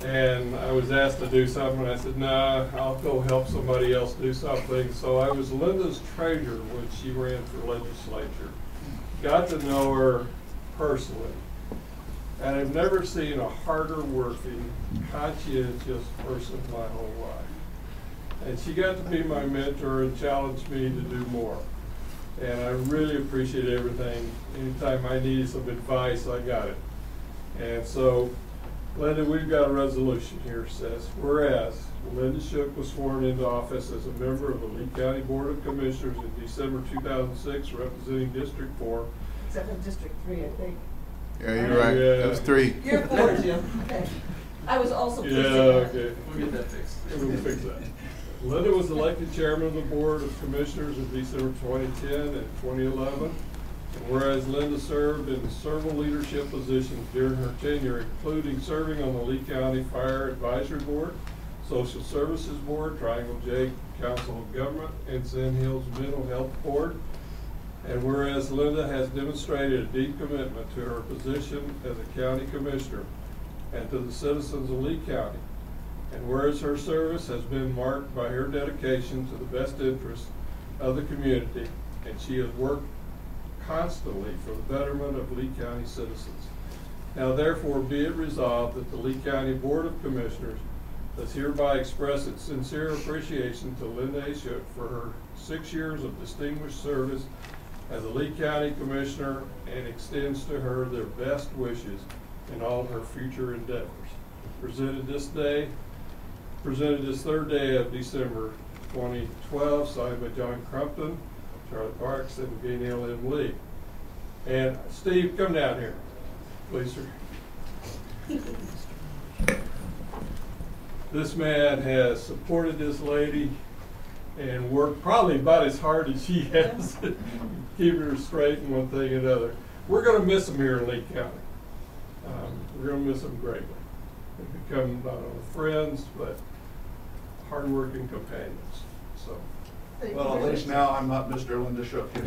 And I was asked to do something, and I said, nah, I'll go help somebody else do something. So I was Linda's treasurer when she ran for legislature. Got to know her personally. And I've never seen a harder working, conscientious person my whole life. And she got to be my mentor and challenged me to do more. And I really appreciate everything. Anytime I needed some advice, I got it. And so, Linda, we've got a resolution here that says, whereas Linda Shook was sworn into office as a member of the Lee County Board of Commissioners in December 2006, representing District 4. Except in District 3, I think. Yeah, you're right. That was 3. You're 4, Jim. Okay. I was also. Yeah, okay. We'll get that fixed. We'll fix that. Linda was elected chairman of the Board of Commissioners in December 2010 and 2011. And whereas Linda served in several leadership positions during her tenure, including serving on the Lee County Fire Advisory Board, Social Services Board, Triangle J Council of Government, and Sand Hills Mental Health Board. And whereas Linda has demonstrated a deep commitment to her position as a county commissioner and to the citizens of Lee County. And whereas her service has been marked by her dedication to the best interests of the community, and she has worked constantly for the betterment of Lee County citizens. Now therefore be it resolved that the Lee County Board of Commissioners does hereby express its sincere appreciation to Linda A. Shook for her 6 years of distinguished service as a Lee County Commissioner and extends to her their best wishes in all her future endeavors. Presented this 3rd day of December 2012, signed by John Crumpton, Charlie Parks, and Gaynell M. Lee. And Steve, come down here, please, sir. This man has supported this lady and worked probably about as hard as she has, keeping her straight in one thing and another. We're going to miss him here in Lee County. We're going to miss him greatly. They've become not only friends, but hard-working companions. So. Well, at least now I'm not Mr. Linda Shook. And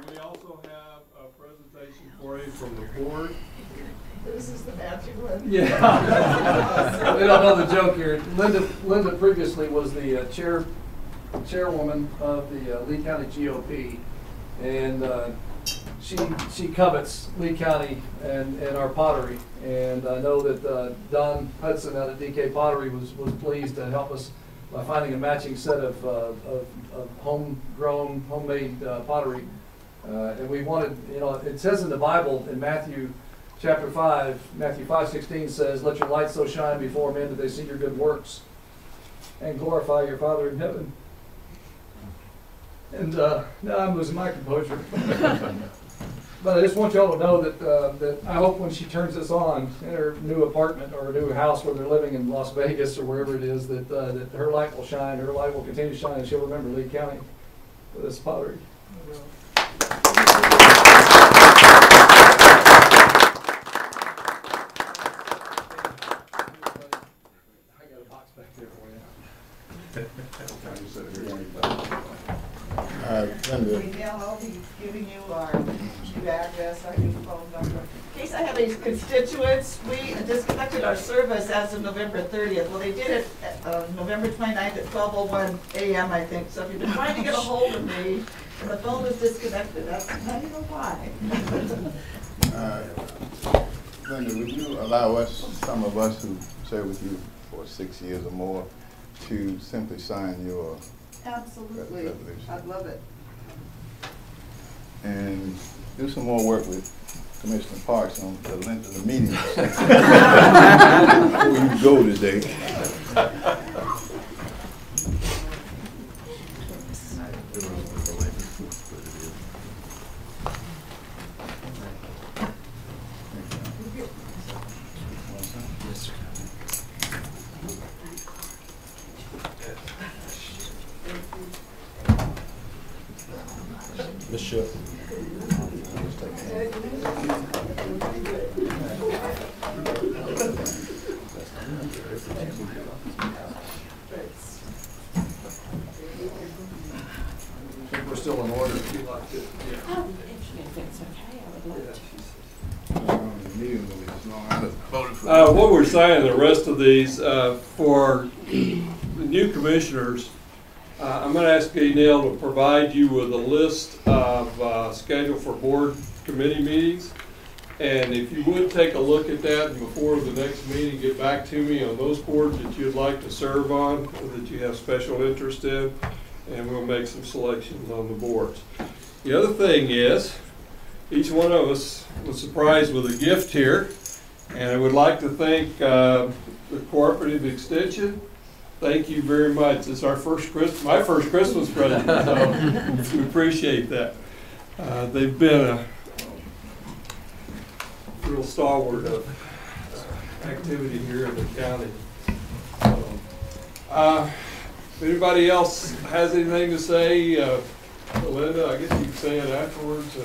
we also have a presentation for you from the board. This is the magic one. Yeah. We don't know the joke here. Linda previously was the chairwoman of the Lee County GOP, and she covets Lee County and our pottery. And I know that Don Hudson out at DK Pottery was pleased to help us by finding a matching set of homegrown, homemade pottery. And we wanted, it says in the Bible in Matthew chapter 5, Matthew 5:16 says, "Let your light so shine before men that they see your good works and glorify your Father in heaven." And now I'm losing my composure. But I just want y'all to know that I hope when she turns this on in her new apartment or her new house where they're living in Las Vegas or wherever it is, that her light will shine, her light will continue to shine, and she'll remember Lee County for this pottery. I'll be giving you our new address, our new phone number. In case I have any constituents, we disconnected our service as of November 30th. Well, they did it November 29th at 12:01 a.m., I think. So if you've been trying to get a hold of me and the phone is disconnected, that's how you know why. Linda, would you allow us, some of us who served with you for 6 years or more, to simply sign your Absolutely. resolution? I'd love it. And do some more work with Commissioner Parks on the length of the meetings before you go today. Ms. Shook. Thanks. I think we're still in order if you'd like to. Oh, if it's okay, I would love to. What we're saying, the rest of these, for the new commissioners, I'm going to ask Gaynell to provide you with a list of schedule for board committee meetings. And if you would take a look at that and before the next meeting, get back to me on those boards that you'd like to serve on, or that you have special interest in, and we'll make some selections on the boards. The other thing is, each one of us was surprised with a gift here, and I would like to thank the Cooperative Extension. Thank you very much. It's our my first Christmas present, so we appreciate that. They've been a real stalwart of activity here in the county. If anybody else has anything to say, Linda, I guess you can say it afterwards.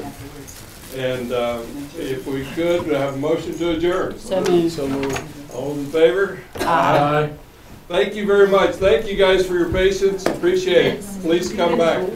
And if we could, have a motion to adjourn. So moved. So moved. All in favor? Aye. Thank you very much. Thank you guys for your patience. Appreciate it. Please come back.